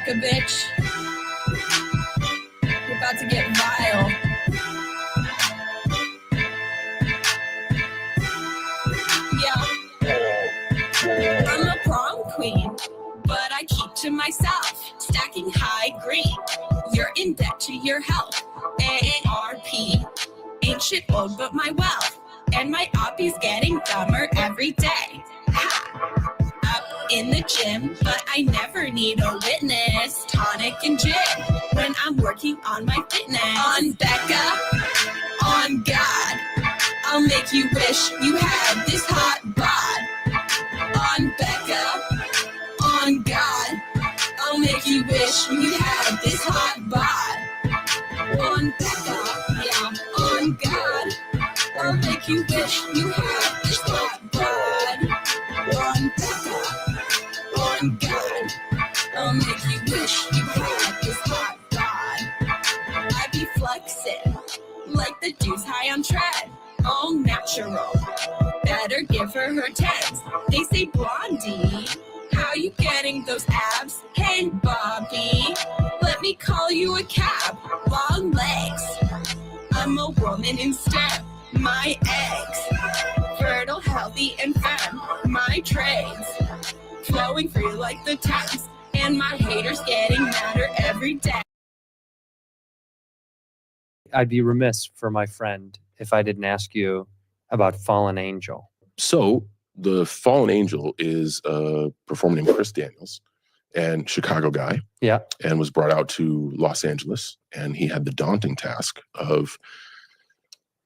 Becca, bitch. You're about to get vile. Yeah. I'm a prom queen, but I keep to myself, stacking high green. You're in debt to your health. AARP. Ain't shit old but my wealth. And my oppie's getting dumber every day. Ha! Up in the gym, but I never need a witness. Tonic and gin when I'm working on my fitness. On Becca, on God, I'll make you wish you had this hot bod. On Becca, on God, I'll make you wish you had this hot bod. On Becca, yeah, on God, I'll make you wish you had this hot bod. On Becca, on God, I'll make you wish you had this hot bod. I be flexing like the dudes high on tread, all natural. Better give her tens. They say Blondie, how you getting those abs? Hey Bobby, let me call you a cab. Long legs, I'm a woman in STEM. My eggs, fertile, healthy, and femme. My trades, flowing free like the Thames. And my haters getting madder every day. I'd be remiss for my friend if I didn't ask you about Fallen Angel. So the Fallen Angel is a performer named Chris Daniels, and Chicago guy. Yeah. And was brought out to Los Angeles, and he had the daunting task of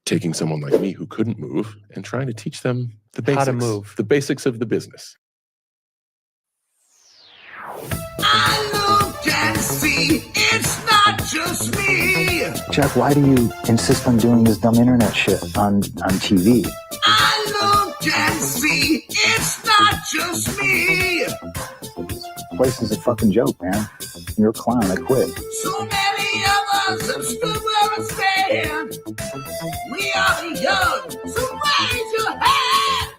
taking someone like me who couldn't move and trying to teach them the basics. How to move. The basics of the business. I look and see it's not just me. Jack, why do you insist on doing this dumb internet shit on TV? I look and see it's not just me. This place is a fucking joke, man. You're a clown. I quit. So many of us have stood where we stand. We are the young, so raise your hand.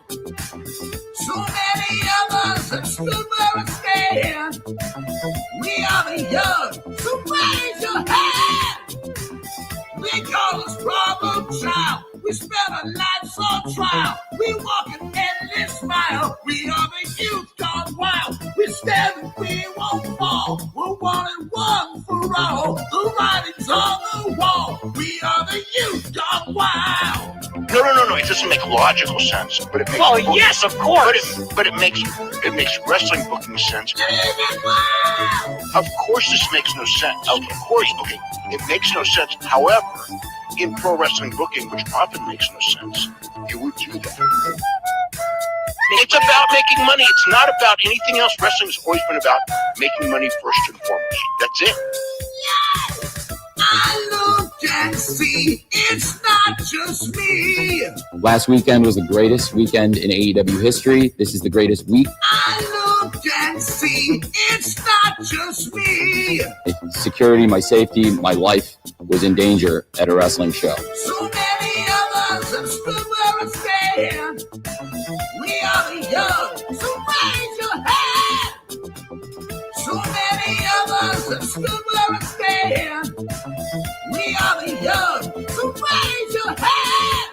So many of us have stood where we stand. We are the young, so raise your hand. We call us problem child. We spend our lives on trial. We walk an endless smile. We are the youth gone wild. We stand and we won't fall. We're one and one for all. The writing's on the wall. We are the youth gone wild. No. It doesn't make logical sense, but it makes. Well, yes, of course. But it makes wrestling booking sense. Of course, this makes no sense. Of course, okay, it makes no sense. However, in pro wrestling booking, which often makes no sense, you would do that. It's about making money. It's not about anything else. Wrestling's always been about making money first and foremost. That's it. Yes, I look and see it's not just me. Last weekend was the greatest weekend in AEW history. This is the greatest week. I look and see it's not just me. Security, my safety, my life was in danger at a wrestling show. So many of us have stood where we stand. We are the young, so raise your hand. So many of us have stood where we stand. We are the young, so raise your hand.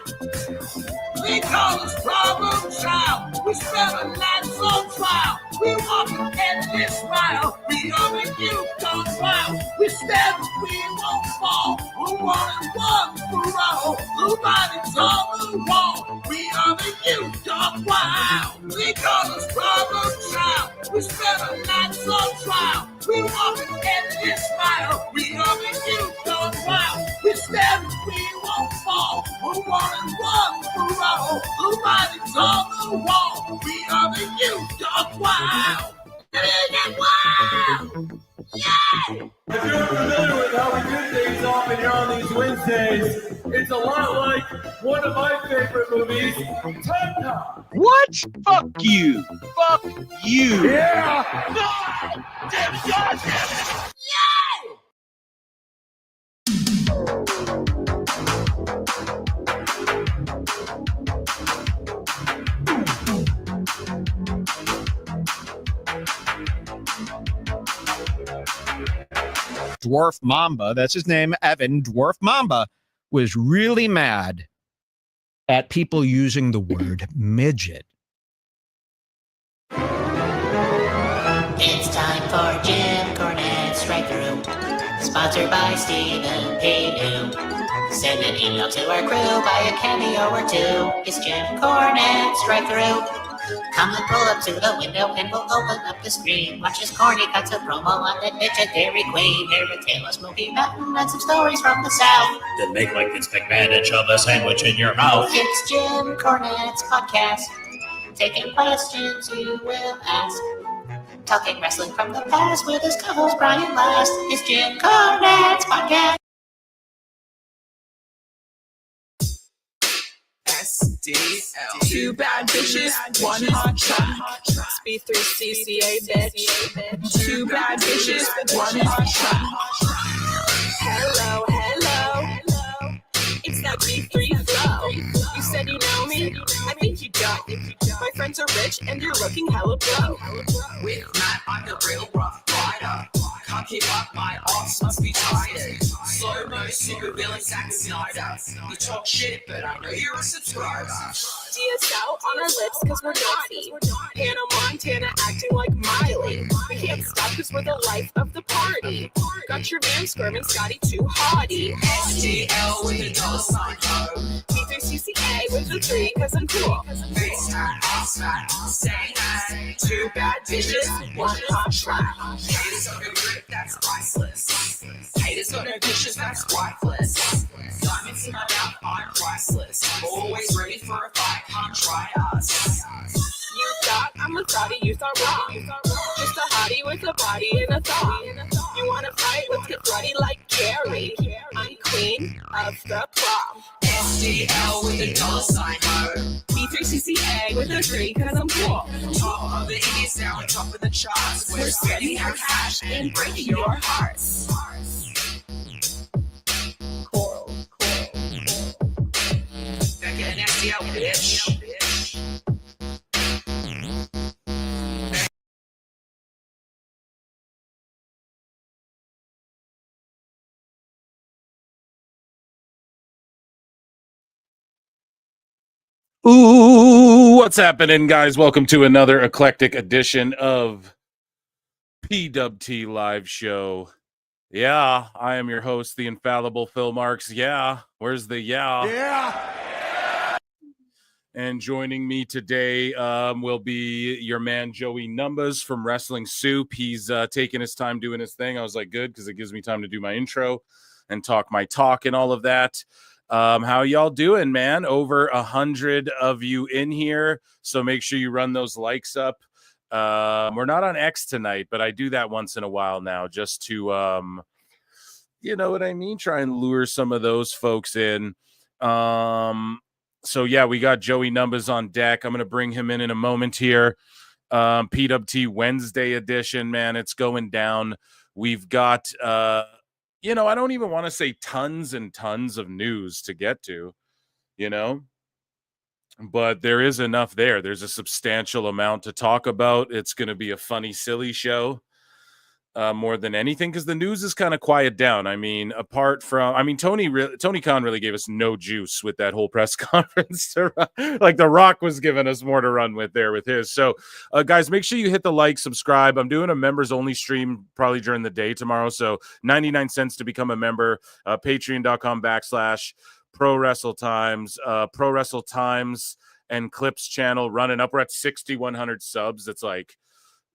We call us problem child. We spend our lives on trial. We walk an endless smile. We are the youth gone wild. We stand and we won't fall. We're one and one for all. The writing's on the wall. We are the youth gone wild. We call us problem child. We spend our lives on trial. We walk an endless smile. We are the youth gone wild. We stand and we won't fall. We're one and one for all. The writing's on the wall. We are the youth gone wild. Wild. Yeah. If you're familiar with how we do things often here on these Wednesdays, it's a lot like one of my favorite movies, Time Cop. What? Fuck you. Fuck you. Yeah. God damn it, God damn it. Yeah. Dwarf Mamba, that's his name, Evan Dwarf Mamba, was really mad at people using the word midget. It's time for Jim Cornette's Right Through, sponsored by Stephen Paynew. Send an email to our crew, buy a cameo or two. It's Jim Cornette's Right Through. Come and pull up to the window and we'll open up the screen. Watch as Corny cuts a promo on that bitch at Dairy Queen. Hear a tale of Smoky Mountain and some stories from the South. Then make like Vince McMahon and shove a sandwich in your mouth. It's Jim Cornette's podcast. Taking questions you will ask. Talking wrestling from the past with his co-host Brian Last. It's Jim Cornette's podcast. SDL. Two bad bitches, one hot shot. B3CCA, bitch. Two bad bitches, one hot shot. Hello, hello. It's that B3 flow. You said you know me? I think you don't. My friends are rich and you're looking hella broke. With Matt, I'm the real rough rider. Can't keep up, my arms must be tired. Slow-mo, super villain, Zack Snyder. You talk shit, but I know you're a subscriber. DSL on our lips cause we're naughty. Hannah Montana acting like Miley. We can't stop cause we're the life of the party. Got your man squirming Scotty too haughty. SDL with a $sign ho. B3CCA with the 3 cause I'm cool. Face fat, ass fat, say hey. Two bad bitches, one hot shot. Haters got no grip, that's priceless. Haters got no dishes, that's wifeless. Diamonds in my mouth, I'm priceless. Always ready for a fight, come try us. You thought I'm a thotty, you thought wrong. Just a hottie with a body and a thong. You wanna fight? Let's get bloody like Gary. I'm queen of the prom. SDL with a $sign ho. B3CCA with a 3 cause I'm cool. Top of the Indies now on top of the charts. We're spending our cash and breaking your hearts. Cool. Back in SDL, bitch. Ooh, what's happening, guys? Welcome to another eclectic edition of PWT Live Show. Yeah, I am your host, the infallible Phil Marks. Yeah, where's the yeah? Yeah. And joining me today will be your man, Joey Numbas from Wrestling Soup. He's taking his time doing his thing. I was like, good, because it gives me time to do my intro and talk my talk and all of that. How y'all doing, man? Over 100 of you in here, so make sure you run those likes up. We're not on X tonight, but I do that once in a while now, just to you know what I mean, try and lure some of those folks in. So yeah, we got Joey Numbas on deck. I'm gonna bring him in a moment here. PWT Wednesday edition, man, it's going down. We've got you know, I don't even want to say tons and tons of news to get to, you know, but there is enough there. There's a substantial amount to talk about. It's going to be a funny, silly show more than anything, because the news is kind of quiet down. I mean, apart from, I mean, Tony Khan really gave us no juice with that whole press conference. Like The Rock was giving us more to run with there with his. So, guys, make sure you hit the like, subscribe. I'm doing a members only stream probably during the day tomorrow. So 99 cents to become a member. Patreon.com/prowrestletimes. Prowrestletimes and Clips channel running up. We're at 6,100 subs. It's like,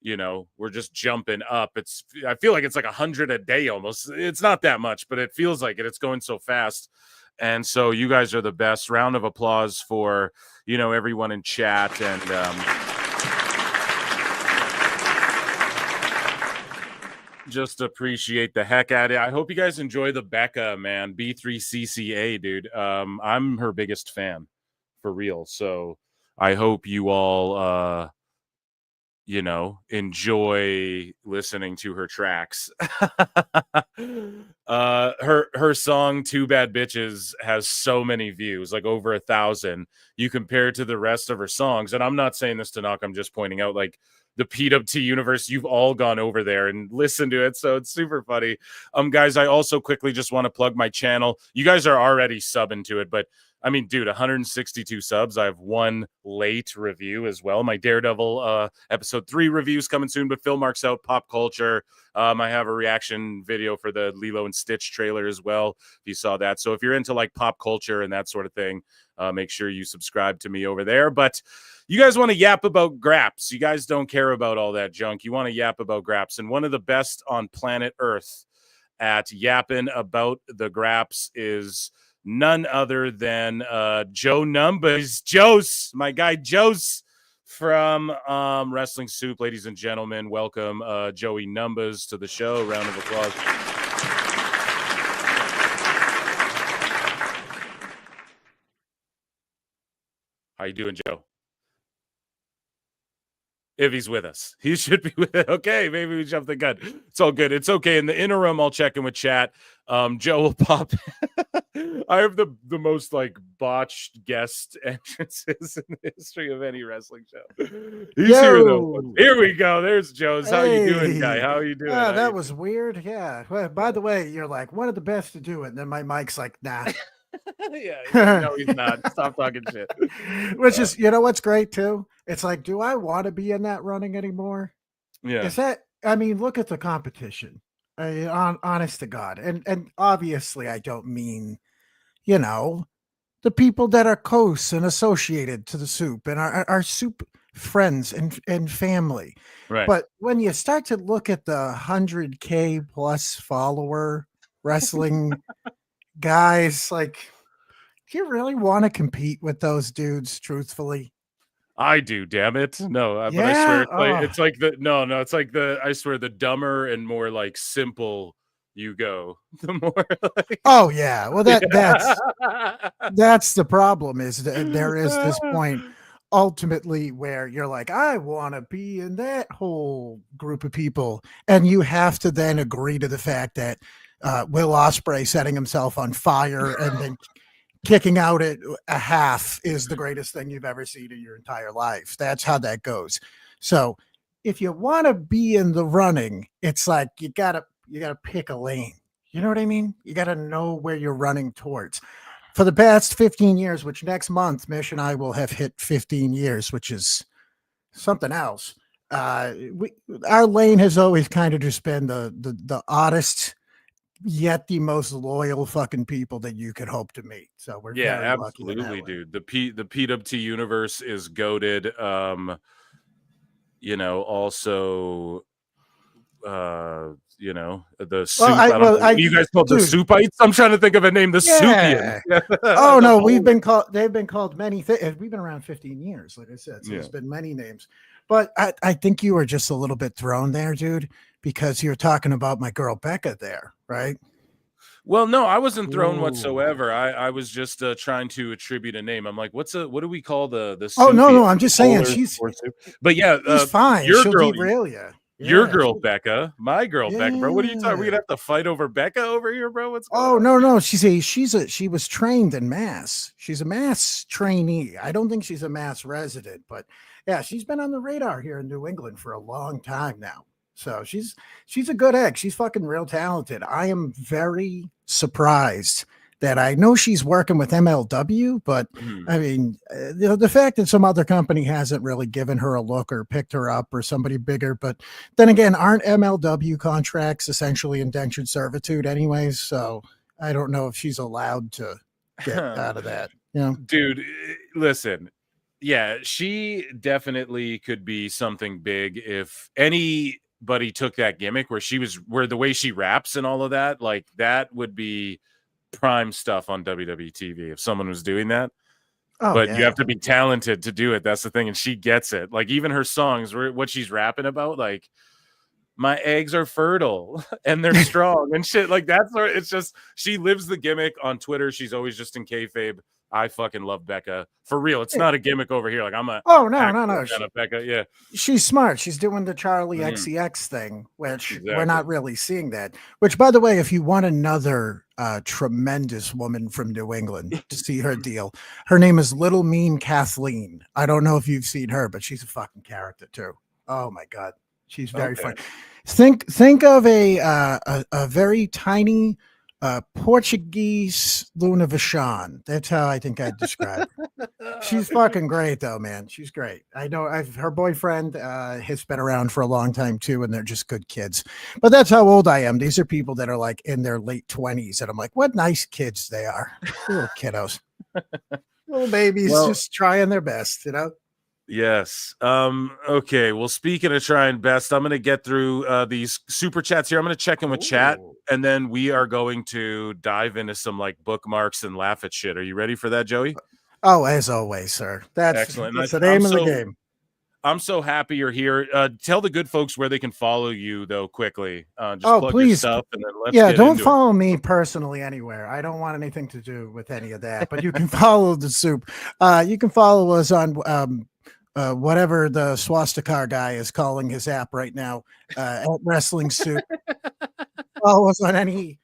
you know, we're just jumping up. I feel like it's like 100 a day almost. It's not that much, but it feels like it. It's going so fast. And so you guys are the best. Round of applause for, you know, everyone in chat. And just appreciate the heck out of it. I hope you guys enjoy the Becca, man. B3CCA, dude. I'm her biggest fan, for real. So I hope you all you know, enjoy listening to her tracks. Her song Two Bad Bitches has so many views, like over 1,000. You compare it to the rest of her songs, and I'm not saying this to knock, I'm just pointing out, like, the PWT universe, you've all gone over there and listened to it. So it's super funny. Guys, I also quickly just want to plug my channel. You guys are already subbing to it, but I mean, dude, 162 subs. I have one late review as well. My Daredevil episode 3 reviews coming soon, but Phil marks out pop culture. I have a reaction video for the Lilo and Stitch trailer as well, if you saw that. So if you're into like pop culture and that sort of thing, make sure you subscribe to me over there. But you guys want to yap about graps. You guys don't care about all that junk. You want to yap about graps. And one of the best on planet Earth at yapping about the graps is none other than Joe Numbas. Jose, my guy Jose from Wrestling Soup. Ladies and gentlemen, welcome Joey Numbas to the show. Round of applause. How you doing, Joe? If he's with us, he should be with it. Okay, maybe we jumped the gun. It's all good. It's okay. In the interim, I'll check in with chat. Joe will pop. I have the most like botched guest entrances in the history of any wrestling show. He's here though. Here we go. There's Joe's. How you doing, guy? How you doing? That was weird. Yeah. Well, by the way, you're like one of the best to do it. And then my mic's like, nah. Yeah, no, he's not. Stop talking shit. Which is, you know what's great too? It's like, do I want to be in that running anymore? Yeah. Is that, I mean, look at the competition. Honest to God. And obviously I don't mean, you know, the people that are close and associated to the soup and our soup friends and family. Right. But when you start to look at the 100K plus follower wrestling guys, like, do you really want to compete with those dudes, truthfully? I do, damn it. No, but I swear it's like the it's like the I swear the dumber and more like simple you go, the more like... Oh yeah. Well that's the problem, is that there is this point ultimately where you're like, I want to be in that whole group of people, and you have to then agree to the fact that Will Ospreay setting himself on fire and then kicking out at a half is the greatest thing you've ever seen in your entire life. That's how that goes. So if you want to be in the running, it's like you gotta pick a lane. You know what I mean? You gotta know where you're running towards. For the past 15 years, which next month Mish and I will have hit 15 years, which is something else. Our lane has always kind of just been the oddest yet the most loyal fucking people that you could hope to meet. So we're very absolutely, dude. The PWT universe is goated. You know, also you know, the soup. You guys called the soupites? I'm trying to think of a name. The Soupian. Oh no, they've been called many things. We've been around 15 years, like I said. So there's been many names. But I think you were just a little bit thrown there, dude, because you're talking about my girl Becca there, right? Well, no, I wasn't thrown whatsoever. I was just trying to attribute a name. I'm like, what do we call the Oh no, I'm just saying she's but yeah, she's fine. Your She'll girl, derail you. Your girl Becca, my girl Becca, bro. What are you talking? We're gonna have to fight over Becca over here, bro. What's going on? No. She was trained in Mass. She's a Mass trainee. I don't think she's a Mass resident, but yeah, she's been on the radar here in New England for a long time now. So she's a good egg. She's fucking real talented. I am very surprised that I know she's working with MLW, but I mean, the fact that some other company hasn't really given her a look or picked her up or somebody bigger, but then again, aren't MLW contracts essentially indentured servitude anyways? So I don't know if she's allowed to get out of that. You know? Dude, listen. Yeah, she definitely could be something big if anybody took that gimmick where the way she raps and all of that, like that would be prime stuff on WWE TV if someone was doing that. But you have to be talented to do it. That's the thing. And she gets it. Like even her songs, what she's rapping about, like my eggs are fertile and they're strong and shit. Like that's where it's just, she lives the gimmick on Twitter. She's always just in kayfabe. I fucking love Becca for real. It's not a gimmick over here. Like I'm a no. Becca, yeah. She's smart. She's doing the Charlie XCX thing, which we're not really seeing that. Which, by the way, if you want another tremendous woman from New England to see her deal, her name is Little Mean Kathleen. I don't know if you've seen her, but she's a fucking character too. Oh my God, she's very funny. Think of a very tiny Portuguese Luna Vachon. That's how I think I'd describe her. She's fucking great though, man. She's great. I know her boyfriend has been around for a long time too, and they're just good kids. But that's how old I am. These are people that are like in their late 20s, and I'm like, what nice kids they are. Little kiddos. Little babies just trying their best, you know? Yes. Okay. Well, speaking of trying best, I'm going to get through these super chats here. I'm going to check in with chat, and then we are going to dive into some like bookmarks and laugh at shit. Are you ready for that, Joey? Oh, as always, sir. That's excellent. That's the name of the game. I'm so happy you're here. Tell the good folks where they can follow you, though, quickly. Just plug please. your stuff, and then let's get don't into follow me personally anywhere. I don't want anything to do with any of that. But you can follow the soup. You can follow us on whatever the swastika guy is calling his app right now at Wrestling Soup. Follow us on any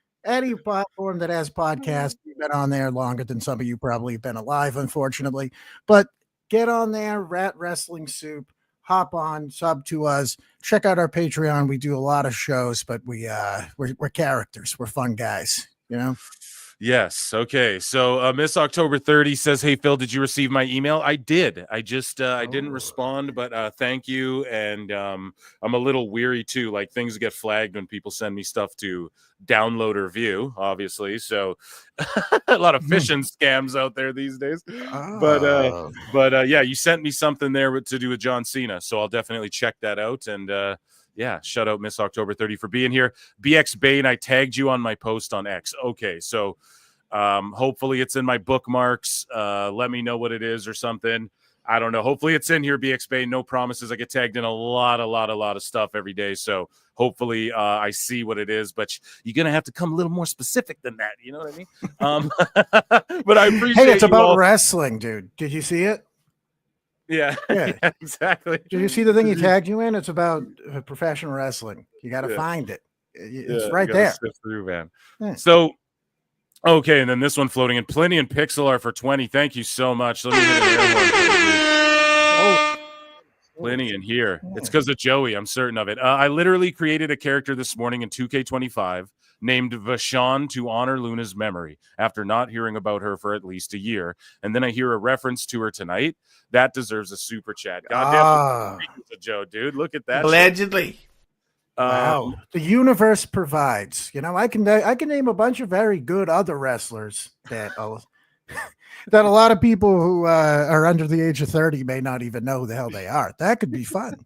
platform that has podcasts. We've been on there longer than some of you probably have been alive, unfortunately. But get on there, Rat Wrestling Soup. Hop on, sub to us. Check out our Patreon. We do a lot of shows, but we're characters. We're fun guys, you know. Yes. Okay. So Miss October 30 says, "Hey Phil, did you receive my email?" I did. I just I didn't respond, but thank you. And I'm a little weary too. Like things get flagged when people send me stuff to download or view, obviously. So a lot of phishing scams out there these days. But yeah, you sent me something there to do with John Cena, so I'll definitely check that out. And yeah, shout out Miss October 30 for being here. BX Bane, I tagged you on my post on X. Okay, so hopefully it's in my bookmarks. Let me know what it is or something. I don't know. Hopefully it's in here, BX Bane. No promises. I get tagged in a lot of stuff every day. So hopefully I see what it is. But you're going to have to come a little more specific than that. You know what I mean? But I appreciate Hey, it's about wrestling, dude. Did you see it? Yeah, yeah, exactly. Did you see the thing he tagged you in? It's about professional wrestling. You got to find it. It's right there. Sift through, man. Yeah. So, okay, and then this one floating in. Plenty and Pixel are for 20. Thank you so much. Let me hit Plenty in here. It's because of Joey. I'm certain of it. I literally created a character this morning in 2K25 named Vachon to honor Luna's memory after not hearing about her for at least a year. And then I hear a reference to her tonight. That deserves a super chat. Goddamn, Joe, dude. Look at that. Allegedly. Wow. The universe provides. You know, I can name a bunch of very good other wrestlers that that a lot of people who are under the age of 30 may not even know the hell they are. That could be fun.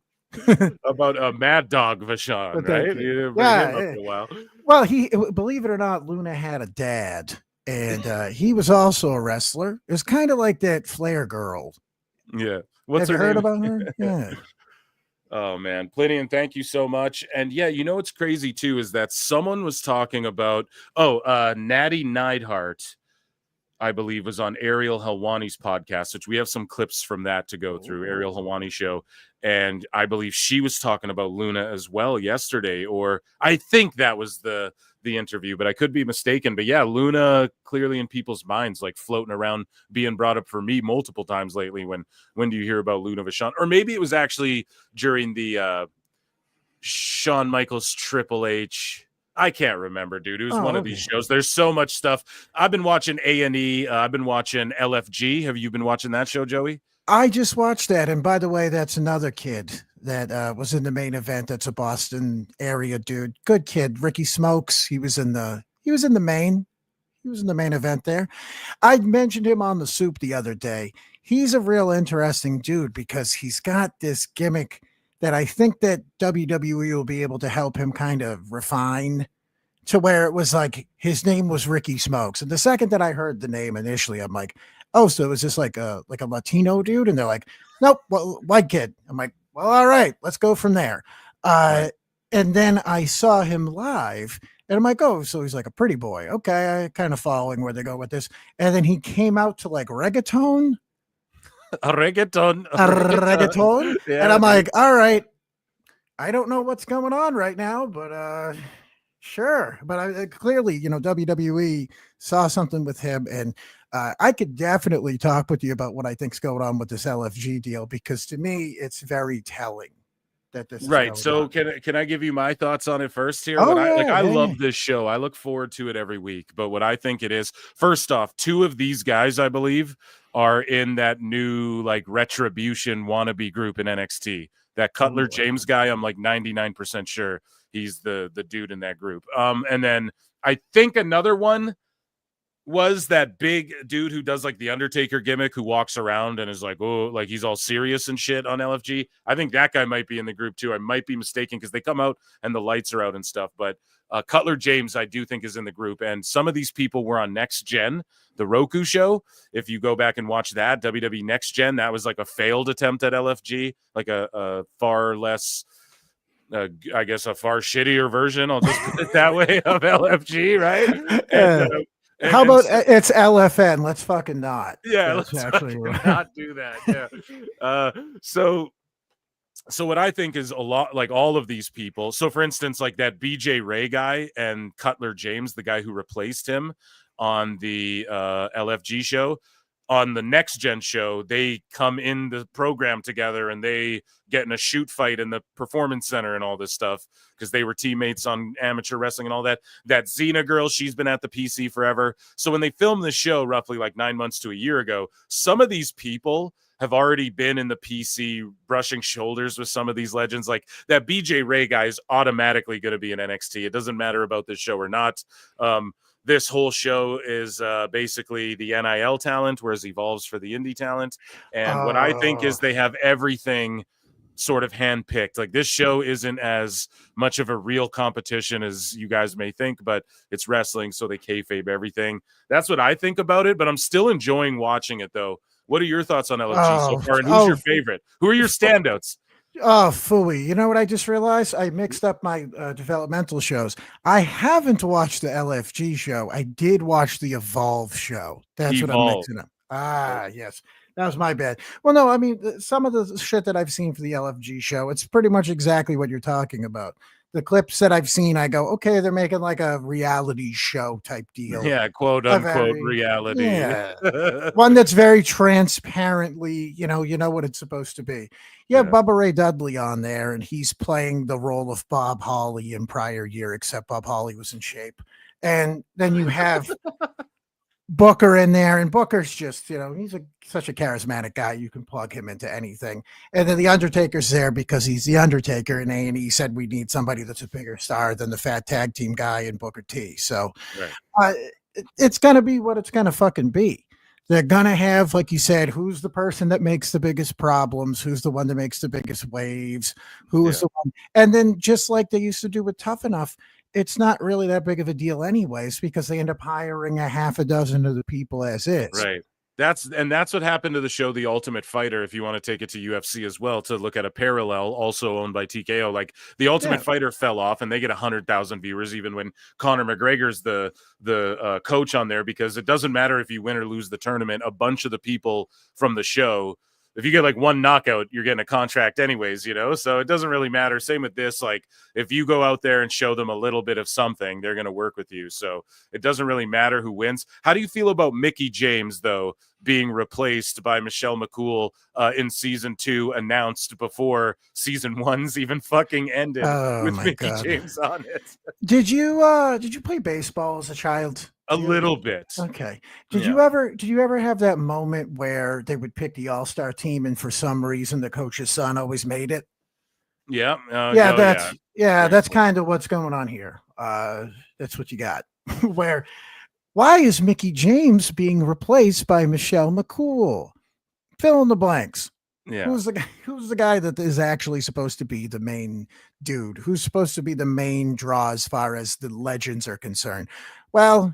About Mad Dog Vachon, right? Yeah. Well, believe it or not, Luna had a dad, and he was also a wrestler. It was kind of like that Flair girl. Yeah. Have you heard about her? Yeah. Oh man, Plenty, and thank you so much. And yeah, you know what's crazy too is that someone was talking about Natty Neidhart, I believe, was on Ariel Helwani's podcast, which we have some clips from that to go through. Ariel Helwani show, and I believe she was talking about Luna as well yesterday, or I think that was the interview, but I could be mistaken. But yeah, Luna clearly in people's minds, like floating around, being brought up for me multiple times lately. When do you hear about Luna Vachon? Or maybe it was actually during the Shawn Michaels Triple H. I can't remember, dude. It was one of these shows. There's so much stuff. I've been watching A&E. I've been watching LFG. Have you been watching that show, Joey? I just watched that. And by the way, that's another kid that was in the main event. That's a Boston area dude. Good kid. Ricky Smokes. He was in the main event there. I mentioned him on the soup the other day. He's a real interesting dude because he's got this gimmick that I think that WWE will be able to help him kind of refine to where it was like his name was Ricky Smokes. And the second that I heard the name initially, I'm like, oh, so is this like a Latino dude? And they're like, nope, well, white kid. I'm like, well, all right, let's go from there. And then I saw him live and I'm like, oh, so he's like a pretty boy. Okay, I kind of following where they go with this. And then he came out to like reggaeton. A reggaeton. Yeah. And I'm like, all right, I don't know what's going on right now, but sure. But I clearly, WWE saw something with him, and I could definitely talk with you about what I think's going on with this LFG deal, because to me, it's very telling. that this is Right. going So on. can I give you my thoughts on it first here? Oh, I yeah, love this show. I look forward to it every week. But what I think it is, first off, two of these guys, I believe, are in that new like retribution wannabe group in NXT. That Cutler James guy, I'm like 99% sure he's the dude in that group. And then I think another one was that big dude who does like the Undertaker gimmick, who walks around and is like, oh, like he's all serious and shit on LFG. I think that guy might be in the group too. I might be mistaken because they come out and the lights are out and stuff. But Cutler James, I do think, is in the group. And some of these people were on Next Gen, the Roku show. If you go back and watch that, WWE Next Gen, that was like a failed attempt at LFG, like a far less, I guess, a far shittier version, I'll just put it that way, of LFG, right? And, how about it's LFN? Let's fucking not. Yeah, That's let's actually fucking not do that. Yeah. So what I think is a lot like all of these people. So for instance, like that BJ Ray guy and Cutler James, the guy who replaced him on the LFG show, on the Next Gen show, they come in the program together and they get in a shoot fight in the performance center and all this stuff because they were teammates on amateur wrestling and all that. That Xena girl, she's been at the PC forever. So when they filmed the show roughly like 9 months to a year ago, some of these people have already been in the PC brushing shoulders with some of these legends. Like that BJ Ray guy is automatically going to be in NXT. It doesn't matter about this show or not. This whole show is basically the NIL talent, whereas Evolve's for the indie talent. And what I think is they have everything sort of handpicked. Like this show isn't as much of a real competition as you guys may think, but it's wrestling, so they kayfabe everything. That's what I think about it, but I'm still enjoying watching it, though. What are your thoughts on LFG so far, and who's your favorite? Who are your standouts? Oh, phooey. You know what I just realized? I mixed up my developmental shows. I haven't watched the LFG show. I did watch the Evolve show. That's what I'm mixing up. Ah, yes. That was my bad. Well, no, I mean, some of the shit that I've seen for the LFG show, it's pretty much exactly what you're talking about. The clips that I've seen, I go, okay, they're making like a reality show type deal. Yeah, quote unquote reality. Yeah. One that's very transparently, you know what it's supposed to be. You have Bubba Ray Dudley on there, and he's playing the role of Bob Holly in prior year, except Bob Holly was in shape. And then you have Booker in there, and Booker's just, he's such a charismatic guy. You can plug him into anything. And then the Undertaker's there because he's the Undertaker, and A&E said we need somebody that's a bigger star than the fat tag team guy and Booker T. So it's going to be what it's going to fucking be. They're going to have, like you said, who's the person that makes the biggest problems? Who's the one that makes the biggest waves? Who is the one? And then just like they used to do with Tough Enough, it's not really that big of a deal anyways, because they end up hiring a half a dozen of the people as is. Right. That's what happened to the show The Ultimate Fighter, if you want to take it to UFC as well, to look at a parallel also owned by TKO. Like The Ultimate Fighter fell off and they get 100,000 viewers even when Conor McGregor's the coach on there, because it doesn't matter if you win or lose the tournament. A bunch of the people from the show, if you get like one knockout, you're getting a contract anyways, so it doesn't really matter. Same with this. Like if you go out there and show them a little bit of something, they're going to work with you. So it doesn't really matter who wins. How do you feel about Mickie James, though, being replaced by Michelle McCool in season 2, announced before season 1's even fucking ended, with Mickie James on it? Did you play baseball as a child? A little bit. Okay. Did you ever have that moment where they would pick the all-star team and for some reason the coach's son always made it? Yeah. That's kind of what's going on here. That's what you got. Why is Mickie James being replaced by Michelle McCool? Fill in the blanks. Yeah. Who's the guy that is actually supposed to be the main dude? Who's supposed to be the main draw as far as the legends are concerned? Well,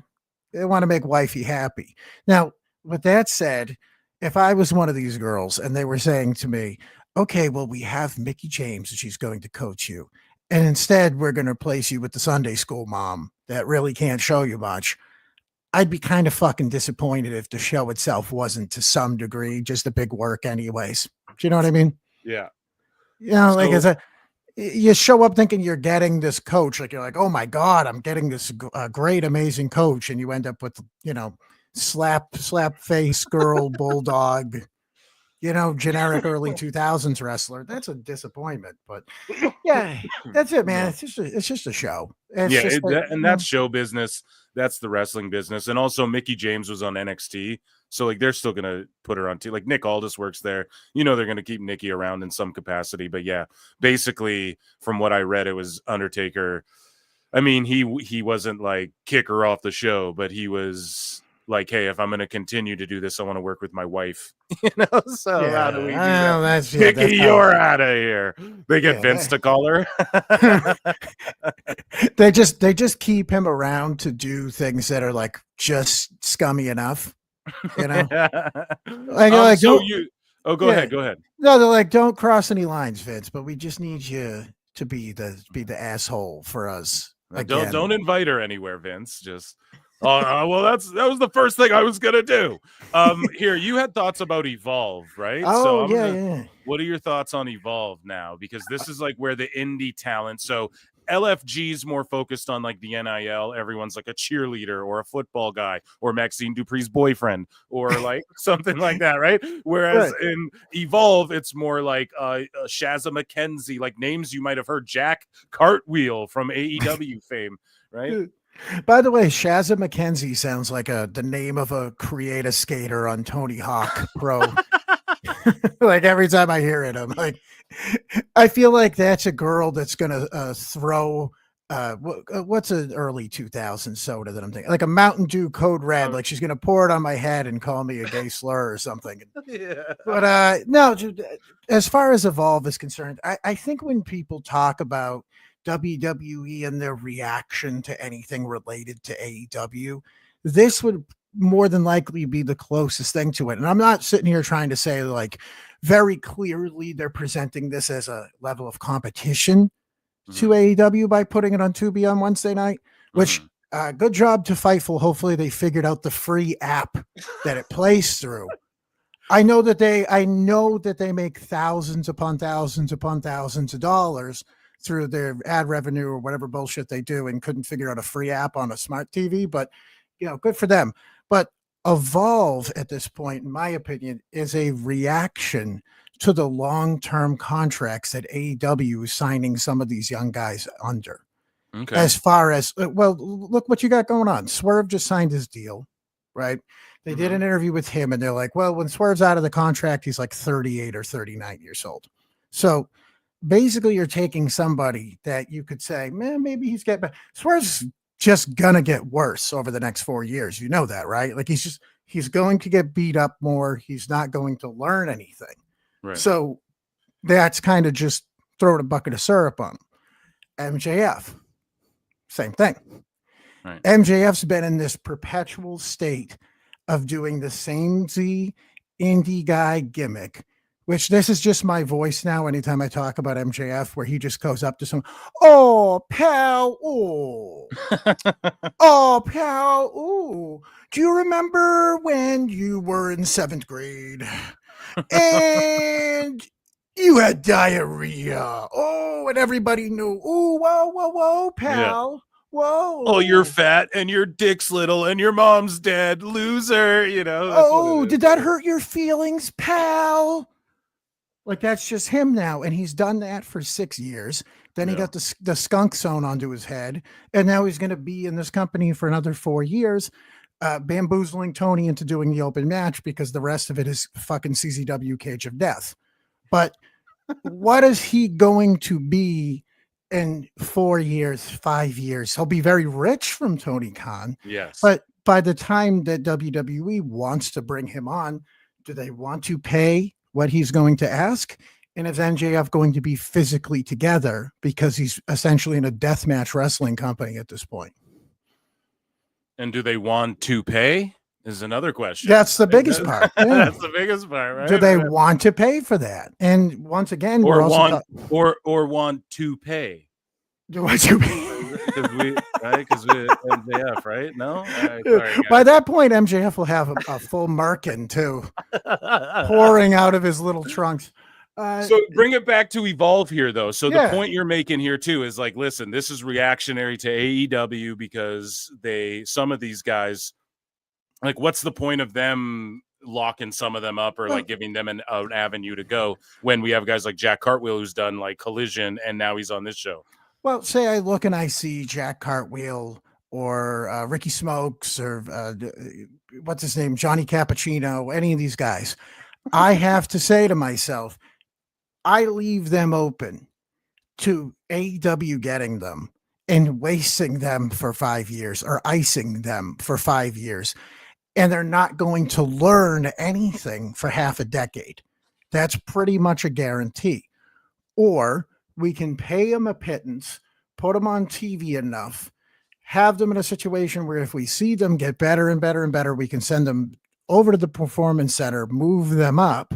they want to make wifey happy. Now, with that said, if I was one of these girls and they were saying to me, okay, well, we have Mickie James and she's going to coach you, and instead we're going to replace you with the Sunday school mom that really can't show you much, I'd be kind of fucking disappointed if the show itself wasn't to some degree just a big work anyways. Do you know what I mean? Yeah. You show up thinking you're getting this coach, like you're like, oh my God, I'm getting this great, amazing coach. And you end up with, slap face girl, bulldog, generic early 2000s wrestler, that's a disappointment. But yeah, that's it, man. It's just a show. That's show business. That's the wrestling business. And also Mickie James was on NXT. So like they're still gonna put her on like Nick Aldis works there. They're gonna keep Nikki around in some capacity. But yeah, basically from what I read, it was Undertaker. I mean, he wasn't like kick her off the show, but he was like, hey, if I'm gonna continue to do this, I want to work with my wife. So how do we do that? Nikki, you're out of here. They get Vince to call her. They just keep him around to do things that are like just scummy enough. Go ahead. Go ahead. No, they're like, don't cross any lines, Vince, but we just need you to be the asshole for us. Don't invite her anywhere, Vince. Just well, that was the first thing I was gonna do. Here, you had thoughts about Evolve, right? Oh, yeah. What are your thoughts on Evolve now? Because this is like where the indie talent. So LFG is more focused on like the NIL. Everyone's like a cheerleader or a football guy or Maxine Dupree's boyfriend or like something like that, right? Whereas in Evolve, it's more like Shazza McKenzie, like names you might have heard, Jack Cartwheel from AEW fame, right? By the way, Shazza McKenzie sounds like the name of a creative skater on Tony Hawk Pro. Like every time I hear it, I'm like, I feel like that's a girl that's gonna throw what's an early 2000s soda that I'm thinking, like a Mountain Dew Code Red, like she's gonna pour it on my head and call me a gay slur or something. Yeah. But no, as far as Evolve is concerned, I think when people talk about WWE and their reaction to anything related to AEW, this would more than likely be the closest thing to it. And I'm not sitting here trying to say like very clearly they're presenting this as a level of competition to AEW by putting it on Tubi on Wednesday night, which good job to Fightful. Hopefully they figured out the free app that it plays through. I know that they make thousands upon thousands upon thousands of dollars through their ad revenue or whatever bullshit they do and couldn't figure out a free app on a smart TV, but good for them. But Evolve at this point, in my opinion, is a reaction to the long-term contracts that AEW is signing some of these young guys under. Okay. As far as, well, look what you got going on. Swerve just signed his deal, right? They did an interview with him and they're like, well, when Swerve's out of the contract, he's like 38 or 39 years old. So basically you're taking somebody that you could say, man, maybe he's getting better. Swerve's just gonna get worse over the next 4 years. You know that, right? Like he's going to get beat up more. He's not going to learn anything. Right. So that's kind of just throwing a bucket of syrup on him. MJF, same thing. Right. MJF's been in this perpetual state of doing the same indie guy gimmick, which this is just my voice now anytime I talk about MJF, where he just goes up to someone, oh, pal, oh, oh, pal, oh, do you remember when you were in 7th grade and you had diarrhea? Oh, and everybody knew, oh, whoa, pal. Yeah. Whoa. Oh, you're fat and your dick's little and your mom's dead. Loser, Oh, did that hurt your feelings, pal? Like that's just him now. And he's done that for 6 years. Then he got the skunk sewn onto his head. And now he's going to be in this company for another 4 years, bamboozling Tony into doing the open match because the rest of it is fucking CZW Cage of Death. But what is he going to be in 4 years, 5 years? He'll be very rich from Tony Khan. Yes. But by the time that WWE wants to bring him on, do they want to pay what he's going to ask? And is MJF going to be physically together because he's essentially in a deathmatch wrestling company at this point? And do they want to pay? Is another question. That's the biggest part. Yeah. That's the biggest part, right? Do they want to pay for that? And once again, or we're also want to pay? Do want to pay? Because we MJF, right? No. All right, sorry, by that point, MJF will have a full Merkin too, pouring out of his little trunks. So bring it back to Evolve here, though. So the point you're making here too is like, listen, this is reactionary to AEW because some of these guys, like, what's the point of them locking some of them up or like giving them an avenue to go when we have guys like Jack Cartwheel who's done like Collision and now he's on this show. Well, say I look and I see Jack Cartwheel or Ricky Smokes or what's his name, Johnny Cappuccino, any of these guys. I have to say to myself, I leave them open to AEW getting them and wasting them for 5 years or icing them for 5 years. And they're not going to learn anything for half a decade. That's pretty much a guarantee. Or we can pay them a pittance, put them on TV enough, have them in a situation where if we see them get better and better and better, we can send them over to the performance center, move them up,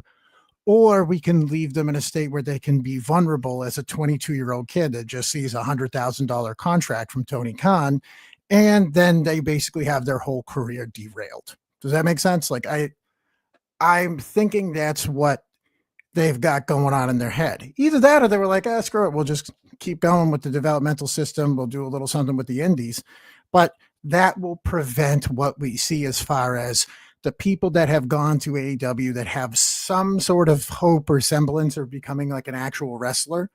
or we can leave them in a state where they can be vulnerable as a 22-year-old kid that just sees a $100,000 contract from Tony Khan. And then they basically have their whole career derailed. Does that make sense? Like I'm thinking that's what they've got going on in their head. Either that or they were like, screw it. We'll just keep going with the developmental system. We'll do a little something with the indies. But that will prevent what we see as far as the people that have gone to AEW that have some sort of hope or semblance of becoming like an actual wrestler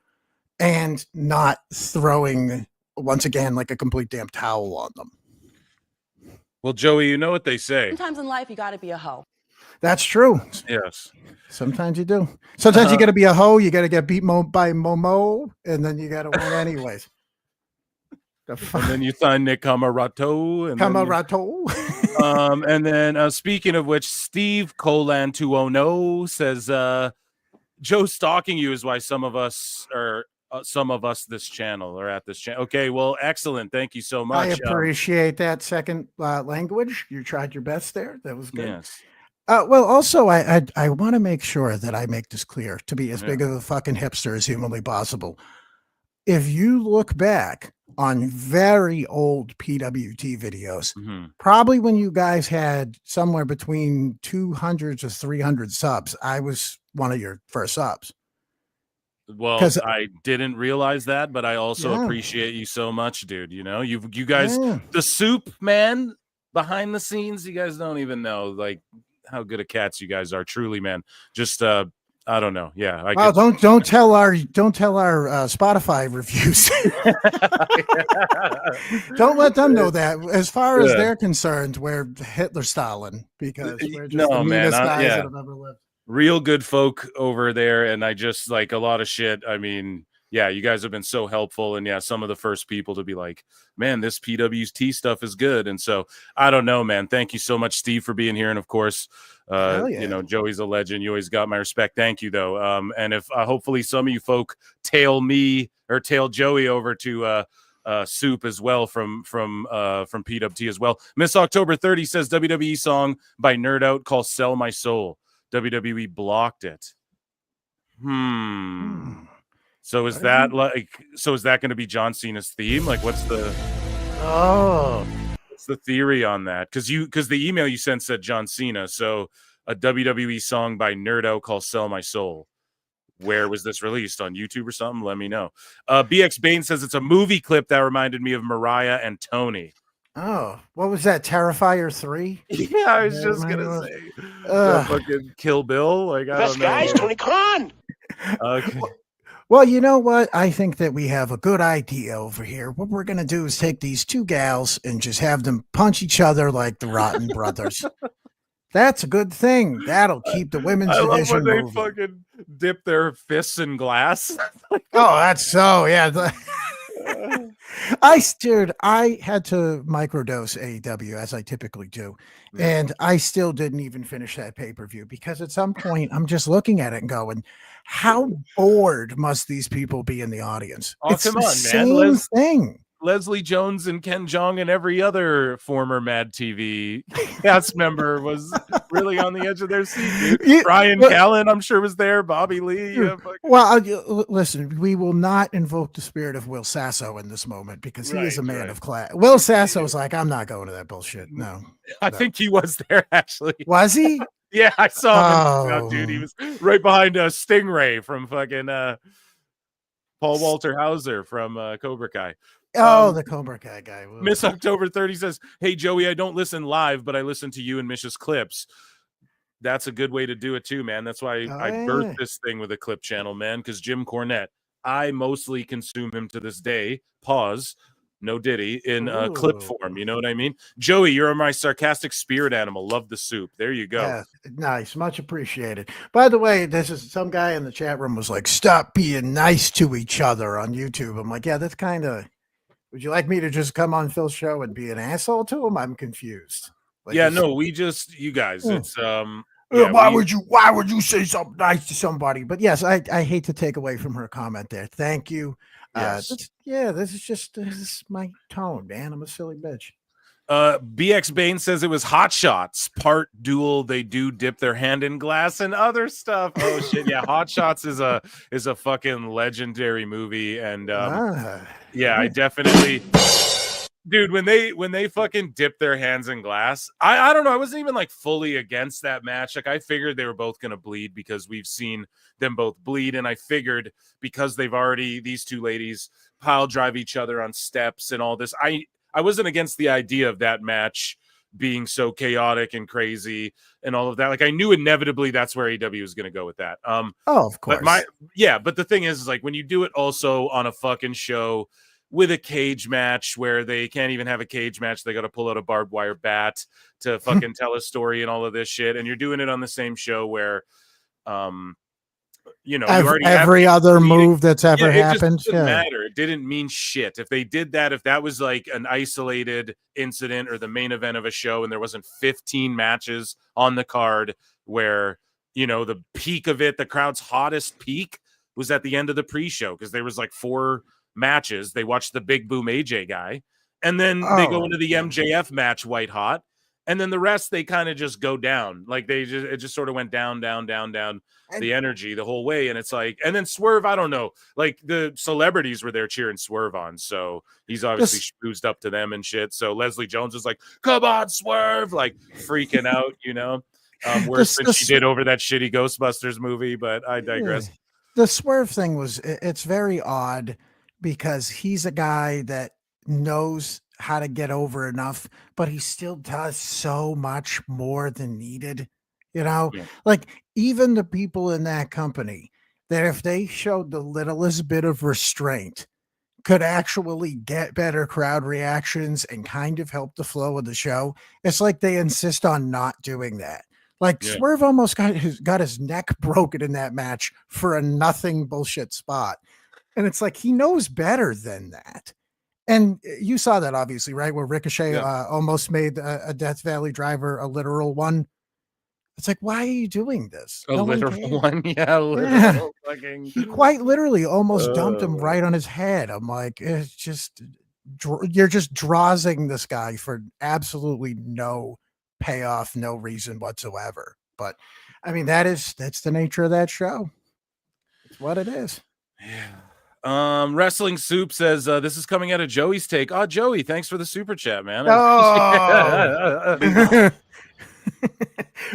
and not throwing, once again, like a complete damn towel on them. Well, Joey, you know what they say. Sometimes in life, you got to be a hoe. That's true. Yes. Sometimes you do. Sometimes you got to be a hoe. You got to get beat by Momo, and then you got to win anyways. And then you sign Nick Camarato. And then speaking of which, Steve Colan 209 says, Joe stalking you is why some of us this channel are at this channel. Okay, well, excellent. Thank you so much. I appreciate that second language. You tried your best there. That was good. Yes. Well, also, I want to make sure that I make this clear to be as big of a fucking hipster as humanly possible. If you look back on very old PWT videos, probably when you guys had somewhere between 200 to 300 subs, I was one of your first subs. Well, I didn't realize that, but I also appreciate you so much, dude. You know, you guys, the soup man behind the scenes, you guys don't even know like how good at cats you guys are. Truly, man. Just I don't know. Yeah. Don't tell our Spotify reviews. Don't let them know that. As far as they're concerned, we're Hitler Stalin because we're just the meanest guys that have ever lived. Real good folk over there, and I just like a lot of shit. I mean, yeah, you guys have been so helpful, and some of the first people to be like, man, this PWT stuff is good. And so I don't know, man. Thank you so much, Steve, for being here. And of course, you know, Joey's a legend. You always got my respect. Thank you, though. And if hopefully some of you folk tail Joey over to Soup as well from PWT as well. Miss October 30 says WWE song by Nerd Out called "Sell My Soul." WWE blocked it. So is that going to be John Cena's theme? Like, what's the theory on that? Because the email you sent said John Cena. So a WWE song by Nerd Out called "Sell My Soul." Where was this released? On YouTube or something? Let me know. BX Bain says it's a movie clip that reminded me of Mariah and Tony. Oh, what was that? Terrifier 3? Yeah, I was just gonna say fucking Kill Bill. Like, I don't know. Guys, Tony Khan. Okay. Well, you know what? I think that we have a good idea over here. What we're gonna do is take these two gals and just have them punch each other like the Rotten Brothers. That's a good thing. That'll keep the women's division love when moving. they fucking dip their fists in glass. That's so I had to microdose AEW as I typically do. And I still didn't even finish that pay-per-view because at some point I'm just looking at it and going, how bored must these people be in the audience? Oh, it's come the on, same man. thing. Leslie Jones and Ken Jeong and every other former Mad TV cast member was really on the edge of their seat, dude. Brian Callen, I'm sure, was there. Bobby Lee. Listen, we will not invoke the spirit of Will Sasso in this moment because he is a man of class. Will Sasso was like, I'm not going to that bullshit. No. I think he was there, actually. Was he? Yeah, I saw him. Dude, he was right behind Stingray from fucking Paul Walter Hauser from Cobra Kai. The Cobra Kai guy. Whoa. Miss October 30 says, hey, Joey, I don't listen live, but I listen to you and Mish's clips. that's a good way to do it too, man. That's why I yeah. birthed this thing with a clip channel, man, because Jim Cornette, I mostly consume him to this day. Pause. No Diddy in clip form. You know what I mean? Joey, you're my sarcastic spirit animal. Love the soup. There you go. Yeah, nice. Much appreciated. By the way, this is some guy in the chat room was like, stop being nice to each other on YouTube. I'm like, yeah, that's kind of, would you like me to just come on Phil's show and be an asshole to him? I'm confused. Like, Yeah, no, we just, you guys, it's, why would you say something nice to somebody? But yes, I hate to take away from her comment there. Thank you. Yes. This is my tone, man. I'm a silly bitch. BX Bane says it was Hot Shots part duel. They do dip their hand in glass and other stuff. Oh shit, yeah. Hot Shots is a fucking legendary movie, and yeah, I definitely, dude. When they fucking dip their hands in glass, I don't know. I wasn't even like fully against that match. Like I figured they were both gonna bleed because we've seen them both bleed, and I figured because they've already, these two ladies pile drive each other on steps and all this. I wasn't against the idea of that match being so chaotic and crazy and all of that. Like I knew inevitably that's where AEW was going to go with that. Of course. But the thing is like when you do it also on a fucking show with a cage match where they can't even have a cage match, they got to pull out a barbed wire bat to fucking tell a story and all of this shit. And you're doing it on the same show where, you know, every other move that's ever happened. It doesn't matter. It didn't mean shit. If they did that, if that was like an isolated incident or the main event of a show and there wasn't 15 matches on the card where, you know, the peak of it, the crowd's hottest peak was at the end of the pre-show because there was like 4 matches. They watched the Big Boom AJ guy and then they go into the MJF match white hot. And then the rest, they kind of just go down. Like it just sort of went down the energy the whole way. And it's like, and then Swerve, I don't know, like the celebrities were there cheering Swerve on. So he's obviously schmoozed up to them and shit. So Leslie Jones was like, come on, Swerve, like freaking out, you know, worse than she did over that shitty Ghostbusters movie. But I digress. Yeah. The Swerve thing it's very odd because he's a guy that knows how to get over enough, but he still does so much more than needed, you know. Like even the people in that company that if they showed the littlest bit of restraint could actually get better crowd reactions and kind of help the flow of the show. It's like they insist on not doing that. Like Swerve almost got his neck broken in that match for a nothing bullshit spot, and it's like he knows better than that. And you saw that obviously, right? Where Ricochet almost made a Death Valley driver a literal one. It's like, why are you doing this? A literal one? Yeah, literal fucking. He quite literally almost dumped him right on his head. I'm like, it's just, you're just drawsing this guy for absolutely no payoff, no reason whatsoever. But I mean, that's the nature of that show. It's what it is. Yeah. Wrestling Soup says this is coming out of Joey's take. Oh, Joey, thanks for the super chat, man.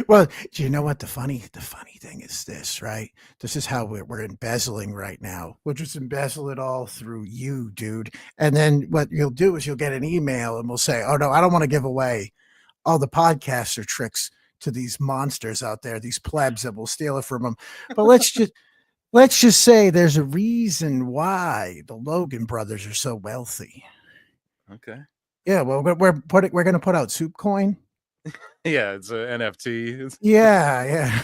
Well, do you know what the funny thing is this, right? This is how we're embezzling right now. We'll just embezzle it all through you, dude. And then what you'll do is you'll get an email and we'll say, oh no, I don't want to give away all the podcaster tricks to these monsters out there, these plebs that will steal it from them. But let's just say there's a reason why the Logan brothers are so wealthy. Okay. Yeah, well, we're going to put out Soup Coin. Yeah, it's an NFT. Yeah.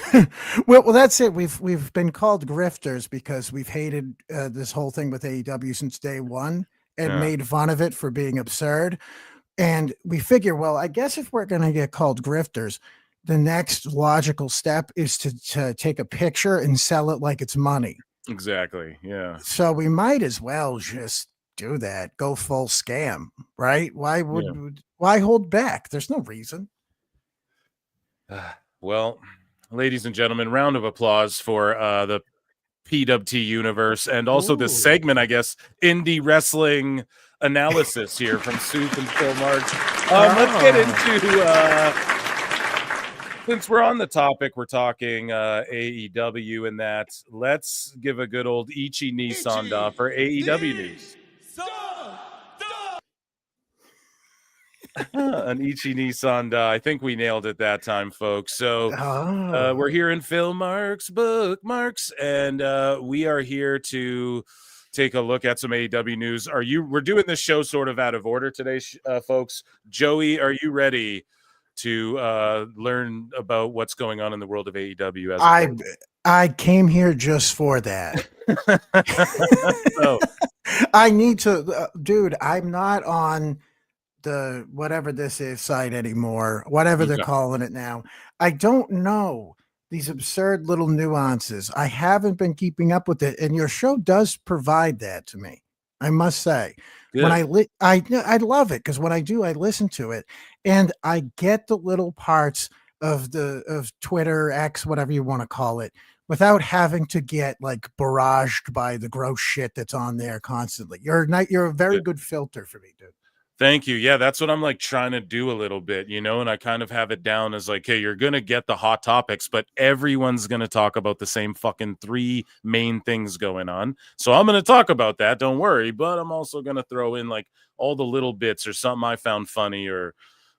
well, that's it. We've been called grifters because we've hated this whole thing with AEW since day one and made fun of it for being absurd. And we figure, well, I guess if we're going to get called grifters, the next logical step is to take a picture and sell it like it's money. Exactly. Yeah. So we might as well just do that. Go full scam, right? Why hold back? There's no reason. Well, ladies and gentlemen, round of applause for the PWT universe and also the segment, I guess, indie wrestling analysis here from Soup and Phil Marks. Let's get into since we're on the topic, we're talking AEW and that. Let's give a good old Ichi Nisanda for AEW news. An Ichi Nissan. I think we nailed it that time, folks. So we're here in Phil Marks Bookmarks, and we are here to take a look at some AEW news. We're doing this show sort of out of order today, folks. Joey, are you ready to learn about what's going on in the world of AEW? I came here just for that. So, I need to, dude. I'm not on the whatever this is site anymore. Whatever they're calling it now. I don't know these absurd little nuances. I haven't been keeping up with it, and your show does provide that to me. I must say. good. When I love it because when I do, I listen to it and I get the little parts of Twitter, X, whatever you want to call it, without having to get like barraged by the gross shit that's on there constantly. You're a very good filter for me, dude. Thank you. Yeah, that's what I'm like trying to do a little bit, and I kind of have it down as like, hey, you're going to get the hot topics, but everyone's going to talk about the same fucking 3 main things going on. So I'm going to talk about that. Don't worry. But I'm also going to throw in like all the little bits or something I found funny or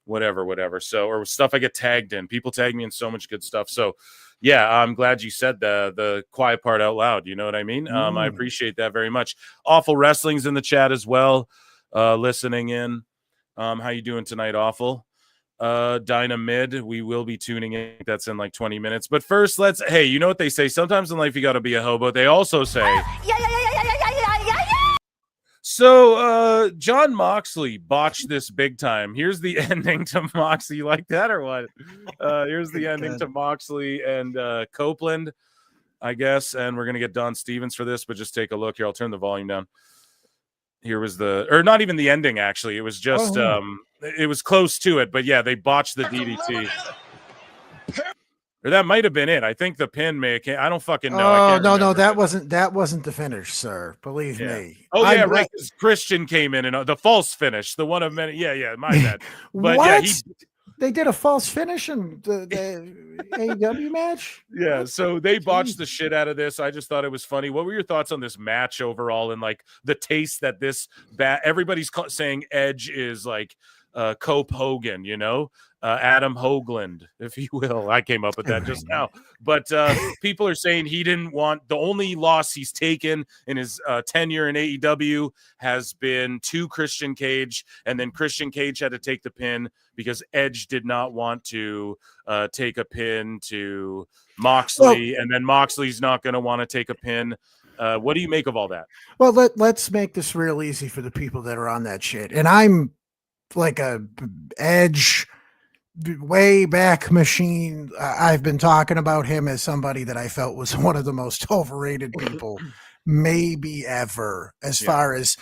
whatever. So, or stuff I get tagged in. People tag me in so much good stuff. So yeah, I'm glad you said the quiet part out loud. You know what I mean? I appreciate that very much. Awful Wrestling's in the chat as well. Listening in. How you doing tonight, Awful? Dyna Mid, we will be tuning in. That's in like 20 minutes. But first, hey, you know what they say? Sometimes in life you got to be a hobo. They also say, So John Moxley botched this big time. Here's the ending to Moxley. You like that or what? Here's the ending to Moxley and Copeland, I guess. And we're going to get Don Stevens for this, but just take a look here. I'll turn the volume down. Here was not even the ending, actually. It was just, it was close to it. But yeah, they botched the DDT. Or that might have been it. I think the pin I don't fucking know. No, that wasn't the finish, sir. Believe me. Oh yeah, right. Christian came in and the false finish, the one of many. Yeah, my bad. But what? They did a false finish in the AEW match. Yeah, so they botched the shit out of this. I just thought it was funny. What were your thoughts on this match overall and like the taste that this everybody's saying Edge is like Cope Hogan, Adam Hoagland, if you will. I came up with that just now. But people are saying he didn't want the only loss he's taken in his tenure in AEW has been to Christian Cage, and then Christian Cage had to take the pin because Edge did not want to take a pin to Moxley, and then Moxley's not going to want to take a pin. What do you make of all that? Well, let's make this real easy for the people that are on that shit. And I'm like a Edge way back machine. I've been talking about him as somebody that I felt was one of the most overrated people maybe ever, as far as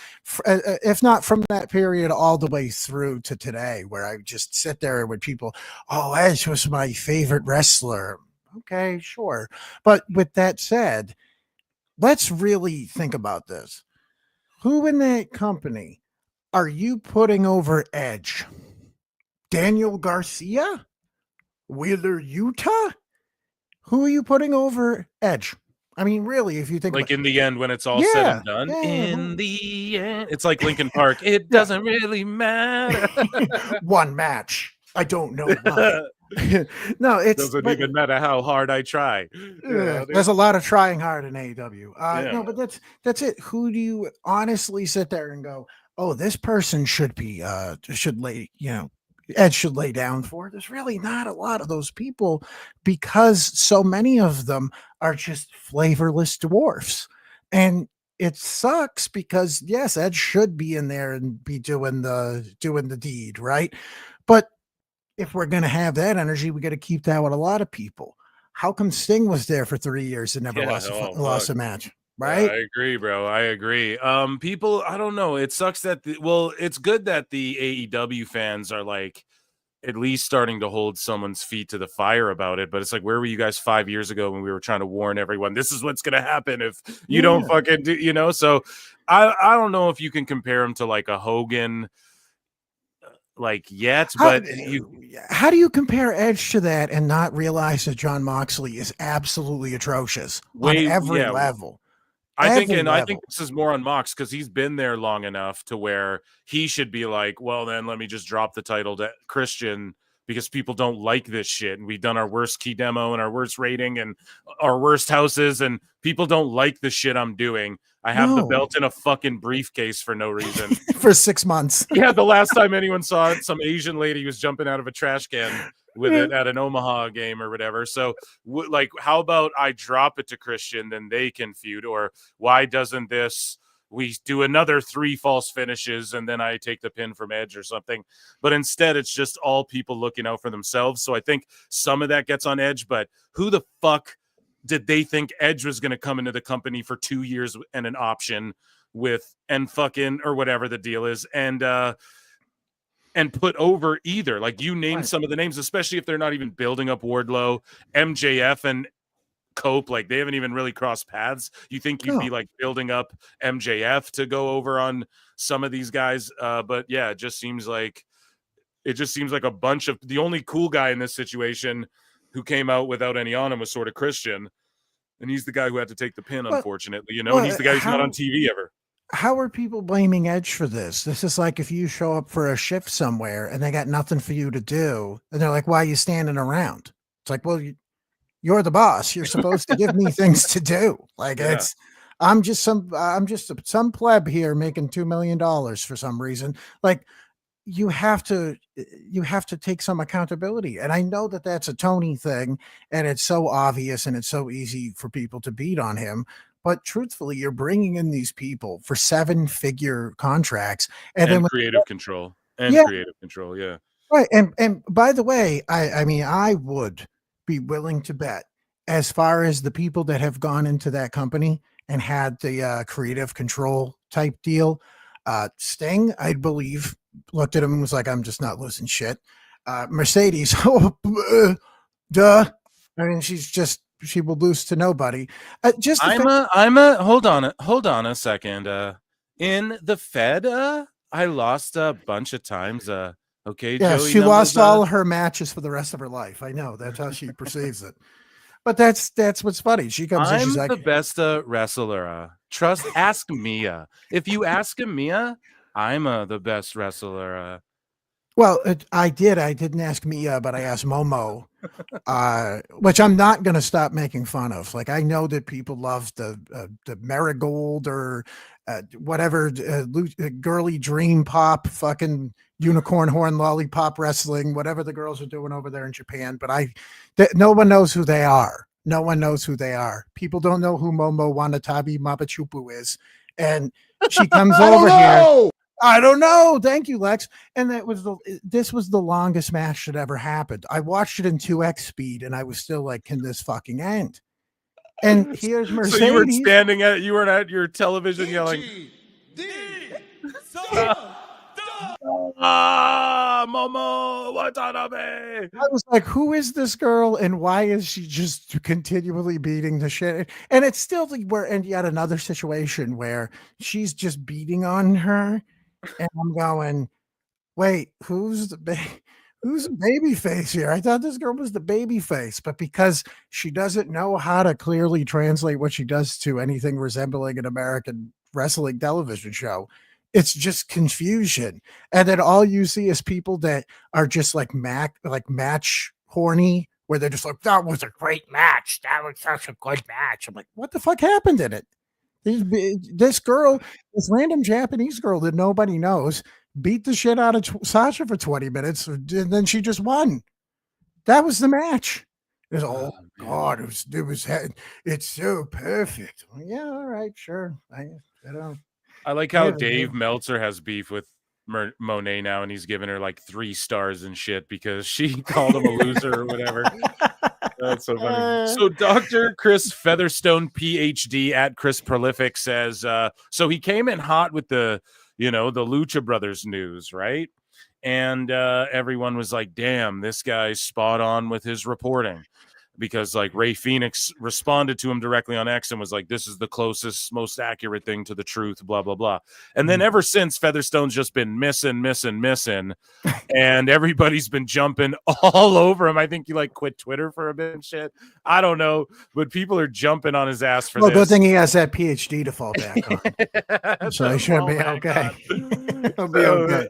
if not from that period all the way through to today, where I just sit there with people, Edge was my favorite wrestler. Okay, sure. But with that said, let's really think about this. Who in that company are you putting over Edge? Daniel Garcia? Wheeler, Utah? Who are you putting over Edge? I mean, really, if you think like in the end, when it's all said and done, in the end, it's like Linkin Park. It doesn't really matter. One match. I don't know why. No, it doesn't even matter how hard I try. There's a lot of trying hard in AEW. No, but that's it. Who do you honestly sit there and go, this person should be Edge should lay down for? There's really not a lot of those people because so many of them are just flavorless dwarfs. And it sucks because yes, Edge should be in there and be doing the deed, right? But if we're going to have that energy, we got to keep that with a lot of people. How come Sting was there for 3 years and never lost a match? Right? I agree, bro. I agree. People, I don't know. It sucks that it's good that the AEW fans are like at least starting to hold someone's feet to the fire about it. But it's like, where were you guys 5 years ago when we were trying to warn everyone this is what's going to happen if you don't fucking do, So I don't know if you can compare him to like a Hogan like yet, but how do you compare Edge to that and not realize that John Moxley is absolutely atrocious on every level? I think this is more on Mox because he's been there long enough to where he should be like, well, then let me just drop the title to Christian because people don't like this shit. And we've done our worst key demo and our worst rating and our worst houses, and people don't like the shit I'm doing. I have the belt in a fucking briefcase for no reason. For 6 months. Yeah, the last time anyone saw it, some Asian lady was jumping out of a trash can with it at an Omaha game or whatever. So, like, how about I drop it to Christian, then they can feud? Or why doesn't this? We do another 3 false finishes and then I take the pin from Edge or something. But instead, it's just all people looking out for themselves. So I think some of that gets on Edge. But who the fuck did they think Edge was going to come into the company for 2 years and an option with and fucking or whatever the deal is and put over either? Like, you named some of the names, especially if they're not even building up Wardlow, MJF, and Cope. Like, they haven't even really crossed paths. You think you'd be like building up MJF to go over on some of these guys, but yeah, it just seems like a bunch of the only cool guy in this situation who came out without any on him was sort of Christian, and he's the guy who had to take the pin, unfortunately, and he's the guy who's not on TV ever. How are people blaming Edge for this? This is like if you show up for a shift somewhere and they got nothing for you to do, and they're like, "Why are you standing around?" It's like, well, you're the boss. You're supposed to give me things to do. Like, I'm just some pleb here making $2 million for some reason. Like, you have to take some accountability. And I know that that's a Tony thing, and it's so obvious and it's so easy for people to beat on him. But truthfully, you're bringing in these people for 7-figure contracts, and then creative control creative control. Yeah. Right. And by the way, I mean, I would be willing to bet, as far as the people that have gone into that company and had the creative control type deal, Sting, I believe, looked at him and was like, I'm just not losing shit. Mercedes, duh. I mean, she will lose to nobody. Hold on a second. In the Fed, I lost a bunch of times. Okay, yeah, Joey she Numbas, lost all her matches for the rest of her life. I know that's how she perceives it. But that's what's funny. She comes in, she's like, the best wrestler. Ask Mia. If you ask Mia, I'm the best wrestler. Well, I didn't ask Mia, but I asked Momo, which I'm not going to stop making fun of. Like, I know that people love the marigold or whatever girly dream pop, fucking unicorn horn lollipop wrestling, whatever the girls are doing over there in Japan. But no one knows who they are. No one knows who they are. People don't know who Momo Wanatabi Mapachupu is, and she comes over here. I don't know. Thank you, Lex. And this was the longest match that ever happened. I watched it in 2x speed, and I was still like, can this fucking end? And here's Mercedes. So you weren't at your television yelling, Momo Watanabe. I was like, who is this girl, and why is she just continually beating the shit? And it's still and yet another situation where she's just beating on her. And I'm going, wait, who's the baby face here? I thought this girl was the baby face, but because she doesn't know how to clearly translate what she does to anything resembling an American wrestling television show, it's just confusion. And then all you see is people that are just like match horny, where they're just like, that was a great match. That was such a good match. I'm like, what the fuck happened in it? This girl, this random Japanese girl that nobody knows, beat the shit out of Sasha for 20 minutes, and then she just won. That was the match. It was, God, it's so perfect. Yeah, all right, sure. I like how Dave Meltzer has beef with Monet now, and he's giving her like 3 stars and shit because she called him a loser or whatever. That's so funny. So Dr. Chris Featherstone, PhD at Chris Prolific says, so he came in hot with the Lucha Brothers news, right? And everyone was like, damn, this guy's spot on with his reporting. because like Ray Phoenix responded to him directly on X and was like, this is the closest, most accurate thing to the truth, blah, blah, blah. And then ever since, Featherstone's just been missing. And everybody's been jumping all over him. I think he like quit Twitter for a bit and shit. I don't know, but people are jumping on his ass for this. Good thing he has that PhD to fall back on. So he should be okay. He'll be okay.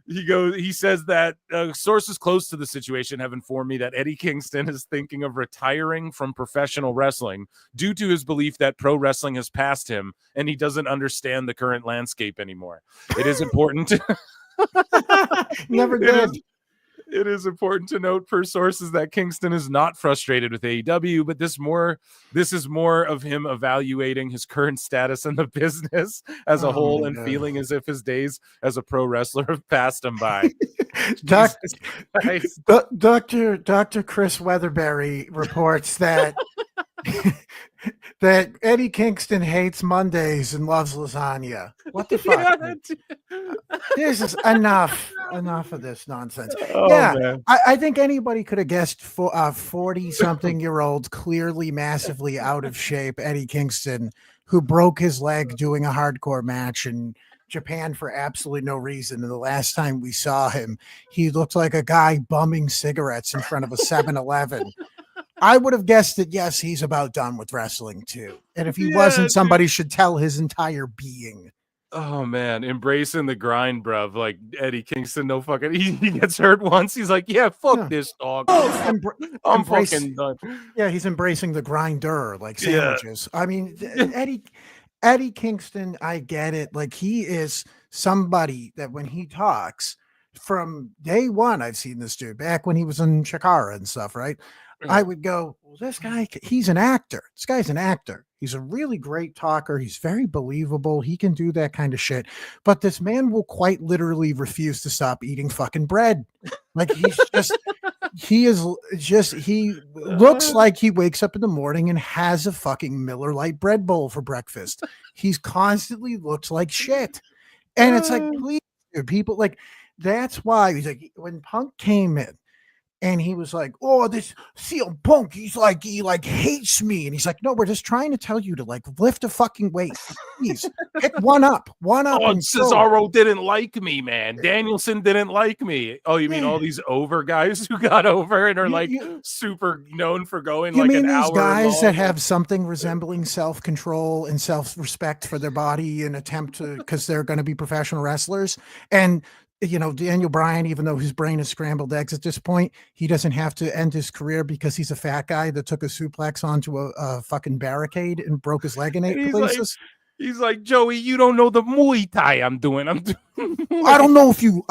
He says that sources close to the situation have informed me that Eddie Kingston is thinking of retiring from professional wrestling due to his belief that pro wrestling has passed him and he doesn't understand the current landscape anymore. It is important to Never did. It is important to note, per sources, that Kingston is not frustrated with AEW, but this is more of him evaluating his current status in the business as a whole and feeling as if his days as a pro wrestler have passed him by. Dr. Chris Weatherbury reports that that Eddie Kingston hates Mondays and loves lasagna. What the fuck? This is enough of this nonsense. I think anybody could have guessed 40-something-year-old, clearly massively out of shape Eddie Kingston, who broke his leg doing a hardcore match in Japan for absolutely no reason. And the last time we saw him, he looked like a guy bumming cigarettes in front of a 7-Eleven. I would have guessed that, yes, he's about done with wrestling too. And if he wasn't, somebody should tell his entire being. Oh man, embracing the grind, bruv. Like Eddie Kingston, no fucking. He gets hurt once. He's like, yeah, fuck this dog. I'm fucking done. Yeah, he's embracing the grinder like sandwiches. I mean, Eddie Kingston, I get it. Like, he is somebody that when he talks, from day one, I've seen this dude back when he was in Chikara and stuff, right? I would go, well, this guy, he's an actor. This guy's an actor. He's a really great talker. He's very believable. He can do that kind of shit. But this man will quite literally refuse to stop eating fucking bread. Like, he looks like he wakes up in the morning and has a fucking Miller Lite bread bowl for breakfast. He's constantly looks like shit. And it's like, please, people, like, that's why he's like, when Punk came in, and he was like, oh, this CM Punk, he hates me. And he's like, no, we're just trying to tell you to like lift a fucking weight. Please pick one up. Oh, Cesaro didn't like me, man. Danielson didn't like me. Oh, you mean all these over guys who got over and are super known for going like an hour? These guys that have something resembling self-control and self-respect for their body and attempt to, because they're going to be professional wrestlers. And Daniel Bryan, even though his brain is scrambled eggs at this point, he doesn't have to end his career because he's a fat guy that took a suplex onto a fucking barricade and broke his leg in 8 places. He's like, Joey, you don't know the Muay Thai I'm doing. I don't know if you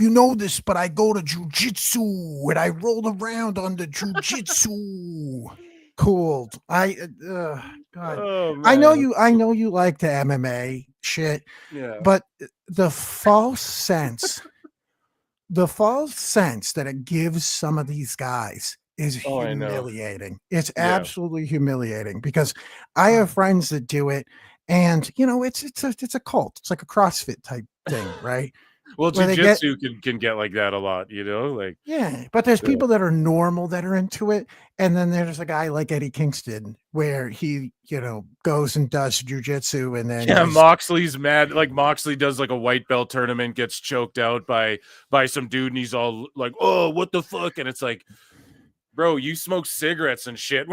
know this, but I go to jujitsu and I roll around on the jujitsu. Cool. God. Oh, I know you like the MMA shit, but the false sense that it gives some of these guys is humiliating. It's absolutely humiliating, because I have friends that do it, and it's a cult. It's like a CrossFit type thing, right? Well, jiu-jitsu can get like that a lot, but there's people that are normal that are into it, and then there's a guy like Eddie Kingston where he goes and does jiu-jitsu, and then Moxley's mad. Like, Moxley does like a white belt tournament, gets choked out by some dude, and he's all like, oh, what the fuck? And it's like, bro, you smoke cigarettes and shit.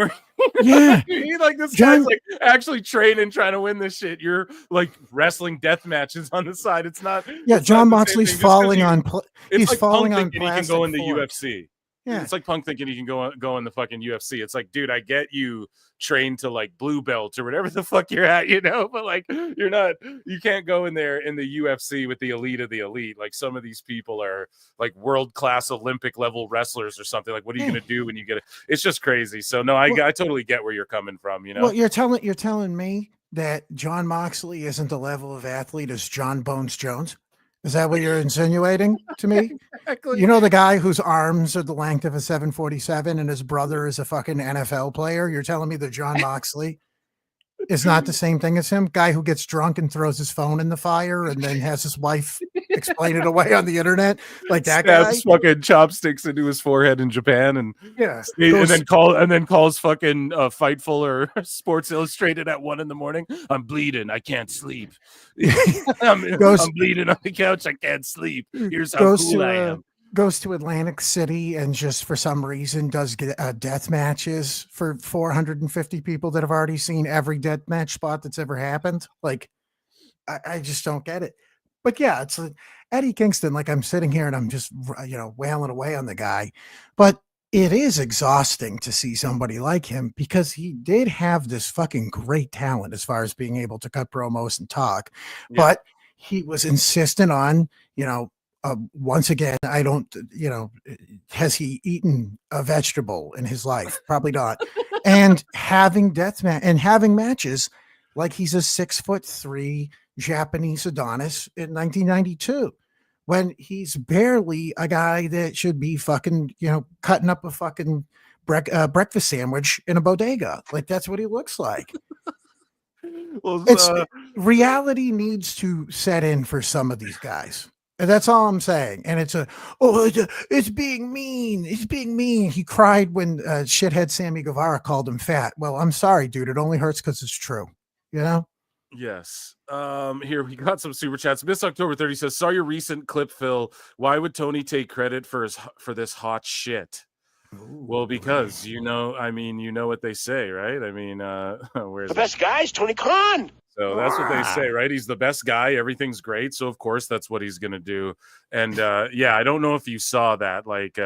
This guy's like actually training, trying to win this shit. You're like wrestling death matches on the side. It's not. Yeah, John Moxley's falling on. He's like falling on. He can go in the UFC. Yeah, it's like Punk thinking he can go in the fucking UFC. It's like, dude, I get you trained to like blue belt or whatever the fuck you're at, but like you can't go in there in the UFC with the elite of the elite. Like, some of these people are like world-class Olympic level wrestlers or something. Like, what are you going to do when you get it? It's just crazy. So no, I totally get where you're coming from, Well, you're telling me that John Moxley isn't the level of athlete as John Bones Jones? Is that what you're insinuating to me? Exactly. The guy whose arms are the length of a 747 and his brother is a fucking NFL player? You're telling me that John Moxley is not the same thing as him? Guy who gets drunk and throws his phone in the fire and then has his wife explain it away on the internet, like that guy. Stabs fucking chopsticks into his forehead in Japan, and Yeah, and then calls fucking Fightful or Sports Illustrated at 1 a.m. I'm bleeding, I can't sleep. I'm bleeding on the couch, I can't sleep. Here's how cool I am. Goes to Atlantic City and just for some reason does get death matches for 450 people that have already seen every death match spot that's ever happened. Like, I just don't get it. But yeah, it's Eddie Kingston. Like, I'm sitting here and I'm just, wailing away on the guy. But it is exhausting to see somebody like him because he did have this fucking great talent as far as being able to cut promos and talk. Yeah. But he was insistent on, once again, I don't, has he eaten a vegetable in his life? Probably not. And having having matches like he's a 6'3" Japanese Adonis in 1992, when he's barely a guy that should be fucking, cutting up a fucking breakfast sandwich in a bodega. Like, that's what he looks like. Well, reality needs to set in for some of these guys. And that's all I'm saying. And it's being mean. It's being mean. He cried when shithead Sammy Guevara called him fat. Well, I'm sorry, dude. It only hurts because it's true. Yes. Here we got some super chats. Miss October 30 says, saw your recent clip, Phil. Why would Tony take credit for this hot shit? Ooh, well, because you know what they say, right? I mean, where's the best guy is Tony Khan. So that's what they say, right? He's the best guy. Everything's great. So of course that's what he's gonna do. And I don't know if you saw that, like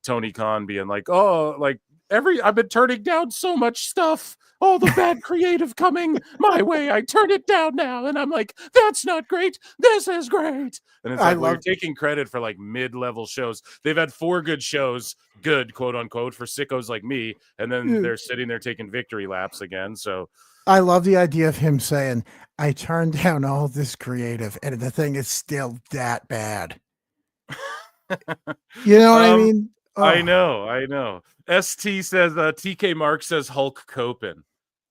Tony Khan being like, oh, like I've been turning down so much stuff. All the bad creative coming my way. I turn it down now. And I'm like, that's not great. This is great. And it's like, we're taking credit for like mid-level shows. They've had 4 good shows, good quote unquote, for sickos like me. And then they're sitting there taking victory laps again. So I love the idea of him saying, I turned down all this creative and the thing is still that bad. You know what I mean? Oh. I know. ST says, TK Mark says Hulk Copen.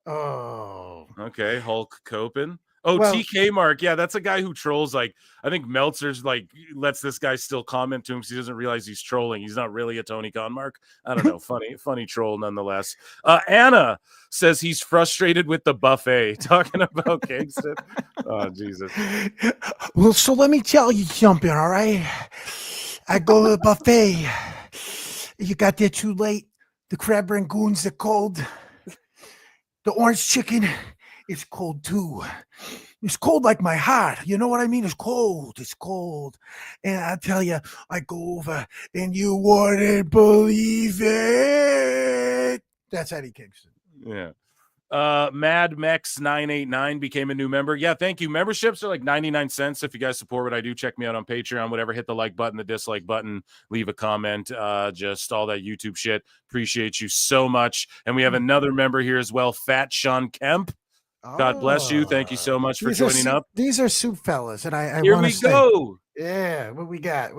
Oh. Okay, Hulk Copen. Oh, well, TK Mark. Yeah, that's a guy who trolls. Like, I think Meltzer's like lets this guy still comment to him because he doesn't realize he's trolling. He's not really a Tony Khan Mark. I don't know. funny troll nonetheless. Anna says he's frustrated with the buffet. Talking about Kingston. Oh, Jesus. Well, so let me tell you something, all right? I go to the buffet. You got there too late. The crab rangoons are cold. The orange chicken is cold too. It's cold like my heart. You know what I mean? It's cold. It's cold. And I tell you, I go over and you wouldn't believe it. That's Eddie Kingston. Yeah. Mad Mex 989 became a new member. Yeah, thank you. Memberships are like 99 cents. If you guys support what I do, check me out on Patreon, whatever. Hit the like button, the dislike button, leave a comment, just all that YouTube shit. Appreciate you so much. And we have another member here as well, Fat Sean Kemp. God bless you. Thank you so much for joining up. These are soup fellas, and I here we go. Yeah, what we got?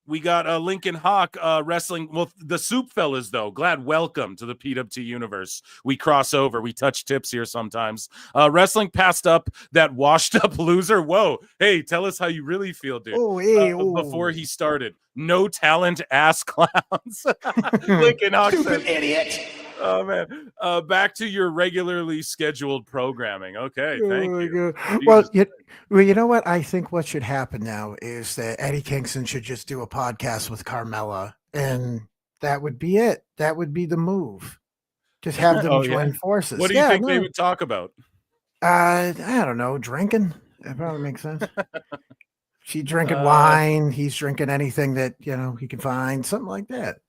We got Lincoln Hawk wrestling. Well, the soup fellas, though. Glad welcome to the PWT universe. We cross over. We touch tips here sometimes. Wrestling passed up that washed up loser. Whoa. Hey, tell us how you really feel, dude. Oh, hey, before he started. No talent ass clowns. Lincoln Hawk said, idiot. Oh, man. Back to your regularly scheduled programming. Okay, thank you. Well, you know what? I think what should happen now is that Eddie Kingston should just do a podcast with Carmella, and that would be it. That would be the move. Just have them join forces. What do you think they would talk about? I don't know. Drinking. That probably makes sense. She's drinking wine. He's drinking anything that, he can find. Something like that.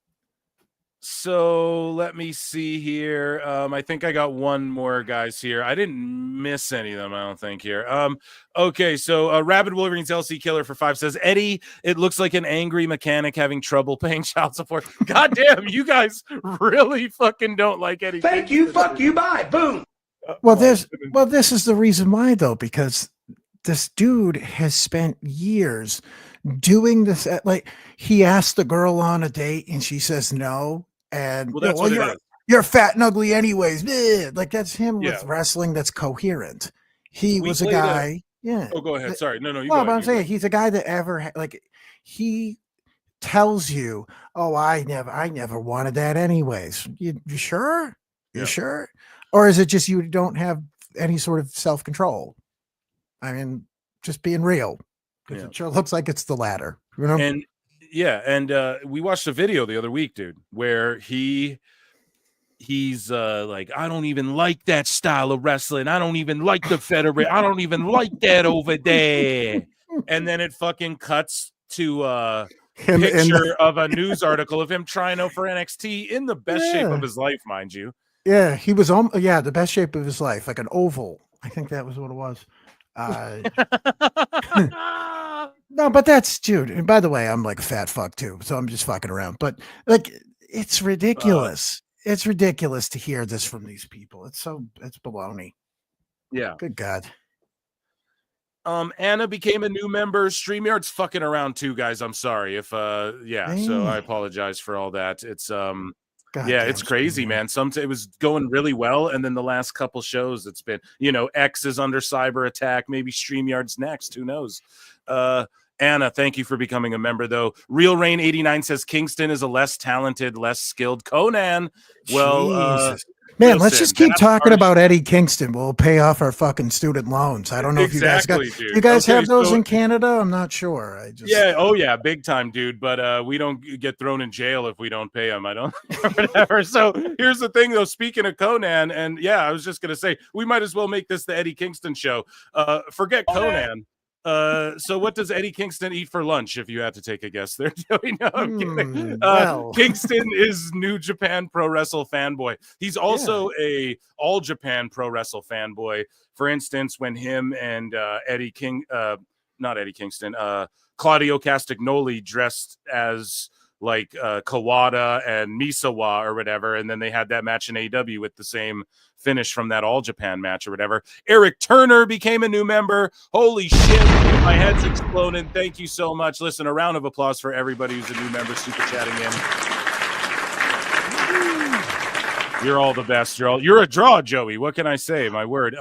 So let me see here. I think I got one more, guys, here. I didn't miss any of them, I don't think, here. Okay, so Rabid Wolverine's LC Killer for 5 says, Eddie, it looks like an angry mechanic having trouble paying child support. God damn, you guys really fucking don't like Eddie. Thank you, fuck you, bye, boom. Well, this is the reason why, though, because this dude has spent years doing this. Like, he asked the girl on a date and she says no. And you're fat and ugly anyways. Like, that's him with wrestling that's coherent. He was a guy. Yeah. Oh, go ahead. Sorry. No, you Well, go but ahead. I'm saying he's a guy that ever he tells you, "Oh, I never wanted that anyways." You sure? You Yeah. sure? Or is it just you don't have any sort of self-control? I mean, just being real, because Yeah. it sure looks like it's the latter. You know? And we watched a video the other week, dude, where he's like, I don't even like that style of wrestling. I don't even like the Federation. I don't even like that over there. And then it fucking cuts to Him in picture of a news article of him trying out for NXT in the best shape of his life, mind you. Yeah, he was the best shape of his life, like an oval. I think that was what it was. No, but that's dude. And by the way, I'm like a fat fuck too, so I'm just fucking around. But like, it's ridiculous. It's ridiculous to hear this from these people. It's baloney. Yeah. Good God. Anna became a new member. StreamYard's fucking around too, guys. I'm sorry if so I apologize for all that. It's it's crazy, man. It was going really well, and then the last couple shows it's been, X is under cyber attack. Maybe StreamYard's next. Who knows? Anna, thank you for becoming a member, though. Real Rain 89 says Kingston is a less talented, less skilled Conan. Well, Jesus. Man, let's just keep talking about Eddie Kingston. We'll pay off our fucking student loans. I don't know if you guys dude. You guys have those in Canada? I'm not sure. Yeah, big time, dude. But we don't get thrown in jail if we don't pay them. I don't whatever. So here's the thing, though. Speaking of Conan, and I was just gonna say we might as well make this the Eddie Kingston show. Forget Conan. So what does Eddie Kingston eat for lunch, if you had to take a guess there, Joey? No, I'm kidding. Kingston is New Japan Pro Wrestle fanboy. He's also a All Japan Pro Wrestle fanboy. For instance, when him and Claudio Castagnoli dressed as like Kawada and Misawa or whatever, and then they had that match in AEW with the same finish from that All Japan match or whatever. Eric Turner became a new member. Holy shit, my head's exploding. Thank you so much. Listen, a round of applause for everybody who's a new member super chatting in. You're all the best. You're a draw, Joey. What can I say? My word.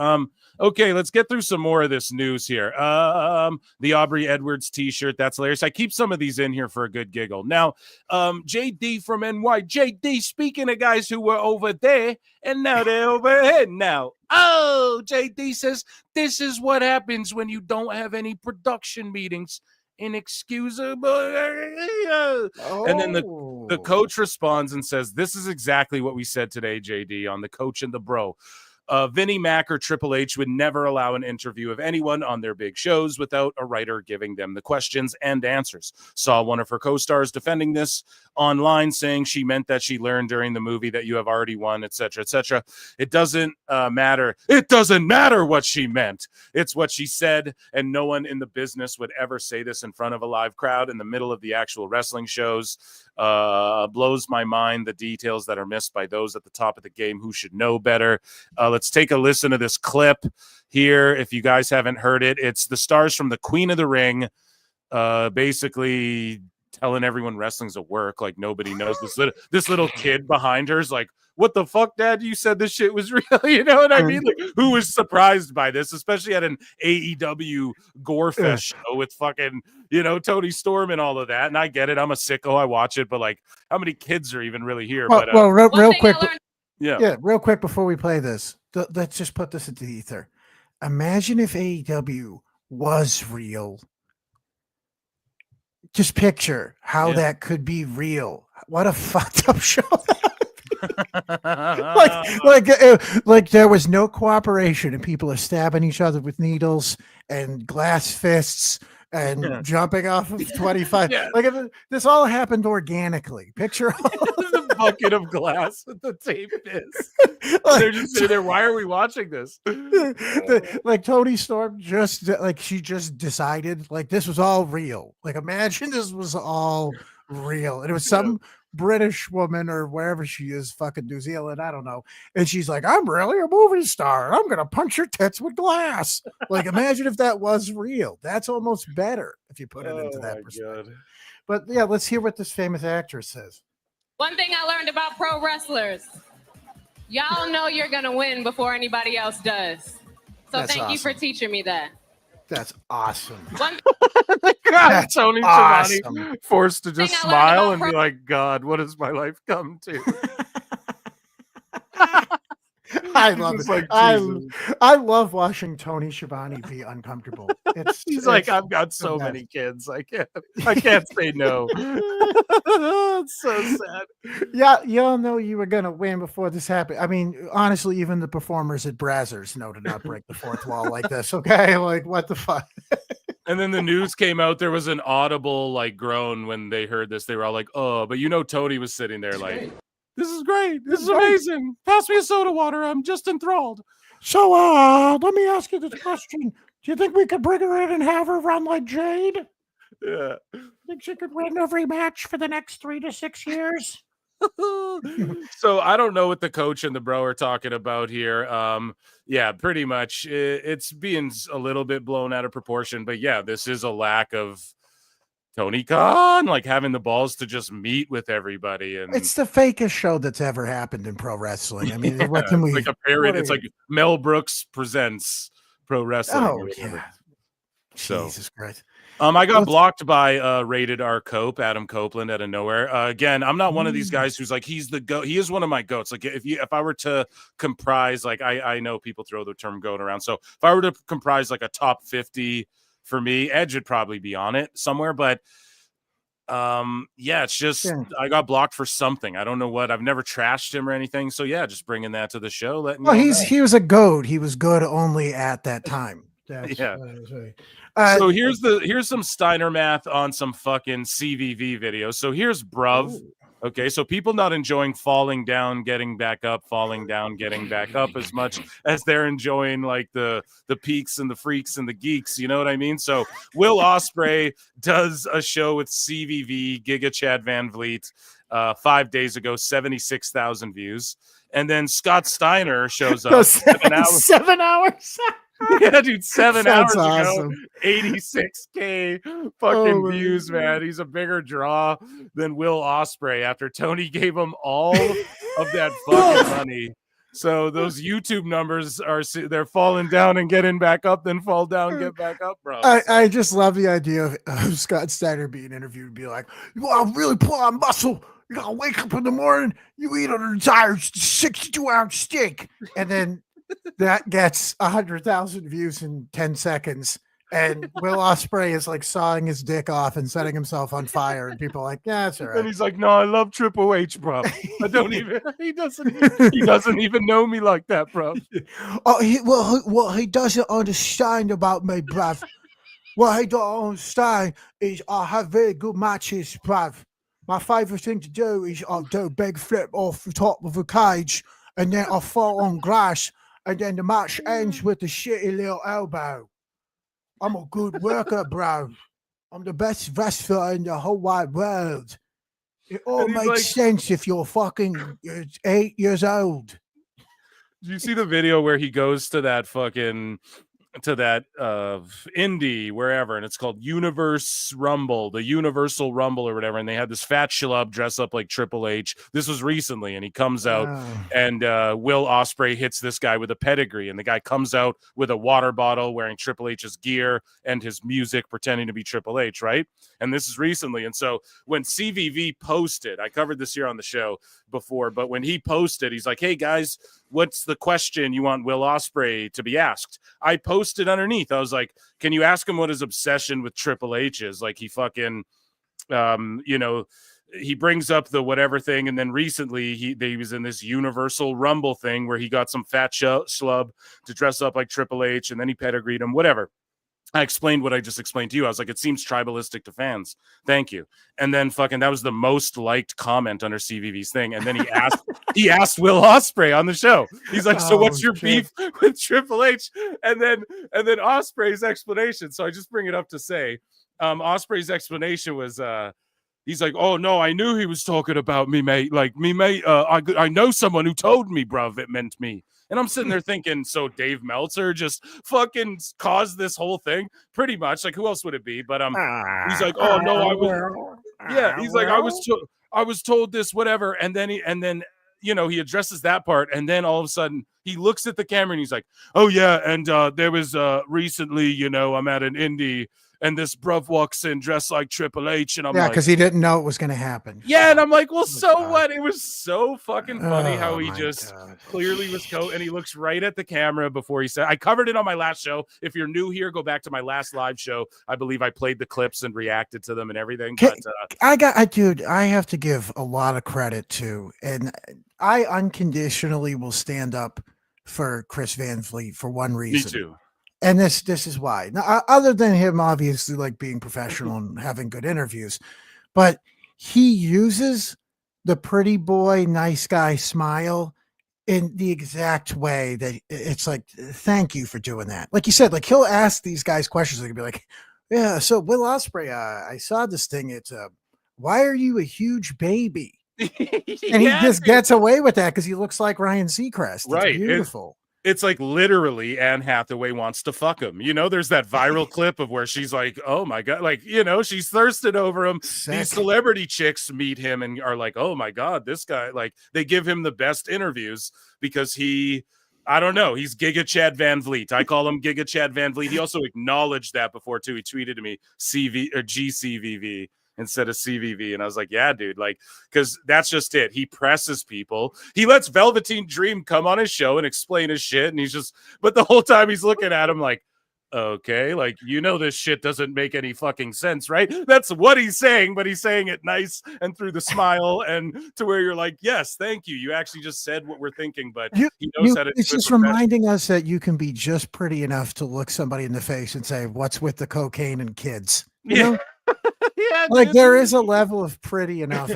Okay, let's get through some more of this news here. The Aubrey Edwards t-shirt, that's hilarious. I keep some of these in here for a good giggle. Now, JD from NY. JD, speaking of guys who were over there, and now they're over here now. Oh, JD says, this is what happens when you don't have any production meetings. Inexcusable. And then the coach responds and says, this is exactly what we said today, JD, on the coach and the bro. Vinnie Mac or Triple H would never allow an interview of anyone on their big shows without a writer giving them the questions and answers. Saw one of her co-stars defending this online, saying she meant that she learned during the movie that you have already won, etc., etc. It doesn't matter. It doesn't matter what she meant. It's what she said, and no one in the business would ever say this in front of a live crowd in the middle of the actual wrestling shows. Blows my mind, the details that are missed by those at the top of the game who should know better. Let's take a listen to this clip here. If you guys haven't heard it, it's the stars from the Queen of the Ring, basically telling everyone wrestling's a work, like nobody knows. This little kid behind her is like, what the fuck, Dad? You said this shit was real. You know what I mean? Like, who was surprised by this, especially at an AEW gore fest show with fucking, Tony Storm and all of that. And I get it. I'm a sicko. I watch it. But like, how many kids are even really here? Real quick. Yeah, real quick before we play this, let's just put this into the ether. Imagine if AEW was real. Just picture how that could be real. What a fucked up show. like there was no cooperation and people are stabbing each other with needles and glass fists and jumping off of 25. Like if this all happened organically. Picture the bucket of glass with the tape is. They're just sitting there. Why are we watching this? Like Tony Storm she just decided like this was all real. Like imagine this was all real. And it was some British woman or wherever she is, fucking New Zealand, I don't know. And she's like, I'm really a movie star. I'm gonna punch your tits with glass. Like, imagine if that was real. That's almost better if you put it into that perspective. God. But yeah, let's hear what this famous actress says. One thing I learned about pro wrestlers, y'all know you're gonna win before anybody else does. So thank you for teaching me that. That's awesome. That's Tony Schiavone awesome. forced to just Thing I learned smile about and be like, God, what has my life come to? I He's love just it. like, I Jesus. love watching Tony Schiavone be uncomfortable. He's like, it's I've got the so best. many kids. I can't say no. It's so sad. Yeah, y'all know you were gonna win before this happened. I mean, honestly, even the performers at Brazzers know to not break the fourth wall like this. Okay, like what the fuck? And then the news came out. There was an audible like groan when they heard this. They were all like, "Oh!" But Tony was sitting there like, "This is great. This is amazing. Pass me a soda water. I'm just enthralled." So, let me ask you this question: do you think we could bring her in and have her run like Jade? Yeah. Think she could win every match for the next 3 to 6 years? So I don't know what the coach and the bro are talking about here. Yeah, pretty much it's being a little bit blown out of proportion, but yeah, this is a lack of Tony Khan like having the balls to just meet with everybody. And It's the fakest show that's ever happened in pro wrestling. I mean, what can we? It's like a parody. It's what like Mel Brooks presents pro wrestling. Oh or whatever. yeah, So Jesus Christ. I got blocked by Rated R Cope, Adam Copeland, out of nowhere. Again, I'm not one of these guys who's like he's the goat. He is one of my goats. Like if I were to comprise, like I know people throw the term goat around. So if I were to comprise like a top 50 for me, Edge would probably be on it somewhere. But yeah, it's just I got blocked for something. I don't know what. I've never trashed him or anything. So yeah, just bringing that to the show. Letting Well, he was a goat. He was good only at that time. That's yeah. what I was saying. So here's some Steiner math on some fucking CVV videos. So here's Bruv. Okay, so people not enjoying falling down, getting back up, falling down, getting back up as much as they're enjoying like the peaks and the freaks and the geeks. You know what I mean? So Will Ospreay does a show with CVV, Giga Chad Van Vliet, 5 days ago, 76,000 views. And then Scott Steiner shows up 7 hours. 7 hours. Yeah, dude, 7 hours That's awesome. ago, 86K fucking views, man. He's a bigger draw than Will Ospreay after Tony gave him all of that fucking money. So those YouTube numbers they're falling down and getting back up, then fall down, get back up, bro. I just love the idea of Scott Steiner being interviewed and be like, you want to really pull on muscle, you gotta wake up in the morning, you eat an entire 62-ounce steak, and then that gets 100,000 views in 10 seconds. And Will Ospreay is like sawing his dick off and setting himself on fire. And people are like, yeah, that's all right. And he's like, no, I love Triple H, bro. I don't even, he doesn't even know me like that, bro. Oh, what he doesn't understand about me, bruv. What he don't understand is I have very good matches, bruv. My favorite thing to do is I do a big flip off the top of a cage and then I fall on grass. And then the match ends with a shitty little elbow. I'm a good worker, bro. I'm the best wrestler in the whole wide world. It all makes sense if you're fucking 8 years old. Did you see the video where he goes to that fucking indie wherever, and it's called Universe Rumble, the Universal Rumble or whatever, and they had this fat schlub dress up like Triple H. This was recently, and he comes out and Will Ospreay hits this guy with a pedigree, and the guy comes out with a water bottle wearing Triple H's gear and his music pretending to be Triple H, right? And this is recently. And so when CVV posted, I covered this here on the show before, but when he posted, he's like, hey guys, what's the question you want Will Ospreay to be asked? I posted underneath. I was like, can you ask him what his obsession with Triple H is? Like he fucking, he brings up the whatever thing. And then recently he was in this Universal Rumble thing where he got some fat schlub to dress up like Triple H. And then he pedigreed him, whatever. I explained what I just explained to you. I was like, it seems tribalistic to fans. Thank you. And then fucking that was the most liked comment under CVV's thing. And then he asked Will Ospreay on the show. He's like, so what's your beef with Triple H? And then Ospreay's explanation. So I just bring it up to say, Ospreay's explanation was he's like, oh no, I knew he was talking about me, mate. Like me, mate. I know someone who told me, bruv, it meant me. And I'm sitting there thinking, so Dave Meltzer just fucking caused this whole thing? Pretty much. Like, who else would it be? But he's like, oh no, I was. Yeah, he's like, I was told this, whatever. And then you know, he addresses that part, and then all of a sudden he looks at the camera and he's like, oh yeah, and there was recently, you know, I'm at an indie and this bruv walks in dressed like Triple H, and I'm Yeah, like, because he didn't know it was going to happen. yeah, and I'm like, well, so what? It was so fucking funny how Oh, he my just God. clearly was and he looks right at the camera before he said, I covered it on my last show. If you're new here, go back to my last live show. I believe I played the clips and reacted to them and everything. But Dude, I have to give a lot of credit to, and I unconditionally will stand up for Chris Van Vliet for one reason. me too. And this is why. Now, other than him obviously like being professional and having good interviews, but he uses the pretty boy, nice guy smile in the exact way that it's like, thank you for doing that. Like you said, like he'll ask these guys questions. They can be like, yeah, so Will Ospreay, I saw this thing. It's why are you a huge baby? And he just gets away with that because he looks like Ryan Seacrest. It's Right. beautiful. It's like literally Anne Hathaway wants to fuck him. You know, there's that viral clip of where she's like, oh my God, like, you know, she's thirsted over him. These celebrity chicks meet him and are like, oh my God, this guy, like they give him the best interviews because I don't know, he's Giga Chad Van Vliet. I call him Giga Chad Van Vliet. He also acknowledged that before too. He tweeted to me CV or GCVV instead of CVV. And I was like, yeah, dude, like, because that's just it. He presses people. He lets Velveteen Dream come on his show and explain his shit. And he's just, but the whole time he's looking at him like, okay, like, you know, this shit doesn't make any fucking sense, right? That's what he's saying, but he's saying it nice and through the smile and to where you're like, yes, thank you. You actually just said what we're thinking, but he knows how to. It's just reminding us that you can be just pretty enough to look somebody in the face and say, what's with the cocaine and kids? You know? Yeah, like there is a level of pretty enough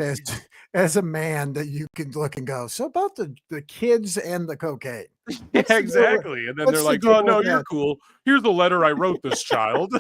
as a man that you can look and go, so about the kids and the cocaine. Yeah, exactly. And then they're like, oh no, you're cool. Here's the letter I wrote this child.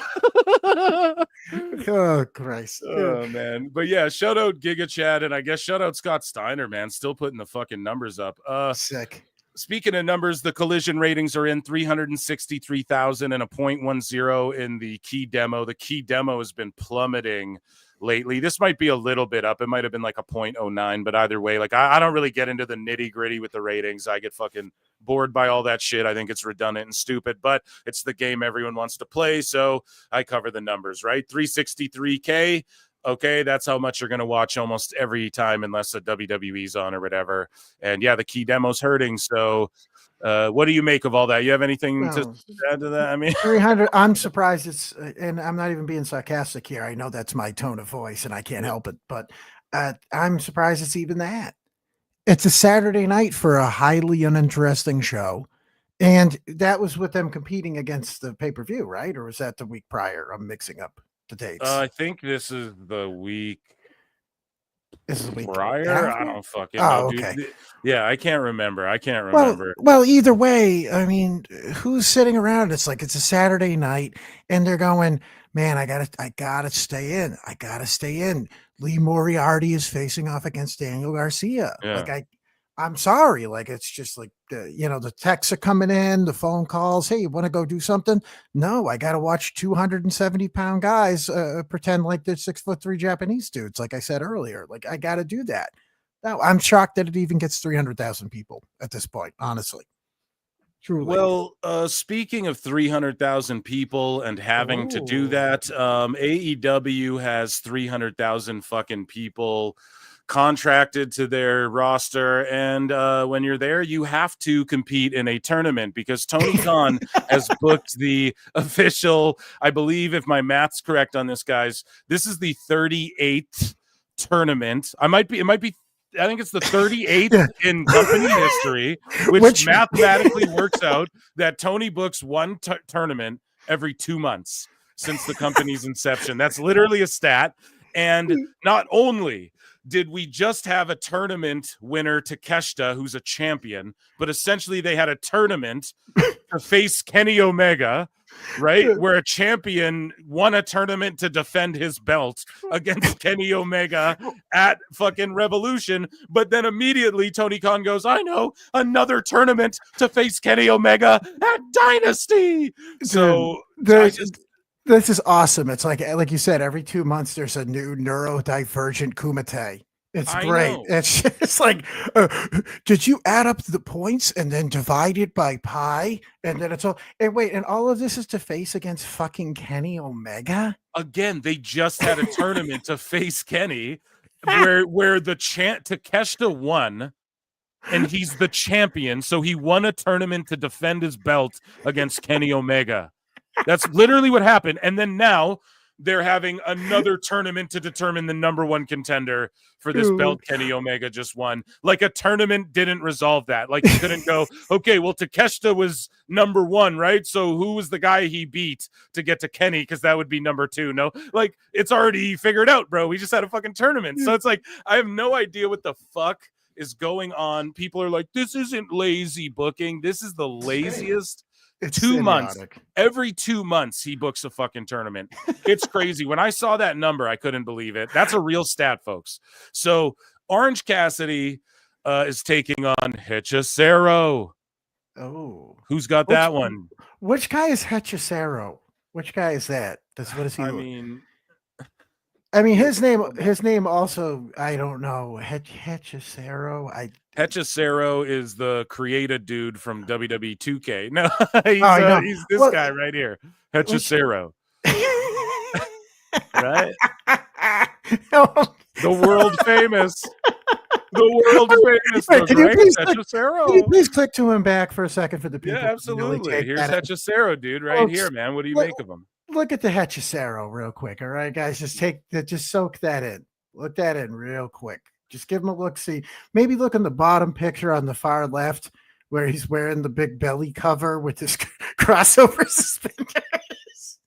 Oh Christ. Oh man. But yeah, shout out Giga Chad, and I guess shout out Scott Steiner, man. Still putting the fucking numbers up. Sick. Speaking of numbers, the collision ratings are in 363,000 and a 0.10 in the key demo. The key demo has been plummeting lately. This might be a little bit up. It might have been like a 0.09, but either way, like I don't really get into the nitty gritty with the ratings. I get fucking bored by all that shit. I think it's redundant and stupid, but it's the game everyone wants to play. So I cover the numbers, right? 363K. Okay, that's how much you're going to watch almost every time unless the WWE's on or whatever. And yeah, the key demo's hurting. So what do you make of all that? You have anything to add to that? I mean, 300. I'm surprised it's, and I'm not even being sarcastic here. I know that's my tone of voice and I can't help it, but I'm surprised it's even that. It's a Saturday night for a highly uninteresting show. And that was with them competing against the pay-per-view, right? Or was that the week prior? I'm mixing up the dates. I think this is the week. This is the week prior. I don't fucking know. okay. Dude. Yeah, I can't remember. Well, either way, I mean, who's sitting around? It's like it's a Saturday night, and they're going, man, I gotta stay in. I gotta stay in. Lee Moriarty is facing off against Daniel Garcia. Yeah. Like I'm sorry. Like, it's just like, the texts are coming in, the phone calls. Hey, you want to go do something? No, I got to watch 270-pound guys pretend like they're 6'3" Japanese dudes. Like I said earlier, like I got to do that. Now I'm shocked that it even gets 300,000 people at this point, honestly. Truly. Well, speaking of 300,000 people and having to do that, AEW has 300,000 fucking people contracted to their roster, and when you're there, you have to compete in a tournament because Tony Khan has booked the official, I believe, if my math's correct on this, guys, this is the 38th tournament. I think it's the 38th in company history, which mathematically works out that Tony books one tournament every 2 months since the company's inception. That's literally a stat. And not only did we just have a tournament winner, Takeshita, who's a champion, but essentially they had a tournament to face Kenny Omega, right? Where a champion won a tournament to defend his belt against Kenny Omega at fucking Revolution. But then immediately Tony Khan goes, I know, another tournament to face Kenny Omega at Dynasty. So this is awesome. It's like you said, every 2 months there's a new neurodivergent Kumite. It's I great. know. It's just like, did you add up the points and then divide it by pi? And then it's all, and wait, and all of this is to face against fucking Kenny Omega? Again, they just had a tournament to face Kenny where the Takeshita won, and he's the champion. So he won a tournament to defend his belt against Kenny Omega. That's literally what happened. And then now they're having another tournament to determine the number one contender for this belt Kenny Omega just won. Like a tournament didn't resolve that. Like you couldn't go, okay, well, Takeshita was number one, right? So who was the guy he beat to get to Kenny? Because that would be number two. No, like it's already figured out, bro. We just had a fucking tournament. So it's like, I have no idea what the fuck is going on. People are like, this isn't lazy booking. This is the laziest. It's 2 months. idiotic. Every 2 months he books a fucking tournament. It's crazy. When I saw that number, I couldn't believe it. That's a real stat, folks. So Orange Cassidy is taking on Hechicero. Oh, who's got that one? Which guy is Hechicero? Which guy is that? What is he? I mean, his name also, I don't know. Hechicero. Hechicero is the created dude from WWE 2K. No, he's this guy right here. Hechicero. Right? The world famous. Wait, can you please click to him back for a second for the people? Yeah, absolutely. Here's Hechicero, dude, right here, man. What do you make of him? Look at the Hechicero real quick. All right, guys, just soak that in. Look that in real quick. Just give him a look. See, maybe look in the bottom picture on the far left where he's wearing the big belly cover with his crossover suspenders.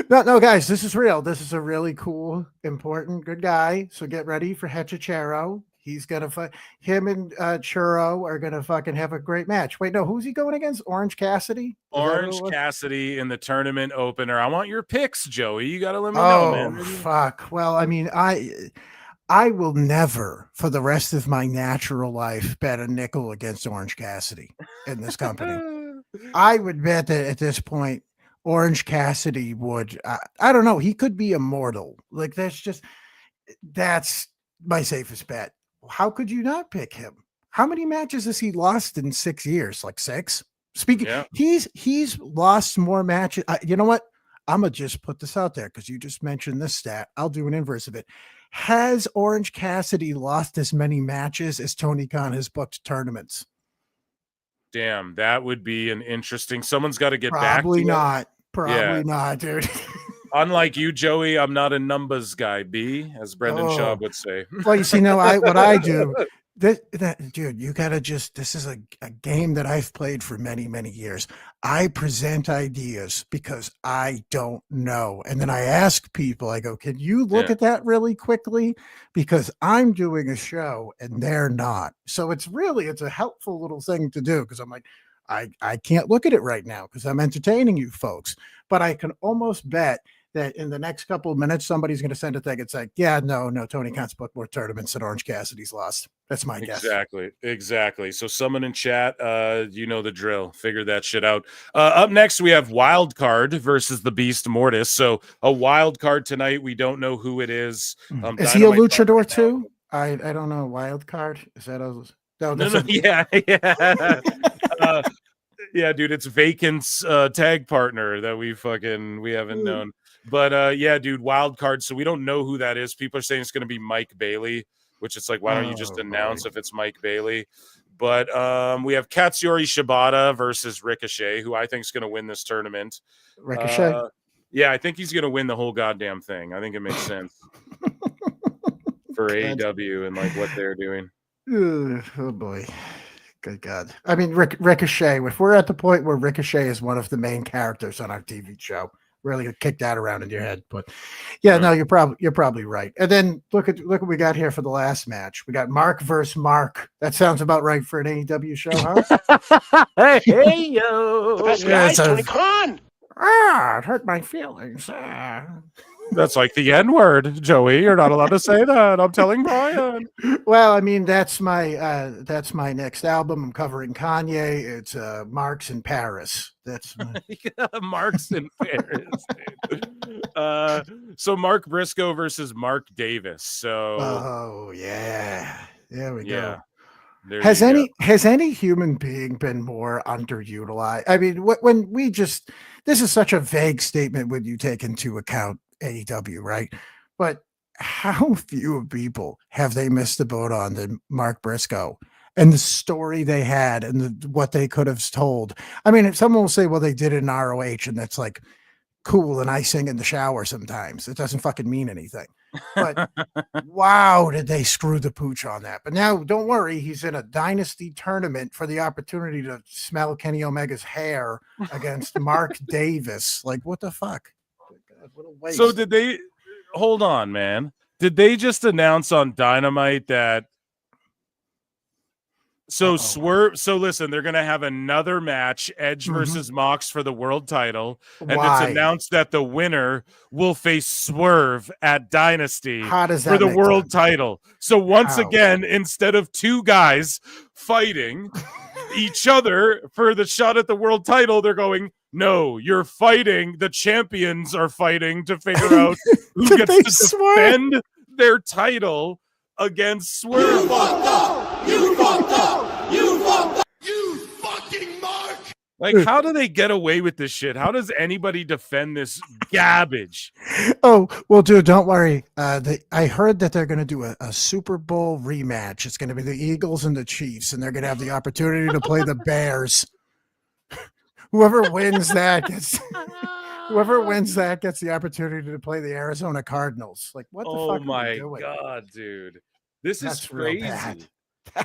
No, guys, this is real. This is a really cool, important, good guy. So get ready for Hechicero. He's gonna him and Churro are gonna fucking have a great match. Wait, no, who's he going against? Orange Cassidy? Orange Cassidy in the tournament opener. I want your picks, Joey. You gotta let me know, man. Fuck. Well, I mean, I will never, for the rest of my natural life, bet a nickel against Orange Cassidy in this company. I would bet that at this point, Orange Cassidy would. I don't know. He could be immortal. Like that's my safest bet. How could you not pick him? How many matches has he lost in 6 years? Like 6? He's lost more matches. You know what? I'm gonna just put this out there because you just mentioned this stat. I'll do an inverse of it. Has Orange Cassidy lost as many matches as Tony Khan has booked tournaments? Damn, that would be an interesting. Someone's got to get back. Probably not, dude. Unlike you, Joey, I'm not a Numbas guy, B, as Brendan Schaub would say. Well, you see, no, what I do, dude, you gotta this is a game that I've played for many, many years. I present ideas because I don't know. And then I ask people, I go, can you look at that really quickly? Because I'm doing a show and they're not. So it's a helpful little thing to do because I'm like, I can't look at it right now because I'm entertaining you folks. But I can almost bet that in the next couple of minutes, somebody's going to send a thing. It's like, yeah, no, Tony Khan's booked more tournaments than Orange Cassidy's lost. That's my guess. Exactly. So someone in chat, you know the drill. Figure that shit out. Up next, we have Wild Card versus the Beast Mortis. So a wild card tonight. We don't know who it is. Is he a luchador too? I don't know. Wild Card? Is that yeah. Yeah, dude, it's Vacant's tag partner that we haven't known. But yeah, dude, wild card. So we don't know who that is. People are saying it's going to be Mike Bailey, which it's like, why don't you just announce if it's Mike Bailey? But we have Katsuyori Shibata versus Ricochet, who I think is going to win this tournament. Ricochet? Yeah, I think he's going to win the whole goddamn thing. I think it makes sense for AEW and like what they're doing. Oh boy. Good God. I mean, Ricochet, if we're at the point where Ricochet is one of the main characters on our TV show, really kick that around in your head. But yeah, no, you're probably right. And then look what we got here for the last match. We got Mark versus Mark. That sounds about right for an AEW show, huh? Hey, yo. The best guy, Tony Khan. It hurt my feelings. That's like the N-word, Joey. You're not allowed to say that. I'm telling Brian. Well, I mean, that's my next album. I'm covering Kanye. It's Marks in Paris. That's Marks in Paris, dude. So Mark Briscoe versus Mark Davis. So Oh yeah, there we go. There Has you any go. has any human being been more underutilized? I mean, when we just this is such a vague statement when you take into account AEW, right? But how few people have they missed the boat on than Mark Briscoe and the story they had and what they could have told? I mean, if someone will say, well, they did it in ROH, and that's like cool, and I sing in the shower sometimes. It doesn't fucking mean anything. But wow, did they screw the pooch on that? But now, don't worry, he's in a dynasty tournament for the opportunity to smell Kenny Omega's hair against Mark Davis. Like, what the fuck? God, what a waste. So did they hold on, man? Did they just announce on Dynamite that Swerve? So listen, they're gonna have another match, Edge versus Mox for the world title, and Why? it's announced that the winner will face Swerve at Dynasty How does for that the make world sense? title. So once How? again, instead of two guys fighting each other for the shot at the world title, they're going, no, you're fighting. The champions are fighting to figure out who Did they gets to swear? defend their title against Swerve. You fucked up! You fucked up! You fucked up! You fucking Mark! Like, how do they get away with this shit? How does anybody defend this garbage? Oh, well, dude, don't worry. I heard that they're going to do a Super Bowl rematch. It's going to be the Eagles and the Chiefs, and they're going to have the opportunity to play the Bears. Whoever wins that gets the opportunity to play the Arizona Cardinals. Like, what the Oh fuck are my we doing? god, dude. This is That's real crazy. bad.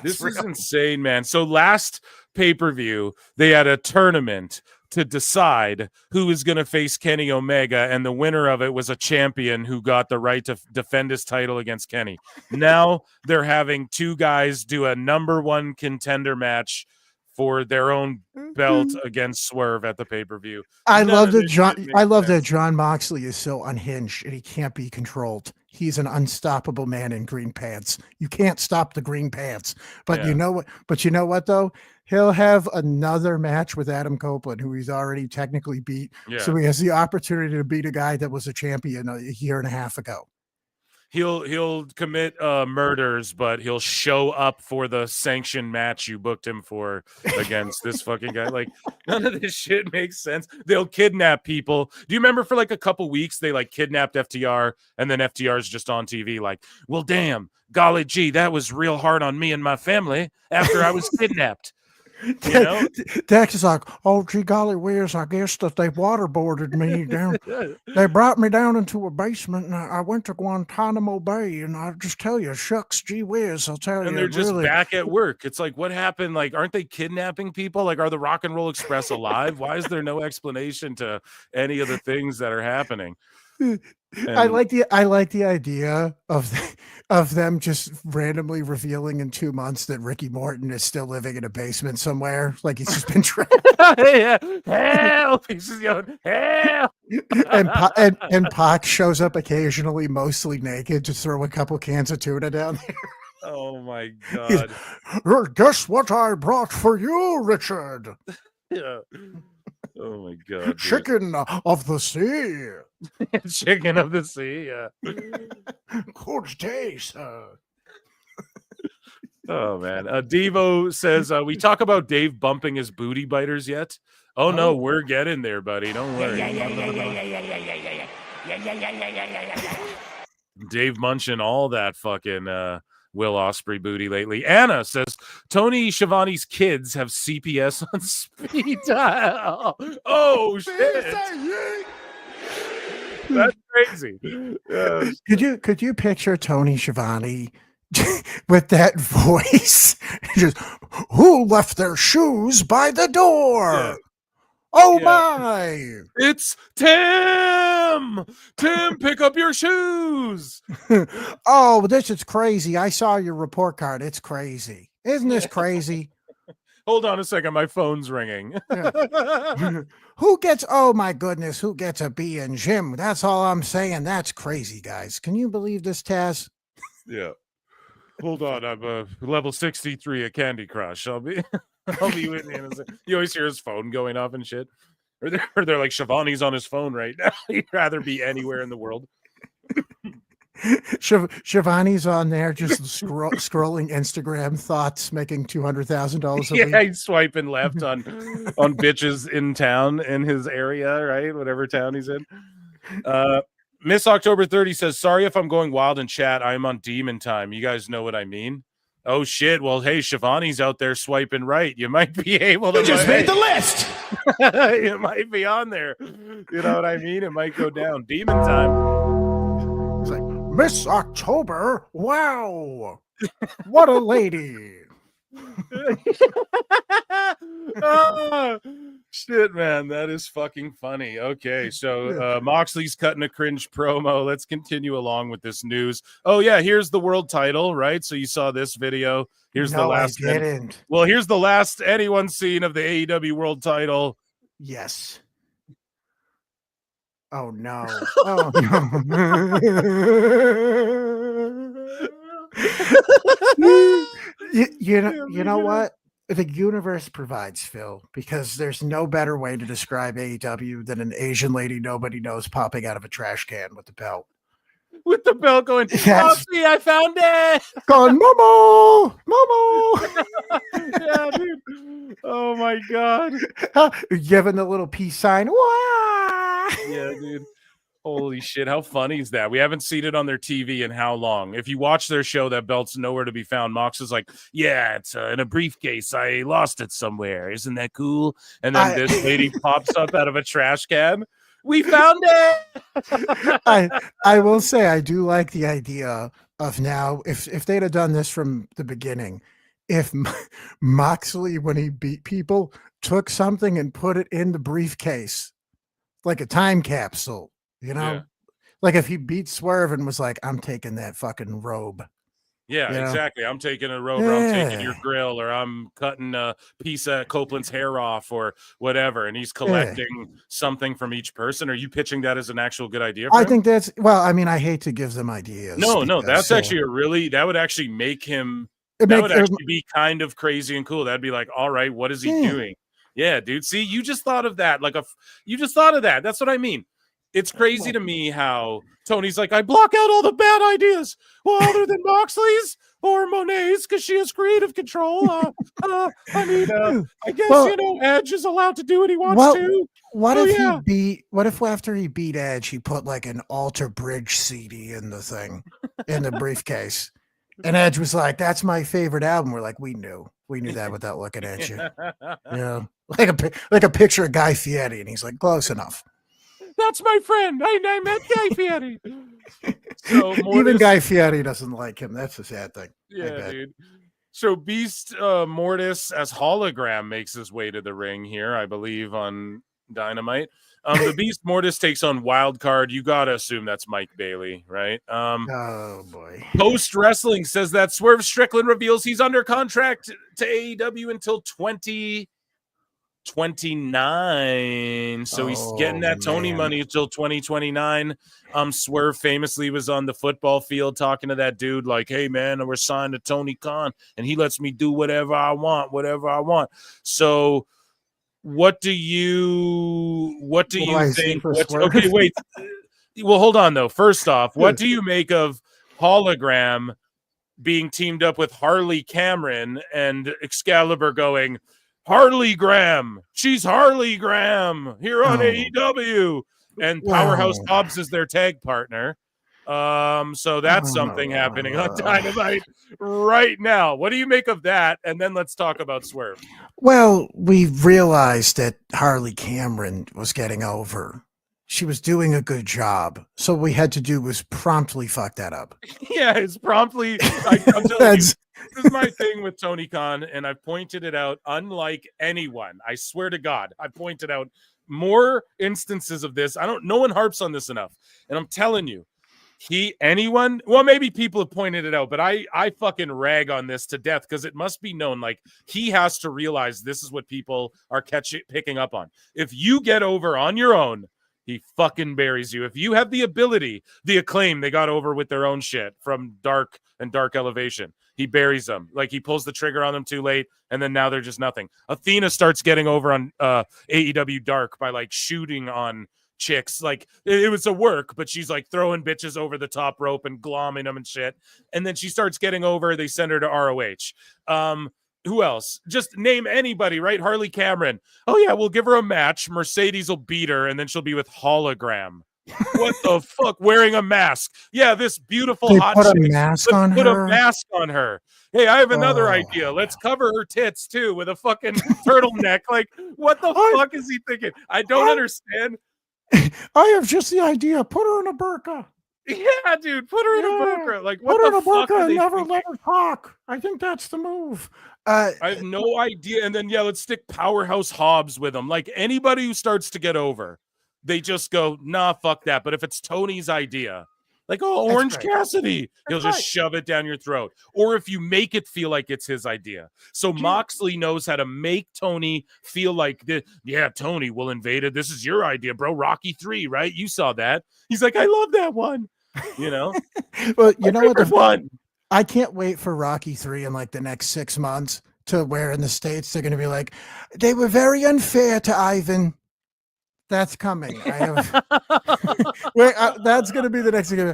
This is real- insane, man. So last pay-per-view, they had a tournament to decide who was going to face Kenny Omega, and the winner of it was a champion who got the right to defend his title against Kenny. Now they're having two guys do a number one contender match for their own belt against Swerve at the pay-per-view. I None love of that this John. shit makes I love that sense. John Moxley is so unhinged and he can't be controlled. He's an unstoppable man in green pants. You can't stop the green pants. But Yeah. you know what? But you know what though? He'll have another match with Adam Copeland, who he's already technically beat. Yeah. So he has the opportunity to beat a guy that was a champion a year and a half ago. He'll commit murders, but he'll show up for the sanctioned match you booked him for against this fucking guy. Like, none of this shit makes sense. They'll kidnap people. Do you remember for like a couple weeks they like kidnapped FTR, and then FTR's just on TV like, well, damn, golly gee, that was real hard on me and my family after I was kidnapped. You know? Dax is like, oh, gee golly whiz, I guess that they waterboarded me down. They brought me down into a basement, and I went to Guantanamo Bay, and I just tell you, shucks, gee whiz, I'll tell you. And they're just really, back at work. It's like, what happened? Like, aren't they kidnapping people? Like, are the Rock and Roll Express alive? Why is there no explanation to any of the things that are happening? I like the idea of them just randomly revealing in 2 months that Ricky Morton is still living in a basement somewhere, like he's just been trapped. Yeah. Help! He's just yelling, help! and Pac shows up occasionally, mostly naked, to throw a couple cans of tuna down there. Oh my He's, god! guess what I brought for you, Richard? Yeah. Oh my god! Dude. Chicken of the sea. Chicken of the sea. Yeah. Good day, sir. Oh man. Devo says, we talk about Dave bumping his booty biters yet? Oh no, we're getting there, buddy. Don't worry. Dave munching all that fucking Will Ospreay booty lately. Anna says Tony Schiavone's kids have CPS on speed dial. Oh shit. That's crazy. Could you picture Tony Schiavone with that voice? Just, who left their shoes by the door? Yeah. Oh my! It's Tim! Tim, pick up your shoes! Oh, this is crazy. I saw your report card. It's crazy. Isn't this crazy? Hold on a second. My phone's ringing. Who gets, oh my goodness, who gets a B in gym? That's all I'm saying. That's crazy, guys. Can you believe this, Taz? Yeah. Hold on. I'm level 63 at Candy Crush. I'll be with you in a second. You always hear his phone going off and shit. Or they're like, Schiavone's on his phone right now. He'd rather be anywhere in the world. Shivani's on there just scrolling Instagram thoughts, making $200,000 a Yeah, week. he's swiping left on bitches in town in his area, right? Whatever town he's in. Miss October 30 says, sorry if I'm going wild in chat. I'm on demon time. You guys know what I mean? Oh shit. Well, hey, Shivani's out there swiping right. You might be able to. You just made the list. It might be on there. You know what I mean? It might go down. Demon time. It's like, Miss October. Wow. What a lady. Oh, shit, man, that is fucking funny. Okay, so Moxley's cutting a cringe promo. Let's continue along with this news. Oh yeah, here's the world title, right? So you saw this video. Here's the last. I didn't. Well, here's the last anyone seen of the AEW world title. Yes. Oh no. Oh no. You know what? The universe provides, Phil, because there's no better way to describe AEW than an Asian lady nobody knows popping out of a trash can with the belt. With the belt going, Moxley, I found it. Going, Momo, Momo. Yeah, dude. Oh my god. Giving the little peace sign. Wah! Yeah, dude. Holy shit, how funny is that? We haven't seen it on their TV in how long? If you watch their show, that belt's nowhere to be found. Mox is like, yeah, it's in a briefcase. I lost it somewhere. Isn't that cool? And then this lady pops up out of a trash can. We found it. I will say I do like the idea of now, if they'd have done this from the beginning, if Moxley, when he beat people, took something and put it in the briefcase, like a time capsule. You know, like if he beat Swerve and was like, I'm taking that fucking robe. Yeah, exactly. I'm taking a robe, or I'm taking your grill, or I'm cutting a piece of Copeland's hair off, or whatever. And he's collecting something from each person. Are you pitching that as an actual good idea? I think that's, well, I mean, I hate to give them ideas. No, that's actually that would actually make him, that would actually be kind of crazy and cool. That'd be like, all right, what is he doing? Yeah, dude. See, you just thought of that. You just thought of that. That's what I mean. It's crazy to me how Tony's like, I block out all the bad ideas. Well, other than Moxley's or Monet's, because she has creative control. I mean, I guess, Edge is allowed to do what he wants to. What if after he beat Edge, he put like an Alter Bridge CD in the thing, in the briefcase? And Edge was like, that's my favorite album. We're like, we knew that without looking at you. Like a picture of Guy Fieri. And he's like, close enough. That's my friend. I met Guy Fieri. So even Guy Fieri doesn't like him. That's a sad thing. Yeah, dude. So Beast Mortis as hologram makes his way to the ring here, I believe, on Dynamite. The Beast Mortis takes on Wild Card. You gotta assume that's Mike Bailey, right? Oh boy. Post Wrestling says that Swerve Strickland reveals he's under contract to AEW until 2029, so he's getting that Tony money until 2029. Swerve famously was on the football field talking to that dude like, hey man, we're signed to Tony Khan and he lets me do whatever I want. So what do you think? Okay, wait. Well, hold on though. First off, what do you make of Hologram being teamed up with Harley Cameron and Excalibur going, Harley Graham, she's Harley Graham here on AEW, and Powerhouse Hobbs is their tag partner. So that's something happening on Dynamite right now. What do you make of that? And then let's talk about Swerve. Well, we realized that Harley Cameron was getting over. She was doing a good job. So what we had to do was promptly fuck that up. Yeah, it's promptly. I'm telling you, this is my thing with Tony Khan, and I've pointed it out. Unlike anyone, I swear to God, I pointed out more instances of this. No one harps on this enough, and I'm telling you, well, maybe people have pointed it out, but I fucking rag on this to death because it must be known. Like, he has to realize this is what people are picking up on. If you get over on your own, he fucking buries you. If you have the ability, the Acclaim, they got over with their own shit from Dark and Dark Elevation. He buries them. Like, he pulls the trigger on them too late, and then now they're just nothing. Athena starts getting over on AEW Dark by like shooting on chicks. Like it was a work, but she's like throwing bitches over the top rope and glomming them and shit. And then she starts getting over. They send her to ROH. Who else? Just name anybody, right? Harley Cameron. Oh yeah, we'll give her a match. Mercedes will beat her, and then she'll be with Hologram. What the fuck? Wearing a mask. Yeah, this beautiful They hot put a chick. mask Let's on put her? a mask on her. Hey, I have another Oh. idea. Let's cover her tits too with a fucking turtleneck. Like, what the fuck is he thinking? I don't understand. I have just the idea. Put her in a burqa. Yeah, dude, put her in a burqa. Like, what Put her in the a fuck burqa are and they never thinking? let her talk. I think that's the move. I have no idea. And then yeah, let's stick Powerhouse Hobbs with them. Like anybody who starts to get over, they just go, nah, fuck that. But if it's Tony's idea, like, oh, That's Orange right. Cassidy, he'll That's just shove it down your throat. Or if you make it feel like it's his idea. So Moxley knows how to make Tony feel like, yeah, Tony, we'll invade it. This is your idea, bro. Rocky 3, right? You saw that. He's like, I love that one. You know? Well, you know what? favorite one. I can't wait for Rocky 3 in like the next 6 months to where in the States they're going to be like, they were very unfair to Ivan. That's coming. I have. That's going to be the next thing.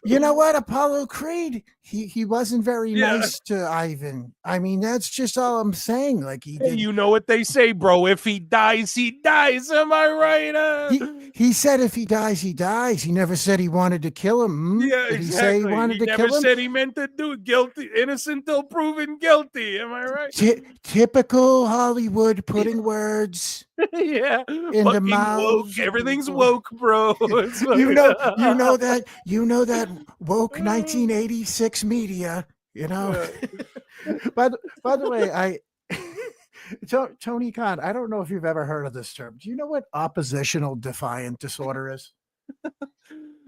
You know what? Apollo Creed, he wasn't very nice to Ivan. I mean, that's just all I'm saying. Like he Hey, did. you know what they say, bro. If he dies, he dies. Am I right? He said if he dies, he dies. He never said he wanted to kill him. Yeah, Did exactly. he say he wanted to never kill him? said he meant to do guilty, innocent till proven guilty. Am I right? Typical Hollywood putting words Yeah, in the fucking mouths. woke. Everything's woke, bro. It's you like- know that woke 1986 media. You know. by the way, Tony Khan, I don't know if you've ever heard of this term. Do you know what oppositional defiant disorder is?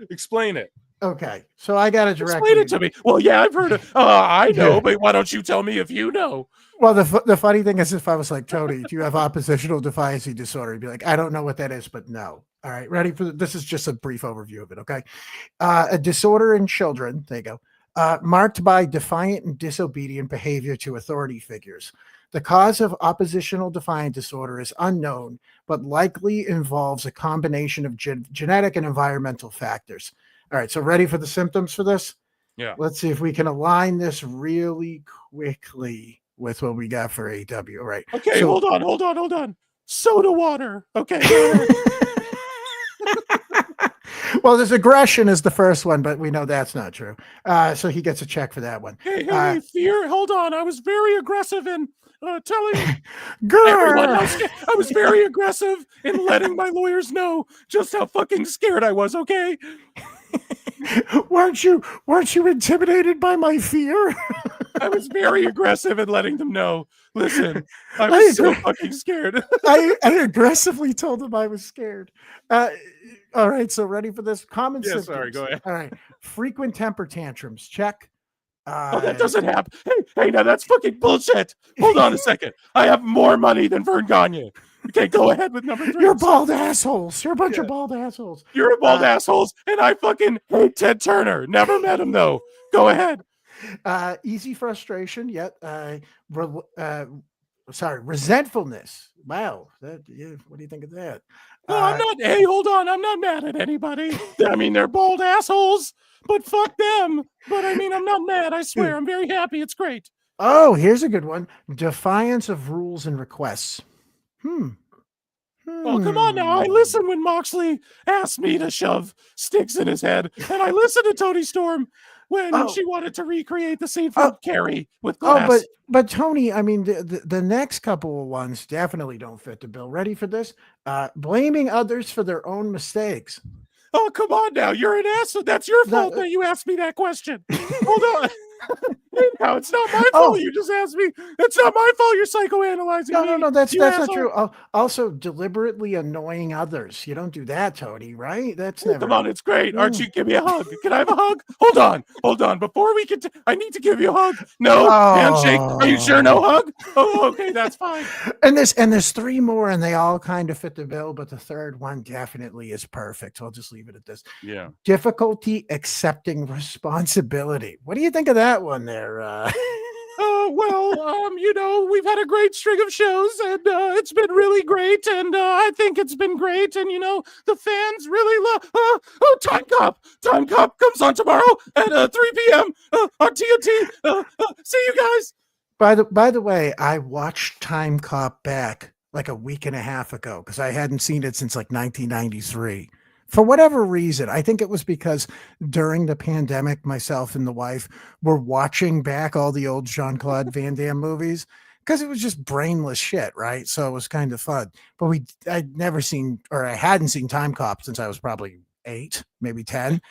Explain it. Okay, so I got to Explain it to me. Well, yeah, I've heard it. I know, Yeah. but why don't you tell me if you know? Well, the funny thing is, if I was like, Tony, do you have oppositional defiancy disorder? He'd be like, I don't know what that is, but no. All right, ready for this? Is just a brief overview of it. Okay, a disorder in children. There you go. Marked by defiant and disobedient behavior to authority figures. The cause of oppositional defiant disorder is unknown, but likely involves a combination of genetic and environmental factors. All right, so ready for the symptoms for this? Yeah. Let's see if we can align this really quickly with what we got for AW. All right. Okay, so- hold on. Soda water. Okay. Go ahead. Well, there's aggression is the first one, but we know that's not true. So he gets a check for that one. Hey, fear. Hold on. I was very aggressive in telling Girl. everyone else. I was very aggressive in letting my lawyers know just how fucking scared I was. Okay. Weren't you intimidated by my fear? I was very aggressive in letting them know. Listen, I was so fucking scared. I aggressively told him I was scared. All right, so ready for this? Common Yeah, symptoms. sorry, go ahead. All right, frequent temper tantrums. Check. That doesn't happen. Hey, now that's fucking bullshit. Hold on a second. I have more money than Vern Gagne. Okay, go ahead with number 3. You're bald assholes. You're a bunch of bald assholes. You're a bald assholes, and I fucking hate Ted Turner. Never met him though. Go ahead. Easy frustration, yet resentfulness. Wow, what do you think of that? No, I'm not. Hey, hold on. I'm not mad at anybody. I mean, they're bald assholes, but fuck them. But I mean, I'm not mad. I swear. I'm very happy. It's great. Oh, here's a good one. Defiance of rules and requests. Oh, come on now. I listened when Moxley asked me to shove sticks in his head, and I listened to Tony Storm when she wanted to recreate the scene from Carrie with glass. Oh, but Tony, I mean, the next couple of ones definitely don't fit the bill. Ready for this? Blaming others for their own mistakes. Oh, come on now. You're an asshole. That's your fault that you asked me that question. Hold on. No, it's not my fault. You just asked me. It's not my fault you're psychoanalyzing me. No, that's you not asshole. true. Also, deliberately annoying others. You don't do that, Tony, right? That's never. Come on, it's great. Archie, give me a hug. Can I have a hug? Hold on. Before we can, I need to give you a hug. No handshake. Are you sure? No hug? Oh, okay, that's fine. And there's 3 more, and they all kind of fit the bill, but the third one definitely is perfect. So I'll just leave it at this. Yeah. Difficulty accepting responsibility. What do you think of that one there? We've had a great string of shows, and it's been really great, and I think it's been great, and the fans really love. Time Cop comes on tomorrow at 3 p.m. On TNT. See you guys. By the way, I watched Time Cop back like a week and a half ago because I hadn't seen it since like 1993. For whatever reason, I think it was because during the pandemic, myself and the wife were watching back all the old Jean-Claude Van Damme movies because it was just brainless shit, right? So it was kind of fun. But I hadn't seen Time Cop since I was probably 8, maybe 10.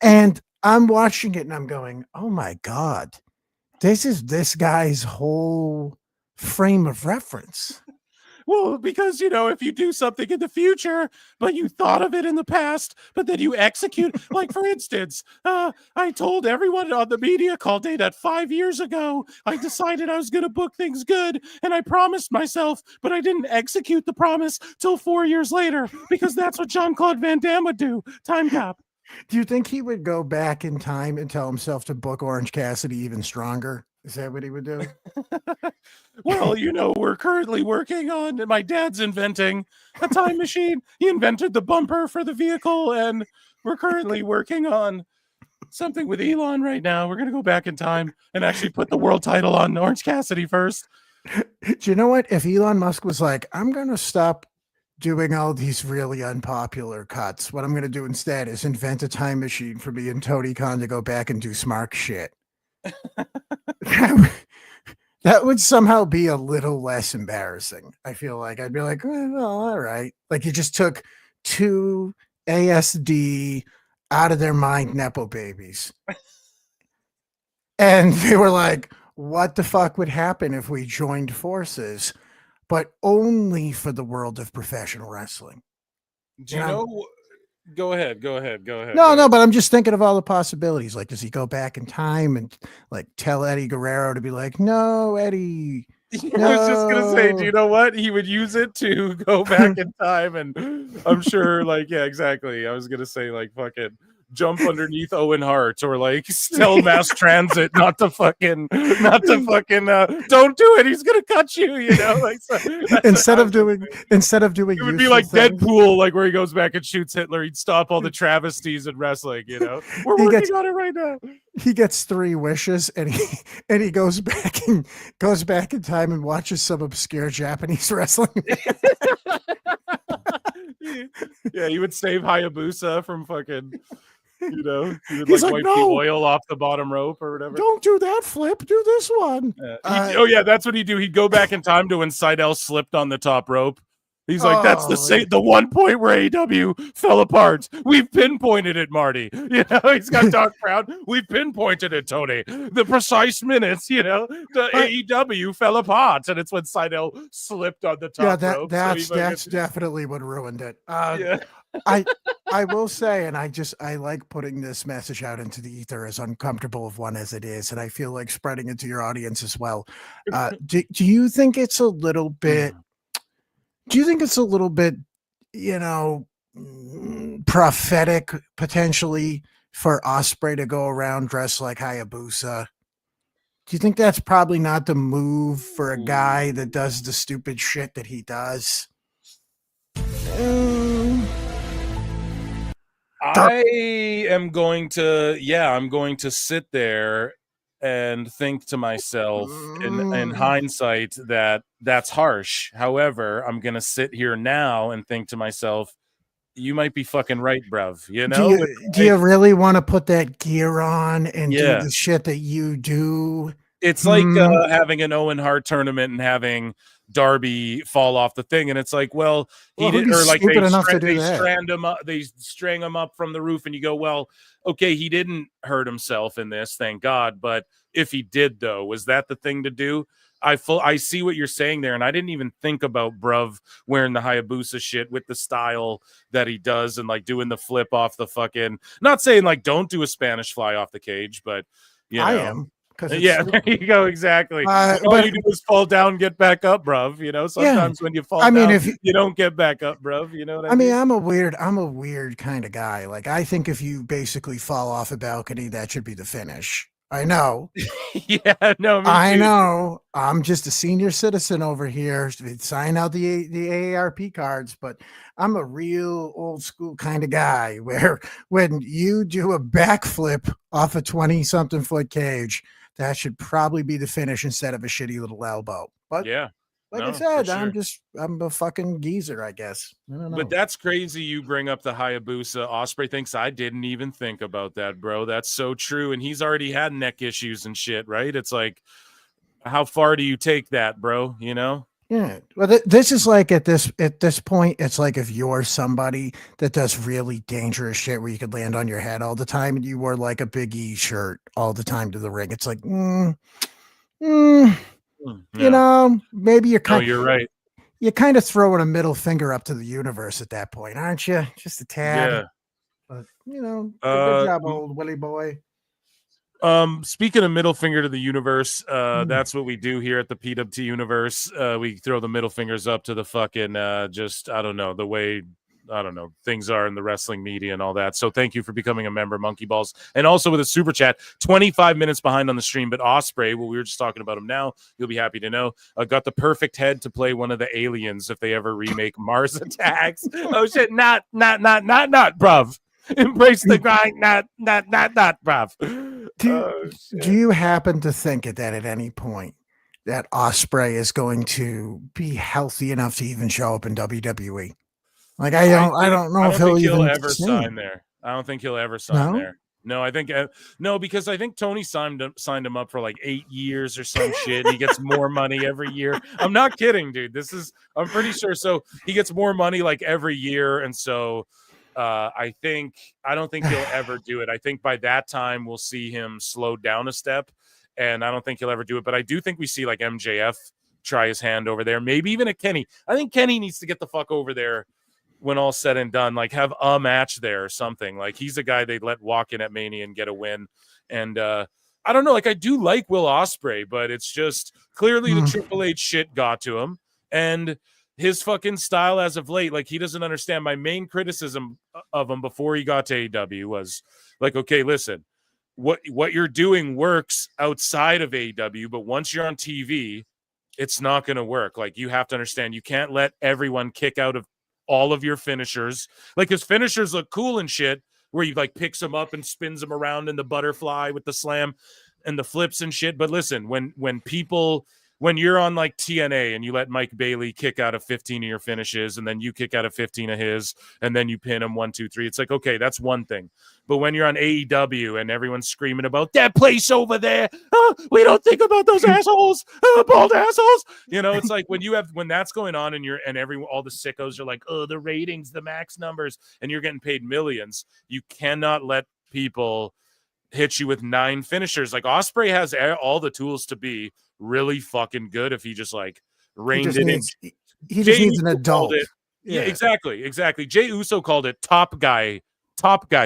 And I'm watching it and I'm going, oh my God, this is this guy's whole frame of reference. Well, because, if you do something in the future, but you thought of it in the past, but then you execute, like, for instance, I told everyone on the media call day that 5 years ago, I decided I was going to book things good, and I promised myself, but I didn't execute the promise till 4 years later, because that's what Jean-Claude Van Damme would do. Time Cop. Do you think he would go back in time and tell himself to book Orange Cassidy even stronger? Is that what he would do? Well, we're currently working on, my dad's inventing a time machine. He invented the bumper for the vehicle, and we're currently working on something with Elon right now. We're going to go back in time and actually put the world title on Orange Cassidy first. Do you know what? If Elon Musk was like, I'm going to stop doing all these really unpopular cuts, what I'm going to do instead is invent a time machine for me and Tony Khan to go back and do smart shit. That would somehow be a little less embarrassing. I feel like I'd be like, well, all right. Like you just took 2 ASD out of their mind Nepo babies. And they were like, what the fuck would happen if we joined forces, but only for the world of professional wrestling? Do you know? Go ahead. No, but I'm just thinking of all the possibilities. Like, does he go back in time and like tell Eddie Guerrero to be like, no, Eddie? No. I was just gonna say, do you know what? He would use it to go back in time, and I'm sure, like, yeah, exactly. I was gonna say, like, fucking jump underneath Owen Hart, or like tell mass transit not to fucking don't do it, he's gonna cut you, like, so instead of doing it would be like things. Deadpool, like where he goes back and shoots Hitler. He'd stop all the travesties in wrestling. We're working on it right now. He gets 3 wishes, and he goes back in time and watches some obscure Japanese wrestling. Yeah, he would save Hayabusa from fucking, he would He's like like, wipe the "No. oil off the bottom rope or whatever. Don't do that flip. Do this one. Yeah. That's what he'd do. He'd go back in time to when Seidel slipped on the top rope. He's like, that's the one point where AEW fell apart. We've pinpointed it, Marty. He's got Doc Brown. We've pinpointed it, Tony. The precise minutes, the AEW fell apart, and it's when Seidel slipped on the top rope. That's definitely what ruined it. Yeah. I will say, and I like putting this message out into the ether, as uncomfortable of one as it is, and I feel like spreading it to your audience as well. Do you think it's a little bit? Do you think it's a little bit, prophetic potentially for Ospreay to go around dressed like Hayabusa? Do you think that's probably not the move for a guy that does the stupid shit that he does? I am going to sit there and think to myself in hindsight that that's harsh. However, I'm going to sit here now and think to myself, you might be fucking right, bruv. Do you really want to put that gear on and do the shit that you do? It's like having an Owen Hart tournament and having Darby fall off the thing, and it's like, well, he didn't, or like they string him up from the roof, and you go, well, okay, he didn't hurt himself in this, thank God, but if he did, though, was that the thing to do? I see what you're saying there, and I didn't even think about bruv wearing the Hayabusa shit with the style that he does, and like doing the flip off the fucking, not saying like don't do a Spanish fly off the cage, but I am. Yeah, there you go. Exactly. All you do is fall down, get back up, bruv. Sometimes when you fall down, if you don't get back up, bruv. You know what I mean? I'm a weird kind of guy. Like, I think if you basically fall off a balcony, that should be the finish. I know. Yeah, no, me I too. know. I'm just a senior citizen over here. Sign out the AARP cards, but I'm a real old school kind of guy where when you do a backflip off a 20-something foot cage, that should probably be the finish instead of a shitty little elbow. But Yeah. like No, I for said, sure. I'm a fucking geezer, I guess. I don't know. But that's crazy you bring up the Hayabusa. Osprey thinks I didn't even think about that, bro. That's so true. And he's already had neck issues and shit, right? It's like, how far do you take that, bro? You know? Yeah. Well, this is like at this point, it's like if you're somebody that does really dangerous shit where you could land on your head all the time and you wore like a Big E shirt all the time to the ring. It's like, you know, maybe you're No, you're right. You're kind of throwing a middle finger up to the universe at that point, aren't you? Just a tad. Yeah. But, you know, good job, m- old Willie boy. Speaking of middle finger to the universe, that's what we do here at the PWT universe. We throw the middle fingers up to the fucking just I don't know the way things are in the wrestling media and all that. So thank you for becoming a member, Monkey Balls, and also with a super chat. 25 minutes behind on the stream, but Osprey, well, we were just talking about him now. You'll be happy to know. Got the perfect head to play one of the aliens if they ever remake Mars Attacks. Oh shit, not, bruv. Embrace the grind, not, bruv. Do you happen to think that at any point that Osprey is going to be healthy enough to even show up in WWE? Like I don't know if he'll ever sign there. I don't think he'll ever sign there. No, I think no, because I think Tony signed him up for like 8 years or some shit. He gets more money every year. I'm not kidding, dude. I'm pretty sure. So he gets more money like every year, and so I don't think he'll ever do it. I think by that time we'll see him slow down a step, and I don't think he'll ever do it. But I do think we see like MJF try his hand over there, maybe even a Kenny. I think Kenny needs to get the fuck over there when all's said and done, like have a match there or something. Like he's a guy they'd let walk in at Mania and get a win. And I don't know, like I do like Will Ospreay, but it's just clearly the Triple H shit got to him. And his fucking style as of late, like he doesn't understand. My main criticism of him before he got to AEW was like, okay, listen, what you're doing works outside of AEW, but once you're on TV, it's not going to work. Like you have to understand, you can't let everyone kick out of all of your finishers. Like his finishers look cool and shit, where he like picks them up and spins them around in the butterfly with the slam and the flips and shit. But listen, when you're on like TNA and you let Mike Bailey kick out of 15 of your finishes and then you kick out of 15 of his and then you pin him 1, 2, 3, it's like, okay, that's one thing. But when you're on AEW and everyone's screaming about that place over there, we don't think about those assholes, bald assholes. You know, it's like when that's going on and all the sickos are like, oh, the ratings, the max numbers, and you're getting paid millions, you cannot let people hit you with 9 finishers. Like Ospreay has all the tools to be really fucking good if he just like reined it in. He just needs an adult. Yeah, exactly. Jey Uso called it top guy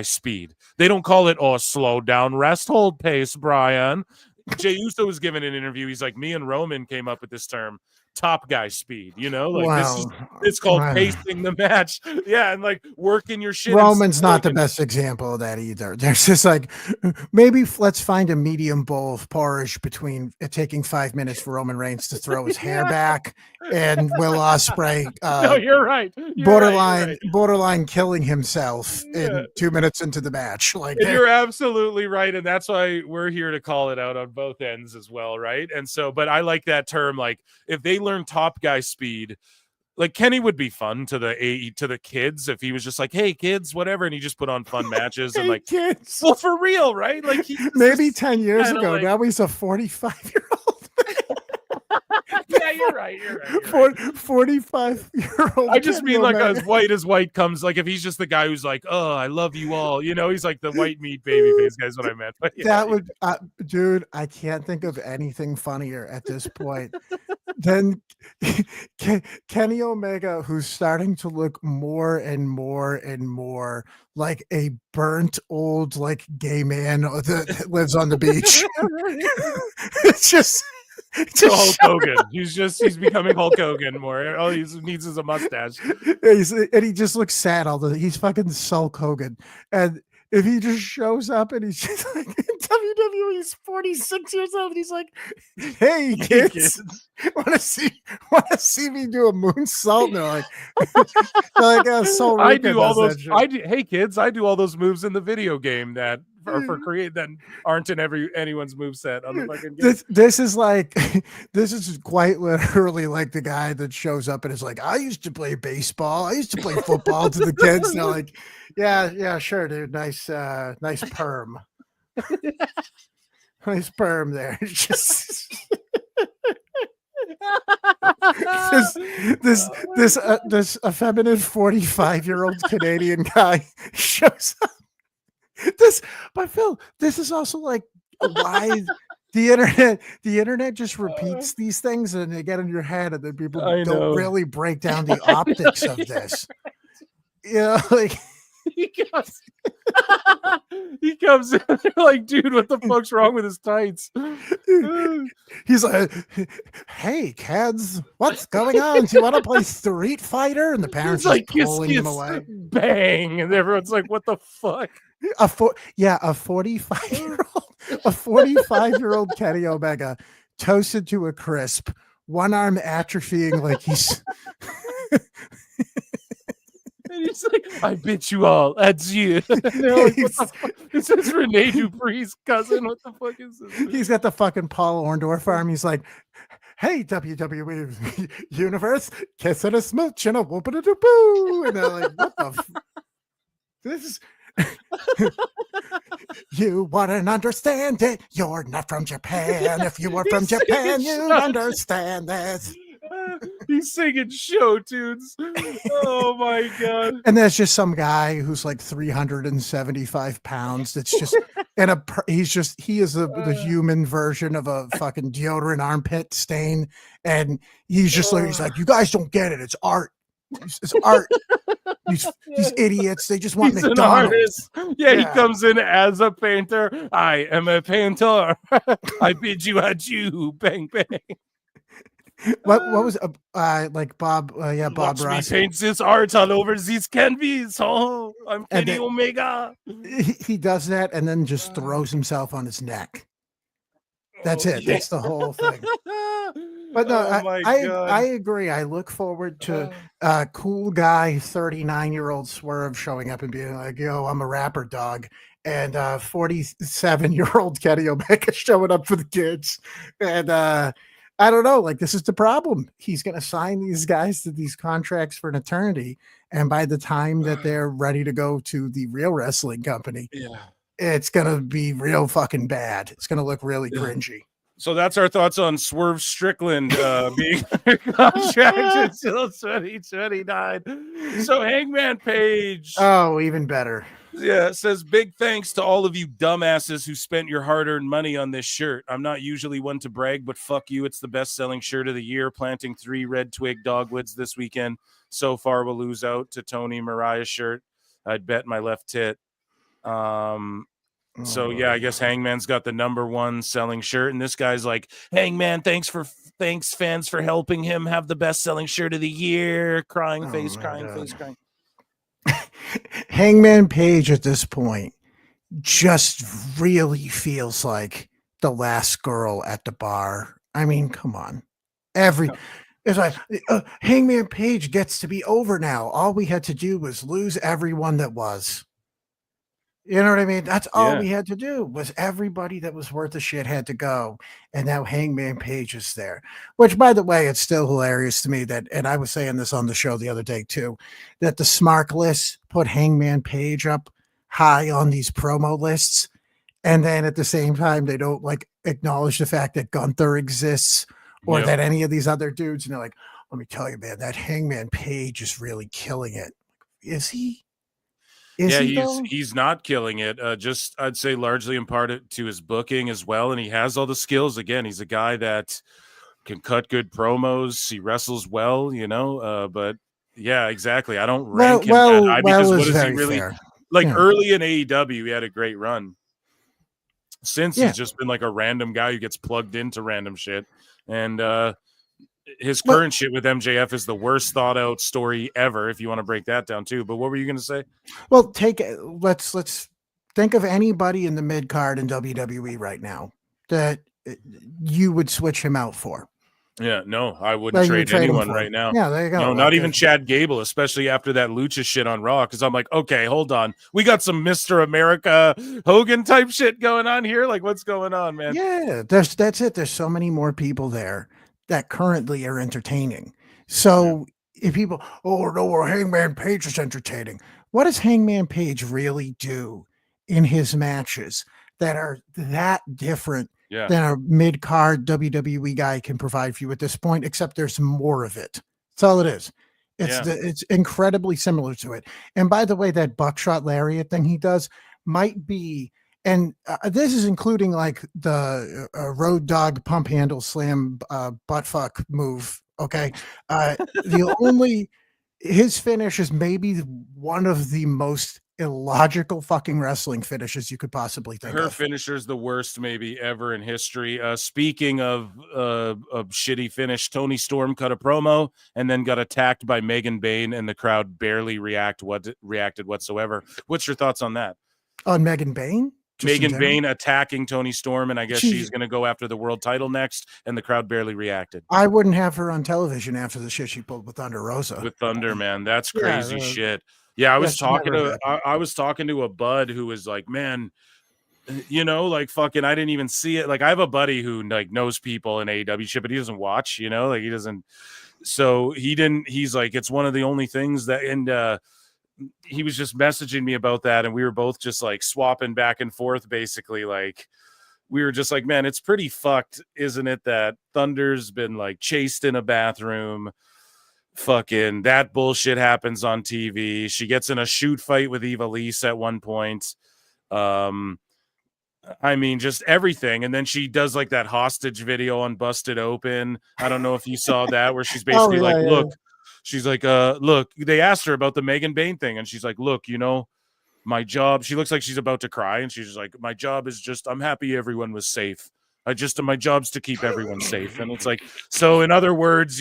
speed. They don't call it slow down, rest, hold pace, Brian. Jey Uso was given an interview. He's like, me and Roman came up with this term, top guy speed, you know, like it's called pacing the match. Yeah, and like working your shit. Roman's not the best example of that either. There's just like, maybe let's find a medium bowl of porridge between it taking 5 minutes for Roman Reigns to throw his hair back and Will Ospreay no, you're right. Borderline killing himself in 2 minutes into the match. Like you're absolutely right, and that's why we're here to call it out on both ends as well, right? And so, but I like that term. Like if they learn top guy speed, like Kenny would be fun to the kids if he was just like, hey kids, whatever, and he just put on fun matches and like kids. Well, for real, right? Like maybe 10 years ago, now he's a 45-year-old. Yeah, you're right. 45-year-old. I just mean like as white comes, like if he's just the guy who's like, oh, I love you all, you know, he's like the white meat baby face guy is what I meant. But yeah. That would, dude, I can't think of anything funnier at this point than Kenny Omega, who's starting to look more and more and more like a burnt old like gay man that lives on the beach. It's just Hulk Hogan. He's becoming Hulk Hogan more. All he needs is a mustache. And he just looks sad. He's fucking Hulk Hogan. And if he just shows up and he's just like in WWE, he's 46 years old. And he's like, "Hey kids, want to see me do a moonsault?" And they're like, "So I do all those. Hey kids, I do all those moves in the video game that for create that aren't in anyone's moveset on the fucking game." This is like this is quite literally like the guy that shows up and is like, "I used to play baseball. I used to play football," to the kids. And they're like, yeah, sure, dude. Nice perm. Nice perm there. It's just this effeminate 45-year-old Canadian guy shows up. But Phil, this is also like why the internet just repeats these things and they get in your head, and then people don't really break down the optics of this. You know, like he comes in, they're like, "Dude, what the fuck's wrong with his tights?" He's like, "Hey kids, what's going on? Do you want to play Street Fighter?" And the parents are like pulling him away. Bang, and everyone's like, "What the fuck?" A 45-year-old Kenny Omega toasted to a crisp, one arm atrophying like he's. And he's like, "I bit you all. That's you." And they're like, "What the fuck? This is Rene Dupree's cousin. What the fuck is this?" He's got the fucking Paul Orndorff arm. He's like, "Hey, WWE Universe, kiss and a smooch and a whoop and a boo." And they're like, "What the this is." You wouldn't understand it. You're not from Japan. If you were from Japan, you'd understand this. He's singing show tunes. Oh my god! And there's just some guy who's like 375 pounds. That's just he is the human version of a fucking deodorant armpit stain. And he's just like, he's like, "You guys don't get it. It's art. It's art. These idiots, they just want McDonald's." Yeah, he comes in as a painter. "I am a painter. I bid you adieu." Bang bang. What was like Bob? Bob Watch Ross me paint this art all over these canvas. Oh, I'm Kenny Omega. He does that and then just throws himself on his neck. That's it. That's the whole thing. But no, I agree. I look forward to cool guy 39-year-old Swerve showing up and being like, "Yo, I'm a rapper, dog." And 47-year-old Kenny Omega showing up for the kids. And I don't know, like, this is the problem. He's going to sign these guys to these contracts for an eternity. And by the time that they're ready to go to the real wrestling company, it's going to be real fucking bad. It's going to look really cringy. So that's our thoughts on Swerve Strickland being under contract until 2029. So Hangman Page. Oh, even better. Yeah, it says, "Big thanks to all of you dumbasses who spent your hard-earned money on this shirt. I'm not usually one to brag, but fuck you. It's the best-selling shirt of the year. Planting 3 red twig dogwoods this weekend. So far, we'll lose out to Tony Mariah's shirt. I'd bet my left tit." So yeah, I guess Hangman's got the #1 selling shirt, and this guy's like, "Hangman, thanks fans for helping him have the best-selling shirt of the year." Crying face. Hangman Page at this point just really feels like the last girl at the bar. I mean, come on. It's like Hangman Page gets to be over now. All we had to do was lose everyone that was. You know what I mean? That's all we had to do was everybody that was worth a shit had to go. And now Hangman Page is there, which, by the way, it's still hilarious to me that, and I was saying this on the show the other day too, that the Smart lists put Hangman Page up high on these promo lists. And then at the same time, they don't like acknowledge the fact that Gunther exists or that any of these other dudes. And they're like, "Let me tell you, man, that Hangman Page is really killing it." Is he? He's not killing it. Just I'd say largely in part to his booking as well, and he has all the skills. Again, he's a guy that can cut good promos. He wrestles well, you know. But yeah, exactly. I don't rank him that high because what is he really like? Early in AEW, he had a great run. Since he's just been like a random guy who gets plugged into random shit, and his current shit with MJF is the worst thought out story ever, if you want to break that down too. But what were you going to say? Well, let's think of anybody in the mid card in WWE right now that you would switch him out for. Yeah, no, I wouldn't Like, you trade trade him anyone for right him. now. Yeah, there you go. No, Like, not even Chad Gable, especially after that Lucha shit on Raw. Because I'm like, okay, hold on, we got some Mr. America Hogan type shit going on here. Like, what's going on, man? Yeah, that's it. There's so many more people there that currently are entertaining. So if people, oh no, well, Hangman Page is entertaining. What does Hangman Page really do in his matches that are that different Yeah. than a mid-card WWE guy can provide for you at this point, except there's more of it. That's all it is. It's incredibly similar to it. And by the way, that buckshot lariat thing he does might be, and this is including like the road dog pump handle slam butt fuck move. Okay. His finish is maybe one of the most illogical fucking wrestling finishes you could possibly think Her of. finisher's the worst maybe ever in history. Speaking of shitty finish, Tony Storm cut a promo and then got attacked by Megan Bayne, and the crowd barely reacted whatsoever. What's your thoughts on that? On Megan Bayne? Megan Bayne attacking Tony Storm, and I guess she's going to go after the world title next, and the crowd barely reacted. I wouldn't have her on television after the shit she pulled with Thunder Rosa. With Thunder, man, that's crazy Yeah, shit. Yeah, I was talking never to I was talking to a bud who was like, man, you know, like fucking, I didn't even see it. Like, I have a buddy who like knows people in AEW shit, but he doesn't watch. You know, like he doesn't. So he didn't. He's like, it's one of the only things that, and he was just messaging me about that, and we were both just like swapping back and forth, basically. Like, we were just like, man, it's pretty fucked, isn't it, that Thunder's been like chased in a bathroom. Fucking that bullshit happens on TV. She gets in a shoot fight with Eva Lise at one point. I mean, just everything. And then she does like that hostage video on Busted Open. I don't know if you saw that, where she's basically look, she's like, look, they asked her about the Megan Bayne thing, and she's like, look, you know, my job, she looks like she's about to cry, and she's just like, my job is just, I'm happy everyone was safe. My job's to keep everyone safe. And it's like, so in other words,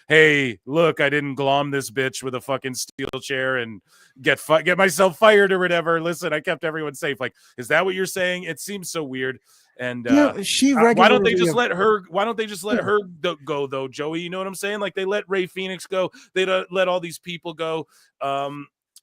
hey, look, I didn't glom this bitch with a fucking steel chair and get myself fired or whatever. Listen, I kept everyone safe. Like, is that what you're saying? It seems so weird. And why don't they just let her? Why don't they just let her go though, Joey? You know what I'm saying? Like, they let Ray Phoenix go. They let all these people go.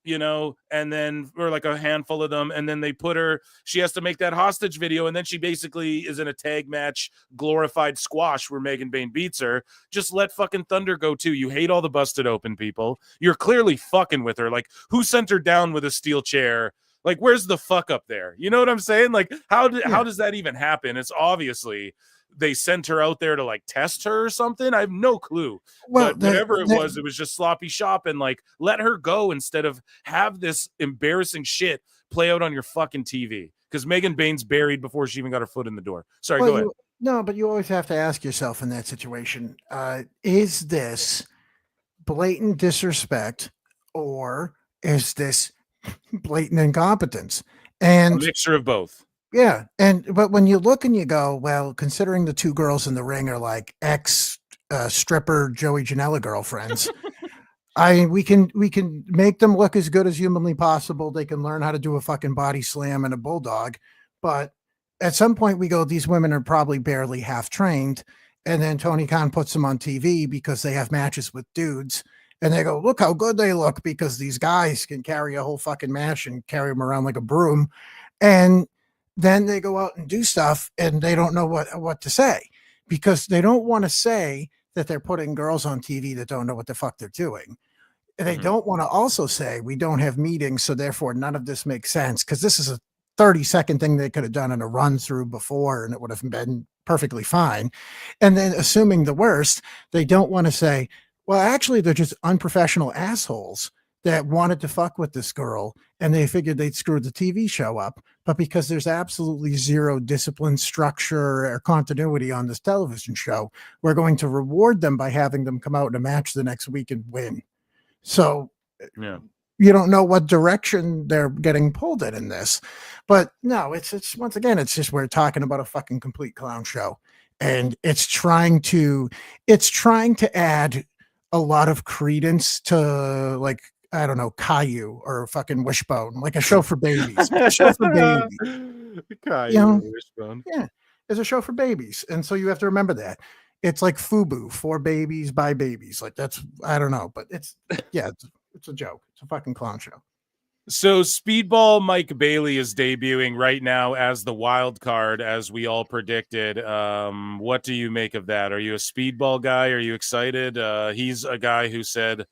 You know, and then, or like a handful of them, and then they put her, she has to make that hostage video, and then she basically is in a tag match, glorified squash where Megan Bayne beats her. Just let fucking Thunder go too. You hate all the Busted Open people. You're clearly fucking with her. Like, who sent her down with a steel chair? Like, where's the fuck up there? You know what I'm saying? Like, how does that even happen? It's obviously they sent her out there to like test her or something. I have no clue. Well, but whatever it was just sloppy shop, and like, let her go instead of have this embarrassing shit play out on your fucking TV. Because Megan Bayne's buried before she even got her foot in the door. Sorry, go ahead. No, but you always have to ask yourself in that situation, is this blatant disrespect, or is this blatant incompetence? And a mixture of both. Yeah. But when you look and you go, well, considering the two girls in the ring are like ex stripper Joey Janela girlfriends, we can make them look as good as humanly possible. They can learn how to do a fucking body slam and a bulldog. But at some point we go, these women are probably barely half trained. And then Tony Khan puts them on TV because they have matches with dudes. And they go, look how good they look, because these guys can carry a whole fucking match and carry them around like a broom. And then they go out and do stuff, and they don't know what to say, because they don't want to say that they're putting girls on TV that don't know what the fuck they're doing. And they don't want to also say we don't have meetings, so therefore none of this makes sense, because this is a 30-second thing they could have done in a run through before, and it would have been perfectly fine. And then, assuming the worst, they don't want to say, well, actually, they're just unprofessional assholes that wanted to fuck with this girl, and they figured they'd screw the TV show up. But because there's absolutely zero discipline, structure, or continuity on this television show, we're going to reward them by having them come out in a match the next week and win. So yeah, you don't know what direction they're getting pulled in this. But no, it's once again, it's just, we're talking about a fucking complete clown show. And it's trying to add a lot of credence to like I don't know, Caillou or fucking Wishbone, like a show for babies. A show for babies. Caillou, Wishbone. Yeah, it's a show for babies. And so you have to remember that. It's like FUBU, for babies by babies. Like that's, I don't know, but it's a joke. It's a fucking clown show. So Speedball Mike Bailey is debuting right now as the wild card, as we all predicted. What do you make of that? Are you a Speedball guy? Are you excited? He's a guy who said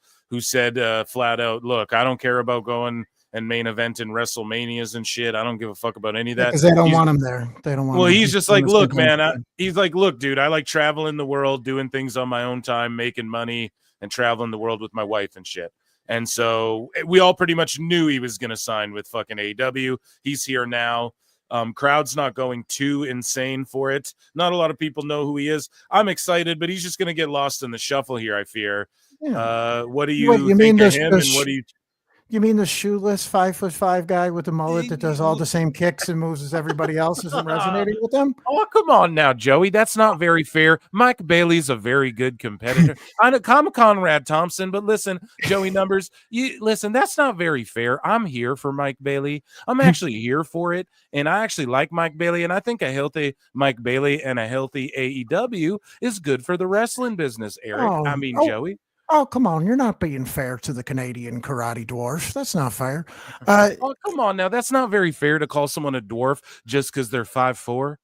flat out, look, I don't care about going and main event in WrestleManias and shit. I don't give a fuck about any of that. Because they don't want him there. They don't want Well, him. he's just like, look, man, he's like, look, dude, I like traveling the world, doing things on my own time, making money and traveling the world with my wife and shit. And so we all pretty much knew he was going to sign with fucking AEW. He's here now. Crowd's not going too insane for it. Not a lot of people know who he is. I'm excited, but he's just going to get lost in the shuffle here, I fear. Yeah. What do you think of him, and what do you... You mean the shoeless 5'5" guy with the mullet that does all the same kicks and moves as everybody else isn't resonating with them? Oh, come on now, Joey. That's not very fair. Mike Bailey's a very good competitor. I'm Conrad Thompson, but listen, Joey Numbers, listen, that's not very fair. I'm here for Mike Bailey. I'm actually here for it, and I actually like Mike Bailey, and I think a healthy Mike Bailey and a healthy AEW is good for the wrestling business, Eric. Joey. Oh, come on. You're not being fair to the Canadian karate dwarfs. That's not fair. Oh, come on now. That's not very fair to call someone a dwarf just because they're 5'4".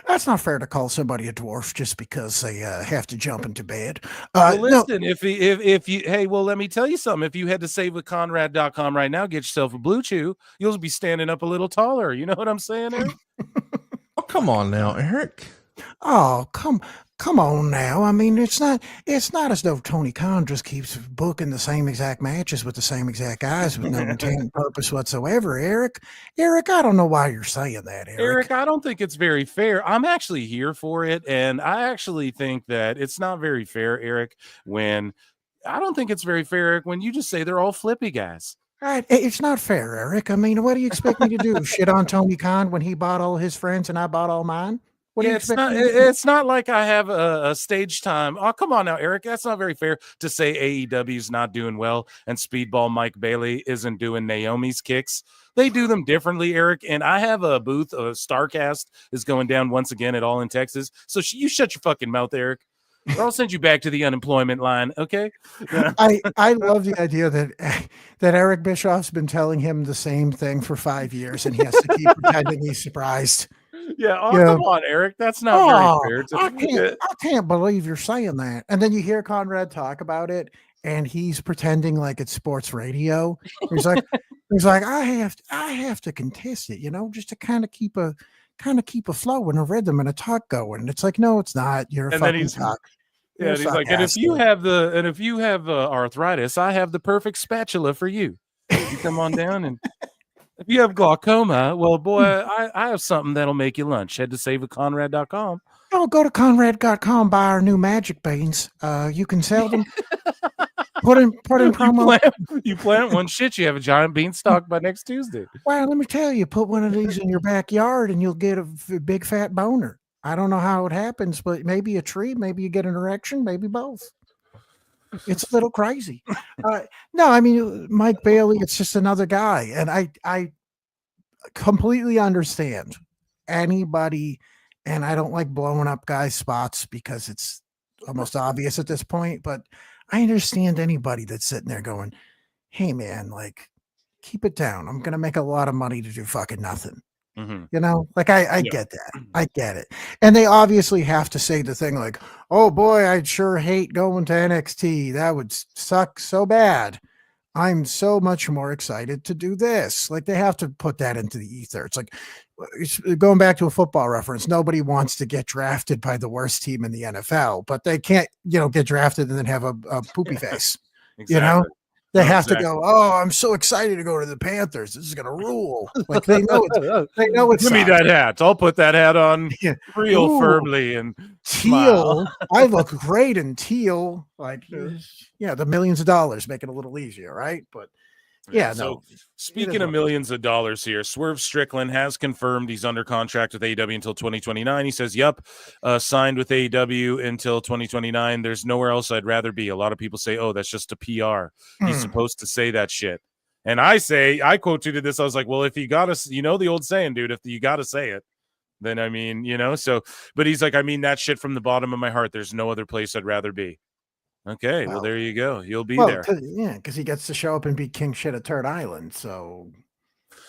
That's not fair to call somebody a dwarf just because they have to jump into bed. Well, listen, if you, hey, well, let me tell you something. If you had to save with Conrad.com right now, get yourself a Blue Chew, you'll be standing up a little taller. You know what I'm saying, Eric? Oh, come on now, Eric. Oh, come on now. I mean, it's not as though Tony Khan just keeps booking the same exact matches with the same exact guys with no intended purpose whatsoever, Eric. Eric, I don't know why you're saying that, Eric, I don't think it's very fair. I'm actually here for it, and I actually think that it's not very fair, Eric, when you just say they're all flippy guys. Right. It's not fair, Eric. I mean, what do you expect me to do? Shit on Tony Khan when he bought all his friends and I bought all mine? It's not like I have a stage time. Oh, come on now, Eric. That's not very fair to say AEW's not doing well and Speedball Mike Bailey isn't doing Naomi's kicks. They do them differently, Eric. And I have a booth. Starcast is going down once again at All in Texas. So you shut your fucking mouth, Eric. Or I'll send you back to the unemployment line, okay? I love the idea that Eric Bischoff's been telling him the same thing for 5 years and he has to keep pretending he's surprised. Yeah, come on, Eric. That's not very fair. I can't believe you're saying that. And then you hear Conrad talk about it, and he's pretending like it's sports radio. He's like, I have to contest it, just to kind of keep a flow and a rhythm and a talk going. It's like, no, it's not. You're a fucking talk. Yeah, he's like, and if you have arthritis, I have the perfect spatula for you. You come on down and. If you have glaucoma, well, boy, I have something that'll make you lunch. Head to saveWithConrad.com. Oh, go to Conrad.com, buy our new magic beans. You can sell them. Put in promo. You plant one, shit, you have a giant beanstalk by next Tuesday. Well, let me tell you, put one of these in your backyard and you'll get a big fat boner. I don't know how it happens, but maybe a tree, maybe you get an erection, maybe both. It's a little crazy. No, I mean, Mike Bailey, it's just another guy. And I completely understand anybody, and I don't like blowing up guys' spots because it's almost obvious at this point, but I understand anybody that's sitting there going, hey, man, like, keep it down. I'm going to make a lot of money to do fucking nothing. Mm-hmm. I get that. I get it. And they obviously have to say the thing like, oh boy, I'd sure hate going to NXT. That would suck so bad. I'm so much more excited to do this. Like they have to put that into the ether. It's like going back to a football reference. Nobody wants to get drafted by the worst team in the NFL, but they can't, get drafted and then have a poopy face, Exactly. They have to go, oh, I'm so excited to go to the Panthers. This is going to rule. Like they know it's Give me that hat. I'll put that hat on real firmly and teal. I look great in teal. Like, the millions of dollars make it a little easier, right? But Yeah, So no. speaking of millions of dollars here, Swerve Strickland has confirmed he's under contract with AEW until 2029. He says, "Yep, signed with AEW until 2029. There's nowhere else I'd rather be." A lot of people say, "Oh, that's just a PR." He's supposed to say that shit. And I quote tweeted this. I was like, "Well, if you gotta, the old saying, dude, if you gotta say it, then I mean, so." But he's like, "I mean that shit from the bottom of my heart. There's no other place I'd rather be." Okay, well there you go. You'll be there. Because he gets to show up and be king shit at Turd Island. So,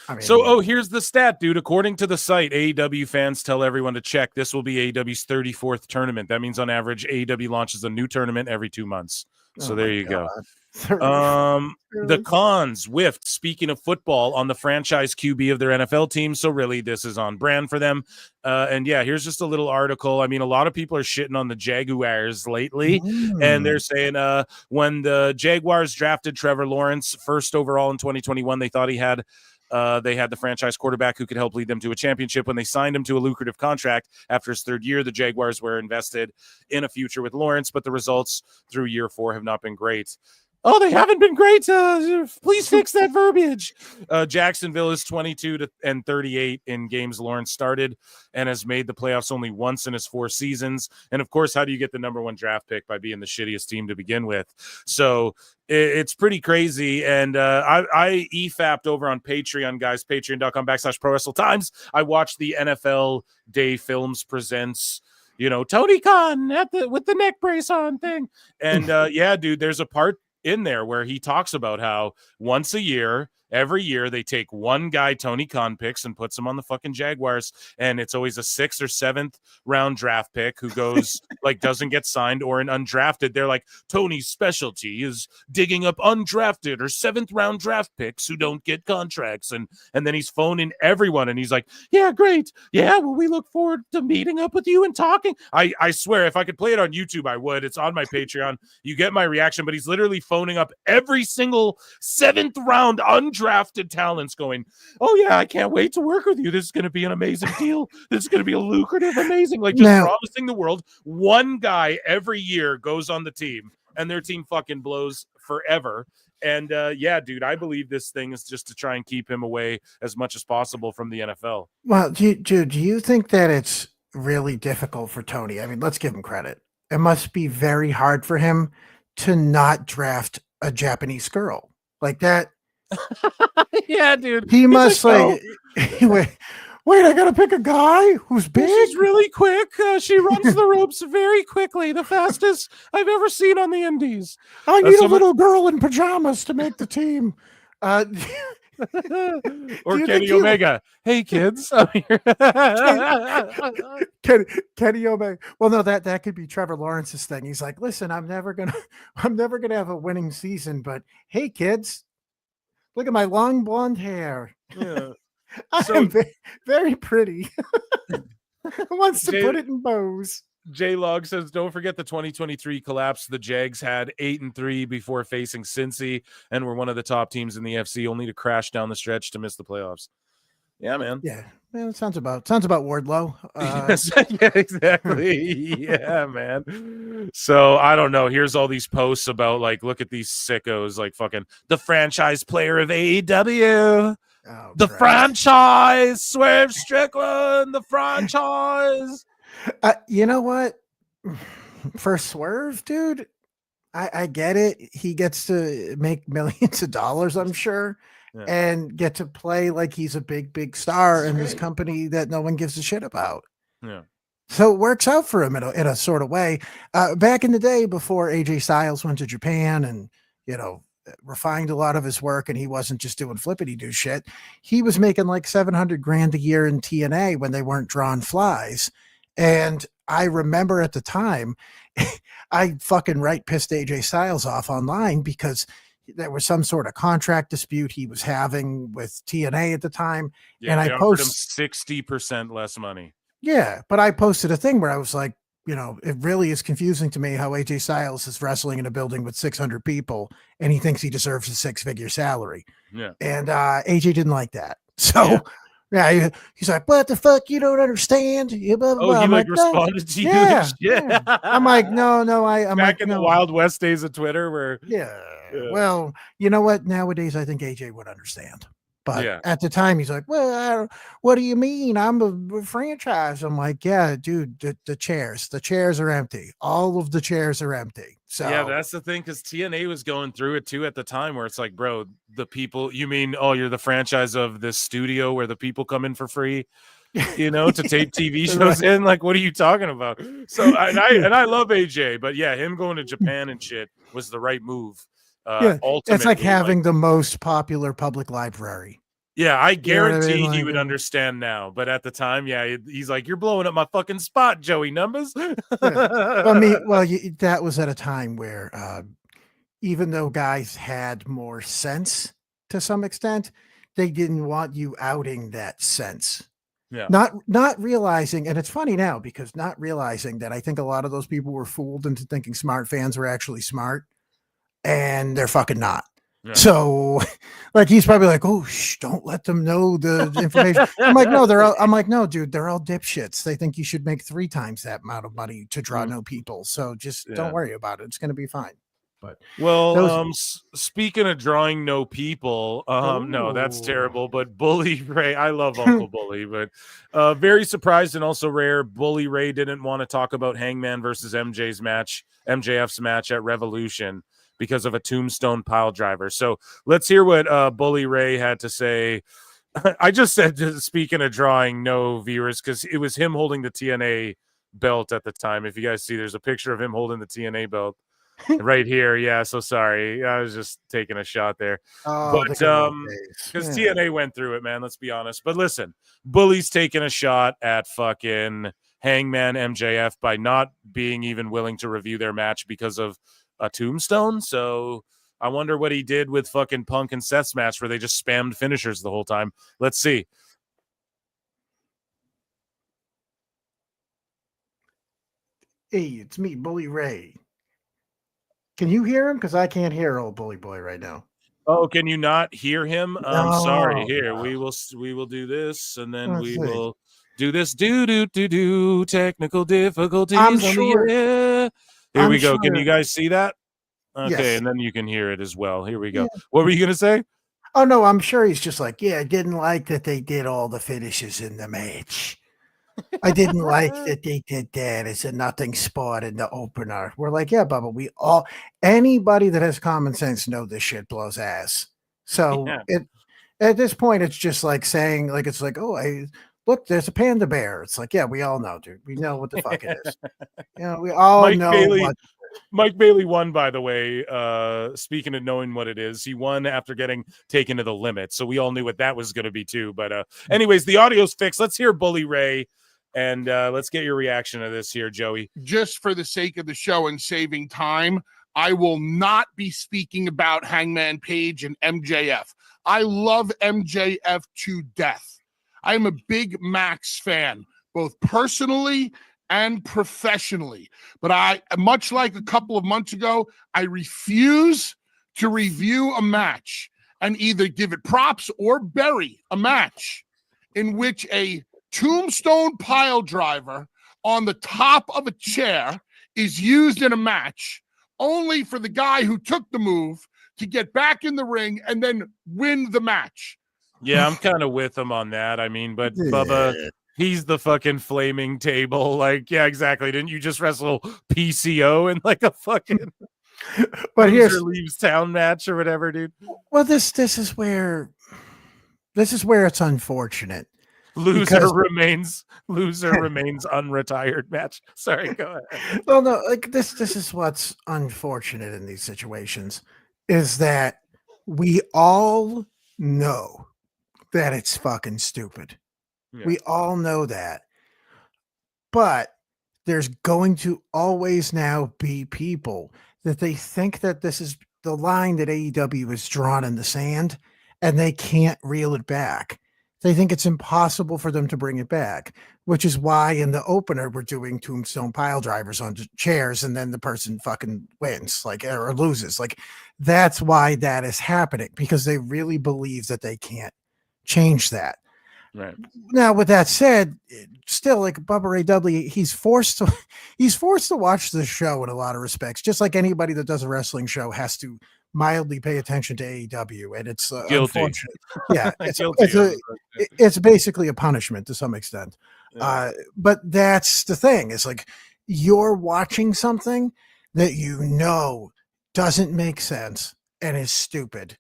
I mean, here's the stat, dude. According to the site, AEW fans tell everyone to check. This will be AEW's 34th tournament. That means on average, AEW launches a new tournament every 2 months. So there you go. The cons whiffed, speaking of football, on the franchise QB of their NFL team. So really, this is on brand for them. And yeah, here's just a little article. I mean, a lot of people are shitting on the Jaguars lately, and they're saying when the Jaguars drafted Trevor Lawrence first overall in 2021, they thought they had the franchise quarterback who could help lead them to a championship. When they signed him to a lucrative contract after his third year, the Jaguars were invested in a future with Lawrence, but the results through year 4 have not been great. Oh, they haven't been great. Please fix that verbiage. Jacksonville is 22-38 in games Lawrence started and has made the playoffs only once in his 4 seasons. And of course, how do you get the number 1 draft pick? By being the shittiest team to begin with. So it's pretty crazy. And I EFAP'd over on Patreon, guys, patreon.com/ProWrestleTimes. I watched the NFL Day Films Presents, Tony Khan with the neck brace on thing. And yeah, dude, there's a part in there where he talks about how once a year, every year, they take one guy Tony Khan picks and puts him on the fucking Jaguars, and it's always a 6th or 7th round draft pick who goes doesn't get signed, or an undrafted. They're like, Tony's specialty is digging up undrafted or 7th round draft picks who don't get contracts, and then he's phoning everyone, and he's like, yeah, great, yeah, well, we look forward to meeting up with you and talking. I swear, if I could play it on YouTube, I would. It's on my Patreon. You get my reaction, but he's literally phoning up every single 7th round undrafted talents going, oh yeah, I can't wait to work with you. This is going to be an amazing deal. This is going to be a lucrative, amazing, promising the world. One guy every year goes on the team and their team fucking blows forever. And yeah, dude, I believe this thing is just to try and keep him away as much as possible from the NFL. Well, do you think that it's really difficult for Tony? I mean, let's give him credit. It must be very hard for him to not draft a Japanese girl like that. Yeah, dude. He must wait, I gotta pick a guy who's big. She's really quick. She runs the ropes very quickly, the fastest I've ever seen on the indies. I need a little girl in pajamas to make the team. Or Kenny Omega. Hey kids. Kenny Omega. Well, no, that could be Trevor Lawrence's thing. He's like, listen, I'm never gonna have a winning season, but hey kids, look at my long blonde hair. Yeah. I'm very, very pretty. Who wants to put it in bows? J-Log says, don't forget the 2023 collapse. The Jags had 8-3 before facing Cincy and were one of the top teams in the FC, only to crash down the stretch to miss the playoffs. Yeah, man. Yeah, it sounds about Wardlow. Yeah, exactly. Yeah, man. So I don't know. Here's all these posts about look at these sickos, fucking the franchise player of AEW. Oh, the franchise, Swerve Strickland, the franchise. You know what? For Swerve, dude, I get it. He gets to make millions of dollars, I'm sure, and get to play like he's a big star in this company that no one gives a shit about. Yeah. So it works out for him in a sort of way. Back in the day, before AJ Styles went to Japan and, refined a lot of his work, and he wasn't just doing flippity do shit, he was making like $700,000 a year in TNA when they weren't drawing flies. And I remember at the time, I fucking pissed AJ Styles off online because there was some sort of contract dispute he was having with TNA at the time. Yeah, and I posted him 60% less money. Yeah, but I posted a thing where I was like, it really is confusing to me how AJ Styles is wrestling in a building with 600 people and he thinks he deserves a 6-figure salary. Yeah. And AJ didn't like that. So Yeah, he's like, what the fuck? You don't understand? Yeah, blah, blah, Oh, blah. he I'm like no. responded to you. Yeah, And shit. yeah. I'm like, no. I'm back like, in no. the Wild West days of Twitter, where Yeah. Well, you know what? Nowadays, I think AJ would understand. But Yeah. at the time, he's like, well, what do you mean? I'm a franchise. I'm like, yeah, dude, the chairs are empty. All of the chairs are empty. So yeah, that's the thing, because TNA was going through it too at the time, where it's like, bro, the people, you mean, oh, you're the franchise of this studio where the people come in for free, you know, to tape TV shows in? Like, what are you talking about? So I love AJ, but yeah, him going to Japan and shit was the right move. yeah, it's like Ultimately, having the most popular public library. yeah, I You know what I guarantee mean? he Like, would understand now. But at the time, yeah, he's like, you're blowing up my fucking spot, Joey Numbas. yeah. I mean, well, that was at a time where even though guys had more sense to some extent, they didn't want you outing that sense. Yeah. Not realizing, and it's funny now because not realizing that I think a lot of those people were fooled into thinking smart fans were actually smart, and they're fucking not. Yeah. So, like, he's probably like, "Oh, don't let them know the information." I'm like, "No, no, dude, they're all dipshits. They think you should make 3 times that amount of money to draw no people. So just don't worry about it. It's going to be fine." But well, speaking of drawing no people, no, that's terrible. But Bully Ray, I love Uncle Bully, but very surprised and also rare. Bully Ray didn't want to talk about Hangman versus MJF's match at Revolution because of a tombstone pile driver. So let's hear what Bully Ray had to say. I just said, speaking of drawing no viewers, because it was him holding the TNA belt at the time. If you guys see, there's a picture of him holding the TNA belt. Right here, yeah. So sorry, I was just taking a shot there, but because TNA went through it, man. Let's be honest. But listen, Bully's taking a shot at fucking Hangman MJF by not being even willing to review their match because of a tombstone. So I wonder what he did with fucking Punk and Seth's match, where they just spammed finishers the whole time. Let's see. Hey, it's me, Bully Ray. Can you hear him? Because I can't hear old Bully Boy right now. Oh, can you not hear him? I'm sorry. Here, No. we will do this, and then we will do this. Do technical difficulties. I'm on sure- the air. Here I'm we go. Can sure- you guys see that? Okay, Yes. and then you can hear it as well. Here we go. What were you gonna say? Oh no, I'm sure he's just like, yeah, I didn't like that they did all the finishes in the match. I didn't like that they did that as a nothing spot in the opener. We're like, yeah, Bubba, anybody that has common sense know this shit blows ass. So at this point, it's just like saying, like, it's like, oh, look, there's a panda bear. It's like, yeah, we all know, dude. We know what the fuck it is. You know, we all know Mike Bailey won, by the way. Speaking of knowing what it is, he won after getting taken to the limit. So we all knew what that was going to be too. But anyways, the audio's fixed. Let's hear Bully Ray, and let's get your reaction to this here, Joey. Just for the sake of the show and saving time, I will not be speaking about Hangman Page and MJF. I love MJF to death. I'm a big Max fan, both personally and professionally. But I, much like a couple of months ago, I refuse to review a match and either give it props or bury a match in which a tombstone pile driver on the top of a chair is used in a match only for the guy who took the move to get back in the ring and then win the match. Yeah, I'm kind of with him on that. I mean, but Bubba, he's the fucking flaming table. Like, yeah, exactly. Didn't you just wrestle PCO in like a fucking but here's leaves town match or whatever, dude? Well, this is where it's unfortunate. Loser remains unretired match. Sorry, go ahead. Well, no, like this is what's unfortunate in these situations is that we all know that it's fucking stupid. Yeah. We all know that. But there's going to always now be people that they think that this is the line that AEW has drawn in the sand and they can't reel it back. They think it's impossible for them to bring it back, which is why in the opener we're doing tombstone pile drivers on chairs and then the person fucking wins, like, or loses. Like, that's why that is happening, because they really believe that they can't change that. Right. Now, with that said, still like Bubba Ray Dudley, he's forced to watch this show in a lot of respects, just like anybody that does a wrestling show has to mildly pay attention to AEW, and it's Guilty. unfortunate. Yeah, Guilty. it's basically a punishment to some extent. But that's the thing. It's like you're watching something that you know doesn't make sense and is stupid,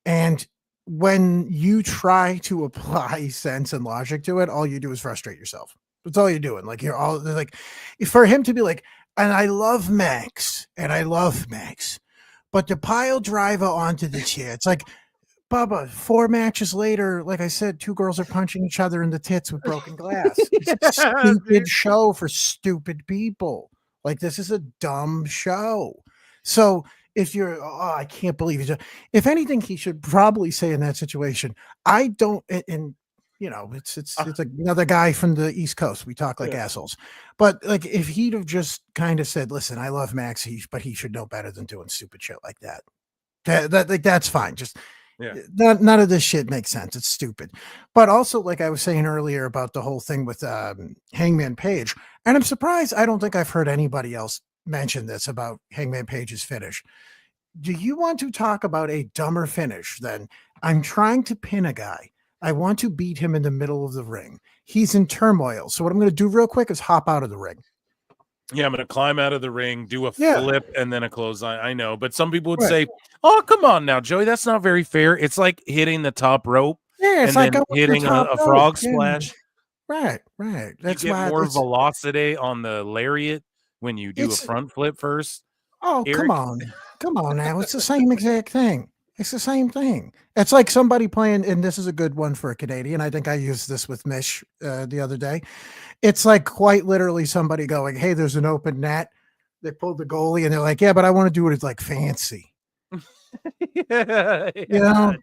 and when you try to apply sense and logic to it, all you do is frustrate yourself. That's all you're doing. Like you're all like, for him to be like, and I love Max, but to pile driver onto the chair, it's like, Bubba, 4 matches later, like I said, 2 girls are punching each other in the tits with broken glass. It's a stupid show for stupid people. Like, this is a dumb show. So if you're, I can't believe it. If anything, he should probably say in that situation, I don't, and you know, it's like another guy from the East Coast. We talk like assholes. But like, if he'd have just kind of said, listen, I love Max, but he should know better than doing stupid shit like that. That's fine. Just, none of this shit makes sense. It's stupid. But also, like I was saying earlier about the whole thing with Hangman Page, and I'm surprised I don't think I've heard anybody else mention this about Hangman Page's finish. Do you want to talk about a dumber finish than I'm trying to pin a guy? I want to beat him in the middle of the ring. He's in turmoil. So what I'm going to do real quick is hop out of the ring. Yeah, I'm going to climb out of the ring, do a flip, and then a clothesline. I know, but some people would say, "Oh, come on now, Joey, that's not very fair. It's like hitting the top rope, it's and like then hitting a frog splash." Right. That's you get why more velocity on the lariat when you do a front flip first. Oh, Eric? come on now. It's the same exact thing. It's the same thing. It's like somebody playing, and this is a good one for a Canadian. I think I used this with Mish the other day. It's like quite literally somebody going, hey, there's an open net. They pulled the goalie and they're like, yeah, but I want to do it like fancy. You know?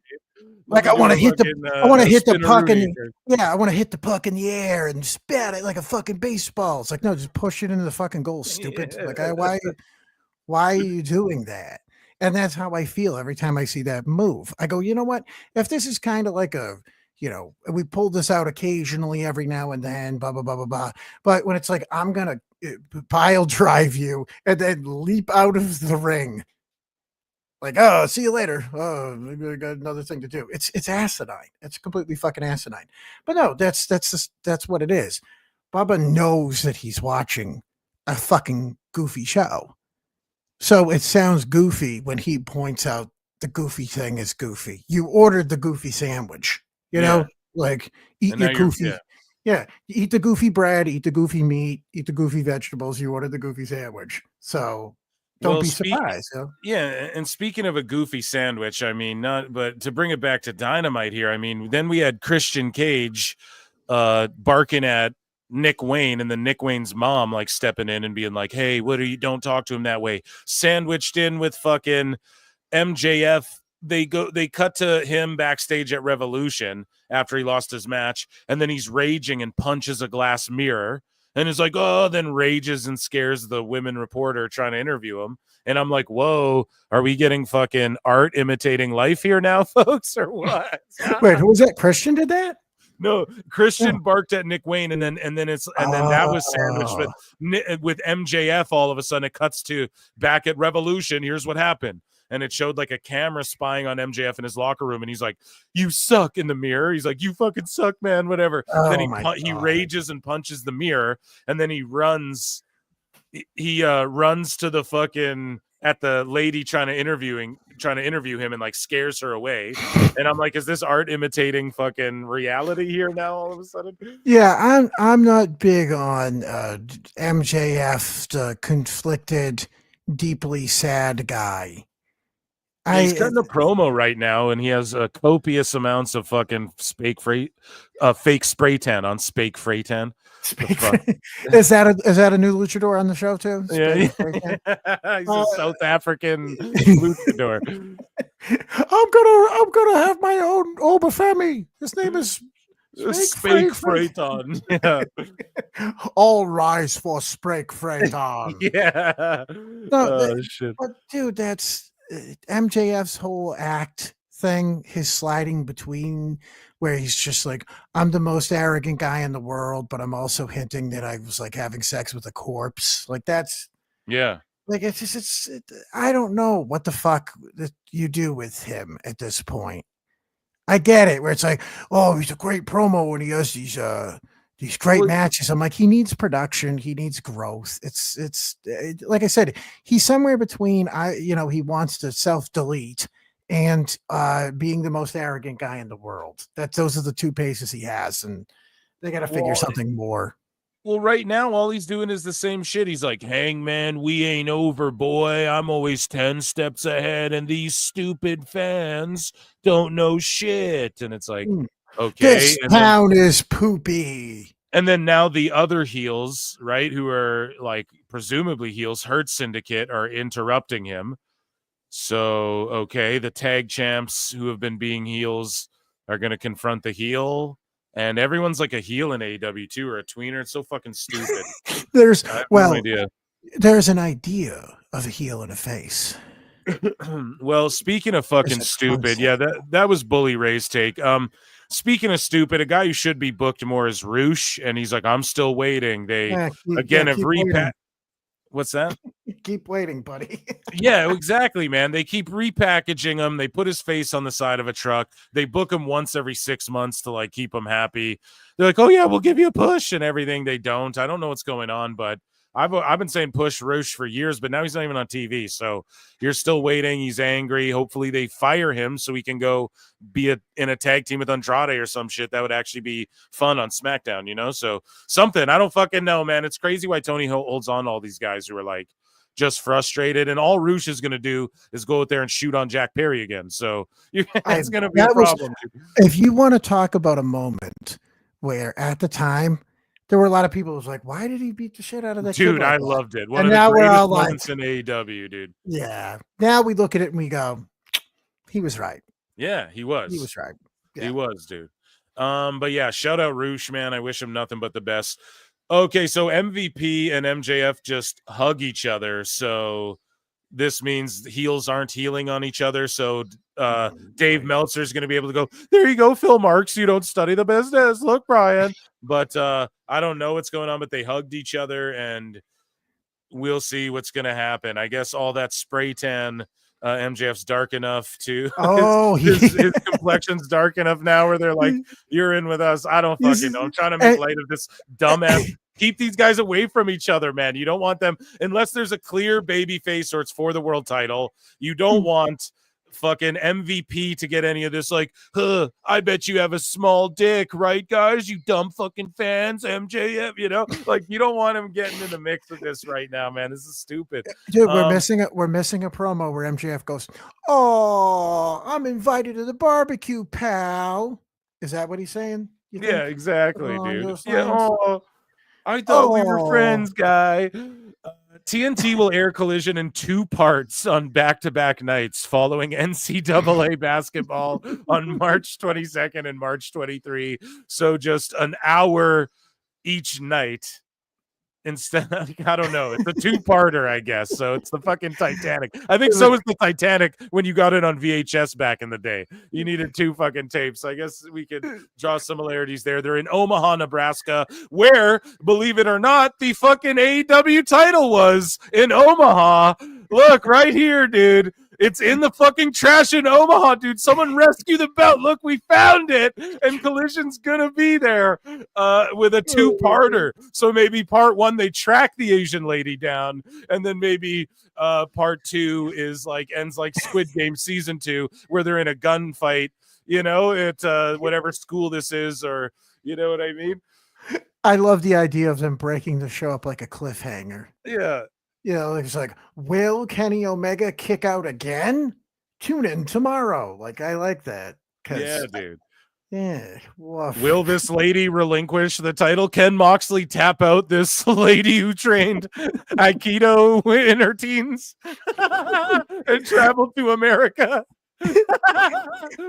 Like I want to hit I want to hit the puck I want to hit the puck in the air and spat it like a fucking baseball. It's like, no, just push it into the fucking goal, stupid. Like why are you doing that? And that's how I feel every time I see that move. I go, you know what? If this is kind of like a, you know, we pull this out occasionally every now and then, blah, blah, blah, blah, blah. But when it's like, I'm going to pile drive you and then leap out of the ring. Like, oh, see you later. Oh, maybe I got another thing to do. It's asinine. It's completely fucking asinine. But no, that's what it is. Bubba knows that he's watching a fucking goofy show. So it sounds goofy when he points out the goofy thing is goofy. You ordered the goofy sandwich, you know, like eat your goofy. Eat the goofy bread, eat the goofy meat, eat the goofy vegetables. You ordered the goofy sandwich. So don't be surprised. You know? Yeah. And speaking of a goofy sandwich, I mean, but to bring it back to Dynamite here, I mean, then we had Christian Cage barking at Nick Wayne, and then Nick Wayne's mom like stepping in and being like, hey, don't talk to him that way. Sandwiched in with fucking MJF. They cut to him backstage at Revolution after he lost his match, and then he's raging and punches a glass mirror and is like, oh, then rages and scares the women reporter trying to interview him. And I'm like, whoa, are we getting fucking art imitating life here now, folks, or what? Wait, who was that? Christian did that? No, Christian barked at Nick Wayne, and then that was sandwiched with MJF. All of a sudden, it cuts to back at Revolution. Here's what happened, and it showed like a camera spying on MJF in his locker room, and he's like, "You suck" in the mirror. He's like, "You fucking suck, man." Whatever. Then he rages and punches the mirror, and then he runs. He runs to the fucking at the lady trying to interview him and like scares her away. And I'm like, is this art imitating fucking reality here now all of a sudden? Yeah, I'm not big on MJF, the conflicted, deeply sad guy. He's cutting a promo right now, and he has copious amounts of fucking fake spray tan on Spake Freytan. Is that a new luchador on the show too? Yeah, he's a South African luchador. I'm gonna have my own Obafemi. His name is Spake Freytan. Yeah. All rise for Spake Freytan. Yeah. No, shit. But dude, that's MJF's whole act thing, his sliding between where he's just like, I'm the most arrogant guy in the world, but I'm also hinting that I was like having sex with a corpse. Like that's Yeah. like I don't know what the fuck that you do with him at this point. I get it where it's like, oh, he's a great promo when he has these great matches. I'm like, he needs production, he needs growth. It's like I said, he's somewhere between he wants to self-delete and being the most arrogant guy in the world. Those are the two paces he has, and they got to figure something more. Well, right now, all he's doing is the same shit. He's like, Hangman, we ain't over, boy. I'm always 10 steps ahead, and these stupid fans don't know shit. And it's like, okay. This town is poopy. And then now the other heels, right, who are like presumably heels, Hurt Syndicate, are interrupting him. So, okay, the tag champs who have been being heels are going to confront the heel. And everyone's like a heel in AEW too, or a tweener. It's so fucking stupid. There's no idea. There's an idea of a heel and a face. Well, speaking of fucking stupid, yeah, that was Bully Ray's take. Speaking of stupid, a guy who should be booked more is Roosh, and he's like, I'm still waiting. They have repackaged. What's that? Keep waiting, buddy. Yeah, exactly, man. They keep repackaging him. They put his face on the side of a truck. They book him once every 6 months to like keep him happy. They're like, oh yeah, we'll give you a push and everything. They don't. I don't know what's going on, but I've been saying push Roosh for years, but now he's not even on TV. So you're still waiting. He's angry. Hopefully they fire him so he can go be in a tag team with Andrade or some shit. That would actually be fun on SmackDown, you know? So something. I don't fucking know, man. It's crazy why Tony holds on to all these guys who are like just frustrated. And all Roosh is going to do is go out there and shoot on Jack Perry again. So it's going to be a problem. If you want to talk about a moment where at the time, there were a lot of people who was like, why did he beat the shit out of that kid? Dude, I loved it. One and of now the we're greatest all moments like, in AEW, dude. Yeah. Now we look at it and we go, he was right. Yeah, he was. He was right. Yeah. He was, dude. But yeah, shout out Roosh, man. I wish him nothing but the best. Okay, so MVP and MJF just hug each other. So this means heels aren't healing on each other. So Dave Meltzer is going to be able to go, there you go, Phil Marks. You don't study the business. Look, Brian. But I don't know what's going on, but they hugged each other, and we'll see what's going to happen. I guess all that spray tan, MJF's dark enough to his complexion's dark enough now where they're like, you're in with us. I don't fucking know. I'm trying to make light of this dumbass. Keep these guys away from each other, man. You don't want them unless there's a clear baby face or it's for the world title. You don't want fucking MVP to get any of this like, I bet you have a small dick, right, guys? You dumb fucking fans, MJF, you know? Like, you don't want him getting in the mix of this right now, man. This is stupid. Dude, we're missing a promo where MJF goes, oh, I'm invited to the barbecue, pal. Is that what he's saying? Yeah, exactly, dude. Yeah, I thought we were friends, guy. TNT will air Collision in 2 parts on back-to-back nights following NCAA basketball on March 22nd and March 23. So just an hour each night. Instead, I don't know. It's a 2-parter, I guess. So it's the fucking Titanic. I think so is the Titanic when you got it on VHS back in the day. You needed 2 fucking tapes. I guess we could draw similarities there. They're in Omaha, Nebraska, where, believe it or not, the fucking AEW title was in Omaha. Look, right here, dude. It's in the fucking trash in Omaha, dude. Someone rescue the belt. Look, we found it. And Collision's gonna be there with a 2-parter. So maybe part 1, they track the Asian lady down. And then maybe part 2 is like ends like Squid Game season 2, where they're in a gunfight, you know, at whatever school this is, or you know what I mean? I love the idea of them breaking the show up like a cliffhanger. Yeah. You know, it's like, will Kenny Omega kick out again? Tune in tomorrow. Like, I like that. Yeah, dude. Yeah. Woof. Will this lady relinquish the title? Can Moxley tap out this lady who trained Aikido in her teens and traveled to America?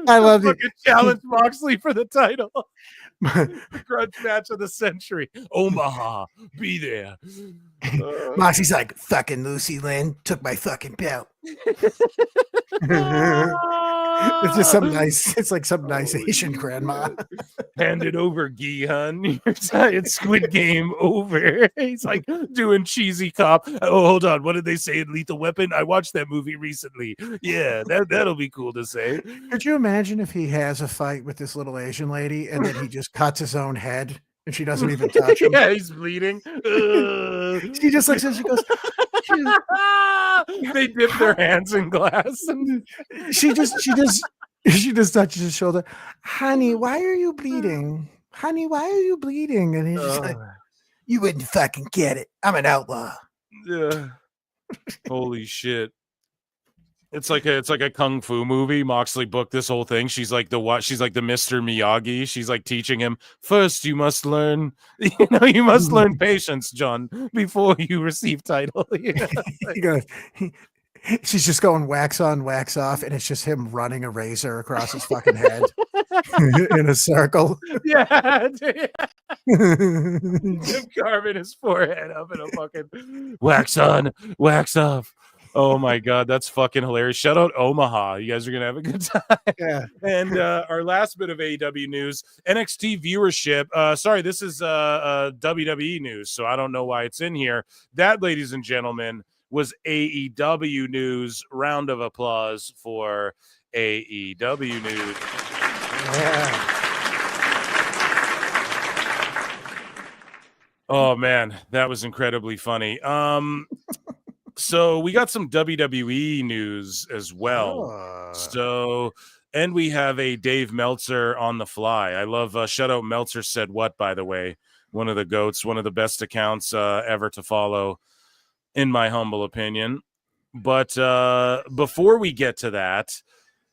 I love it. Challenge Moxley for the title. Grudge match of the century. Omaha, be there. Moxie's like, fucking Lucy Lynn took my fucking belt. It's just some nice. It's like some nice Asian grandma. Hand it over, Gee, hun. It's Squid Game over. He's like doing cheesy cop. Oh, hold on. What did they say in Lethal Weapon? I watched that movie recently. Yeah, that'll be cool to say. Could you imagine if he has a fight with this little Asian lady and then he just cuts his own head and she doesn't even touch him? Yeah, he's bleeding. She just looks at him, she goes, they dip their hands in glass. And she just touches his shoulder. Honey, why are you bleeding? Honey, why are you bleeding? And he's just like, you wouldn't fucking get it. I'm an outlaw. Yeah. Holy shit. It's like a kung fu movie. Moxley booked this whole thing. She's like the Mr. Miyagi. She's like teaching him, first you must learn, you must learn patience, John, before you receive title. He goes, she's just going wax on, wax off, and it's just him running a razor across his fucking head in a circle. Yeah. Him carving his forehead up in a fucking wax on, wax off. Oh my God, that's fucking hilarious. Shout out Omaha. You guys are going to have a good time. Yeah. And our last bit of AEW news, NXT viewership. Sorry, this is WWE news, so I don't know why it's in here. That, ladies and gentlemen, was AEW news. Round of applause for AEW news. Yeah. Oh man, that was incredibly funny. So we got some WWE news as well. So, and we have a Dave Meltzer on the fly. I love shout out Meltzer said what, by the way, one of the GOATs, one of the best accounts ever to follow, in my humble opinion. But before we get to that,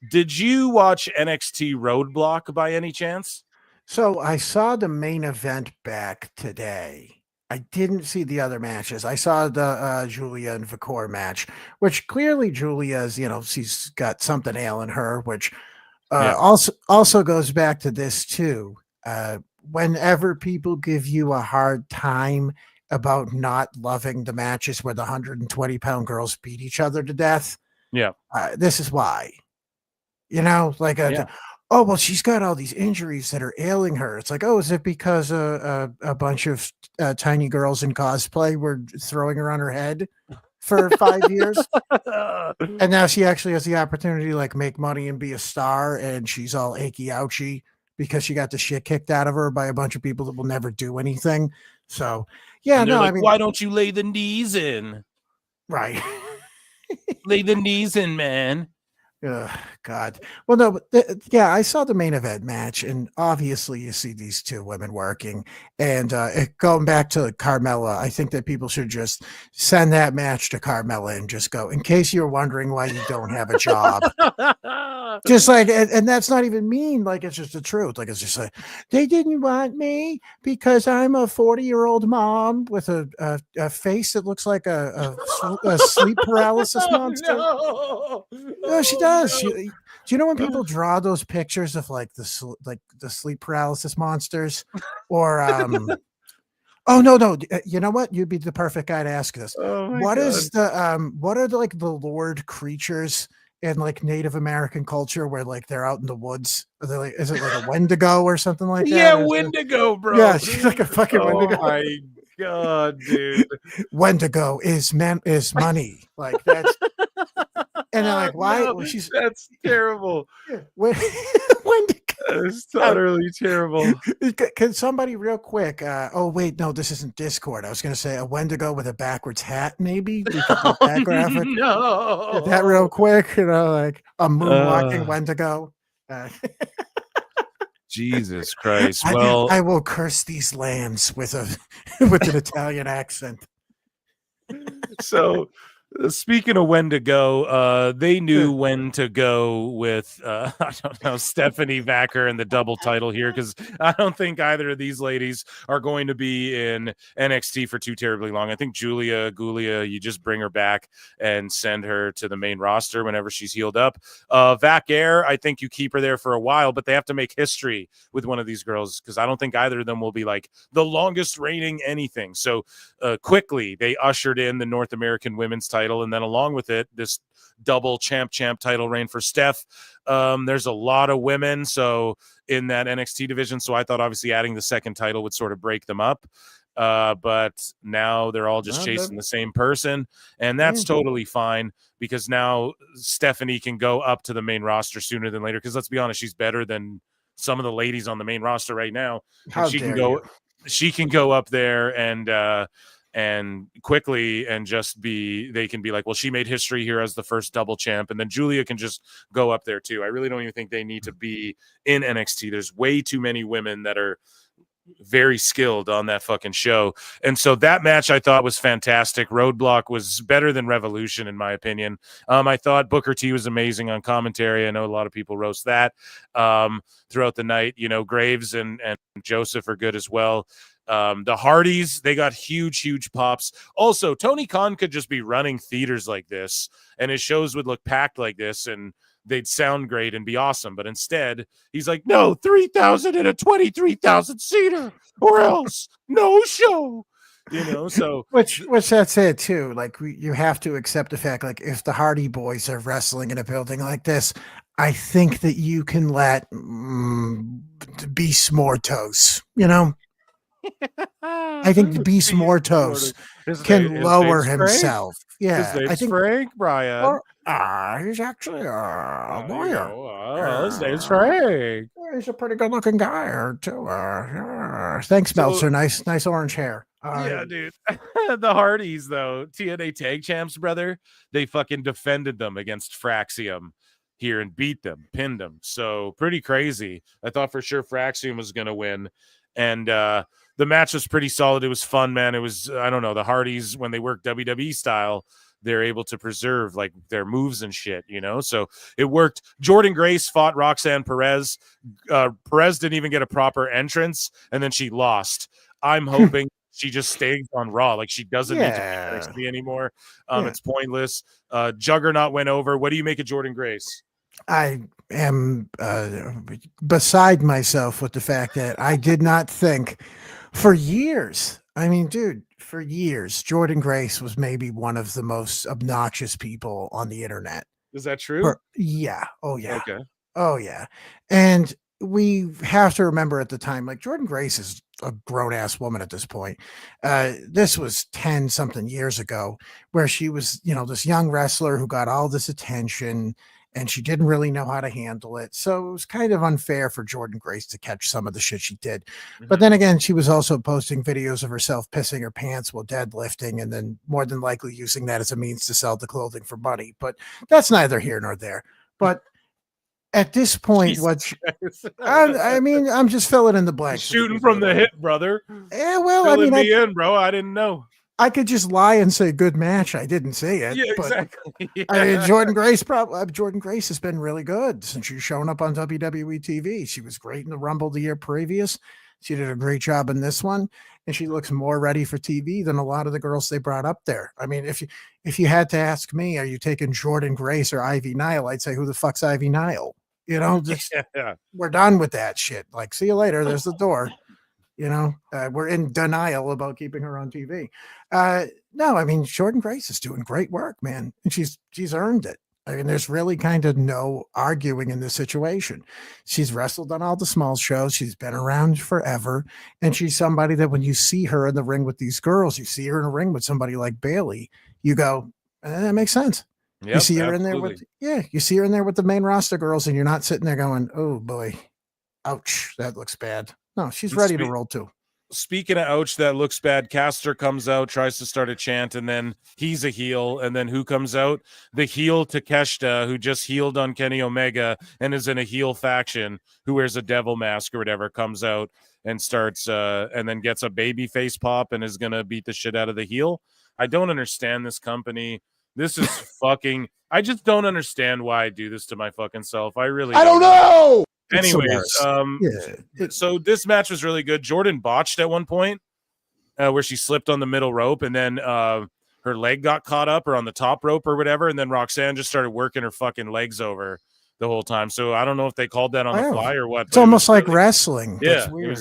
did you watch NXT Roadblock by any chance? So I saw the main event back today. I didn't see the other matches. I saw the Julia and Vicor match, which clearly Julia's, she's got something ailing her, which also goes back to this too. Whenever people give you a hard time about not loving the matches where the 120-pound girls beat each other to death, this is why. Oh, well, she's got all these injuries that are ailing her. It's like, oh, is it because a bunch of tiny girls in cosplay were throwing her on her head for 5 years? And now she actually has the opportunity to make money and be a star, and she's all achy ouchy because she got the shit kicked out of her by a bunch of people that will never do anything. So, yeah, no, I mean, why don't you lay the knees in? Right. Lay the knees in, man. God. Well, no, but I saw the main event match, and obviously you see these two women working. And going back to Carmella, I think that people should just send that match to Carmella and just go, in case you're wondering why you don't have a job. Just and that's not even mean. It's just the truth. It's just they didn't want me because I'm a 40-year-old mom with a face that looks like a sleep paralysis monster. No, she does. Do you know when people draw those pictures of the sleep paralysis monsters, or oh no, you know what? You'd be the perfect guy to ask this. What are the Lord creatures in Native American culture where they're out in the woods? Are they is it a Wendigo or something like that? Yeah, Wendigo, bro. Yeah, she's like a fucking Wendigo. Oh my God, dude. Wendigo is money. That's. And they're like, why? No, that's terrible. Wendigo. That's utterly terrible. Can somebody real quick? Oh, wait, no, this isn't Discord. I was going to say a Wendigo with a backwards hat, maybe. That graphic. No. That real quick, a moonwalking Wendigo. Jesus Christ. Well, I will curse these lands with an Italian accent. So, speaking of when to go, they knew when to go with, I don't know, Stephanie Vacker and the double title here, because I don't think either of these ladies are going to be in NXT for too terribly long. I think Julia, you just bring her back and send her to the main roster whenever she's healed up. Vacker, I think you keep her there for a while, but they have to make history with one of these girls, because I don't think either of them will be the longest reigning anything. So quickly, they ushered in the North American Women's title title, and then along with it, this double champ title reign for Steph. There's a lot of women so in that NXT division, so I thought obviously adding the second title would sort of break them up. But now they're all just chasing the same person, and that's totally fine because now Stephanie can go up to the main roster sooner than later. Because let's be honest, she's better than some of the ladies on the main roster right now. How she can dare go. you. She can go up there and quickly and just be. They can be like, well, she made history here as the first double champ, and then Julia can just go up there too. I really don't even think they need to be in NXT. There's way too many women that are very skilled on that fucking show. And so that match I thought was fantastic. Roadblock was better than Revolution in my opinion. I thought Booker T was amazing on commentary. I know a lot of people roast that throughout the night. You know, Graves and Joseph are good as well. The Hardys, they got huge pops. Also, Tony Khan could just be running theaters like this and his shows would look packed like this and they'd sound great and be awesome. But instead, he's like, no, 3,000 in a 23,000 seater or else no show. You know, so which that's it too. Like you have to accept the fact, like if the Hardy Boys are wrestling in a building like this, I think that you can let Beast Mortos, you know. I think the Beast Mortos can lower himself. Yeah, his name's I think Frank Brian. He's actually a lawyer. His name's Frank. He's a pretty good-looking guy too. Thanks, Meltzer. Nice orange hair. Yeah, dude. The Hardys, though, TNA Tag Champs, brother, they fucking defended them against Fraxium here and beat them, pinned them. So pretty crazy. I thought for sure Fraxium was going to win. And the match was pretty solid. It was fun, man. It was, I don't know, the Hardys, when they work WWE style, they're able to preserve like their moves and shit, you know? So it worked. Jordan Grace fought Roxanne Perez. Perez didn't even get a proper entrance, and then she lost. I'm hoping she just stays on Raw. Like she doesn't need to be NXT anymore. It's pointless. Juggernaut went over. What do you make of Jordan Grace? I am beside myself with the fact that I did not think for years. I mean, dude, for years, Jordan Grace was maybe one of the most obnoxious people on the internet. Is that true? Yeah. Oh, yeah. Okay. Oh, yeah. And we have to remember at the time, like Jordan Grace is a grown ass woman at this point. This was 10 something years ago where she was, you know, this young wrestler who got all this attention and she didn't really know how to handle it. So it was kind of unfair for Jordan Grace to catch some of the shit she did. But then again, she was also posting videos of herself pissing her pants while deadlifting and then more than likely using that as a means to sell the clothing for money. But that's neither here nor there. But at this point, I mean, I'm just filling in the blanks. Shooting from the hip, brother. Yeah, well, Filling me in, bro. I didn't know. I could just lie and say good match. I didn't see it. Yeah, exactly. Yeah. I mean, Jordan Grace has been really good since she's shown up on WWE TV. She was great in the Rumble the year previous. She did a great job in this one, and she looks more ready for TV than a lot of the girls they brought up there. I mean, if you had to ask me, are you taking Jordan Grace or Ivy Nile? I'd say, who the fuck's Ivy Nile? You know, just, we're done with that shit. Like, see you later. There's the door. You know, we're in denial about keeping her on TV. No, I mean, Jordan Grace is doing great work, man. And she's earned it. I mean, there's really kind of no arguing in this situation. She's wrestled on all the small shows. She's been around forever. And she's somebody that when you see her in the ring with these girls, you see her in a ring with somebody like Bailey, you go, that makes sense. Yep, you see her absolutely. in there you see her in there with the main roster girls, and you're not sitting there going, oh boy, ouch, that looks bad. No, she's ready to roll too. Speaking of ouch, that looks bad. Caster comes out, tries to start a chant, and then he's a heel. And then who comes out? The heel Takeshita, who just healed on Kenny Omega and is in a heel faction, who wears a devil mask or whatever, comes out and starts and then gets a baby face pop and is gonna beat the shit out of the heel. I don't understand this company. This is fucking. I just don't understand why I do this to my fucking self. I really don't know. Anyways, so this match was really good. Jordan botched at one point where she slipped on the middle rope, and then her leg got caught up or on the top rope or whatever, and then Roxanne just started working her fucking legs over the whole time. So I don't know if they called that on the fly or what. It's but almost it was like wrestling. Yeah, That's weird.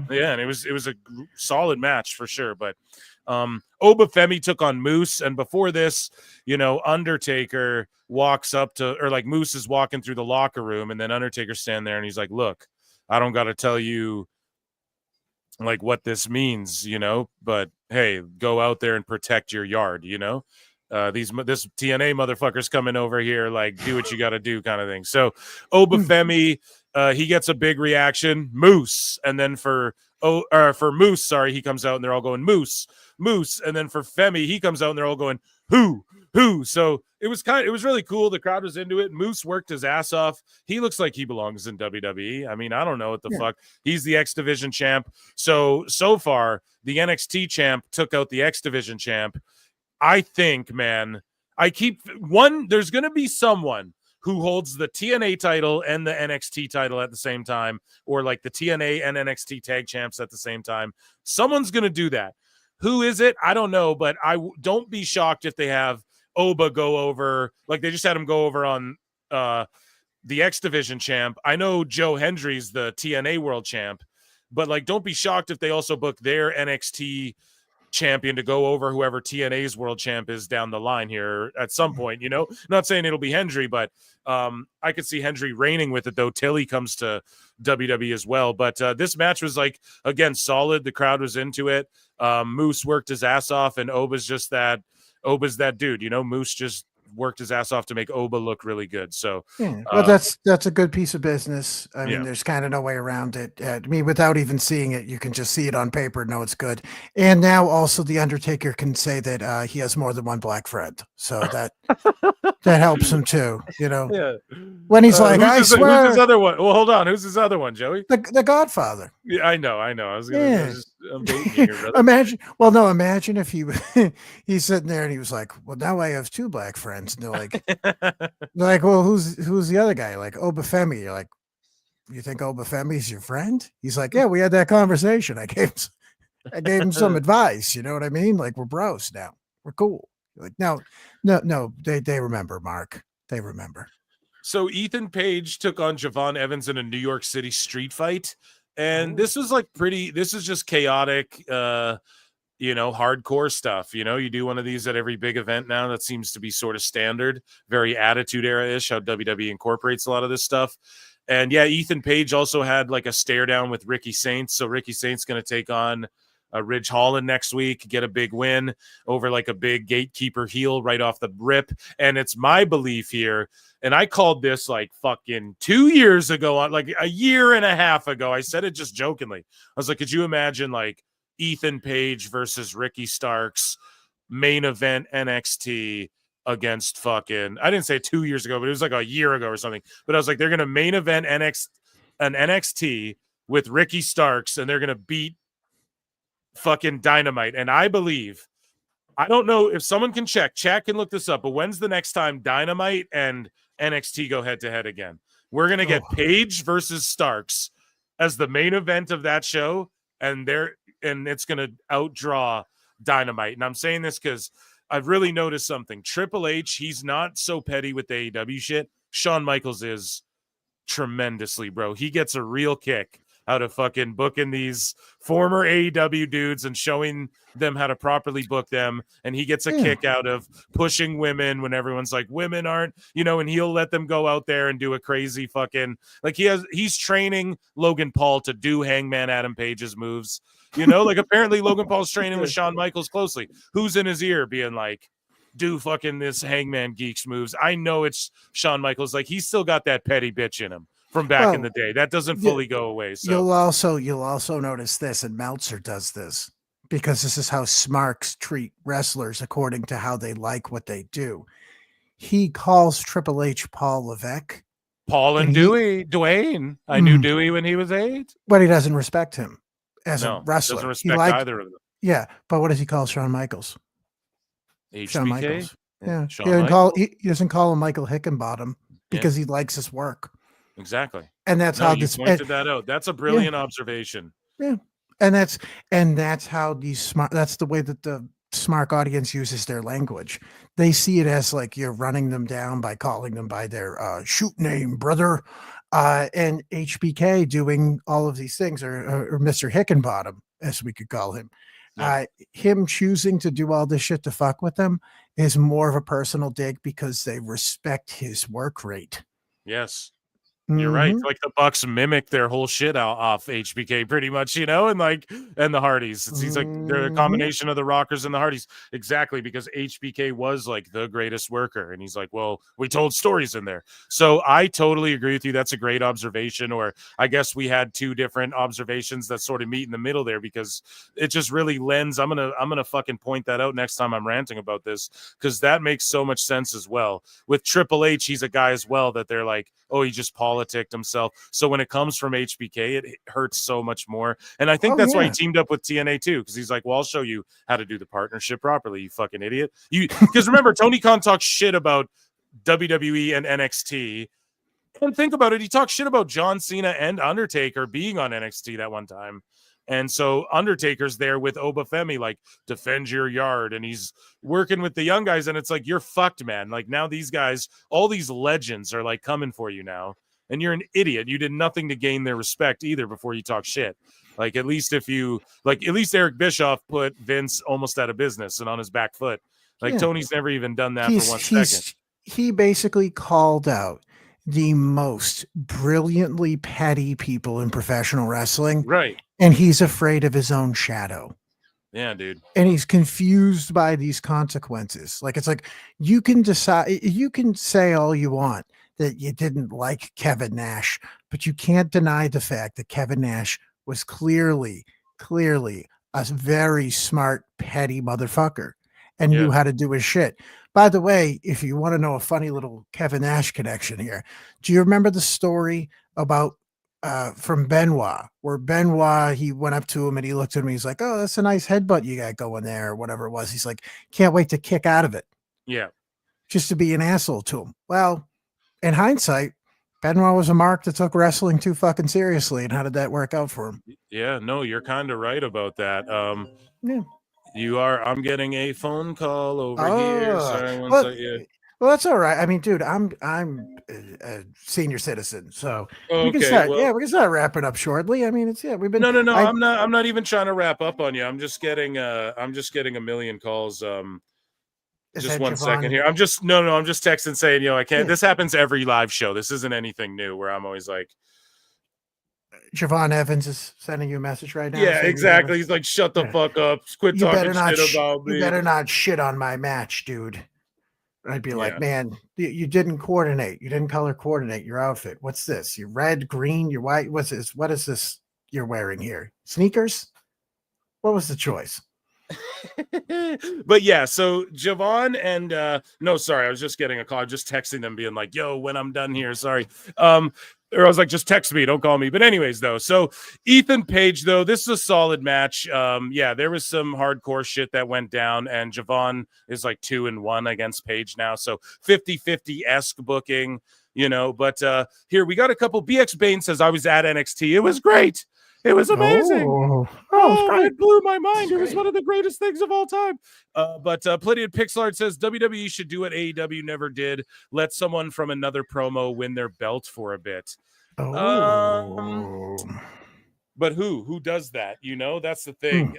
yeah, and it was a solid match for sure. But Obafemi took on Moose, and before this, Undertaker walks up to, or like Moose is walking through the locker room, and then Undertaker's standing there, and he's like, "Look, I don't got to tell you like what this means, but hey, go out there and protect your yard, this TNA motherfucker's coming over here, like do what you got to do kind of thing." So Obafemi, he gets a big reaction, Moose, and then for Moose, sorry, he comes out and they're all going Moose, and then for Femi, he comes out and they're all going who. So it was really cool. The crowd was into it. Moose worked his ass off. He looks like he belongs in WWE. I mean, I don't know what the fuck. He's the X Division champ. So far, the NXT champ took out the X Division champ. I think, man, there's going to be someone who holds the TNA title and the NXT title at the same time, or like the TNA and NXT tag champs at the same time. Someone's going to do that. Who is it? I don't know, but don't be shocked if they have Oba go over, like they just had him go over on the X Division champ. I know Joe Hendry's the TNA world champ, but like don't be shocked if they also book their NXT champion to go over whoever TNA's world champ is down the line here at some point. Not saying it'll be Hendry, but I could see Hendry reigning with it, though, till he comes to WWE as well. But this match was, like, again, solid. The crowd was into it. Moose worked his ass off, and Oba's that dude. Moose just worked his ass off to make Oba look really good. So well, that's a good piece of business. I mean, there's kind of no way around it. I mean, without even seeing it, you can just see it on paper and know it's good. And now also the Undertaker can say that he has more than one black friend, so that helps him too. When he's like, I swear. Who's his other one? Well, hold on. Who's his other one, Joey? The Godfather. Yeah, I know. I was gonna. I'm dating you, brother. Imagine if he's sitting there and he was like, well, now I have two black friends. And they're like, well, who's the other guy? Like Obafemi. You're like, you think Obafemi's your friend? He's like, yeah, we had that conversation. I gave him some advice. You know what I mean? Like, we're bros now. We're cool. You're like, no, they remember, Mark. They remember. So Ethan Page took on Javon Evans in a New York City street fight. And this was this is just chaotic, hardcore stuff. You do one of these at every big event now. That seems to be sort of standard, very Attitude Era-ish, how WWE incorporates a lot of this stuff. And yeah, Ethan Page also had like a stare down with Ricky Saints. So Ricky Saints going to take on Ridge Holland next week, get a big win over like a big gatekeeper heel right off the rip. And it's my belief here, and I called this like fucking 2 years ago, like a year and a half ago. I said it just jokingly. I was like, could you imagine like Ethan Page versus Ricky Starks main event NXT against fucking, I didn't say 2 years ago, but it was like a year ago or something. But I was like, they're going to main event NXT with Ricky Starks, and they're going to beat fucking Dynamite. And I believe, I don't know if someone can check, chat can look this up, but when's the next time Dynamite and NXT go head to head again? We're going to get Page versus Starks as the main event of that show. And it's going to outdraw Dynamite. And I'm saying this because I've really noticed something. Triple H, he's not so petty with the AEW shit. Shawn Michaels is tremendously, bro. He gets a real kick out of fucking booking these former AEW dudes and showing them how to properly book them. And he gets a kick out of pushing women when everyone's like, women aren't, and he'll let them go out there and do a crazy fucking, like he's training Logan Paul to do Hangman Adam Page's moves, like apparently Logan Paul's training with Shawn Michaels closely. Who's in his ear being like, do fucking this Hangman Geeks moves? I know it's Shawn Michaels. Like he's still got that petty bitch in him from back in the day. That doesn't fully go away. So you'll also notice this, and Meltzer does this because this is how smarks treat wrestlers according to how they like what they do. He calls Triple H Paul Levesque. Paul and Dwayne. I knew Dewey when he was 8. But he doesn't respect him as a wrestler. Doesn't respect either of them. Yeah, but what does he call Shawn Michaels? HBK? Shawn Michaels. Yeah. He doesn't call him Michael Hickenbottom because he likes his work. Exactly. And that's how this pointed that out. That's a brilliant observation. Yeah. And that's how these smart, that's the way that the smart audience uses their language. They see it as like you're running them down by calling them by their shoot name, brother. And HBK doing all of these things, or Mr. Hickenbottom, as we could call him. Him choosing to do all this shit to fuck with them is more of a personal dig because they respect his work rate. Yes. You're right. Mhm. Like the Bucks mimic their whole shit out off HBK pretty much, and the Hardys. He's like they're a combination of the Rockers and the Hardys. Exactly, because HBK was like the greatest worker. And he's like, well, we told stories in there. So I totally agree with you. That's a great observation. Or I guess we had two different observations that sort of meet in the middle there, because it just really lends. I'm gonna fucking point that out next time I'm ranting about this, because that makes so much sense as well. With Triple H, he's a guy as well that they're like, oh, he just politicked himself. So when it comes from HBK, it hurts so much more. And I think that's why he teamed up with TNA too, because he's like, well, I'll show you how to do the partnership properly, you fucking idiot. Because remember, Tony Khan talks shit about WWE and NXT. And think about it, he talks shit about John Cena and Undertaker being on NXT that one time. And so Undertaker's there with Obafemi, like, defend your yard. And he's working with the young guys. And it's like, you're fucked, man. Like, now these guys, all these legends are like coming for you now. And you're an idiot. You did nothing to gain their respect either before you talk shit. Like, at least Eric Bischoff put Vince almost out of business and on his back foot. Like, Yeah. Tony's never even done that for 1 second. He basically called out the most brilliantly petty people in professional wrestling. Right. And he's afraid of his own shadow. Yeah, dude. And he's confused by these consequences. Like, it's like, you can decide, you can say all you want that you didn't like Kevin Nash, but you can't deny the fact that Kevin Nash was clearly a very smart, petty motherfucker and knew how to do his shit. By the way, if you want to know a funny little Kevin Nash connection here, do you remember the story about from Benoit, where Benoit, he went up to him and he looked at him, he's like, oh, that's a nice headbutt you got going there, or whatever it was. He's like, can't wait to kick out of it. Yeah. Just to be an asshole to him. Well, in hindsight, Benoit was a mark that took wrestling too fucking seriously. And how did that work out for him? Yeah, no, you're kind of right about that. Yeah. You are. I'm getting a phone call over here. Sorry, one second. Yeah. Well, that's all right. I mean, dude, I'm a senior citizen, so we can Okay, start. well- Yeah, we can start wrapping up shortly. I mean, it's we've been. No. I'm not even trying to wrap up on you. I'm just getting a million calls. Just that 1 second Javon? here. I'm just texting saying, I can't. Yeah. This happens every live show. This isn't anything new where I'm always like, Javon Evans is sending you a message right now. yeah, saying exactly. He's like, shut the fuck up. Quit talking shit about me. You better not shit on my match, dude. And I'd be like, man, you didn't coordinate. You didn't color coordinate your outfit. What's this? Your red, green, your white. What's this? What is this you're wearing here? Sneakers? What was the choice? But yeah, so Javon and no, sorry, I was just getting a call, just texting them being like, yo, when I'm done here, sorry. Or I was like, just text me, don't call me. But anyways, though, so Ethan Page, though, this is a solid match. Yeah, there was some hardcore shit that went down, and Javon is like 2-1 against Page now. So 50-50-esque booking, but here we got a couple. BX Bane says, I was at NXT. It was great. It was amazing. It blew my mind. It was one of the greatest things of all time. But Plenty Pixelart says WWE should do what AEW never did. Let someone from another promo win their belt for a bit. But who does that? That's the thing.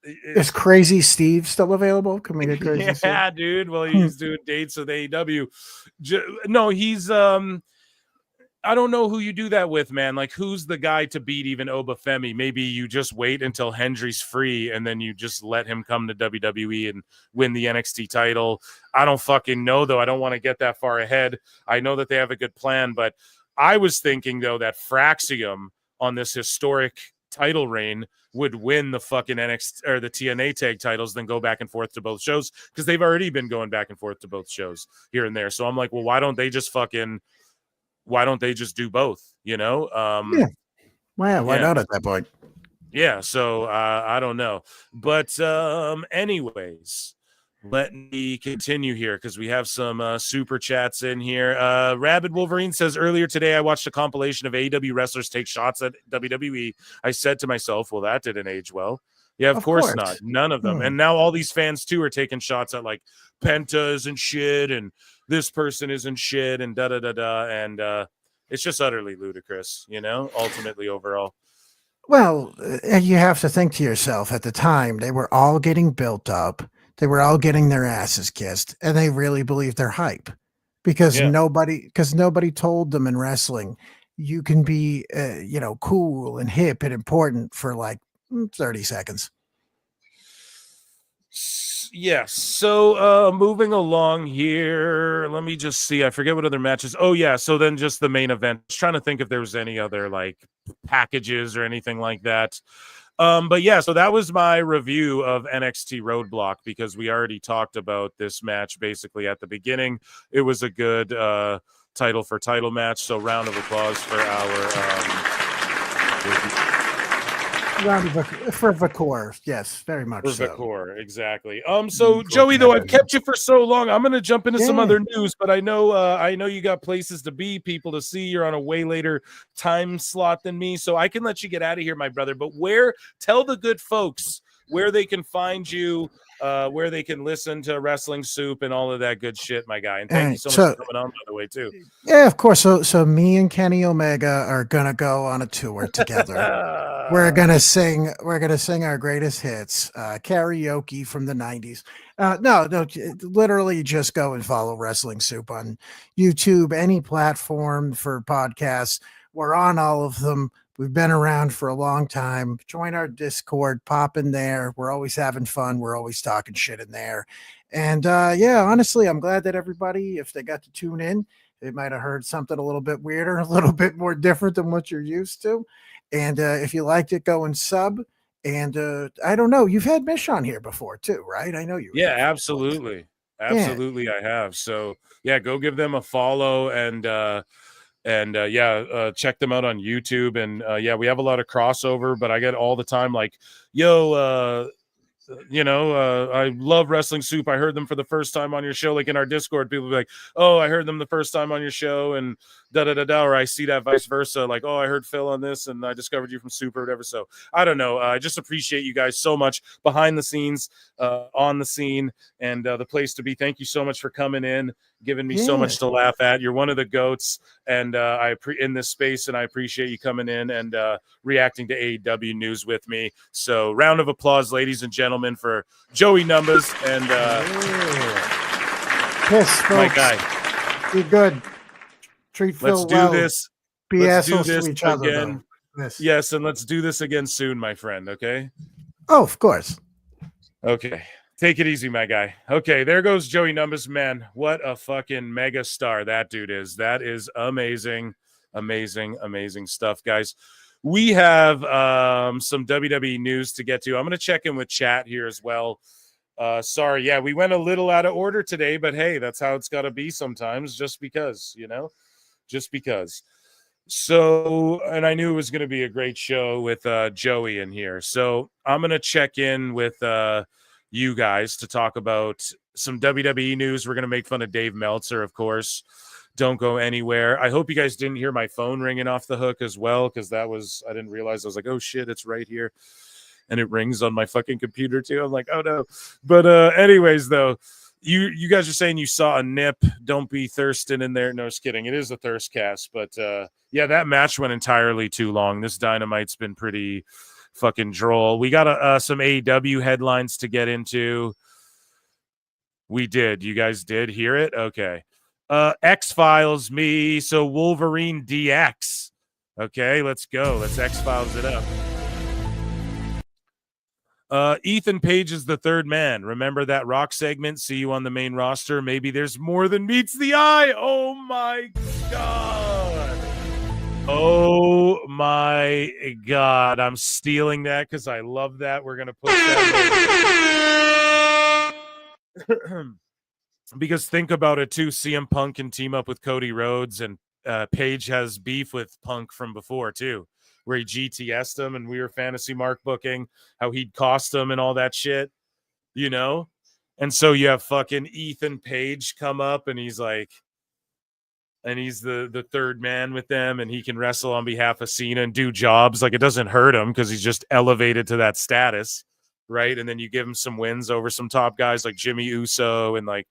Is Crazy Steve still available? Can we get Crazy Steve? Yeah, dude. Well, he's doing dates with AEW. No, he's I don't know who you do that with, man. Like, who's the guy to beat even Obafemi? Maybe you just wait until Hendry's free and then you just let him come to WWE and win the NXT title. I don't fucking know, though. I don't want to get that far ahead. I know that they have a good plan, but I was thinking, though, that Fraxium on this historic title reign would win the fucking NXT or the TNA tag titles, then go back and forth to both shows, because they've already been going back and forth to both shows here and there. So I'm like, well, why don't they just do both? Yeah. Why not at that point? Yeah. So I don't know. But anyways, let me continue here because we have some super chats in here. Rabid Wolverine says, earlier today I watched a compilation of AEW wrestlers take shots at WWE. I said to myself, well, that didn't age well. Yeah, of course course. not. None of them. Hmm. And now all these fans too are taking shots at like Penta isn't shit and this person isn't shit and da da da da. And it's just utterly ludicrous, you know, ultimately overall. Well, you have to think to yourself at the time, they were all getting built up. They were all getting their asses kissed, and they really believed their hype because Yeah. nobody told them in wrestling, you can be, cool and hip and important for like 30 seconds. Yes. So moving along here, let me just see. I forget what other matches. Oh yeah. So then just the main event. I was trying to think if there was any other like packages or anything like that. But yeah, so that was my review of NXT Roadblock because we already talked about this match basically at the beginning. It was a good title for title match. So round of applause for our For Vakor, yes, very much for so. Vakor, exactly. So Joey, though I've kept you for so long, I'm gonna jump into some Yeah. other news, but I know you got places to be, people to see. You're on a way later time slot than me, so I can let you get out of here, my brother. But tell the good folks where they can find you, where they can listen to Wrestling Soup and all of that good shit, my guy. And thank you so much for coming on, by the way, too. Yeah, of course. So me and Kenny Omega are gonna go on a tour together. We're gonna sing our greatest hits, karaoke from the 90s. No, literally just go and follow Wrestling Soup on YouTube, any platform for podcasts. We're on all of them. We've been around for a long time. Join our Discord, pop in there. We're always having fun. We're always talking shit in there. And yeah, honestly, I'm glad that everybody, if they got to tune in, they might have heard something a little bit weirder, a little bit more different than what you're used to. And if you liked it, go and sub. And I don't know, you've had Mish on here before too, right? I know you. Yeah, absolutely. Absolutely, I have. So yeah, go give them a follow and check them out on YouTube. And yeah, we have a lot of crossover, but I get all the time like, yo, I love Wrestling Soup. I heard them for the first time on your show. Like in our Discord, people be like, oh, I heard them the first time on your show and da-da-da-da, or I see that vice versa. Like, oh, I heard Phil on this and I discovered you from Soup or whatever. So I don't know. I just appreciate you guys so much behind the scenes, on the scene, and the place to be. Thank you so much for coming in, giving me so much to laugh at. You're one of the goats and in this space, and I appreciate you coming in and reacting to AEW news with me. So round of applause, ladies and gentlemen, for Joey Numbas and Piss, my folks. guy. Be good. Treat Phil Let's do well. this. Be Let's do assholes this to each other, again. though. Yes, and let's do this again soon, my friend. Okay. Oh, of course. Okay. Take it easy, my guy. Okay, there goes Joey Numbas. Man, what a fucking mega star that dude is. That is amazing, amazing, amazing stuff, guys. We have some WWE news to get to. I'm going to check in with chat here as well. Sorry, yeah, we went a little out of order today, but hey, that's how it's got to be sometimes, just because, just because. So, and I knew it was going to be a great show with Joey in here. So I'm going to check in with you guys to talk about some WWE news. We're going to make fun of Dave Meltzer, of course. Don't go anywhere. I hope you guys didn't hear my phone ringing off the hook as well, because I didn't realize. I was like, oh shit, it's right here. And it rings on my fucking computer too. I'm like, oh no. But anyways, though, you guys are saying you saw a nip. Don't be thirsting in there. No, just kidding. It is a thirst cast. But yeah, that match went entirely too long. This Dynamite's been pretty fucking droll. We got some AEW headlines to get into. We did. You guys did hear it? Okay. X-Files me. So Wolverine DX. Okay, let's go. Let's X-Files it up. Ethan Page is the third man. Remember that Rock segment? See you on the main roster. Maybe there's more than meets the eye. Oh my God. Oh my God. I'm stealing that because I love that. We're going to put that. Because think about it too. CM Punk can team up with Cody Rhodes, and Page has beef with Punk from before too, where he GTS'd him and we were fantasy mark booking how he'd cost him and all that shit, And so you have fucking Ethan Page come up and he's like, and he's the third man with them, and he can wrestle on behalf of Cena and do jobs. Like, it doesn't hurt him because he's just elevated to that status. right? And then you give him some wins over some top guys like Jimmy Uso and like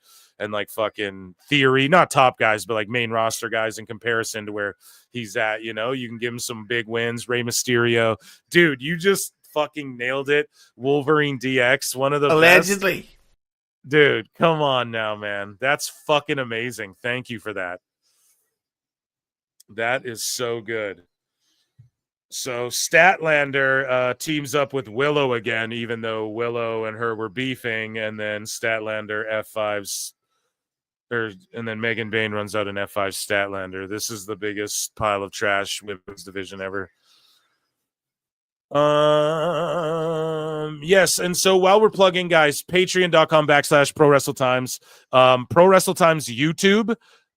fucking Theory, not top guys, but like main roster guys in comparison to where he's at. You know, you can give him some big wins. Rey Mysterio, dude, you just fucking nailed it. Wolverine DX, one of the allegedly best. Dude, come on now, man. That's fucking amazing. Thank you for that. That is so good. So Statlander teams up with Willow again, even though Willow and her were beefing, and then Statlander F5's, and then Megan Bain runs out in F5 Statlander. This is the biggest pile of trash women's division ever. Yes, and so while we're plugging, guys, patreon.com/ProWrestleTimes, ProWrestleTimes YouTube,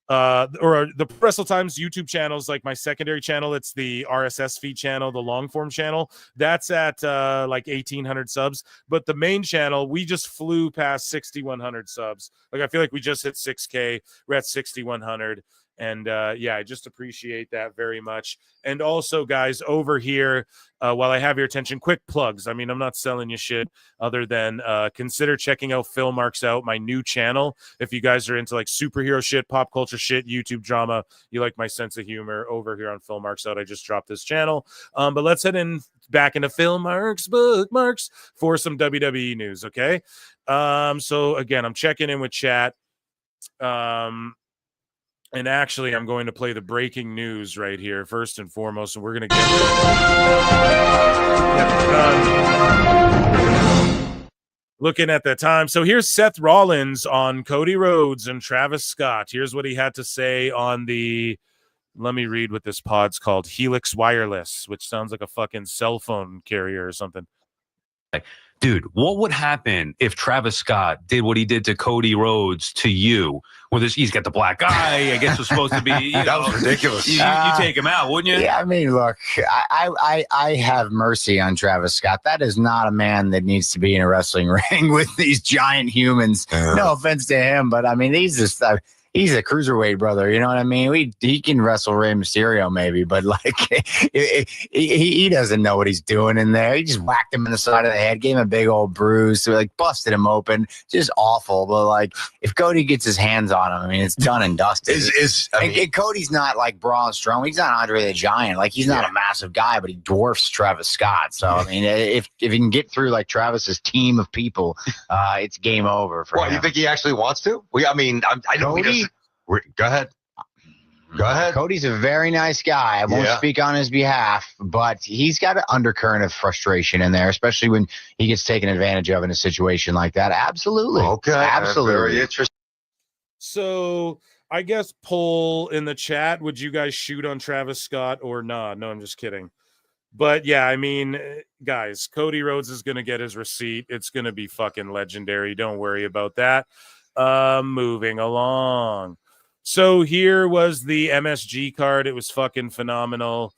or the Pro Wrestle Times YouTube channel is like my secondary channel. It's the RSS feed channel, the long form channel. That's at like 1,800 subs. But the main channel, we just flew past 6,100 subs. Like I feel like we just hit 6K. We're at 6,100. And yeah, I just appreciate that very much. And also, guys, over here, while I have your attention, quick plugs. I mean, I'm not selling you shit other than consider checking out Phil Marks Out, my new channel. If you guys are into like superhero shit, pop culture shit, YouTube drama, you like my sense of humor, over here on Phil Marks Out, I just dropped this channel. But let's head back into Phil Marks bookmarks for some WWE news, okay? So again, I'm checking in with chat. And actually, I'm going to play the breaking news right here, first and foremost, and we're going to get looking at the time. So here's Seth Rollins on Cody Rhodes and Travis Scott. Here's what he had to say on the, let me read what this pod's called, Helix Wireless, which sounds like a fucking cell phone carrier or something. Dude, what would happen if Travis Scott did what he did to Cody Rhodes to you? Well, he's got the black eye. I guess was supposed to be. That was ridiculous. You take him out, wouldn't you? Yeah, I mean, look, I have mercy on Travis Scott. That is not a man that needs to be in a wrestling ring with these giant humans. No offense to him, but I mean, he's just. He's a cruiserweight brother, you know what I mean? He can wrestle Rey Mysterio maybe, but like he doesn't know what he's doing in there. He just whacked him in the side of the head, gave him a big old bruise, so like busted him open. Just awful. But like if Cody gets his hands on him, I mean it's done and dusted. And Cody's not like Braun Strowman. He's not Andre the Giant. Like he's not a massive guy, but he dwarfs Travis Scott. So I mean, if he can get through like Travis's team of people, it's game over for him. You think he actually wants to? I know Cody. Go ahead. Go ahead. Cody's a very nice guy. I won't speak on his behalf, but he's got an undercurrent of frustration in there, especially when he gets taken advantage of in a situation like that. Absolutely. Okay. Absolutely. Very interesting. So I guess poll in the chat, would you guys shoot on Travis Scott or not? No, I'm just kidding. But yeah, I mean, guys, Cody Rhodes is going to get his receipt. It's going to be fucking legendary. Don't worry about that. Moving along. So here was the MSG card. It was fucking phenomenal.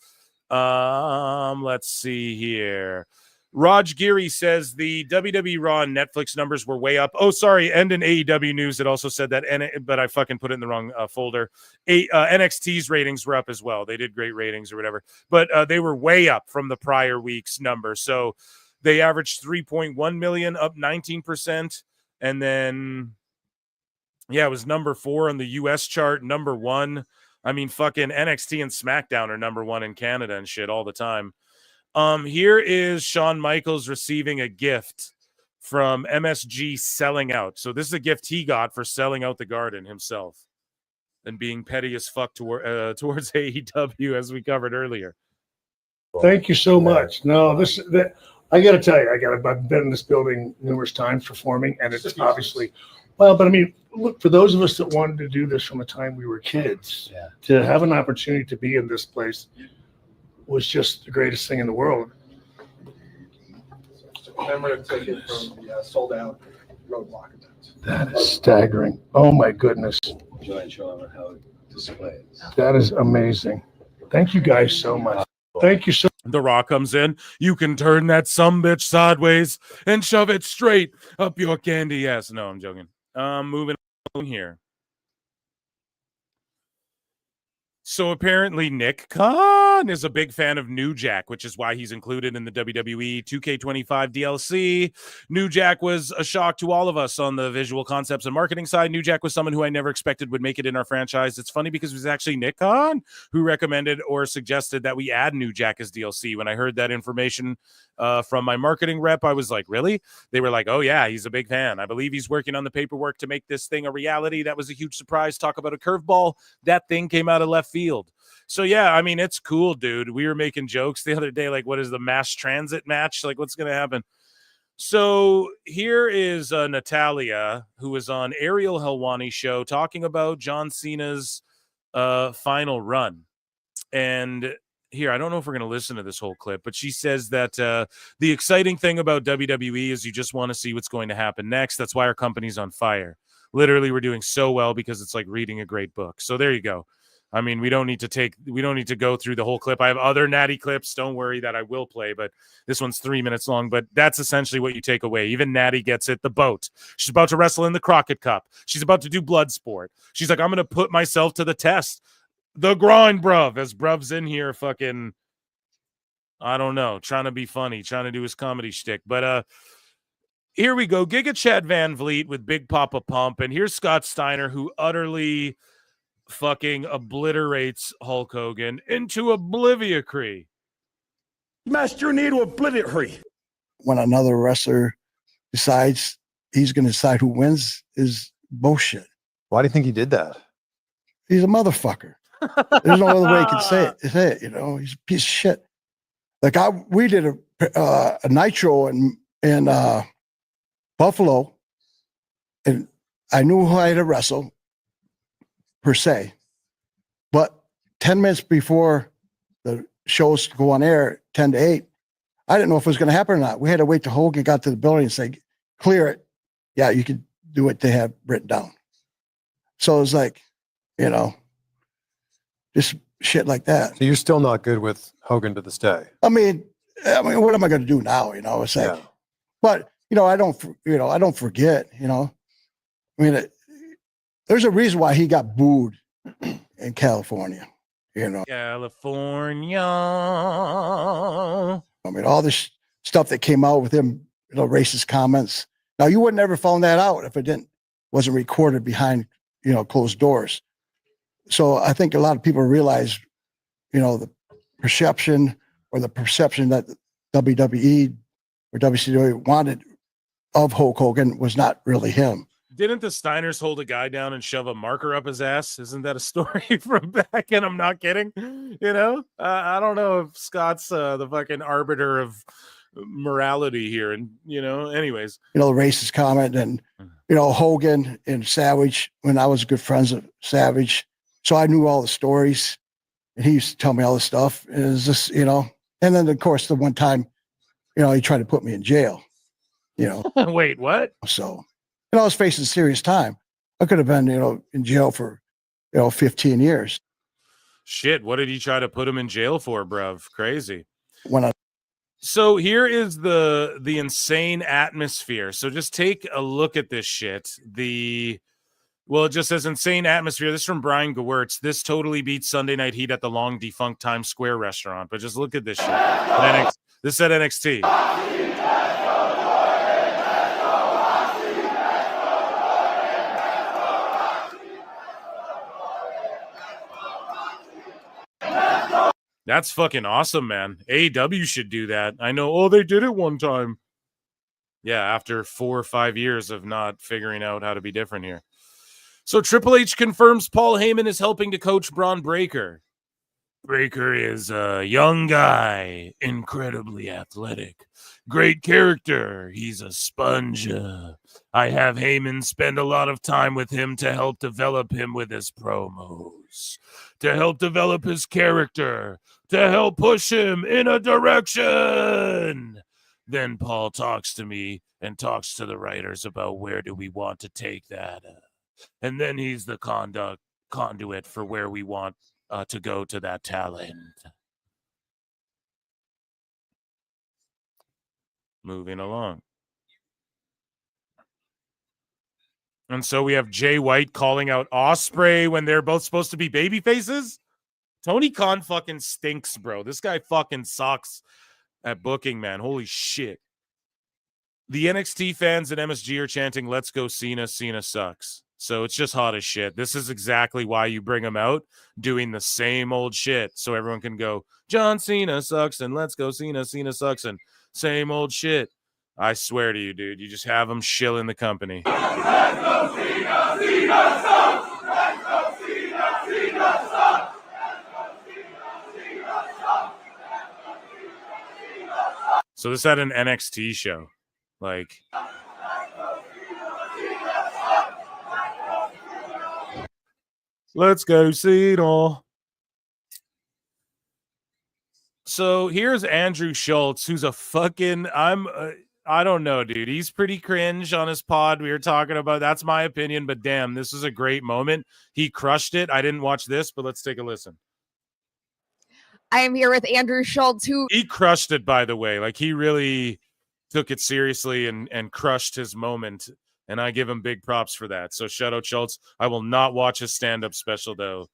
Let's see here. Raj Giri says the WWE Raw and Netflix numbers were way up. Oh, sorry. And in AEW news, it also said that, but I fucking put it in the wrong folder. NXT's ratings were up as well. They did great ratings or whatever, but they were way up from the prior week's number. So they averaged 3.1 million, up 19%. And then, yeah, it was number 4 on the US chart, number 1. I mean, fucking NXT and SmackDown are number 1 in Canada and shit all the time. Here is Shawn Michaels receiving a gift from MSG selling out. So this is a gift he got for selling out the Garden himself and being petty as fuck towards AEW, as we covered earlier. Thank you so much. No, I got to tell you, I've been in this building numerous times performing, and it's obviously. Well, but I mean, look, for those of us that wanted to do this from the time we were kids, to have an opportunity to be in this place was just the greatest thing in the world. Commemorative ticket from the sold out Roadblock event. That is staggering. Oh my goodness. Enjoy and show them how it displays. That is amazing. Thank you guys so much. Thank you so much. The Raw comes in. You can turn that sumbitch sideways and shove it straight up your candy ass. No, I'm joking. Moving on here. So apparently Nick Khan is a big fan of New Jack, which is why he's included in the WWE 2K25 DLC. New Jack was a shock to all of us on the visual concepts and marketing side. New Jack was someone who I never expected would make it in our franchise. It's funny because it was actually Nick Khan who recommended or suggested that we add New Jack as DLC. When I heard that information from my marketing rep, I was like, really? They were like, oh yeah, he's a big fan. I believe he's working on the paperwork to make this thing a reality. That was a huge surprise. Talk about a curveball. That thing came out of left field. So yeah, I mean, it's cool, dude. We were making jokes the other day, like, what is the mass transit match? Like, what's going to happen? So here is Natalia, who was on Ariel Helwani's show talking about John Cena's final run. And here, I don't know if we're going to listen to this whole clip, but she says that the exciting thing about WWE is you just want to see what's going to happen next. That's why our company's on fire. Literally, we're doing so well because it's like reading a great book. So there you go. I mean, we don't need to go through the whole clip. I have other natty clips. Don't worry, that I will play, but this one's 3 minutes long. But that's essentially what you take away. Even Natty gets it. The boat. She's about to wrestle in the Crockett Cup. She's about to do blood sport. She's like, I'm going to put myself to the test. The grind, bruv. As Bruv's in here fucking, I don't know, trying to be funny, trying to do his comedy shtick. But here we go. Giga Chad Van Vliet with Big Papa Pump. And here's Scott Steiner, who utterly fucking obliterates Hulk Hogan into obliviacry. Master need to obliviacry. When another wrestler decides he's going to decide who wins is bullshit. Why do you think he did that? He's a motherfucker. There's no other way you can say it. You know, he's a piece of shit. Like we did a nitro in Buffalo, and I knew who I had to wrestle per se, but 10 minutes before the shows go on air, 10 to 8, I didn't know if it was going to happen or not. We had to wait till Hogan got to the building and say, clear it. Yeah, you can do what they have written down. So it was like, you know, just shit like that. So you're still not good with Hogan to this day? I mean, what am I going to do now? You know, it's like, but you know, I don't forget, you know, I mean, there's a reason why he got booed in California, you know. California. I mean, all this stuff that came out with him, you know, racist comments. Now, you would never found that out if it wasn't recorded behind, you know, closed doors. So I think a lot of people realize, you know, the perception that WWE or WCW wanted of Hulk Hogan was not really him. Didn't the Steiners hold a guy down and shove a marker up his ass? Isn't that a story from back? And I'm not kidding. You know, I don't know if Scott's the fucking arbiter of morality here. And, you know, anyways. You know, the racist comment and, you know, Hogan and Savage, when I was good friends of Savage. So I knew all the stories and he used to tell me all this stuff. And it was just, you know, and then of course the one time, you know, he tried to put me in jail, you know. Wait, what? So, you know, I was facing serious time. I could have been, you know, in jail for, you know, 15 years. Shit, what did he try to put him in jail for, bruv? Crazy. When So here is the insane atmosphere. So just take a look at this shit. Well, it just says insane atmosphere. This is from Brian Gewirtz. This totally beats Sunday Night Heat at the long defunct Times Square restaurant. But just look at this shit. This is at NXT. That's fucking awesome, man. AEW should do that. I know. Oh, they did it one time. Yeah, after 4 or 5 years of not figuring out how to be different here. So Triple H confirms Paul Heyman is helping to coach Braun Breaker. Breaker is a young guy, incredibly athletic, great character. He's a sponge. I have Heyman spend a lot of time with him to help develop him with his promos, to help develop his character, to help push him in a direction. Then Paul talks to me and talks to the writers about where do we want to take that. And then he's the conduit for where we want to go to that talent. Moving along. And so we have Jay White calling out Ospreay when they're both supposed to be baby faces. Tony Khan fucking stinks, bro. This guy fucking sucks at booking, man. Holy shit. The NXT fans at MSG are chanting, "Let's go Cena, Cena sucks." So it's just hot as shit. This is exactly why you bring him out doing the same old shit. So everyone can go, John Cena sucks and let's go Cena, Cena sucks and same old shit. I swear to you, dude, you just have him shilling the company. Let's go Cena, Cena sucks! Let's go Cena, Cena sucks! So this had an NXT show. Like, let's go Cena. So here's Andrew Schultz, who's a fucking, I don't know, dude. He's pretty cringe on his pod. We were talking about, that's my opinion, but damn, this is a great moment. He crushed it. I didn't watch this, but let's take a listen. I am here with Andrew Schultz, who he crushed it, by the way. Like, he really took it seriously and crushed his moment. And I give him big props for that. So shout out Schultz. I will not watch his stand-up special, though,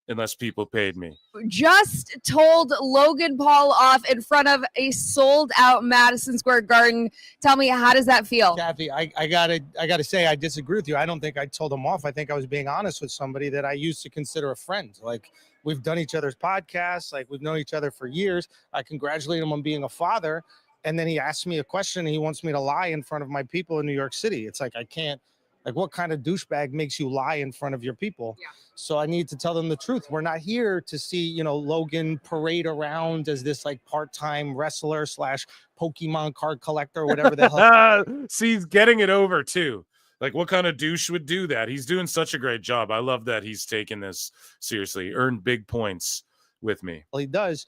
unless people paid me. just told Logan Paul off in front of a sold-out Madison Square Garden. Tell me, how does that feel? Kathy, I gotta say, I disagree with you. I don't think I told him off. I think I was being honest with somebody that I used to consider a friend. Like, we've done each other's podcasts. Like, we've known each other for years. I congratulate him on being a father. And then he asked me a question and he wants me to lie in front of my people in New York City. It's like, I can't, like, what kind of douchebag makes you lie in front of your people? Yeah. So I need to tell them the truth. We're not here to see, Logan parade around as this like part-time wrestler / Pokemon card collector, whatever the hell. See, he's getting it over too. Like, what kind of douche would do that? He's doing such a great job. I love that he's taking this seriously, earned big points with me. Well, he does.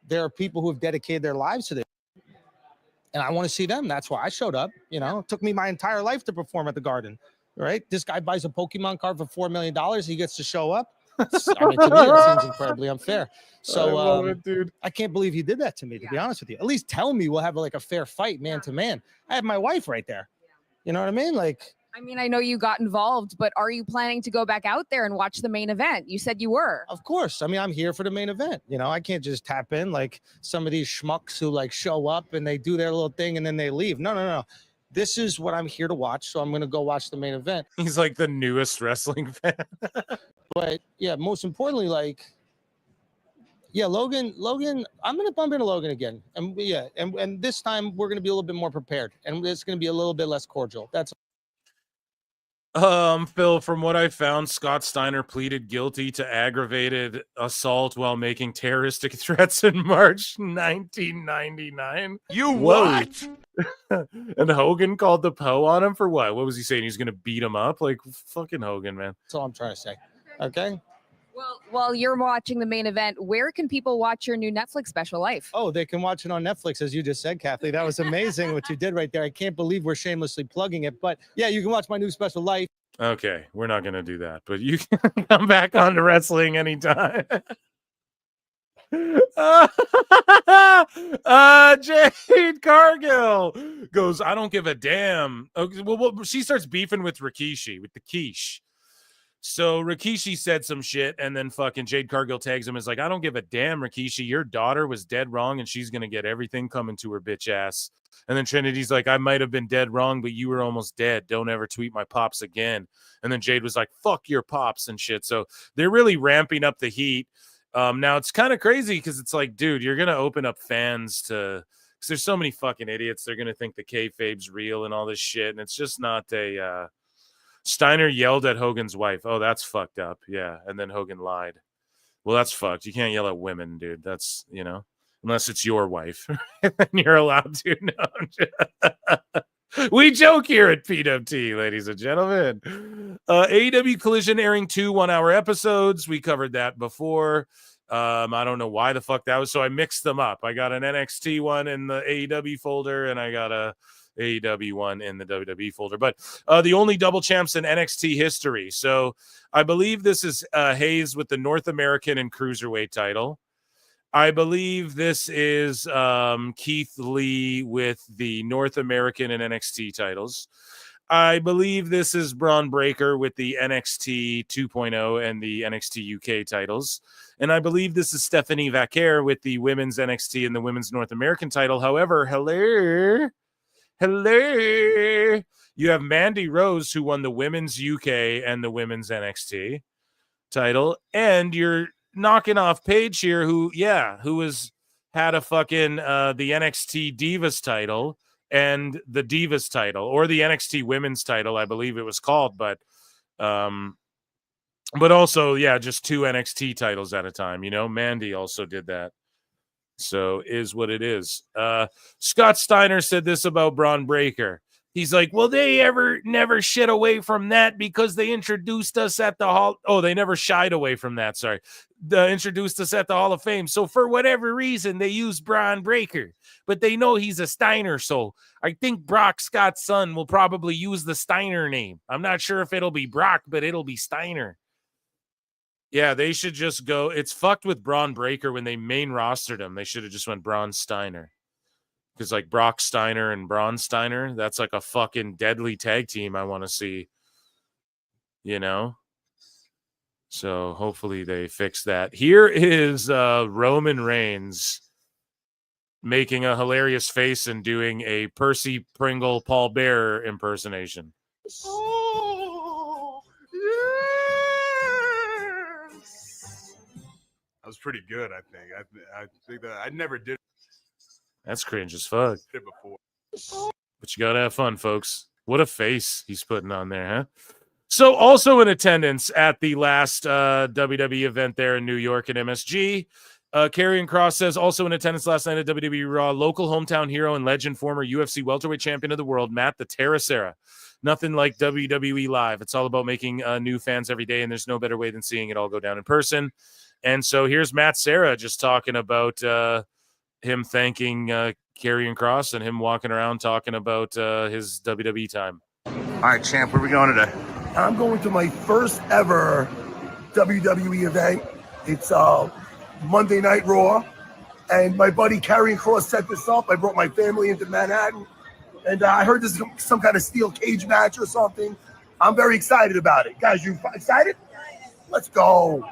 There are people who have dedicated their lives to this. And I want to see them. That's why I showed up. It took me my entire life to perform at the Garden, right? This guy buys a Pokemon card for $4 million. He gets to show up. To me, it seems incredibly unfair. So I love it, dude. I can't believe he did that to me, to be honest with you. At least tell me we'll have like a fair fight, man to man. I have my wife right there. You know what I mean? Like, I know you got involved, but are you planning to go back out there and watch the main event? You said you were. Of course. I'm here for the main event. I can't just tap in like some of these schmucks who like show up and they do their little thing and then they leave. No. This is what I'm here to watch. So I'm going to go watch the main event. He's like the newest wrestling fan. But yeah, most importantly, like, yeah, Logan, I'm going to bump into Logan again. And yeah, and this time we're going to be a little bit more prepared and it's going to be a little bit less cordial. That's Phil, from what I found, Scott Steiner pleaded guilty to aggravated assault while making terroristic threats in March 1999. You what? And Hogan called the Poe on him for what? What was he saying? He's going to beat him up? Like, fucking Hogan, man. That's all I'm trying to say. Okay? Well, while you're watching the main event, where can people watch your new Netflix special, Life? Oh, they can watch it on Netflix, as you just said, Kathy. That was amazing what you did right there. I can't believe we're shamelessly plugging it. But yeah, you can watch my new special, Life. Okay, we're not going to do that, but you can come back on to wrestling anytime. Jade Cargill goes, I don't give a damn. Okay, well, she starts beefing with Rikishi, with the quiche. So Rikishi said some shit, and then fucking Jade Cargill tags him and is like, I don't give a damn, Rikishi. Your daughter was dead wrong, and she's going to get everything coming to her bitch ass. And then Trinity's like, I might have been dead wrong, but you were almost dead. Don't ever tweet my pops again. And then Jade was like, fuck your pops and shit. So they're really ramping up the heat. Now, it's kind of crazy because it's like, dude, you're going to open up fans to – because there's so many fucking idiots. They're going to think the kayfabe's real and all this shit, and it's just not a Steiner yelled at Hogan's wife. Oh, that's fucked up. Yeah. And then Hogan lied. Well, that's fucked. You can't yell at women, dude. That's, unless it's your wife. And you're allowed to. No. We joke here at PWT, ladies and gentlemen. AEW Collision airing 2 1-hour episodes. We covered that before. I don't know why the fuck that was. So I mixed them up. I got an NXT one in the AEW folder, and I got a AEW one in the WWE folder, but the only double champs in NXT history. So I believe this is Hayes with the North American and Cruiserweight title. I believe this is Keith Lee with the North American and NXT titles. I believe this is Braun Breaker with the NXT 2.0 and the NXT UK titles. And I believe this is Stephanie Vaquer with the women's NXT and the women's North American title. However, hello. You have Mandy Rose, who won the women's UK and the women's NXT title. And you're knocking off Paige here, who had a fucking the NXT Divas title and the Divas title, or the NXT Women's title, I believe it was called, but also, just 2 NXT titles at a time. Mandy also did that. So is what it is. Scott Steiner said this about Braun Breaker. He's like, well, they never shit away from that because they introduced us at the Hall. Oh, they never shied away from that. Sorry. They introduced us at the Hall of Fame. So for whatever reason, they use Braun Breaker, but they know he's a Steiner. So I think Brock Scott's son will probably use the Steiner name. I'm not sure if it'll be Brock, but it'll be Steiner. Yeah, they should just go. It's fucked with Braun Breaker when they main rostered him. They should have just went Braun Steiner. Because like Brock Steiner and Braun Steiner, that's like a fucking deadly tag team I want to see. So hopefully they fix that. Here is Roman Reigns making a hilarious face and doing a Percy Pringle Paul Bearer impersonation. Oh, yes. That was pretty good, I think. I think that I never did. That's cringe as fuck. Did before. But you gotta have fun, folks. What a face he's putting on there, huh? So also in attendance at the last WWE event there in New York at MSG, Karrion Kross says also in attendance last night at WWE Raw, local hometown hero and legend, former UFC welterweight champion of the world, Matt the Terra Serra. Nothing like WWE Live. It's all about making new fans every day, and there's no better way than seeing it all go down in person. And so here's Matt Serra just talking about him thanking Karrion Kross and him walking around talking about his WWE time. All right, champ, where are we going today? I'm going to my first ever WWE event. It's Monday Night Raw, and my buddy Karrion Kross set this up. I brought my family into Manhattan, and I heard this is some kind of steel cage match or something. I'm very excited about it. Guys, you excited? Let's go.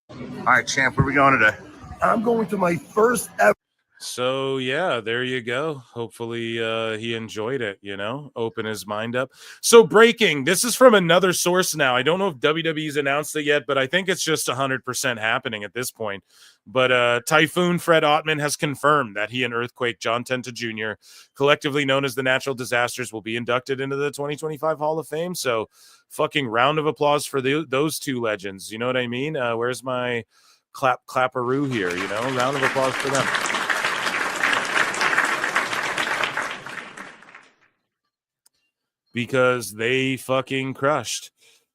All right, champ, where are we going today? I'm going to my first ever. So, yeah, there you go. Hopefully he enjoyed it, open his mind up. So breaking, this is from another source now. I don't know if WWE's announced it yet, but I think it's just 100% happening at this point. But Typhoon Fred Ottman has confirmed that he and Earthquake John Tenta Jr., collectively known as the Natural Disasters, will be inducted into the 2025 Hall of Fame. So fucking round of applause for those two legends. You know what I mean? Where's my clapperoo here? Round of applause for them. Because they fucking crushed.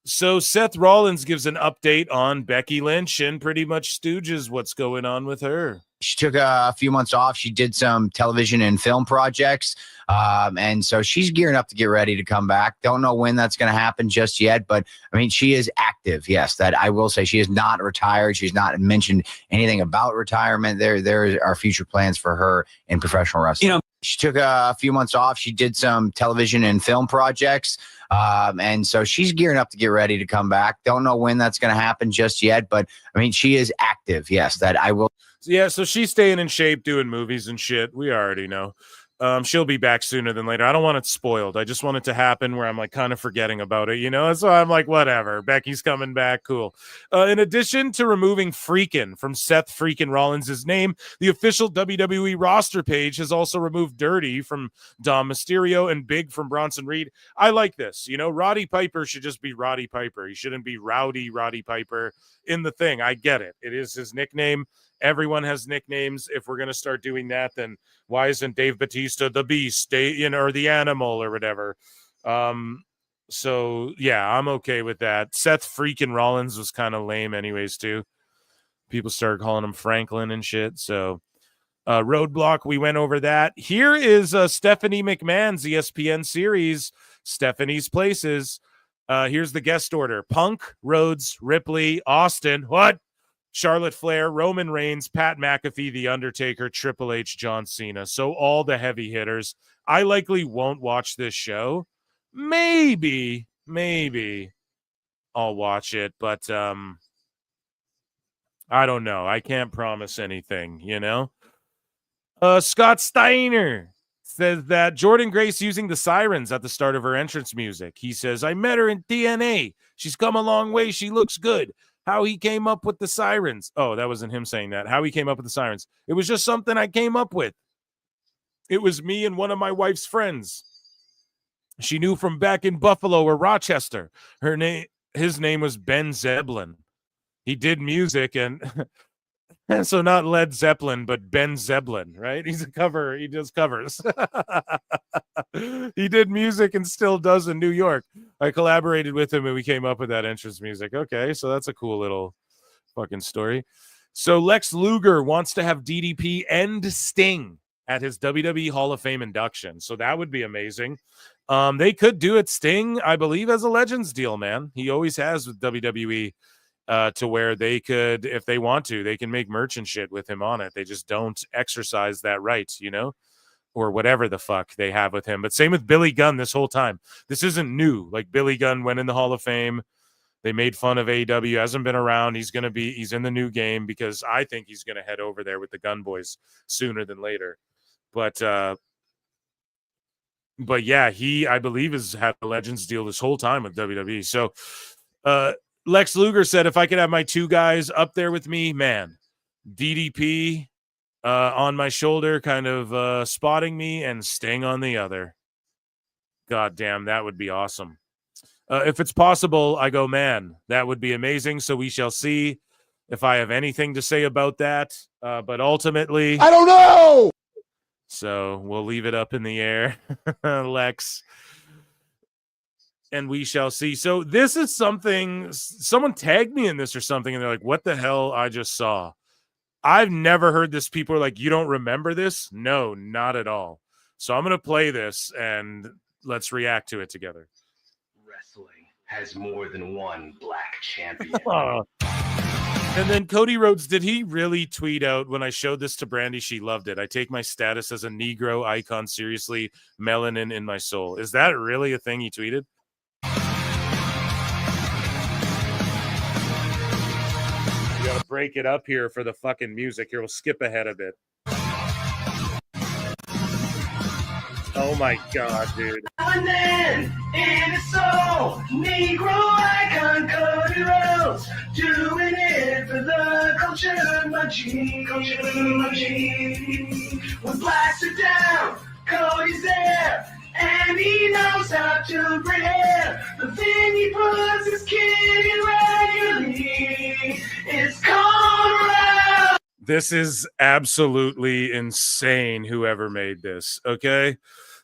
So Seth Rollins gives an update on Becky Lynch and pretty much stooges what's going on with her. She took a few months off. She did some television and film projects. And so she's gearing up to get ready to come back. Don't know when that's going to happen just yet. But, I mean, she is active. Yes, that I will say. She is not retired. She's not mentioned anything about retirement. There are future plans for her in professional wrestling. She took a few months off. She did some television and film projects. And so she's gearing up to get ready to come back. Don't know when that's going to happen just yet. But, I mean, she is active. Yes, that I will. Yeah, so she's staying in shape, doing movies and shit. We already know. She'll be back sooner than later. I don't want it spoiled. I just want it to happen where I'm like kind of forgetting about it, So I'm like, whatever. Becky's coming back. Cool. In addition to removing Freakin' from Seth Freakin' Rollins' name, the official WWE roster page has also removed Dirty from Dom Mysterio and Big from Bronson Reed. I like this. Roddy Piper should just be Roddy Piper. He shouldn't be Rowdy Roddy Piper in the thing. I get it. It is his nickname. Everyone has nicknames. If we're going to start doing that, then why isn't Dave Bautista the Beast, or the Animal or whatever? So, yeah, I'm okay with that. Seth freaking Rollins was kind of lame anyways, too. People started calling him Franklin and shit. So, Roadblock, we went over that. Here is Stephanie McMahon's ESPN series, Stephanie's Places. Here's the guest order. Punk, Rhodes, Ripley, Austin. What? Charlotte Flair, Roman Reigns, Pat McAfee, The Undertaker, Triple H, John Cena. So all the heavy hitters. I likely won't watch this show. Maybe I'll watch it, but I don't know. I can't promise anything, you know? Scott Steiner says that Jordan Grace using the sirens at the start of her entrance music. He says, I met her in DNA. She's come a long way. She looks good. How he came up with the sirens. Oh, that wasn't him saying that. How he came up with the sirens. It was just something I came up with. It was me and one of my wife's friends. She knew from back in Buffalo or Rochester. His name was Ben Zeppelin. He did music and so not Led Zeppelin, but Ben Zeppelin, right? He's a cover. He does covers. He did music and still does in New York. I collaborated with him and we came up with that entrance music. Okay, so that's a cool little fucking story. So Lex Luger wants to have DDP and Sting at his WWE Hall of Fame induction. So that would be amazing. They could do it. Sting, I believe, as a Legends deal, man. He always has with WWE. To where they could, if they want to, they can make merch and shit with him on it. They just don't exercise that right, you know, or whatever the fuck they have with him. But same with Billy Gunn this whole time. This isn't new. Like Billy Gunn went in the Hall of Fame. They made fun of AEW. Hasn't been around. He's in the new game because I think he's going to head over there with the Gun Boys sooner than later. But yeah, he, I believe, has had a Legends deal this whole time with WWE. So, Lex Luger said, if I could have my two guys up there with me, man, DDP on my shoulder, kind of spotting me, and Sting on the other. God damn, that would be awesome. If it's possible, I go, man, that would be amazing. So we shall see if I have anything to say about that. But ultimately, I don't know. So we'll leave it up in the air, Lex. And we shall see. So this is something, someone tagged me in this or something, and they're like, what the hell I just saw? I've never heard this. People are like, you don't remember this? No, not at all. So I'm going to play this, and let's react to it together. Wrestling has more than one black champion. And then Cody Rhodes, did he really tweet out, when I showed this to Brandy, she loved it. I take my status as a Negro icon seriously, melanin in my soul. Is that really a thing he tweeted? You gotta break it up here for the fucking music. Here, we'll skip ahead a bit. Oh my god, dude. And then, in his soul, Negro icon Cody Rhodes, doing it for the culture, my G, When blacks are down, Cody's there, and he knows how to prepare. The thing he puts his kid in regularly is called around. This is absolutely insane, whoever made this, okay?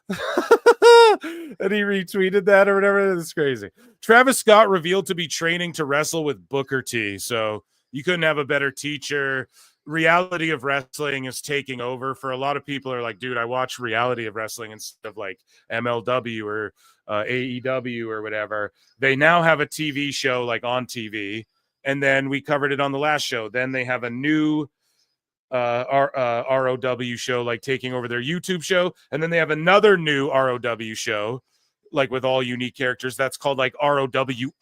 And he retweeted that or whatever. That's crazy. Travis Scott revealed to be training to wrestle with Booker T. So you couldn't have a better teacher. Reality of wrestling is taking over. For a lot of people are like, dude, I watch reality of wrestling instead of like MLW or AEW or whatever. They now have a TV show like on TV. And then we covered it on the last show. Then they have a new ROW show, like taking over their YouTube show, and then they have another new ROW show, like with all unique characters, that's called like ROW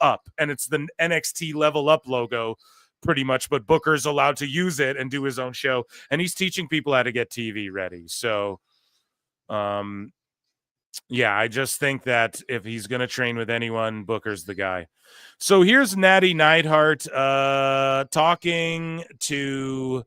Up, and it's the NXT Level Up logo pretty much, but Booker's allowed to use it and do his own show, and he's teaching people how to get TV ready. So yeah, I just think that if he's gonna train with anyone, Booker's the guy. So here's Natty Neidhart talking to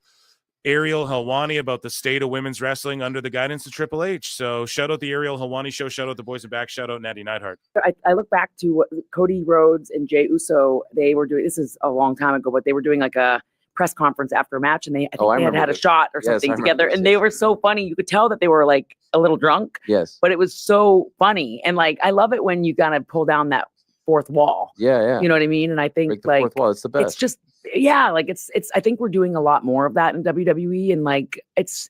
Ariel Helwani about the state of women's wrestling under the guidance of Triple H. So shout out the Ariel Helwani show, shout out the Boys and Back, shout out Natty Neidhart. I look back to what Cody Rhodes and Jey Uso, they were doing, this is a long time ago, but they were doing like a press conference after a match, and I think they had a shot or something together, and they were so funny. You could tell that they were like a little drunk. Yes. But it was so funny. And like, I love it when you kind of pull down that fourth wall. Yeah. You know what I mean? And I think break the like fourth wall. It's the best. It's just, yeah, like it's I think we're doing a lot more of that in WWE, and like it's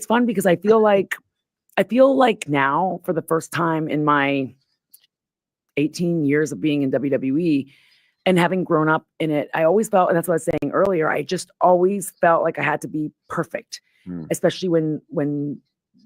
fun because I feel like now, for the first time in my 18 years of being in WWE, And having grown up in it, I always felt, and that's what I was saying earlier, I just always felt like I had to be perfect, especially when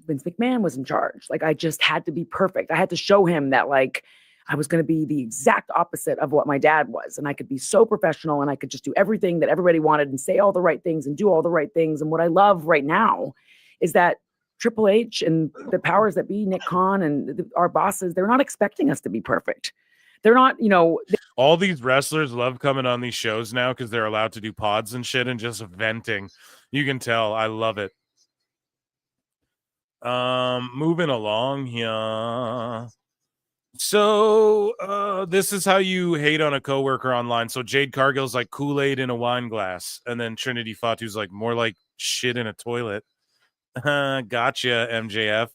Vince McMahon was in charge. Like, I just had to be perfect. I had to show him that, like, I was going to be the exact opposite of what my dad was. And I could be so professional and I could just do everything that everybody wanted and say all the right things and do all the right things. And what I love right now is that Triple H and the powers that be, Nick Khan and our bosses, they're not expecting us to be perfect. They're not, all these wrestlers love coming on these shows now because they're allowed to do pods and shit and just venting. You can tell. I love it. Moving along here. So this is how you hate on a coworker online. So Jade Cargill's like Kool-Aid in a wine glass, and then Trinity Fatu's like more like shit in a toilet. Gotcha, MJF.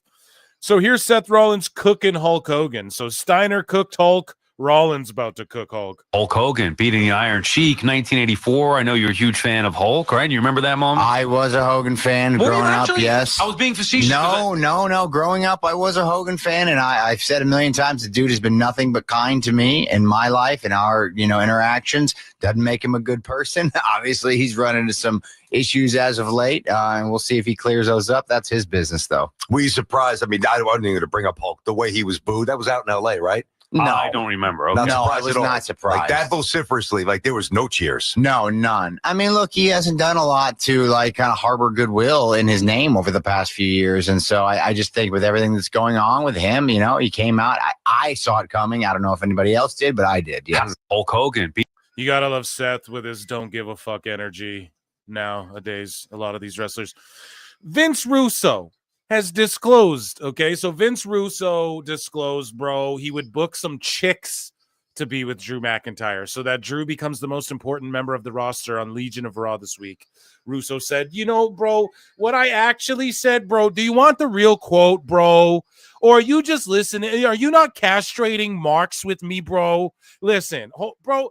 So here's Seth Rollins cooking Hulk Hogan. So Steiner cooked Hulk. Rollins about to cook Hulk. Hulk Hogan beating the Iron Sheik, 1984. I know you're a huge fan of Hulk, right? You remember that moment? I was a Hogan fan growing up, yes. I was being facetious. No. Growing up, I was a Hogan fan, and I've said a million times, the dude has been nothing but kind to me in my life and our, interactions. Doesn't make him a good person. Obviously, he's run into some issues as of late, and we'll see if he clears those up. That's his business, though. Were you surprised? I mean, I wasn't even going to bring up Hulk. The way he was booed, that was out in L.A., right? No, I don't remember. Okay. No, I was not surprised. Like that vociferously, like there was no cheers. No, none. I mean, look, he hasn't done a lot to like kind of harbor goodwill in his name over the past few years. And so I just think with everything that's going on with him, he came out. I saw it coming. I don't know if anybody else did, but I did. Yeah. Hulk Hogan. You got to love Seth with his don't give a fuck energy nowadays. A lot of these wrestlers. Vince Russo has disclosed, okay? So Vince Russo disclosed, bro, he would book some chicks to be with Drew McIntyre so that Drew becomes the most important member of the roster on Legion of Raw this week. Russo said, bro, what I actually said, bro, do you want the real quote, bro? Or are you just listening? Are you not castrating marks with me, bro? Listen, bro,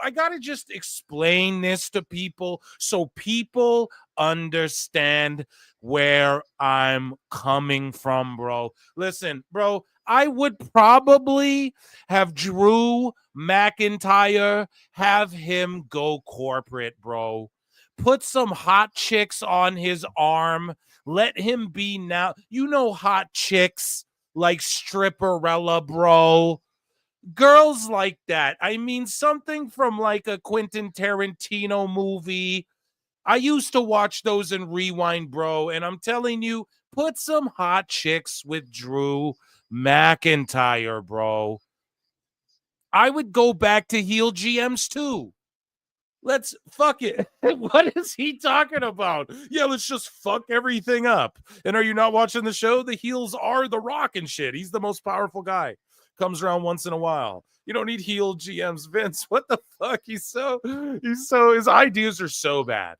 I got to just explain this to people so people understand where I'm coming from, bro. Listen, bro, I would probably have Drew McIntyre have him go corporate, bro. Put some hot chicks on his arm. Let him be now. Hot chicks like Stripperella, bro. Girls like that. I mean, something from like a Quentin Tarantino movie. I used to watch those and rewind, bro. And I'm telling you, put some hot chicks with Drew McIntyre, bro. I would go back to heel GMs too. Let's fuck it. What is he talking about? Yeah, let's just fuck everything up. And are you not watching the show? The heels are The Rock and shit. He's the most powerful guy. Comes around once in a while. You don't need heel GMs, Vince. What the fuck? His ideas are so bad.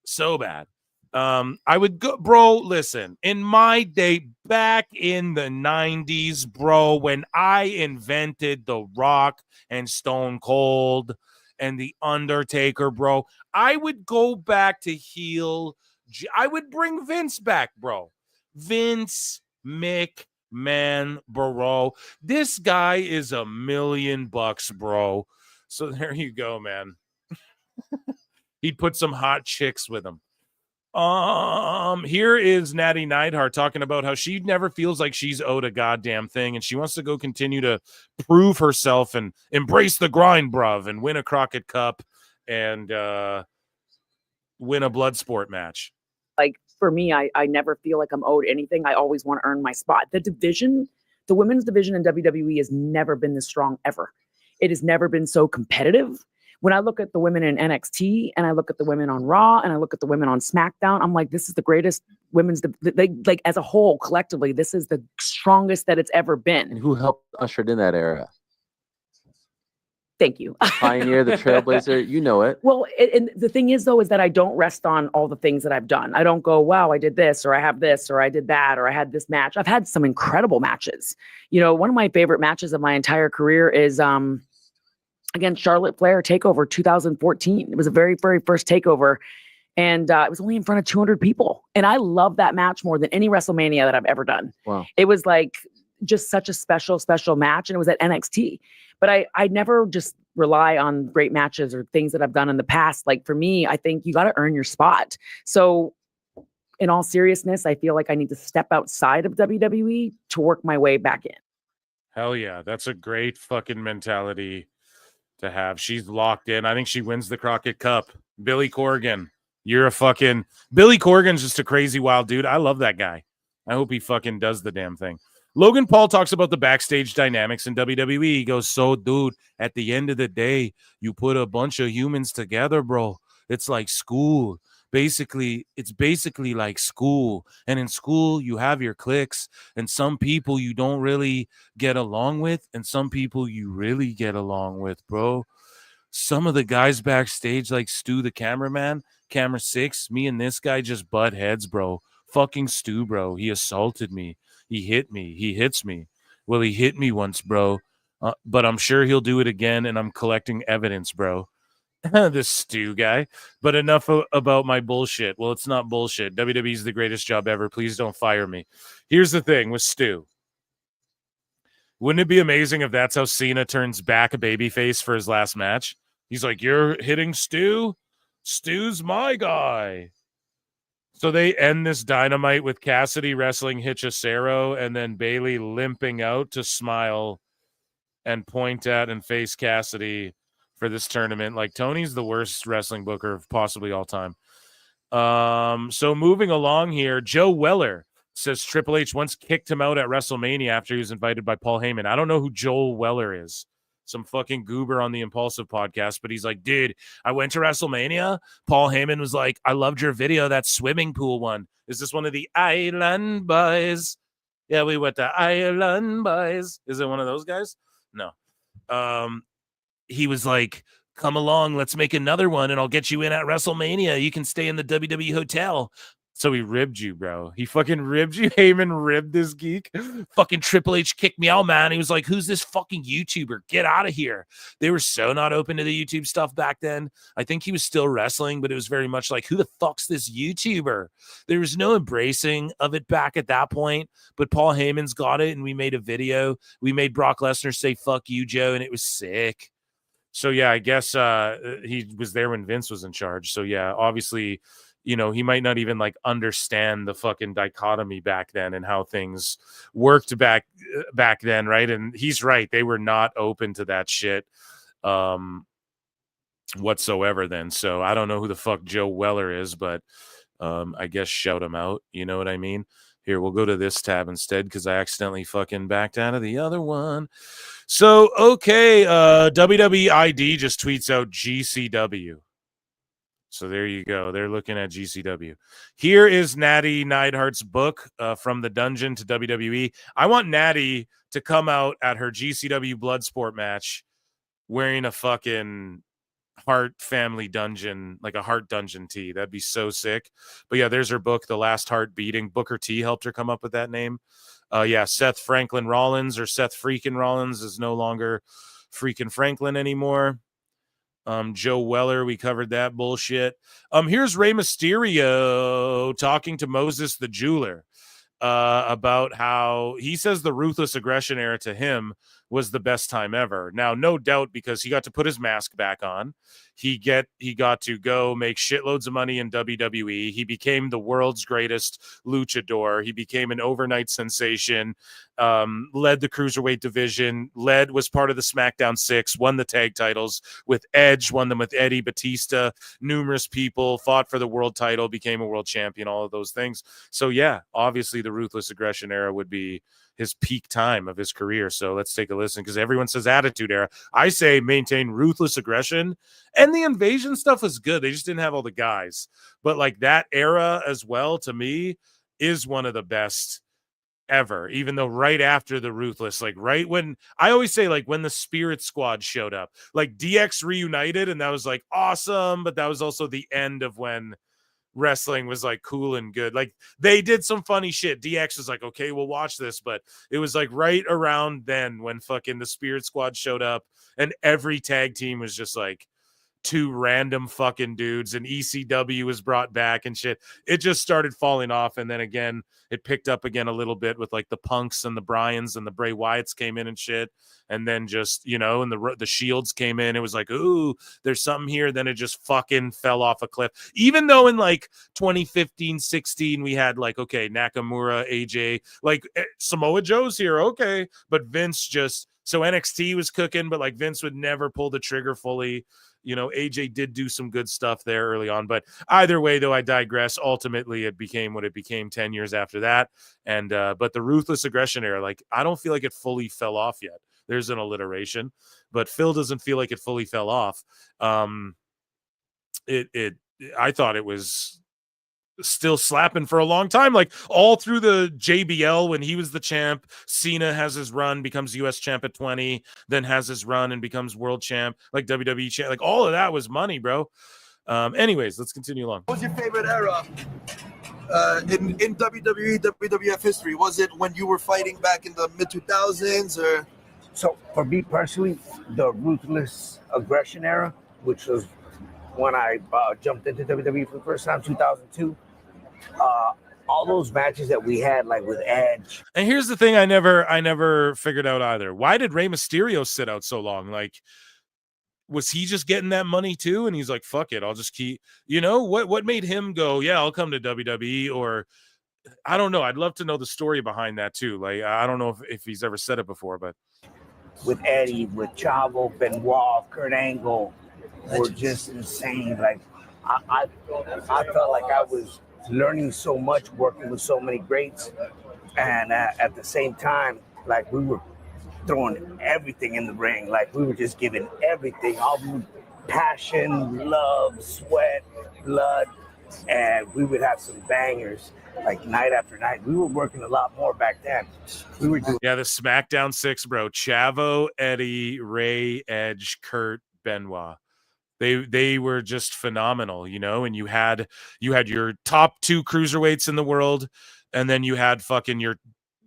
So bad. I would go, bro, listen, in my day back in the 90s, bro, when I invented The Rock and Stone Cold and The Undertaker, bro, I would go back to heel. I would bring Vince back, bro. Vince McMahon, bro. This guy is $1 million, bro. So there you go, man. He'd put some hot chicks with him. Here is Natty Neidhart talking about how she never feels like she's owed a goddamn thing, and she wants to go continue to prove herself and embrace the grind, bruv, and win a Crockett Cup and win a Bloodsport match. Like, for me, I never feel like I'm owed anything. I always want to earn my spot. The women's division in WWE has never been this strong ever. It has never been so competitive. When I look at the women in NXT and I look at the women on Raw and I look at the women on SmackDown, I'm like, this is the greatest women's, like as a whole, collectively, this is the strongest that it's ever been. And who helped usher in that era? Thank you. Pioneer, the trailblazer, you know it. Well, and the thing is, though, is that I don't rest on all the things that I've done. I don't go, wow, I did this, or I have this, or I did that, or I had this match. I've had some incredible matches. One of my favorite matches of my entire career is against Charlotte Flair TakeOver 2014. It was the very, very first TakeOver, and it was only in front of 200 people. And I love that match more than any WrestleMania that I've ever done. Wow. It was like just such a special, special match, and it was at NXT. But I never just rely on great matches or things that I've done in the past. Like for me, I think you got to earn your spot. So in all seriousness, I feel like I need to step outside of WWE to work my way back in. Hell yeah. That's a great fucking mentality to have. She's locked in. I think she wins the Crockett Cup. Billy Corgan, you're a fucking... Billy Corgan's just a crazy wild dude. I love that guy. I hope he fucking does the damn thing. Logan Paul talks about the backstage dynamics in WWE. He goes, so, dude, at the end of the day, you put a bunch of humans together, bro. It's like school. It's basically like school. And in school, you have your cliques, and some people you don't really get along with, and some people you really get along with, bro. Some of the guys backstage, like Stu, the cameraman, camera 6, me and this guy just butt heads, bro. Fucking Stu, bro. He assaulted me. He hit me. He hits me. Well, he hit me once, bro. But I'm sure he'll do it again, and I'm collecting evidence, bro. This Stu guy. But enough about my bullshit. Well, it's not bullshit. WWE's the greatest job ever. Please don't fire me. Here's the thing with Stu. Wouldn't it be amazing if that's how Cena turns back a babyface for his last match? He's like, you're hitting Stu? Stu's my guy. So they end this Dynamite with Cassidy wrestling Hechicero and then Bayley limping out to smile and point at and face Cassidy for this tournament. Like, Tony's the worst wrestling booker of possibly all time. So moving along here, Joe Weller says Triple H once kicked him out at WrestleMania after he was invited by Paul Heyman. I don't know who Joel Weller is. Some fucking goober on the Impulsive podcast, but he's like, dude, I went to WrestleMania. Paul Heyman was like, I loved your video, that swimming pool one. Is this one of the Island Boys? Yeah, we went to Island Boys. Is it one of those guys? No. He was like, come along, let's make another one, and I'll get you in at WrestleMania. You can stay in the WWE hotel. So he ribbed you, bro. He fucking ribbed you. Heyman ribbed this geek. Fucking Triple H kicked me out, man. He was like, who's this fucking YouTuber? Get out of here. They were so not open to the YouTube stuff back then. I think he was still wrestling, but it was very much like, who the fuck's this YouTuber? There was no embracing of it back at that point, but Paul Heyman's got it, and we made a video. We made Brock Lesnar say, fuck you, Joe, and it was sick. So, yeah, I guess he was there when Vince was in charge. So, yeah, obviously, you know, he might not even like understand the fucking dichotomy back then and how things worked back then, right? And he's right. They were not open to that shit whatsoever then. So I don't know who the fuck Joe Weller is, but I guess shout him out. You know what I mean? Here, we'll go to this tab instead because I accidentally fucking backed out of the other one. So, okay, WWE ID just tweets out GCW. So there you go. They're looking at GCW. Here is Natty Neidhart's book, From the Dungeon to WWE. I want Natty to come out at her GCW Bloodsport match wearing a fucking Hart family dungeon, like a Hart dungeon tee. That'd be so sick. But yeah, there's her book, The Last Hart Beating. Booker T helped her come up with that name. Yeah, Seth Franklin Rollins, or Seth Freakin' Rollins, is no longer Freakin' Franklin anymore. Joe Weller, we covered that bullshit. Here's Rey Mysterio talking to Moses the Jeweler about how he says the Ruthless Aggression era to him was the best time ever. Now, no doubt, because he got to put his mask back on. He got to go make shitloads of money in WWE. He became the world's greatest luchador. He became an overnight sensation, led the cruiserweight division, was part of the SmackDown 6, won the tag titles with Edge, won them with Eddie, Batista, numerous people, fought for the world title, became a world champion, all of those things. So yeah, obviously the Ruthless Aggression era would be his peak time of his career. So let's take a listen, because everyone says Attitude Era. I say maintain Ruthless Aggression, and the Invasion stuff was good. They just didn't have all the guys. But like that era as well, to me, is one of the best ever, even though right after the Ruthless, like right when, I always say like when the Spirit Squad showed up, like DX reunited, and that was like awesome, but that was also the end of when wrestling was like cool and good. Like they did some funny shit. DX was like, okay, we'll watch this, but it was like right around then when fucking the Spirit Squad showed up and every tag team was just like two random fucking dudes, and ECW was brought back and shit. It just started falling off, and then again it picked up again a little bit with like the Punks and the Bryans and the Bray Wyatts came in and shit, and then just, you know, and the Shields came in. It was like, ooh, there's something here. Then it just fucking fell off a cliff. Even though in like 2015 16 we had like, okay, Nakamura, AJ, like Samoa Joe's here, okay, but Vince just, so NXT was cooking, but like Vince would never pull the trigger fully. You know, AJ did do some good stuff there early on, but either way, though, I digress. Ultimately, it became what it became 10 years after that. And, but the Ruthless Aggression era, like, I don't feel like it fully fell off yet. There's an alliteration, but Phil doesn't feel like it fully fell off. I thought it was still slapping for a long time, like all through the JBL when he was the champ. Cena has his run, becomes US champ at 20, then has his run and becomes world champ, like WWE champ, like all of that was money, bro. Anyways, let's continue along. What was your favorite era in WWE, WWF history? Was it when you were fighting back in the mid-2000s, or? So for me personally, the Ruthless Aggression era, which was when I jumped into WWE for the first time, 2002. All those matches that we had, like with Edge. And here's the thing I never figured out either. Why did Rey Mysterio sit out so long? Like, was he just getting that money too? And he's like, fuck it, I'll just keep, you know, what made him go, yeah, I'll come to WWE? Or I don't know. I'd love to know the story behind that too. Like, I don't know if he's ever said it before, but With Eddie, with Chavo, Benoit, Kurt Angle, were just insane. Like, I felt like I was learning so much, working with so many greats, and at the same time, like, we were throwing everything in the ring. Like, we were just giving everything, all the passion, love, sweat, blood, and we would have some bangers like night after night. We were working a lot more back then. We were doing the SmackDown 6, bro. Chavo, Eddie, Ray, Edge, Kurt, Benoit. They were just phenomenal, you know, and you had your top 2 cruiserweights in the world, and then you had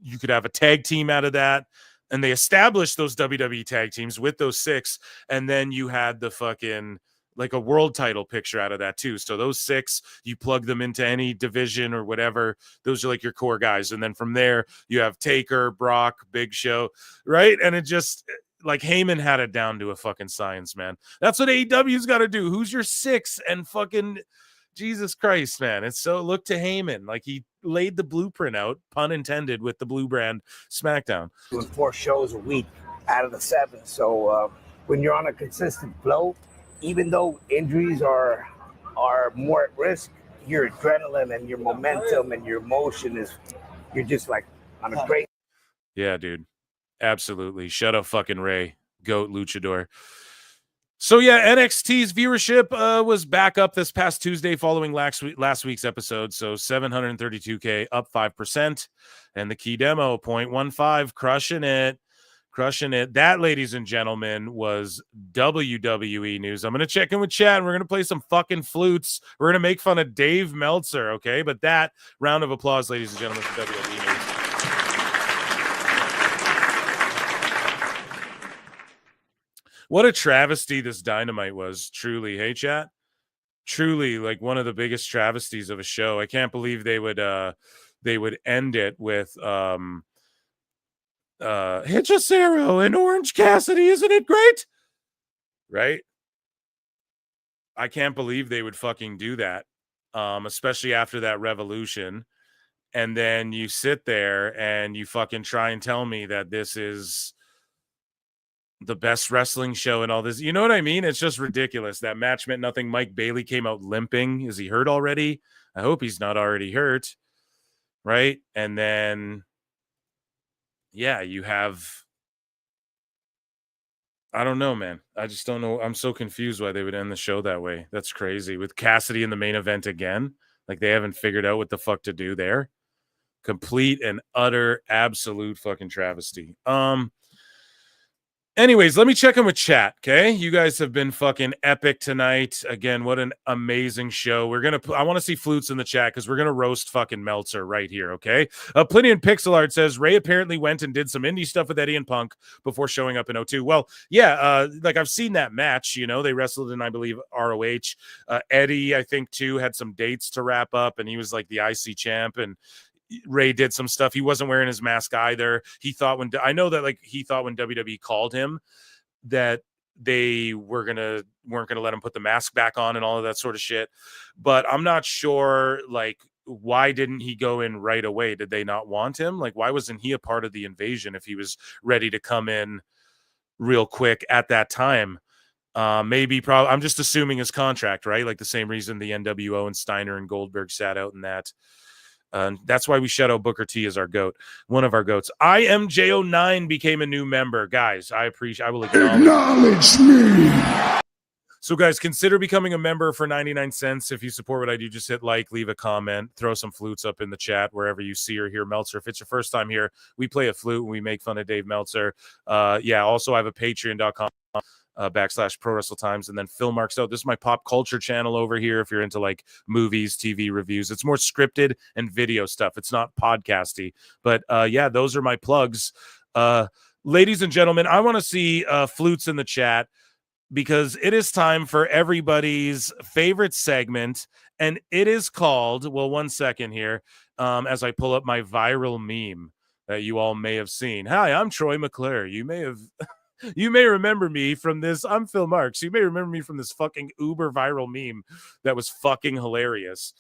you could have a tag team out of that, and they established those WWE tag teams with those 6, and then you had the fucking like a world title picture out of that too. So those 6, you plug them into any division or whatever, those are like your core guys, and then from there you have Taker, Brock, Big Show, right? And it just, like, Heyman had it down to a fucking science, man. That's what AEW's got to do. Who's your 6? And fucking Jesus Christ, man. It's so, look to Heyman. Like, he laid the blueprint out, pun intended, with the blue brand SmackDown. doing 4 shows a week out of the 7. So when you're on a consistent flow, even though injuries are more at risk, your adrenaline and your momentum and your emotion you're just like on a great. Yeah, dude. Absolutely. Shut up, fucking Ray. Goat luchador. So yeah, NXT's viewership was back up this past Tuesday following last week's episode. So 732K, up 5%. And the key demo, 0.15, crushing it. That, ladies and gentlemen, was WWE news. I'm going to check in with chat, and we're going to play some fucking flutes. We're going to make fun of Dave Meltzer, okay? But that, round of applause, ladies and gentlemen, for WWE news. What a travesty this Dynamite was, truly. Hey, chat? Truly, like, one of the biggest travesties of a show. I can't believe they would end it with Hechicero and Orange Cassidy. Isn't it great? Right? I can't believe they would fucking do that, especially after that Revolution. And then you sit there and you fucking try and tell me that this is the best wrestling show and all this. You know what I mean? It's just ridiculous. That match meant nothing. Mike Bailey came out limping. Is he hurt already? I hope he's not already hurt. Right? And then, yeah, you have, I don't know, man. I just don't know. I'm so confused why they would end the show that way. That's crazy. With Cassidy in the main event again. Like, they haven't figured out what the fuck to do there. Complete and utter absolute fucking travesty. Anyways, let me check in with chat, okay? You guys have been fucking epic tonight. Again, what an amazing show. I want to see flutes in the chat because we're going to roast fucking Meltzer right here, okay? Plinian Pixel Art says, Ray apparently went and did some indie stuff with Eddie and Punk before showing up in O2. Well, yeah, like I've seen that match, you know, they wrestled in, I believe, ROH. Eddie, I think, too, had some dates to wrap up, and he was like the IC champ, and Ray did some stuff. He wasn't wearing his mask either. He thought when WWE called him that they weren't gonna let him put the mask back on and all of that sort of shit. But I'm not sure, like, why didn't he go in right away? Did they not want him? Like, why wasn't he a part of the invasion if he was ready to come in real quick at that time? Probably I'm just assuming his contract, right? Like the same reason the NWO and Steiner and Goldberg sat out in that. That's why we shadow Booker T as our goat, one of our goats. IMJ09 became a new member. Guys, I will acknowledge me. So, guys, consider becoming a member for 99 cents. If you support what I do, just hit like, leave a comment, throw some flutes up in the chat wherever you see or hear Meltzer. If it's your first time here, we play a flute and we make fun of Dave Meltzer. Also, I have a patreon.com. /ProWrestleTimes, and then Phil marks out. This is my pop culture channel over here. If you're into like movies, TV reviews, it's more scripted and video stuff. It's not podcasty, but those are my plugs. Ladies and gentlemen, I want to see flutes in the chat because it is time for everybody's favorite segment, and it is called, well, one second here, as I pull up my viral meme that you all may have seen. Hi, I'm Troy McClure. You may remember me from this. I'm Phil Marks. You may remember me from this fucking uber viral meme that was fucking hilarious.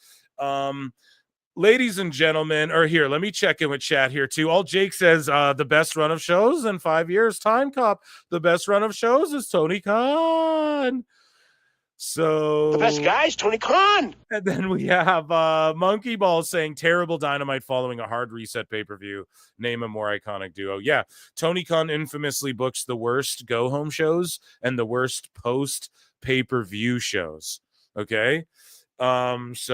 Ladies and gentlemen, or here, let me check in with chat here too. All Jake says, the best run of shows in 5 years. Time Cop. The best run of shows is Tony Khan. So the best guy is Tony Khan. And then we have Monkey Ball saying terrible Dynamite following a hard reset pay-per-view. Name a more iconic duo. Yeah, Tony Khan infamously books the worst go-home shows and the worst post pay-per-view shows. Okay. If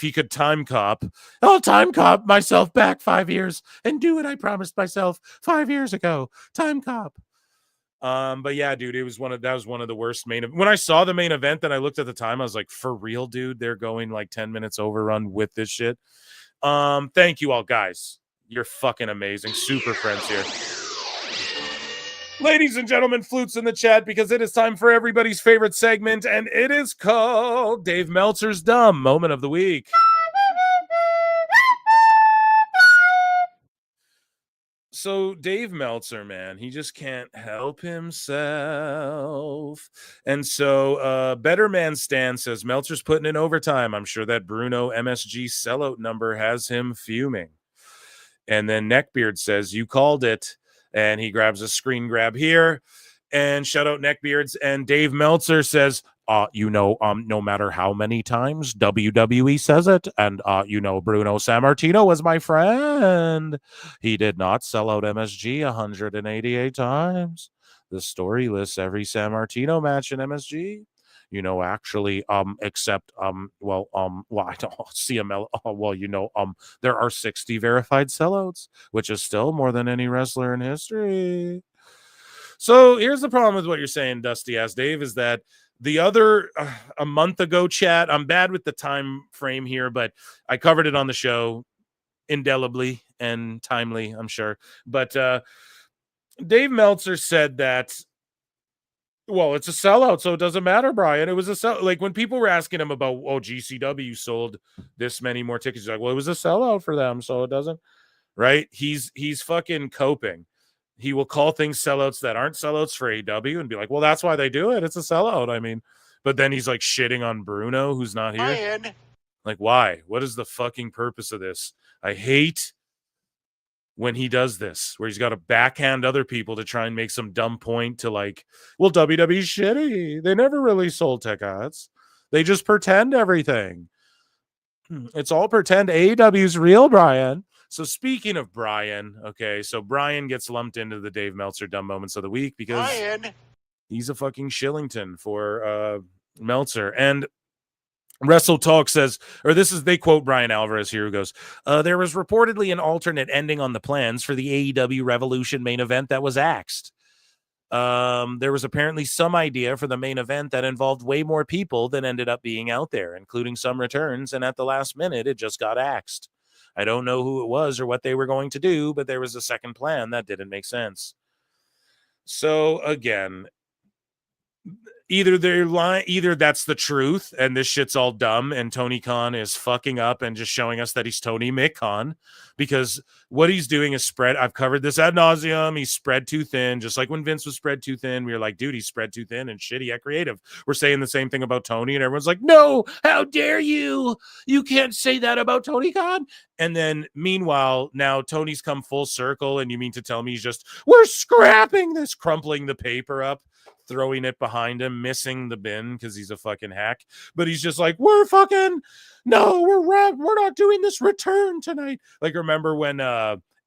he could time cop, I'll time cop myself back 5 years and do what I promised myself 5 years ago. Time cop. But yeah, dude, that was one of the worst when I saw the main event, then I looked at the time, I was like, for real, dude, they're going like 10 minutes overrun with this shit. Thank you all, guys. You're fucking amazing. Super friends here. Ladies and gentlemen, flutes in the chat because it is time for everybody's favorite segment, and it is called Dave Meltzer's Dumb Moment of the Week. So Dave Meltzer, man, he just can't help himself. And so Better Man Stan says, Meltzer's putting in overtime. I'm sure that Bruno MSG sellout number has him fuming. And then Neckbeard says, you called it. And he grabs a screen grab here. And shout out Neckbeards. And Dave Meltzer says, no matter how many times WWE says it, and Bruno Sammartino was my friend. He did not sell out MSG 188 times. The story lists every Sammartino match in MSG. Except I don't CML. There are 60 verified sellouts, which is still more than any wrestler in history. So here's the problem with what you're saying, Dusty Ass Dave, is that the other a month ago chat, I'm bad with the time frame here, but I covered it on the show indelibly and timely, I'm sure. But Dave Meltzer said that, well, it's a sellout, so it doesn't matter, Brian. It was a sellout. Like when people were asking him about, GCW sold this many more tickets, he's like, well, it was a sellout for them, so it doesn't. Right? He's fucking coping. He will call things sellouts that aren't sellouts for AEW and be like, well, that's why they do it. It's a sellout. I mean, but then he's like shitting on Bruno, who's not here. Brian. Like, why? What is the fucking purpose of this? I hate when he does this, where he's got to backhand other people to try and make some dumb point to like, well, WWE's shitty. They never really sold tickets. They just pretend everything. It's all pretend. AEW's real, Brian. So speaking of Brian, okay, so Brian gets lumped into the Dave Meltzer Dumb Moments of the Week because he's a fucking Shillington for Meltzer. And Wrestle Talk says, or this is, they quote Brian Alvarez here, who goes, there was reportedly an alternate ending on the plans for the AEW Revolution main event that was axed. There was apparently some idea for the main event that involved way more people than ended up being out there, including some returns, and at the last minute, it just got axed. I don't know who it was or what they were going to do, but there was a second plan that didn't make sense. So again, either they're lying, either that's the truth and this shit's all dumb and Tony Khan is fucking up and just showing us that he's Tony Mick Khan, because what he's doing is spread. I've covered this ad nauseum. He's spread too thin, just like when Vince was spread too thin. We were like, dude, he's spread too thin and shitty at creative. We're saying the same thing about Tony, and everyone's like, no, how dare you? You can't say that about Tony Khan. And then meanwhile, now Tony's come full circle, and you mean to tell me he's just, we're scrapping this, crumpling the paper up, throwing it behind him, missing the bin because he's a fucking hack. But he's just like, we're not doing this return tonight. Like, remember when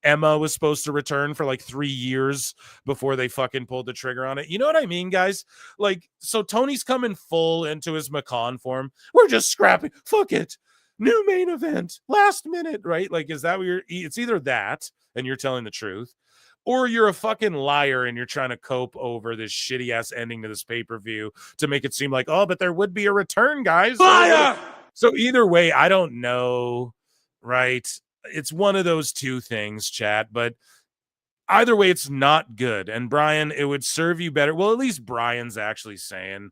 Emma was supposed to return for like 3 years before they fucking pulled the trigger on it? You know what I mean, guys? Like, so Tony's coming full into his McCon form. We're just scrapping. Fuck it. New main event. Last minute, right? Like, is that what it's either that and you're telling the truth, or you're a fucking liar and you're trying to cope over this shitty ass ending to this pay-per-view to make it seem like, oh, but there would be a return, guys. Liar! So either way, I don't know, right? It's one of those two things, chat, but either way, it's not good. And Brian, it would serve you better. Well, at least Brian's actually saying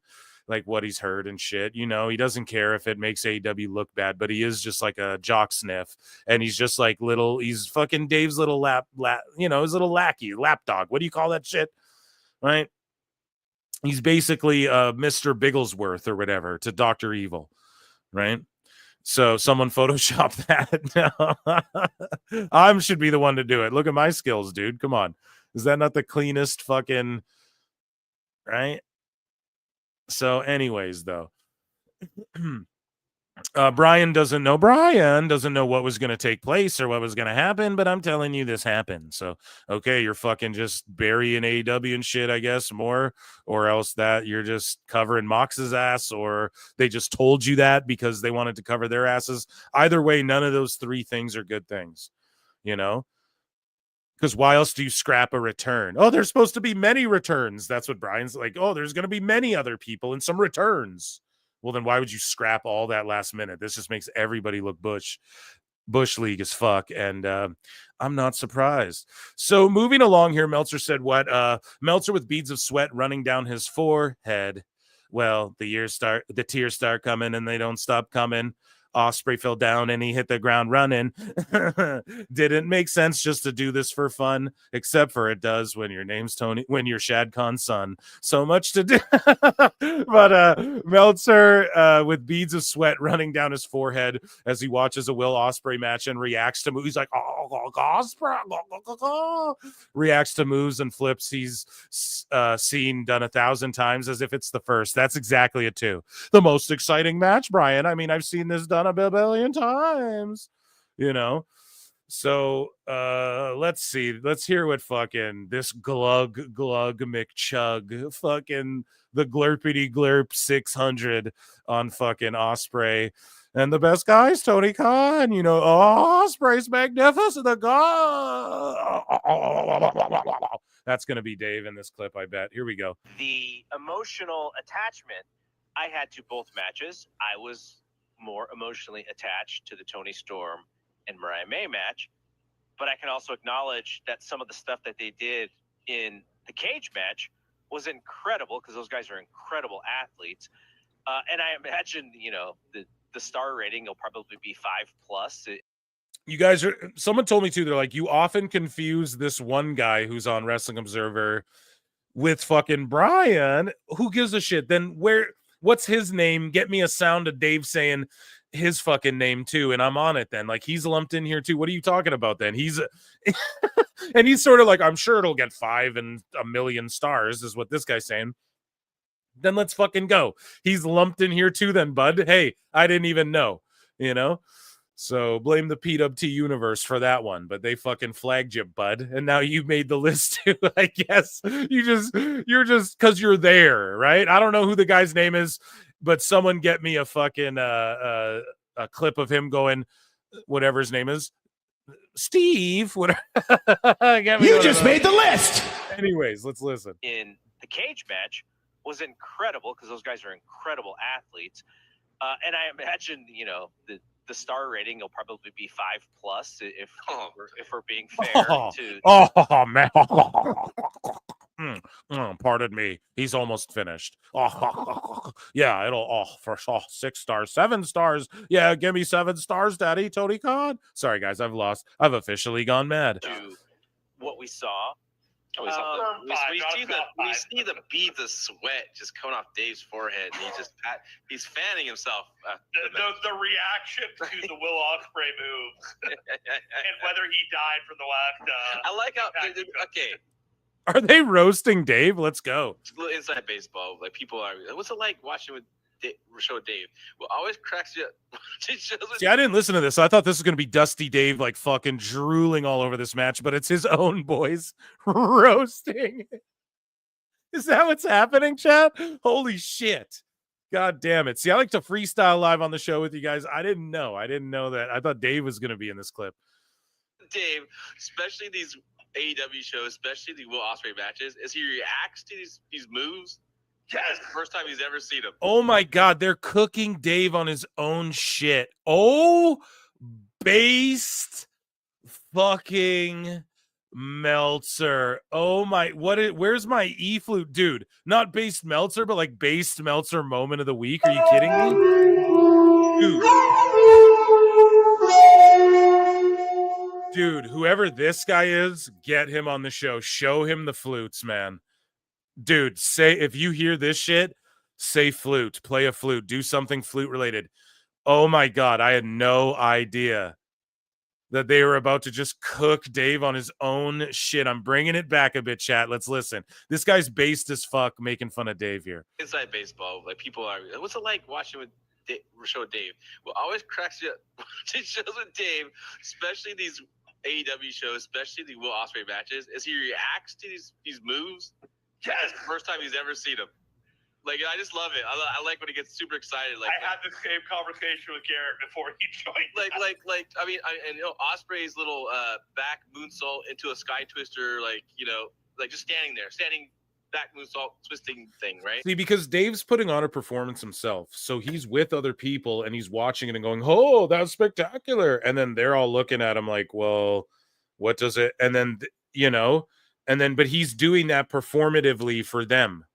like what he's heard and shit. You know, he doesn't care if it makes AEW look bad, but he is just like a jock sniff, and he's just like he's fucking Dave's little his little lackey, lapdog. What do you call that shit? Right? He's basically Mr. Bigglesworth or whatever to Dr. Evil, right? So someone Photoshop that. No. I should be the one to do it. Look at my skills, dude. Come on. Is that not the cleanest fucking, right? So anyways, though, Brian doesn't know what was going to take place or what was going to happen, but I'm telling you this happened. So, okay, you're fucking just burying AEW and shit, I guess, more, or else that you're just covering Mox's ass, or they just told you that because they wanted to cover their asses. Either way, none of those three things are good things, you know? Because why else do you scrap a return? Oh, there's supposed to be many returns. That's what Brian's like. Oh, there's going to be many other people and some returns. Well, then why would you scrap all that last minute? This just makes everybody look bush league as fuck. And I'm not surprised. So moving along here, Meltzer said what? Meltzer with beads of sweat running down his forehead. Well, the tears start coming and they don't stop coming. Ospreay fell down and he hit the ground running. Didn't make sense just to do this for fun, except for it does when your name's Tony, when you're Shad Khan's son. So much to do. But Meltzer with beads of sweat running down his forehead as he watches a Will Ospreay match and reacts to moves. He's like, oh, Ospreay. Reacts to moves and flips he's seen done 1,000 times as if it's the first. That's exactly it too. The most exciting match, Brian. I mean, I've seen this done a billion times, you know. So let's see. Let's hear what fucking this glug McChug, fucking the glurpity glurp 600 on fucking Ospreay. And the best guys, Tony Khan, you know, Ospreay's magnificent. The god. That's going to be Dave in this clip, I bet. Here we go. The emotional attachment I had to both matches. I was more emotionally attached to the Tony Storm and Mariah May match, but I can also acknowledge that some of the stuff that they did in the cage match was incredible because those guys are incredible athletes. And I imagine, you know, the star rating will probably be 5+. You guys someone told me too, they're like, you often confuse this one guy who's on Wrestling Observer with fucking Brian. Who gives a shit? Then what's his name? Get me a sound of Dave saying his fucking name too, and I'm on it then. Like, he's lumped in here too. What are you talking about then? He's and he's sort of like, I'm sure it'll get 5 and 1 million stars is what this guy's saying. Then let's fucking go. He's lumped in here too then, bud. Hey, I didn't even know, you know? So blame the PWT universe for that one, but they fucking flagged you, bud. And now you made the list too, I guess. You're just because you're there, right? I don't know who the guy's name is. but someone get me a fucking a clip of him going, whatever his name is, Steve. Whatever. You just made the list. Anyways, let's listen. In the cage match was incredible because those guys are incredible athletes. And I imagine, the star rating will probably be 5+ if we're being fair. Man. Pardon me. He's almost finished. Yeah, it'll for 6 stars, 7 stars. Yeah, give me 7 stars, Daddy. Tony Khan. Sorry, guys, I've officially gone mad. To what we saw. We see the beads of sweat just coming off Dave's forehead, and he's fanning himself. The reaction to the Will Ospreay move, and whether he died from the last. I like how Are they roasting Dave? Let's go. It's a little inside baseball. Like people are. What's it like watching with show Dave? Well, always cracks you up. See, I didn't listen to this. I thought this was going to be Dusty Dave, like fucking drooling all over this match, but it's his own boys roasting. Is that what's happening, chat? Holy shit. God damn it. See, I like to freestyle live on the show with you guys. I didn't know that. I thought Dave was going to be in this clip. Dave, especially these AEW shows, especially the Will Ospreay matches, as he reacts to these moves. Yeah, it's the first time he's ever seen him. Oh my God, they're cooking Dave on his own shit. Oh, based fucking Meltzer. Oh my, where's my E flute? Dude, not based Meltzer, but like based Meltzer moment of the week. Are you kidding me? Dude, whoever this guy is, get him on the show. Show him the flutes, man. Dude, if you hear this shit, say flute, play a flute, do something flute related. Oh my God, I had no idea that they were about to just cook Dave on his own shit. I'm bringing it back a bit, chat. Let's listen. This guy's based as fuck making fun of Dave here. Inside baseball, like people are. What's it like watching with show Dave? Well, always cracks you up. Shows with Dave, especially these AEW shows, especially the Will Ospreay matches, as he reacts to these moves. Yeah, it's the first time he's ever seen him. Like, I just love it. I like when he gets super excited. Like, I had the same conversation with Garrett before he joined. Ospreay's little back moonsault into a sky twister, like just standing back moonsault twisting thing, right? See, because Dave's putting on a performance himself, so he's with other people and he's watching it and going, "Oh, that's spectacular!" And then they're all looking at him like, "Well, what does it?" And then but he's doing that performatively for them,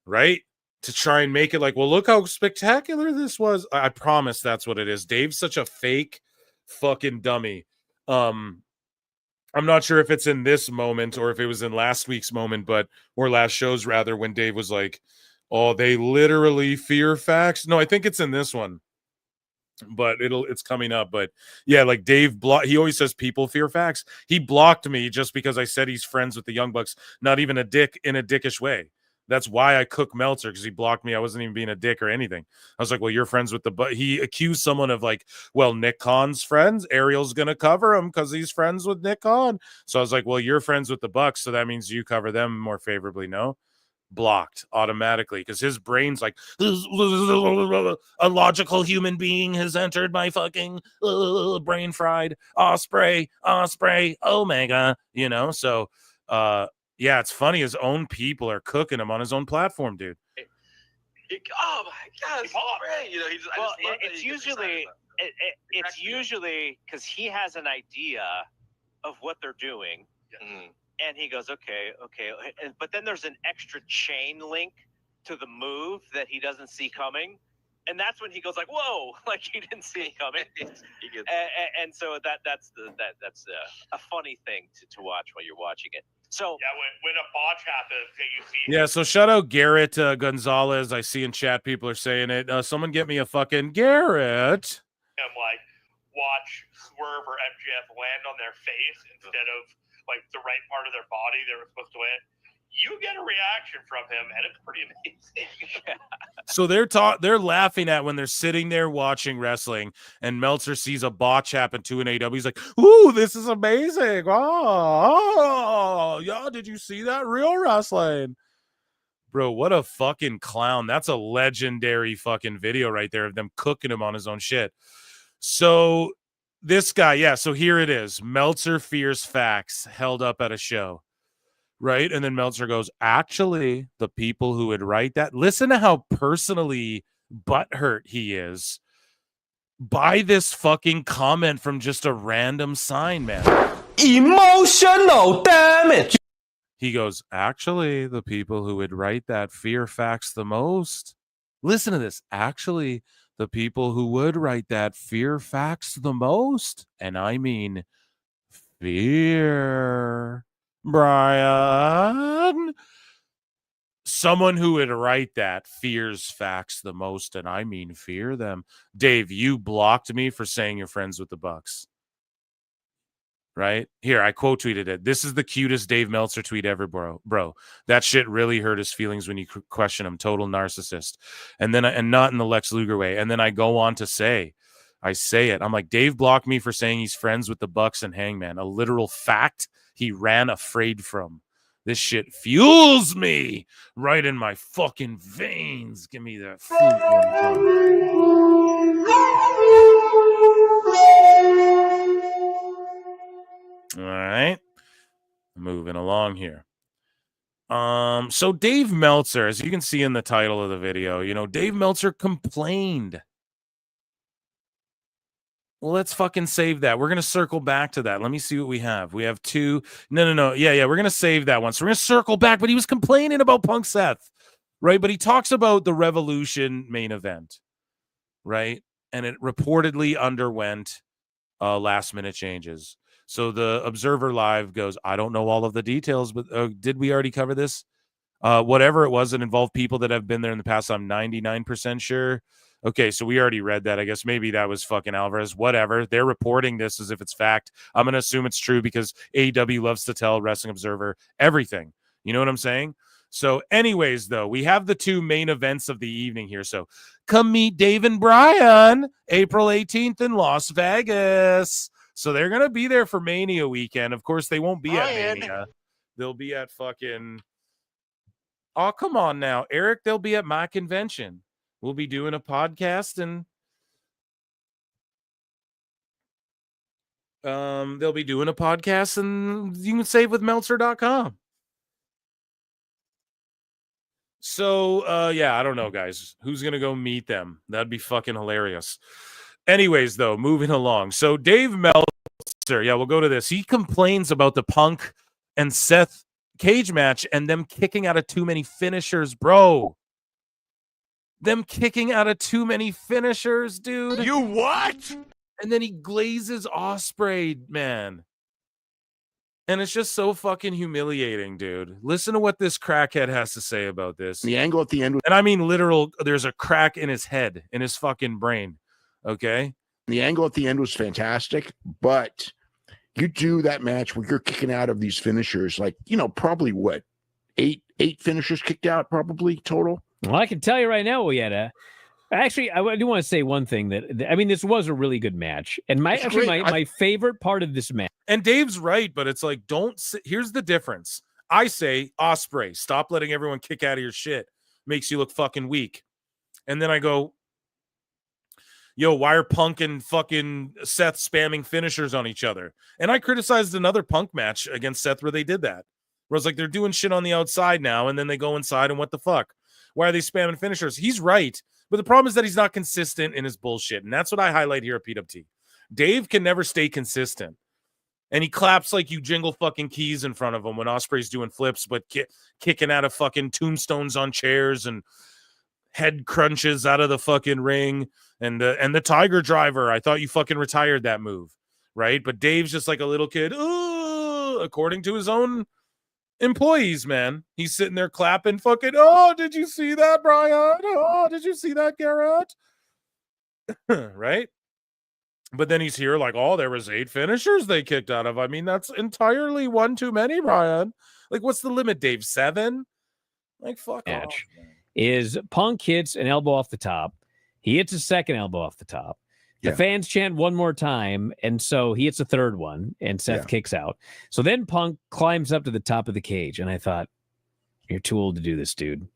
right? To try and make it like, well, look how spectacular this was. I promise that's what it is. Dave's such a fake fucking dummy. I'm not sure if it's in this moment or if it was in last week's moment, or last show's rather, when Dave was like, oh, they literally fear facts. No, I think it's in this one. But it's coming up. But yeah, like Dave he always says people fear facts. He blocked me just because I said he's friends with the Young Bucks, not even a dick in a dickish way. That's why I cook Meltzer, because he blocked me. I wasn't even being a dick or anything. I was like, well, you're friends with he accused someone of like, well, Nick Khan's friends, Ariel's gonna cover him because he's friends with Nick Khan. So I was like, well, you're friends with the Bucks, so that means you cover them more favorably. No, blocked automatically, because his brain's like, a logical human being has entered my fucking brain fried Ospreay Omega, so yeah, it's funny, his own people are cooking him on his own platform, dude. Oh my God, Ospreay! It's usually because he has an idea of what they're doing. Mm. And he goes, okay. But then there's an extra chain link to the move that he doesn't see coming. And that's when he goes like, whoa, like he didn't see it coming. and so that's a funny thing to watch while you're watching it. So yeah, when a botch happens, you see. Yeah, so shout out Garrett Gonzalez. I see in chat people are saying it. Someone get me a fucking Garrett. And like watch Swerve or MJF land on their face instead of like the right part of their body they were supposed to land. You get a reaction from him, and it's pretty amazing. So they're laughing at when they're sitting there watching wrestling, and Meltzer sees a botch happen to an AW. He's like, "Ooh, this is amazing! Oh, yeah, did you see that? Real wrestling, Bro, what a fucking clown. That's a legendary fucking video right there of them cooking him on his own shit. So this guy, yeah, so here it is. Meltzer fears facts held up at a show, right? And then Meltzer goes, actually, the people who would write that, listen to how personally butthurt he is by this fucking comment from just a random sign, man. Emotional damage. He goes, actually, the people who would write that fear facts the most. Listen to this. Actually, the people who would write that fear facts the most. And I mean fear. Brian. Someone who would write that fears facts the most. And I mean fear them. Dave, you blocked me for saying you're friends with the Bucks. Right here, I quote tweeted it. This is the cutest Dave Meltzer tweet ever, bro. That shit really hurt his feelings when you question him. Total narcissist. And then, and not in the Lex Luger way. And then I go on to say, I'm like, Dave blocked me for saying he's friends with the Bucks and Hangman. A literal fact he ran afraid from. This shit fuels me right in my fucking veins. Give me that fruit one time. All right, moving along here. So Dave Meltzer, as you can see in the title of the video, Dave Meltzer complained. Well, let's fucking save that. We're gonna circle back to that. Let me see what we have. We have two. No. Yeah. We're gonna save that one. So we're gonna circle back. But he was complaining about Punk Seth, right? But he talks about the Revolution main event, right? And it reportedly underwent last minute changes. So the Observer Live goes, I don't know all of the details, but did we already cover this? Whatever it was, it involved people that have been there in the past. I'm 99% sure. Okay, so we already read that. I guess maybe that was fucking Alvarez. Whatever. They're reporting this as if it's fact. I'm going to assume it's true because AEW loves to tell Wrestling Observer everything. You know what I'm saying? So anyways, though, we have the two main events of the evening here. So come meet Dave and Brian, April 18th in Las Vegas. So they're going to be there for Mania weekend. Of course, they won't be at Mania. They'll be at fucking... Oh, come on now, Eric. They'll be at my convention. We'll be doing a podcast and they'll be doing a podcast and you can save with Meltzer.com. So, yeah, I don't know, guys. Who's going to go meet them? That'd be fucking hilarious. Anyways, though, moving along. So Dave Meltzer, yeah, we'll go to this. He complains about the Punk and Seth cage match and them kicking out of too many finishers, bro. Them kicking out of too many finishers, dude. You what? And then he glazes Ospreay, man. And it's just so fucking humiliating, dude. Listen to what this crackhead has to say about this. The angle at the end. And I mean literal, there's a crack in his head, in his fucking brain. Okay? The angle at the end was fantastic, but you do that match where you're kicking out of these finishers, like, probably what? Eight finishers kicked out probably total. Well, I can tell you right now, we had actually, I do want to say one thing this was a really good match. And my favorite part of this match. And Dave's right, but it's like, here's the difference. I say, Ospreay, stop letting everyone kick out of your shit. Makes you look fucking weak. And then I go, yo, why are Punk and fucking Seth spamming finishers on each other? And I criticized another Punk match against Seth where they did that. Where I was like, they're doing shit on the outside now, and then they go inside, and what the fuck? Why are they spamming finishers? He's right. But the problem is that he's not consistent in his bullshit. And that's what I highlight here at PWT. Dave can never stay consistent. And he claps like you jingle fucking keys in front of him when Ospreay's doing flips, but kicking out of fucking tombstones on chairs and head crunches out of the fucking ring. And the Tiger Driver. I thought you fucking retired that move. Right? But Dave's just like a little kid. Ooh, according to his own employees, man. He's sitting there clapping fucking, oh, did you see that, Brian? Oh, did you see that, Garrett? Right? But then he's here like, oh, there was 8 finishers they kicked out of. I mean, that's entirely one too many, Brian. Like, what's the limit, Dave? 7? Like, fuck off, man. Is Punk hits an elbow off the top. He hits a second elbow off the top. The fans chant one more time, and so he hits a third one, and Seth kicks out. So then Punk climbs up to the top of the cage, and I thought, you're too old to do this, dude.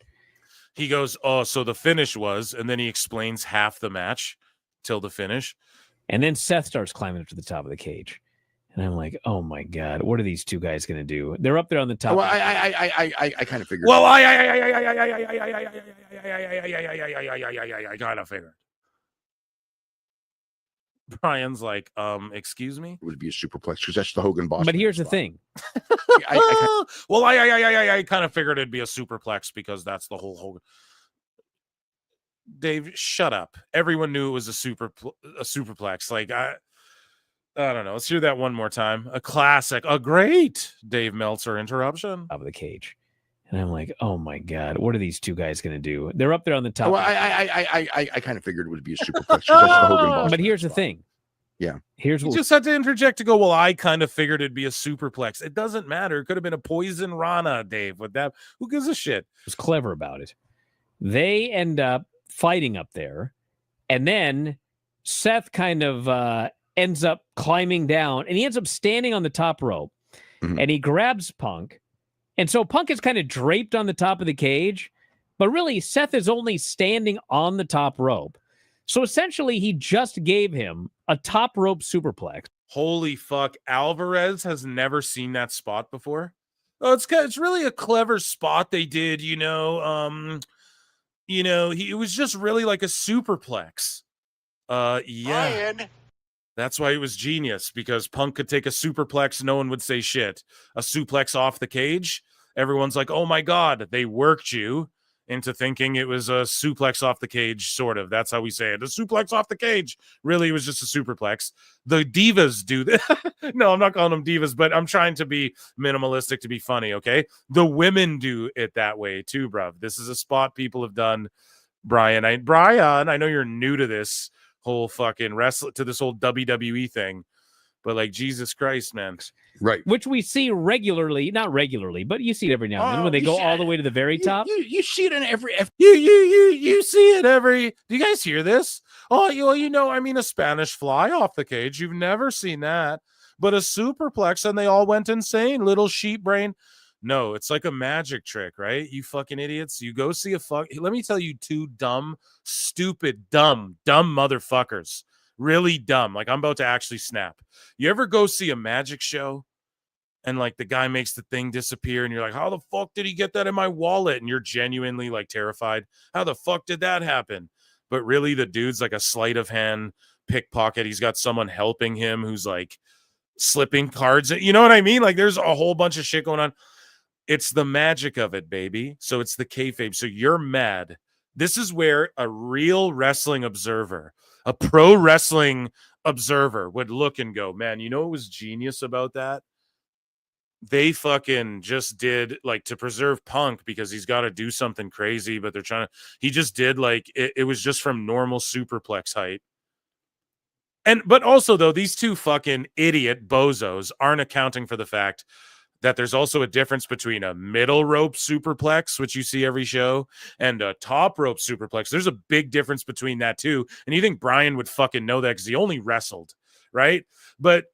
he goes, oh, so the finish was, and then he explains half the match till the finish. And then Seth starts climbing up to the top of the cage. And I'm like, oh my God, what are these two guys going to do? They're up there on the top. Well, I kind of figured. Well, I kind of figured. Brian's like, excuse me? It would be a superplex because that's the Hogan boss. But here's the thing. Well, I kind of figured it'd be a superplex because that's the whole Hogan. Dave, shut up. Everyone knew it was a superplex. Like, I don't know. Let's hear that one more time. A classic, a great Dave Meltzer interruption. Top of the cage. And I'm like, oh my God, what are these two guys going to do? They're up there on the top. Well, I kind of figured it would be a superplex because that's the Hogan boss. But here's the thing. Yeah. Here's what you just had to interject to go, well, I kind of figured it'd be a superplex. It doesn't matter. It could have been a poison Rana, Dave, with that. Who gives a shit? Was clever about it. They end up fighting up there. And then Seth kind of ends up climbing down and he ends up standing on the top rope and he grabs Punk. And so Punk is kind of draped on the top of the cage, but really Seth is only standing on the top rope. So essentially he just gave him a top rope superplex. Holy fuck. Alvarez has never seen that spot before. Oh, it's really a clever spot they did, it was just really like a superplex. Yeah. That's why it was genius, because Punk could take a superplex, no one would say shit. A suplex off the cage, everyone's like, oh my God, they worked you into thinking it was a suplex off the cage, sort of. That's how we say it. A suplex off the cage. Really, it was just a superplex. The divas do that. No, I'm not calling them divas, but I'm trying to be minimalistic to be funny, okay? The women do it that way too, bruv. This is a spot people have done. Brian, I know you're new to this whole fucking to this whole WWE thing, but like, Jesus Christ, man. Right. Which we see regularly, not regularly, but you see it every now and then when they go all the way to the very top. You see it in every you see it every. Do you guys hear this? Oh, a Spanish fly off the cage. You've never seen that, but a superplex, and they all went insane. Little sheep brain. No, it's like a magic trick, right? You fucking idiots. You go see let me tell you, two dumb motherfuckers. Really dumb. Like, I'm about to actually snap. You ever go see a magic show and like the guy makes the thing disappear and you're like, how the fuck did he get that in my wallet? And you're genuinely like terrified. How the fuck did that happen? But really, the dude's like a sleight of hand pickpocket. He's got someone helping him who's like slipping cards. You know what I mean? Like, there's a whole bunch of shit going on. It's the magic of it, baby. So it's the kayfabe. So you're mad. This is where a real wrestling observer, a pro wrestling observer would look and go, man, you know what was genius about that? They fucking just did, like, to preserve Punk because he's got to do something crazy, but he just did, like, it was just from normal superplex height. But also, though, these two fucking idiot bozos aren't accounting for the fact that there's also a difference between a middle rope superplex, which you see every show, and a top rope superplex. There's a big difference between that too. And you think Brian would fucking know that because he only wrestled, right?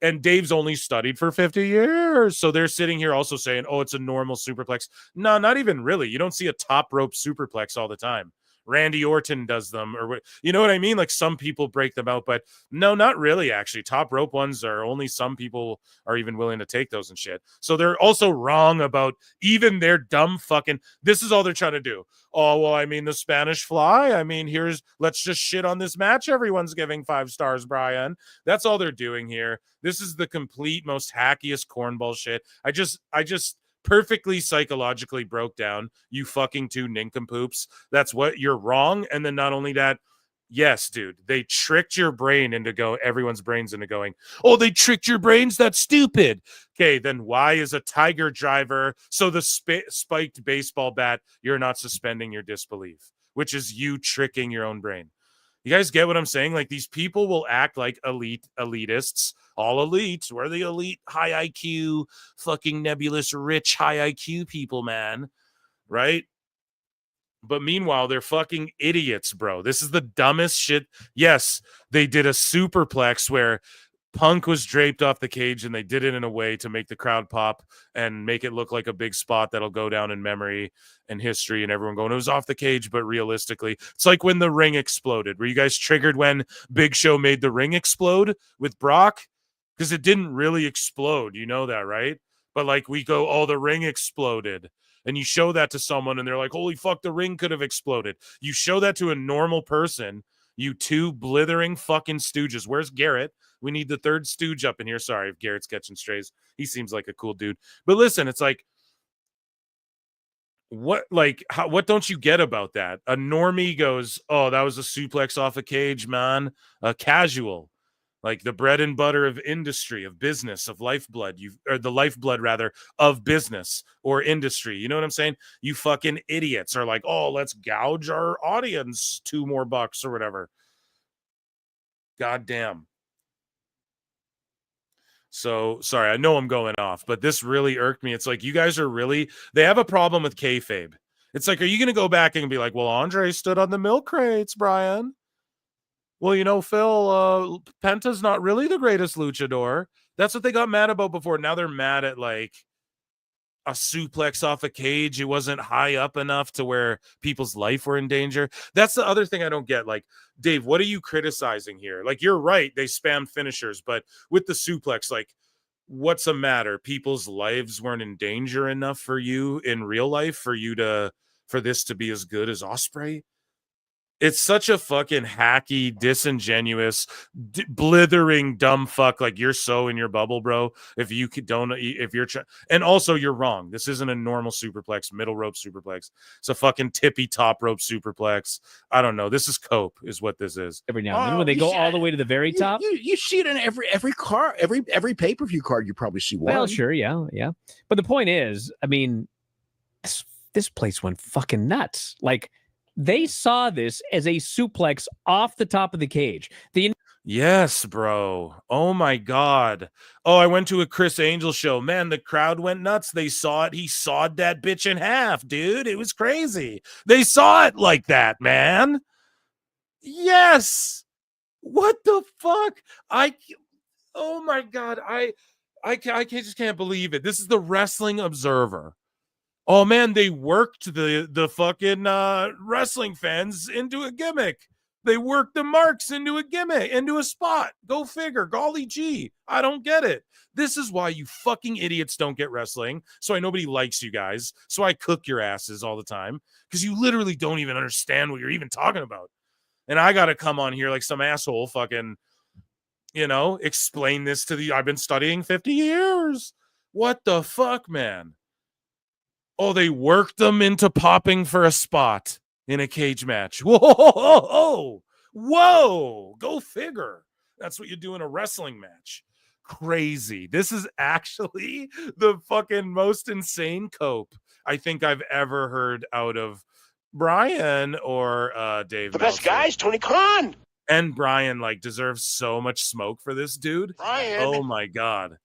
And Dave's only studied for 50 years. So they're sitting here also saying, oh, it's a normal superplex. No, not even really. You don't see a top rope superplex all the time. Randy Orton does them, or you know what I mean? Like, some people break them out, but no, not really. Actually, top rope ones are only some people are even willing to take those and shit. So they're also wrong about even their dumb fucking. This is all they're trying to do. Oh, well, I mean, the Spanish fly. I mean, let's just shit on this match. Everyone's giving 5 stars, Brian. That's all they're doing here. This is the complete most hackiest cornball shit. I just perfectly psychologically broke down, you fucking two nincompoops. That's what you're wrong. And then not only that, yes, dude, they tricked your brain everyone's brains into going, oh, they tricked your brains? That's stupid. Okay, then why is a tiger driver so the spiked baseball bat, you're not suspending your disbelief, which is you tricking your own brain. You guys get what I'm saying? Like, these people will act like elitists, all elites. We're the elite, high IQ, fucking nebulous, rich, high IQ people, man. Right? But meanwhile, they're fucking idiots, bro. This is the dumbest shit. Yes, they did a superplex where Punk was draped off the cage, and they did it in a way to make the crowd pop and make it look like a big spot that'll go down in memory and history, and everyone going, it was off the cage, but realistically, it's like when the ring exploded. Were you guys triggered when Big Show made the ring explode with Brock? Because it didn't really explode. You know that, right? But like we go, oh, the ring exploded. And you show that to someone, and they're like, holy fuck, the ring could have exploded. You show that to a normal person, you two blithering fucking stooges. Where's Garrett? We need the third stooge up in here. Sorry if Garrett's catching strays. He seems like a cool dude. But listen, it's like, what don't you get about that? A normie goes, oh, that was a suplex off a cage, man. A casual, like the bread and butter of industry, of business, of lifeblood, or the lifeblood rather of business or industry. You know what I'm saying? You fucking idiots are like, oh, let's gouge our audience $2 more or whatever. God damn. So sorry, I know I'm going off, but this really irked me. It's like, you guys are really, they have a problem with kayfabe. It's like, are you going to go back and be like, well, Andre stood on the milk crates, Brian? Well, you know, Phil, Penta's not really the greatest luchador. That's what they got mad about before. Now they're mad at like a suplex off a cage. It wasn't high up enough to where people's life were in danger. That's the other thing I don't get. Like, Dave, what are you criticizing here? Like, you're right, they spam finishers, but with the suplex, like, what's the matter? People's lives weren't in danger enough for you in real life for this to be as good as Ospreay? It's such a fucking hacky, disingenuous, blithering, dumb fuck. Like, you're so in your bubble, bro. If you don't, if you're and also you're wrong. This isn't a normal superplex, middle rope superplex. It's a fucking tippy top rope superplex. I don't know. This is cope, is what this is. Every now and then when they go all the way to the very top. You see it in every car, every pay-per-view card. You probably see one. Well, sure, yeah. But the point is, I mean, this place went fucking nuts. Like, they saw this as a suplex off the top of the cage. Yes, bro. Oh my God. Oh, I went to a Chris Angel show. Man, the crowd went nuts. They saw it. He sawed that bitch in half, dude. It was crazy. They saw it like that, man. Yes. What the fuck? Oh my God. I just can't believe it. This is the Wrestling Observer. Oh man, they worked the fucking wrestling fans into a gimmick. They worked the marks into a gimmick, into a spot. Go figure. Golly gee, I don't get it. This is why you fucking idiots don't get wrestling. So why nobody likes you guys. So I cook your asses all the time because you literally don't even understand what you're even talking about. And I got to come on here like some asshole fucking, explain this to I've been studying 50 years. What the fuck, man? Oh, they worked them into popping for a spot in a cage match. Whoa. Go figure. That's what you do in a wrestling match. Crazy. This is actually the fucking most insane cope I think I've ever heard out of Brian or Dave. The best guys, Tony Khan. And Brian deserves so much smoke for this dude. Brian. Oh my God.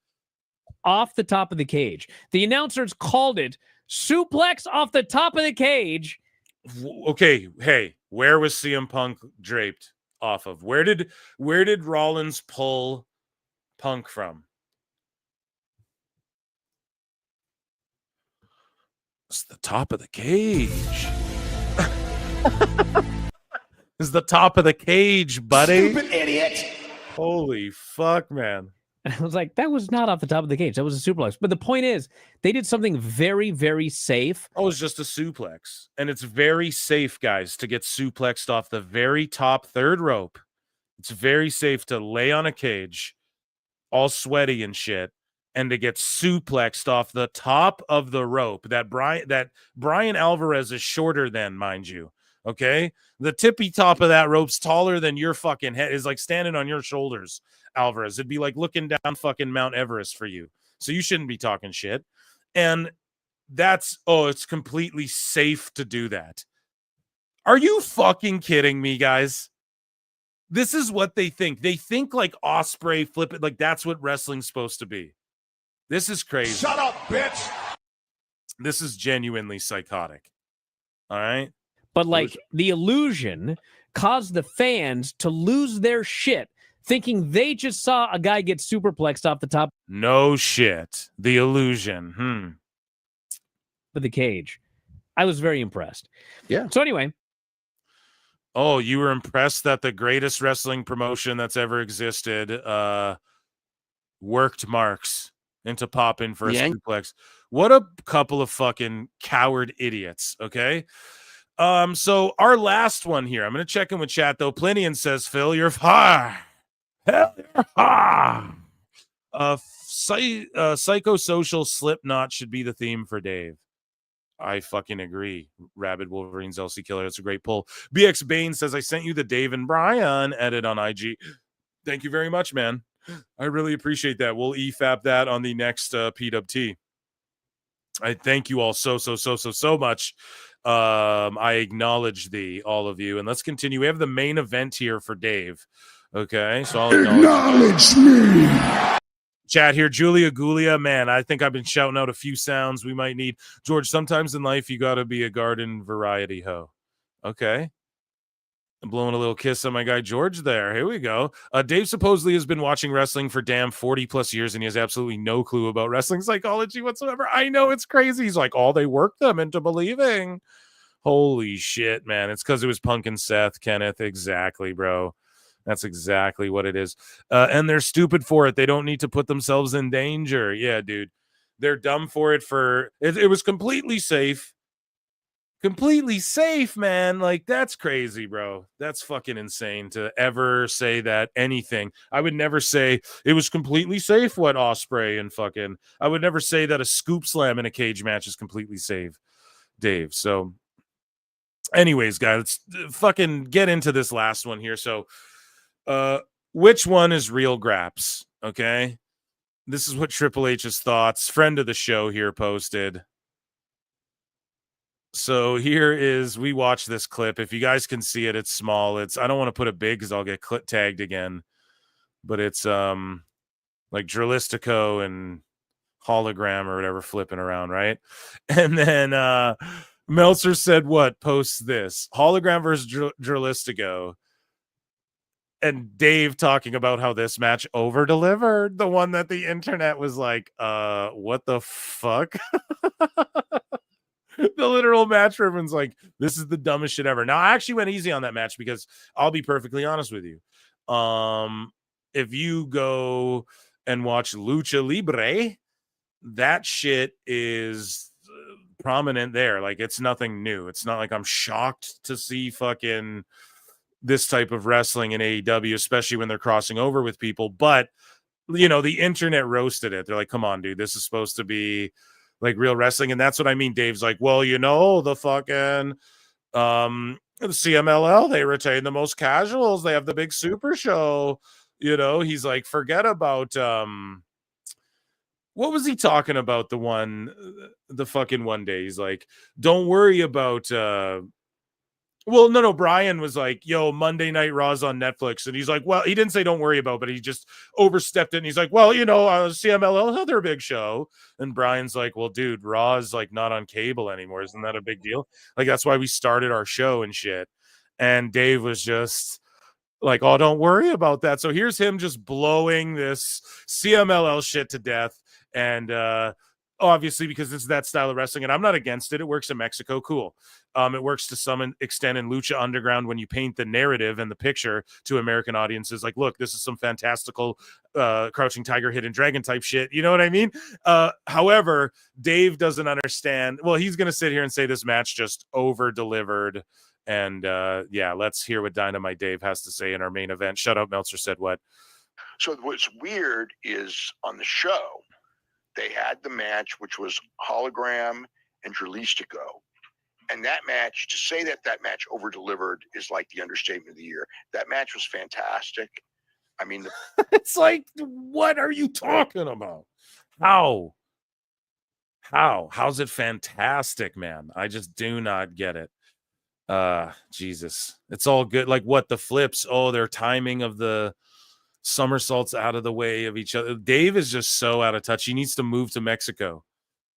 Off the top of the cage. The announcers called it suplex off the top of the cage. Okay, hey, where was CM Punk draped off of? Where did Rollins pull Punk from? It's the top of the cage. It's the top of the cage, buddy. Stupid idiot. Holy fuck, man. And I was like, that was not off the top of the cage. That was a suplex. But the point is, they did something very, very safe. Oh, it's just a suplex. And it's very safe, guys, to get suplexed off the very top third rope. It's very safe to lay on a cage, all sweaty and shit, and to get suplexed off the top of the rope. That Brian Alvarez is shorter than, mind you. Okay? The tippy top of that rope's taller than your fucking head. Is like standing on your shoulders, Alvarez. It'd be like looking down fucking Mount Everest for you. So you shouldn't be talking shit. And it's completely safe to do that. Are you fucking kidding me, guys? This is what they think. They think like Ospreay, flip it, like that's what wrestling's supposed to be. This is crazy. Shut up, bitch. This is genuinely psychotic. All right? But the illusion caused the fans to lose their shit thinking they just saw a guy get superplexed off the top. No shit. The illusion. Of the cage. I was very impressed. Yeah. So anyway. Oh, you were impressed that the greatest wrestling promotion that's ever existed worked Marks into popping for a suplex. What a couple of fucking coward idiots, okay? So our last one here, I'm going to check in with chat, though. Plinian says, Phil, you're far. Hell, you're far. Psychosocial Slipknot should be the theme for Dave. I fucking agree. Rabid Wolverine's LC Killer. That's a great pull. BX Bane says, I sent you the Dave and Brian edit on IG. Thank you very much, man. I really appreciate that. We'll EFAP that on the next PWT. I thank you all so much. I acknowledge all of you. And let's continue. We have the main event here for Dave. Okay, so I'll acknowledge me. Chat here, Julia Gulia, man, I think I've been shouting out a few sounds we might need. George, sometimes in life you got to be a garden variety hoe. Okay. I'm blowing a little kiss on my guy George there. Here we go. Dave supposedly has been watching wrestling for damn 40 plus years and he has absolutely no clue about wrestling psychology whatsoever. I know, it's crazy. He's like, they worked them into believing. Holy shit, man. It's because it was Punk and Seth, Kenneth. Exactly, bro. That's exactly what it is. And they're stupid for it. They don't need to put themselves in danger. Yeah, dude. They're dumb for it. It was completely safe. Completely safe, man. Like, that's crazy, bro. That's fucking insane to ever say that anything. I would never say it was completely safe what Ospreay and fucking... I would never say that a scoop slam in a cage match is completely safe, Dave. So, anyways, guys, let's fucking get into this last one here. So, which one is real graps? Okay, this is what Triple H's thoughts, friend of the show here, posted. So here is, we watch this clip. If you guys can see it, it's small. I don't want to put it big because I'll get tagged again. But it's like Drilistico and Hologram or whatever flipping around, right? And then Meltzer said, what? Posts this. Hologram versus Drilistico. And Dave talking about how this match over-delivered. The one that the internet was like, what the fuck? The literal match ribbon's like, this is the dumbest shit ever. Now, I actually went easy on that match because I'll be perfectly honest with you. If you go and watch Lucha Libre, that shit is prominent there. Like, it's nothing new. It's not like I'm shocked to see fucking this type of wrestling in AEW, especially when they're crossing over with people. But, you know, the internet roasted it. They're like, come on, dude, this is supposed to be like real wrestling. And that's what I mean. Dave's like, well, you know, the fucking the CMLL, they retain the most casuals. They have the big super show. You know, he's like, forget about what was he talking about? The fucking one day. He's like, don't worry about well, no, Brian was like, yo, Monday Night Raw's on Netflix. And he's like, well, he didn't say don't worry about, but he just overstepped it. And he's like, well, you know, CMLL had their big show. And Brian's like, well, dude, Raw is like not on cable anymore. Isn't that a big deal? Like, that's why we started our show and shit. And Dave was just like, oh, don't worry about that. So here's him just blowing this CMLL shit to death. And obviously, because it's that style of wrestling, and I'm not against it. It works in Mexico. Cool. It works to some extent in Lucha Underground when you paint the narrative and the picture to American audiences. Like, look, this is some fantastical Crouching Tiger, Hidden Dragon type shit. You know what I mean? However, Dave doesn't understand. Well, he's going to sit here and say this match just over-delivered. And yeah, let's hear what Dynamite Dave has to say in our main event. Shut up, Meltzer said what? So what's weird is on the show, they had the match, which was Hologram and Drilistico. And that match, to say that match over-delivered is like the understatement of the year. That match was fantastic. I mean, it's like, what are you talking about? How's it fantastic, man? I just do not get it. Jesus. It's all good. Like, what, the flips? Oh, their timing of the somersaults out of the way of each other. Dave is just so out of touch. He needs to move to Mexico.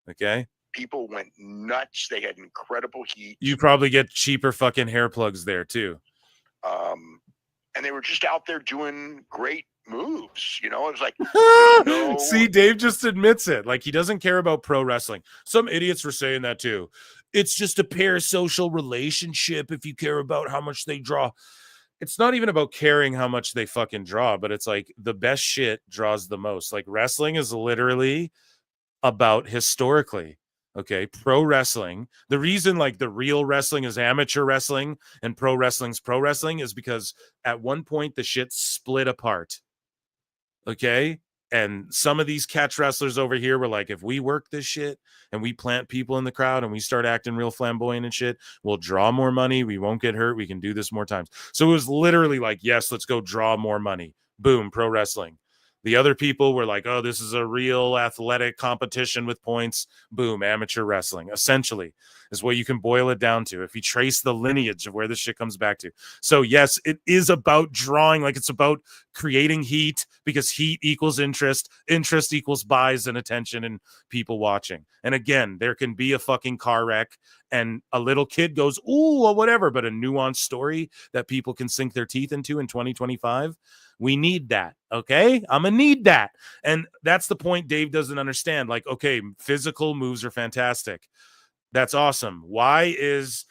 Okay. People went nuts. They had incredible heat. You probably get cheaper fucking hair plugs there too. and they were just out there doing great moves. You know, it was like, no. See, Dave just admits it. Like, he doesn't care about pro wrestling. Some idiots were saying that too. It's just a parasocial relationship if you care about how much they draw. It's not even about caring how much they fucking draw, but it's like the best shit draws the most. Like, wrestling is literally about historically. Okay, pro wrestling. The reason like the real wrestling is amateur wrestling and pro wrestling's pro wrestling is because at one point the shit split apart. Okay, and some of these catch wrestlers over here were like, if we work this shit and we plant people in the crowd and we start acting real flamboyant and shit, we'll draw more money. We won't get hurt. We can do this more times. So it was literally like, yes, let's go draw more money. Boom, pro wrestling. The other people were like, oh, this is a real athletic competition with points. Boom, amateur wrestling, essentially, is what you can boil it down to if you trace the lineage of where this shit comes back to. So, yes, it is about drawing, like it's about creating heat because heat equals interest. Interest equals buys and attention and people watching. And again, there can be a fucking car wreck and a little kid goes, ooh, or whatever, but a nuanced story that people can sink their teeth into in 2025. We need that. Okay. I'm going to need that. And that's the point Dave doesn't understand. Like, okay, physical moves are fantastic. That's awesome. Why is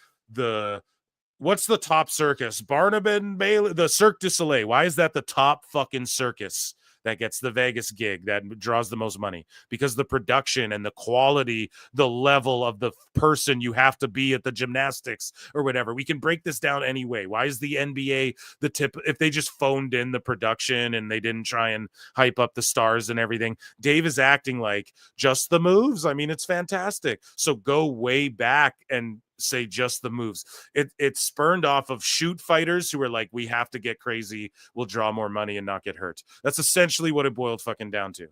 what's the top circus? Barnum and Bailey, the Cirque du Soleil. Why is that the top fucking circus that gets the Vegas gig that draws the most money? Because the production and the quality, the level of the person you have to be at the gymnastics or whatever. We can break this down anyway. Why is the NBA the tip? If they just phoned in the production and they didn't try and hype up the stars and everything, Dave is acting like just the moves. I mean, it's fantastic. So go way back and say just the moves. It's spurned off of shoot fighters who are like, we have to get crazy, we'll draw more money and not get hurt. That's essentially what it boiled fucking down to.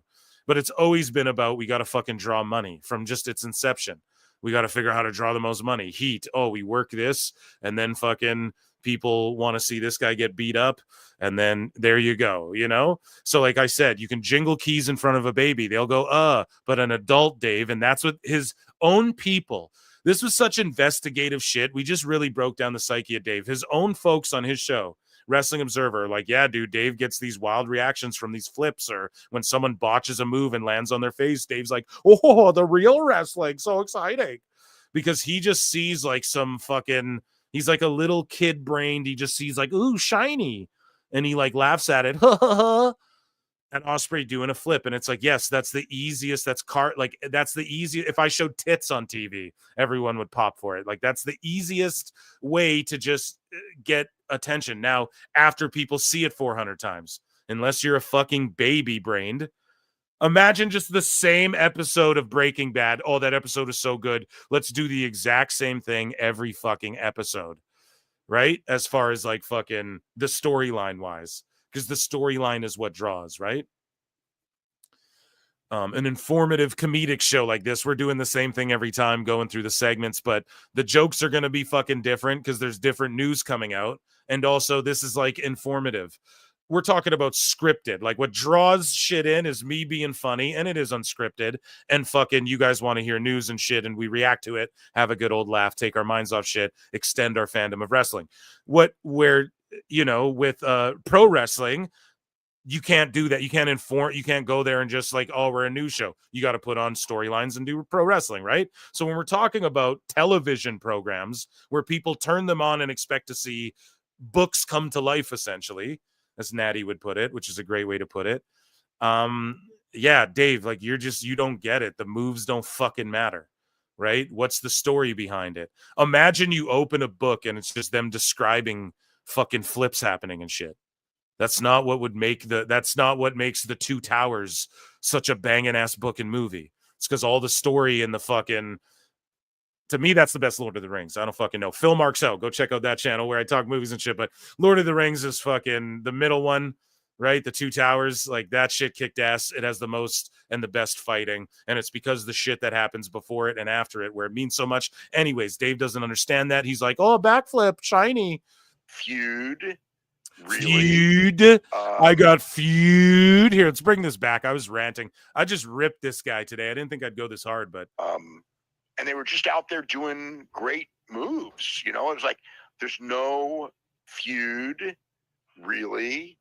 But it's always been about, we got to fucking draw money from just its inception. We got to figure out how to draw the most money. Heat. Oh, we work this and then fucking people want to see this guy get beat up. And then there you go, you know? So like I said, you can jingle keys in front of a baby. They'll go, but an adult, Dave. And that's what his own people. This was such investigative shit. We just really broke down the psyche of Dave. His own folks on his show, Wrestling Observer, like, yeah, dude, Dave gets these wild reactions from these flips, or when someone botches a move and lands on their face, Dave's like, oh, the real wrestling, so exciting. Because he just sees like some fucking, he's like a little kid brained. He just sees like, ooh, shiny. And he like laughs at it. And Osprey doing a flip, and it's like, yes, that's the easiest. That's that's the easiest. If I showed tits on TV, everyone would pop for it. Like, that's the easiest way to just get attention. Now, after people see it 400 times, unless you're a fucking baby brained, imagine just the same episode of Breaking Bad. Oh, that episode is so good. Let's do the exact same thing every fucking episode, right? As far as like fucking the storyline wise. Because the storyline is what draws, right? An informative comedic show like this, we're doing the same thing every time, going through the segments, but the jokes are going to be fucking different because there's different news coming out. And also, this is like informative. We're talking about scripted. Like, what draws shit in is me being funny, and it is unscripted. And fucking you guys want to hear news and shit, and we react to it, have a good old laugh, take our minds off shit, extend our fandom of wrestling. You know, with pro wrestling, you can't do that. You can't inform. You can't go there and just like, oh, we're a news show. You got to put on storylines and do pro wrestling, right? So when we're talking about television programs where people turn them on and expect to see books come to life, essentially, as Natty would put it, which is a great way to put it. Yeah, Dave, like you don't get it. The moves don't fucking matter. Right? What's the story behind it? Imagine you open a book and it's just them describing fucking flips happening and shit. That's not what makes the Two Towers such a banging ass book and movie. It's because all the story and the fucking, to me, that's the best Lord of the Rings. I don't fucking know. Phil Marks out. Go check out that channel where I talk movies and shit. But Lord of the Rings is fucking the middle one, right? The Two Towers, like that shit kicked ass. It has the most and the best fighting. And it's because the shit that happens before it and after it where it means so much. Anyways, Dave doesn't understand that. He's like, oh, backflip, shiny. Feud. Really? Feud. I got feud. Here, let's bring this back. I was ranting. I just ripped this guy today. I didn't think I'd go this hard, but and they were just out there doing great moves. You know, it was like there's no feud really,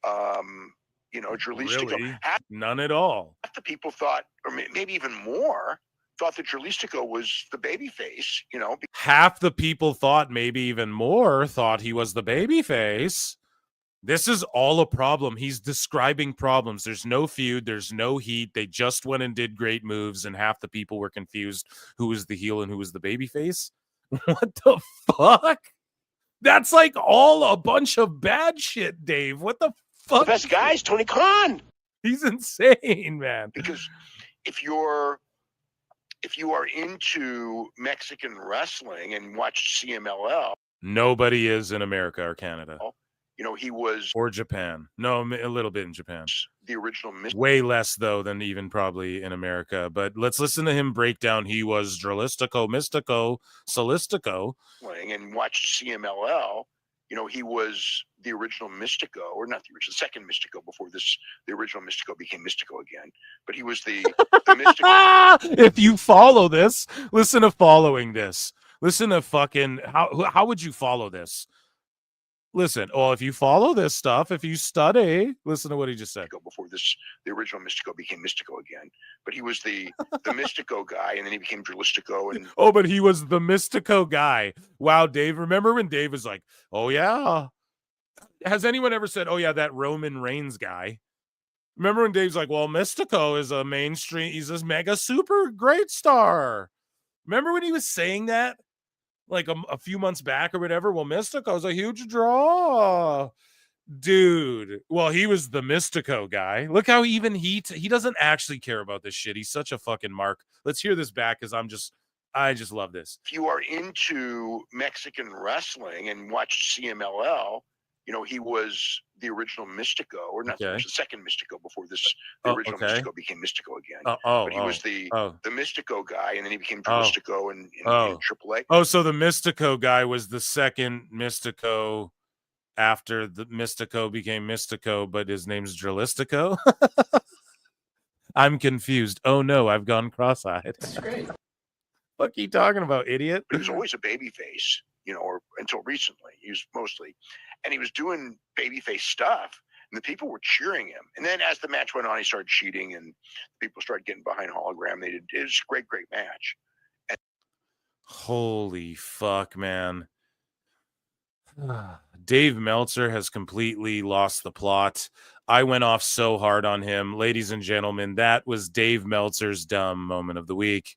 Dralistico. Really? None at all. Half the people thought, or maybe even more, thought that Dralistico was the babyface. Half the people thought, maybe even more, thought he was the babyface. This is all a problem. He's describing problems. There's no feud. There's no heat. They just went and did great moves, and half the people were confused who was the heel and who was the babyface. What the fuck? That's like all a bunch of bad shit, Dave. What the fuck? The best guy is Tony Khan. He's insane, man. Because if you are into Mexican wrestling and watch CMLL, nobody is in America or Canada. He was, or Japan. No, a little bit in Japan. The original way less though than even probably in America. But let's listen to him break down. He was Dralistico, Mystico, Solistico, and watched CMLL. He was the original Mystico, or not the original, second Mystico before the original Mystico became Mystico again. But he was the Mystico. If you follow this, listen to following this. Listen to fucking how would you follow this? Listen, if you follow this stuff, if you study, listen to what he just said. Before the original Mystico became Mystico again. But he was the Mystico guy, and then he became Dralistico. And but he was the Mystico guy. Wow, Dave. Remember when Dave was like, oh, yeah. Has anyone ever said, oh, yeah, that Roman Reigns guy? Remember when Dave's like, well, Mystico is a mainstream, he's this mega super great star. Remember when he was saying that? Like a few months back or whatever. Well, Mystico's a huge draw, dude. Well, he was the Mystico guy. Look how even he doesn't actually care about this shit. He's such a fucking mark. Let's hear this back because I just love this. If you are into Mexican wrestling and watch CMLL, he was the original Mystico, or not the second Mystico before the original Mystico became Mystico again. But he was the Mystico guy, and then he became Dralistico in AAA. Oh, so the Mystico guy was the second Mystico after the Mystico became Mystico, but his name's Dralistico? I'm confused. Oh no, I've gone cross-eyed. That's great. What are you talking about, idiot? But he was always a babyface, or until recently. He was mostly, and he was doing babyface stuff, and the people were cheering him. And then as the match went on, he started cheating, and people started getting behind Hologram. It was a great, great match. And holy fuck, man. Dave Meltzer has completely lost the plot. I went off so hard on him. Ladies and gentlemen, that was Dave Meltzer's dumb moment of the week.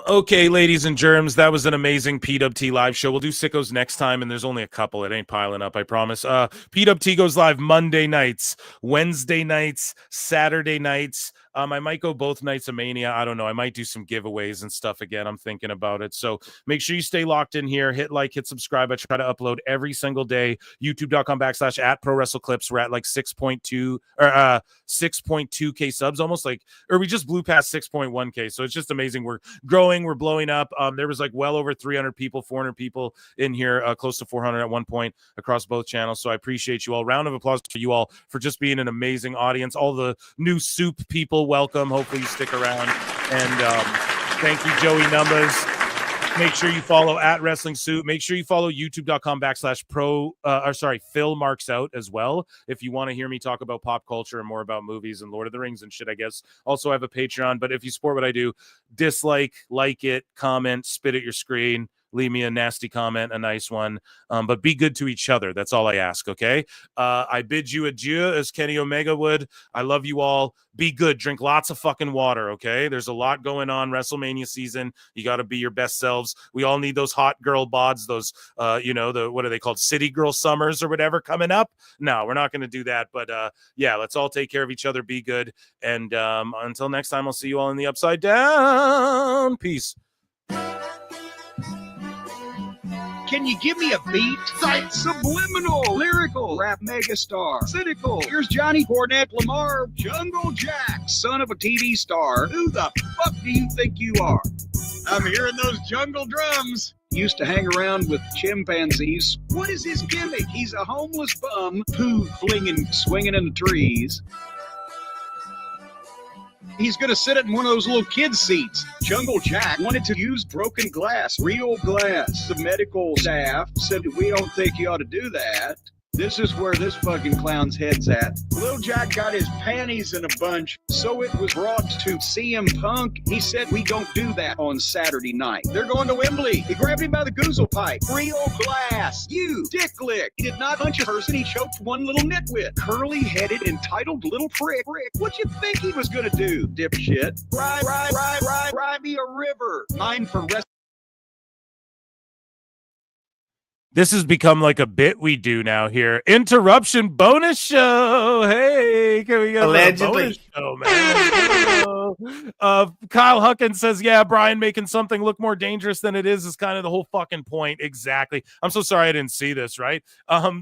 Okay, ladies and germs, that was an amazing PWT live show. We'll do Sickos next time, and there's only a couple. It ain't piling up, I promise. PWT goes live Monday nights, Wednesday nights, Saturday nights. I might go both nights of Mania. I don't know. I might do some giveaways and stuff again. I'm thinking about it. So make sure you stay locked in here. Hit like, hit subscribe. I try to upload every single day. YouTube.com/@ProWrestleClips. We're at like 6.2 or 6.2K subs, almost like, or we just blew past 6.1K. So it's just amazing. We're growing. We're blowing up. There was like well over 300 people, 400 people in here, close to 400 at one point across both channels. So I appreciate you all. Round of applause for you all for just being an amazing audience. All the new soup people, welcome. Hopefully you stick around. And thank you, Joey Numbas. Make sure you follow at Wrestling Suit. Make sure you follow youtube.com/Phil Marks Out as well. If you want to hear me talk about pop culture and more about movies and Lord of the Rings and shit, I guess. Also, I have a Patreon. But if you support what I do, dislike, like it, comment, spit at your screen. Leave me a nasty comment, a nice one. But be good to each other. That's all I ask, okay? I bid you adieu, as Kenny Omega would. I love you all. Be good. Drink lots of fucking water, okay? There's a lot going on. WrestleMania season. You got to be your best selves. We all need those hot girl bods, those, what are they called? City girl summers or whatever coming up. No, we're not going to do that. But, yeah, let's all take care of each other. Be good. And until next time, I'll see you all in the Upside Down. Peace. Can you give me a beat? Sight, subliminal, lyrical, rap megastar, cynical. Here's Johnny Cornette, Lamar, Jungle Jack, son of a TV star. Who the fuck do you think you are? I'm hearing those jungle drums. Used to hang around with chimpanzees. What is his gimmick? He's a homeless bum, poo flinging, swinging in the trees. He's going to sit in one of those little kid seats. Jungle Jack wanted to use broken glass, real glass. The medical staff said, we don't think you ought to do that. This is where this fucking clown's head's at. Lil Jack got his panties in a bunch, so it was brought to CM Punk. He said, we don't do that on Saturday night. They're going to Wembley. He grabbed him by the goozle pipe. Real glass. You, dick lick. He did not punch a person. He choked one little nitwit. Curly-headed, entitled little prick. What you think he was going to do, dipshit? Ride me a river. Mine for rest. This has become like a bit we do now here. Interruption bonus show. Hey, can we get a bonus show, man? Kyle Huckins says, yeah, Brian making something look more dangerous than it is kind of the whole fucking point. Exactly. I'm so sorry I didn't see this, right?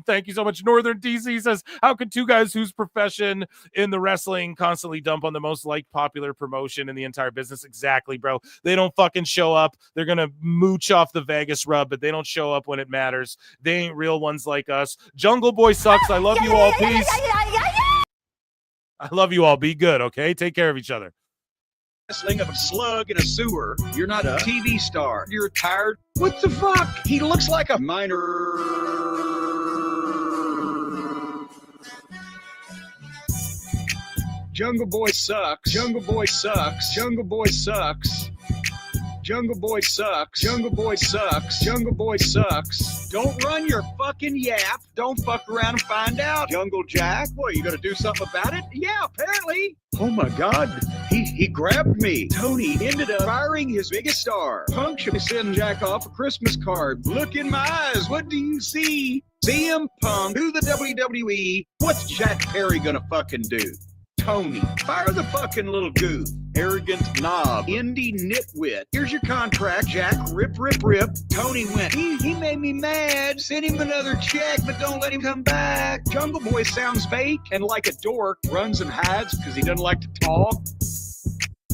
Thank you so much. Northern DC says, how could two guys whose profession in the wrestling constantly dump on the most liked popular promotion in the entire business? Exactly, bro. They don't fucking show up. They're going to mooch off the Vegas rub, but they don't show up when it matters. They ain't real ones like us. Jungle Boy sucks. I love you all. Peace. I love you all. Be good, okay? Take care of each other. Wrestling of a slug in a sewer. You're not a TV star. You're tired. What the fuck? He looks like a minor. Jungle Boy sucks. Jungle Boy sucks. Jungle Boy sucks. Jungle Boy sucks. Jungle Boy sucks. Jungle Boy sucks. Don't run your fucking yap. Don't fuck around and find out. Jungle Jack, what, you gonna do something about it? Yeah, apparently. Oh my God, he grabbed me. Tony ended up firing his biggest star. Punk should send Jack off a Christmas card. Look in my eyes, what do you see? CM Punk to the WWE. What's Jack Perry gonna fucking do? Tony, fire the fucking little goof. Arrogant knob, indie nitwit. Here's your contract, Jack. Rip, rip, rip. Tony went, he made me mad. Send him another check, but don't let him come back. Jungle Boy sounds fake and like a dork. Runs and hides because he doesn't like to talk.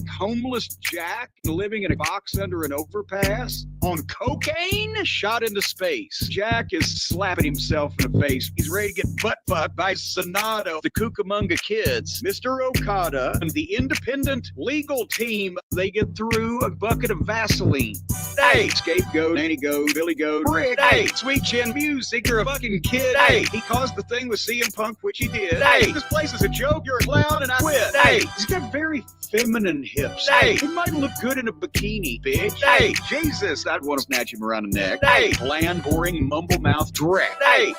Homeless Jack living in a box under an overpass on cocaine, shot into space. Jack is slapping himself in the face. He's ready to get butt fucked by Sonato, the Cucamonga Kids, Mr. Okada, and the independent legal team. They get through a bucket of Vaseline. Hey, scapegoat, nanny goat, Billy goat, Rick. Hey, sweet chin music, you're a fucking kid. Hey, he caused the thing with CM Punk, which he did. Hey, this place is a joke, you're a clown, and I quit. Hey, he's got very feminine hips. Hey, he might look good in a bikini, bitch. Hey, Jesus, I'd want to snatch him around the neck. Hey, bland, boring, mumble mouth dreck. Hey.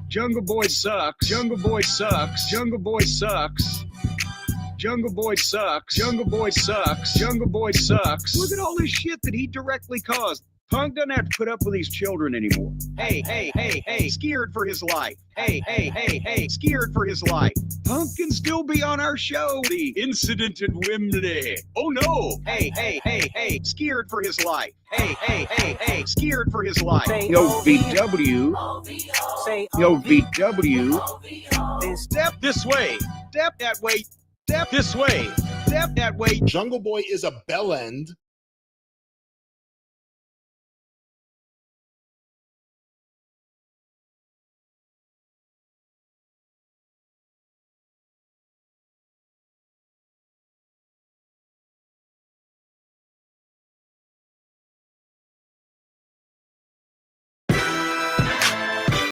Jungle Boy sucks. Jungle Boy sucks. Jungle Boy sucks. Jungle Boy sucks. Jungle Boy sucks. Jungle Boy sucks. Look at all this shit that he directly caused. Punk doesn't have to put up with these children anymore. Hey, scared for his life. Hey, scared for his life. Punk can still be on our show. The incident at Wembley. Oh no. Hey, scared for his life. Hey, scared for his life. Yo, VW. Yo, VW. Step this way. Step that way. Step this way. Step that way. Jungle Boy is a bell end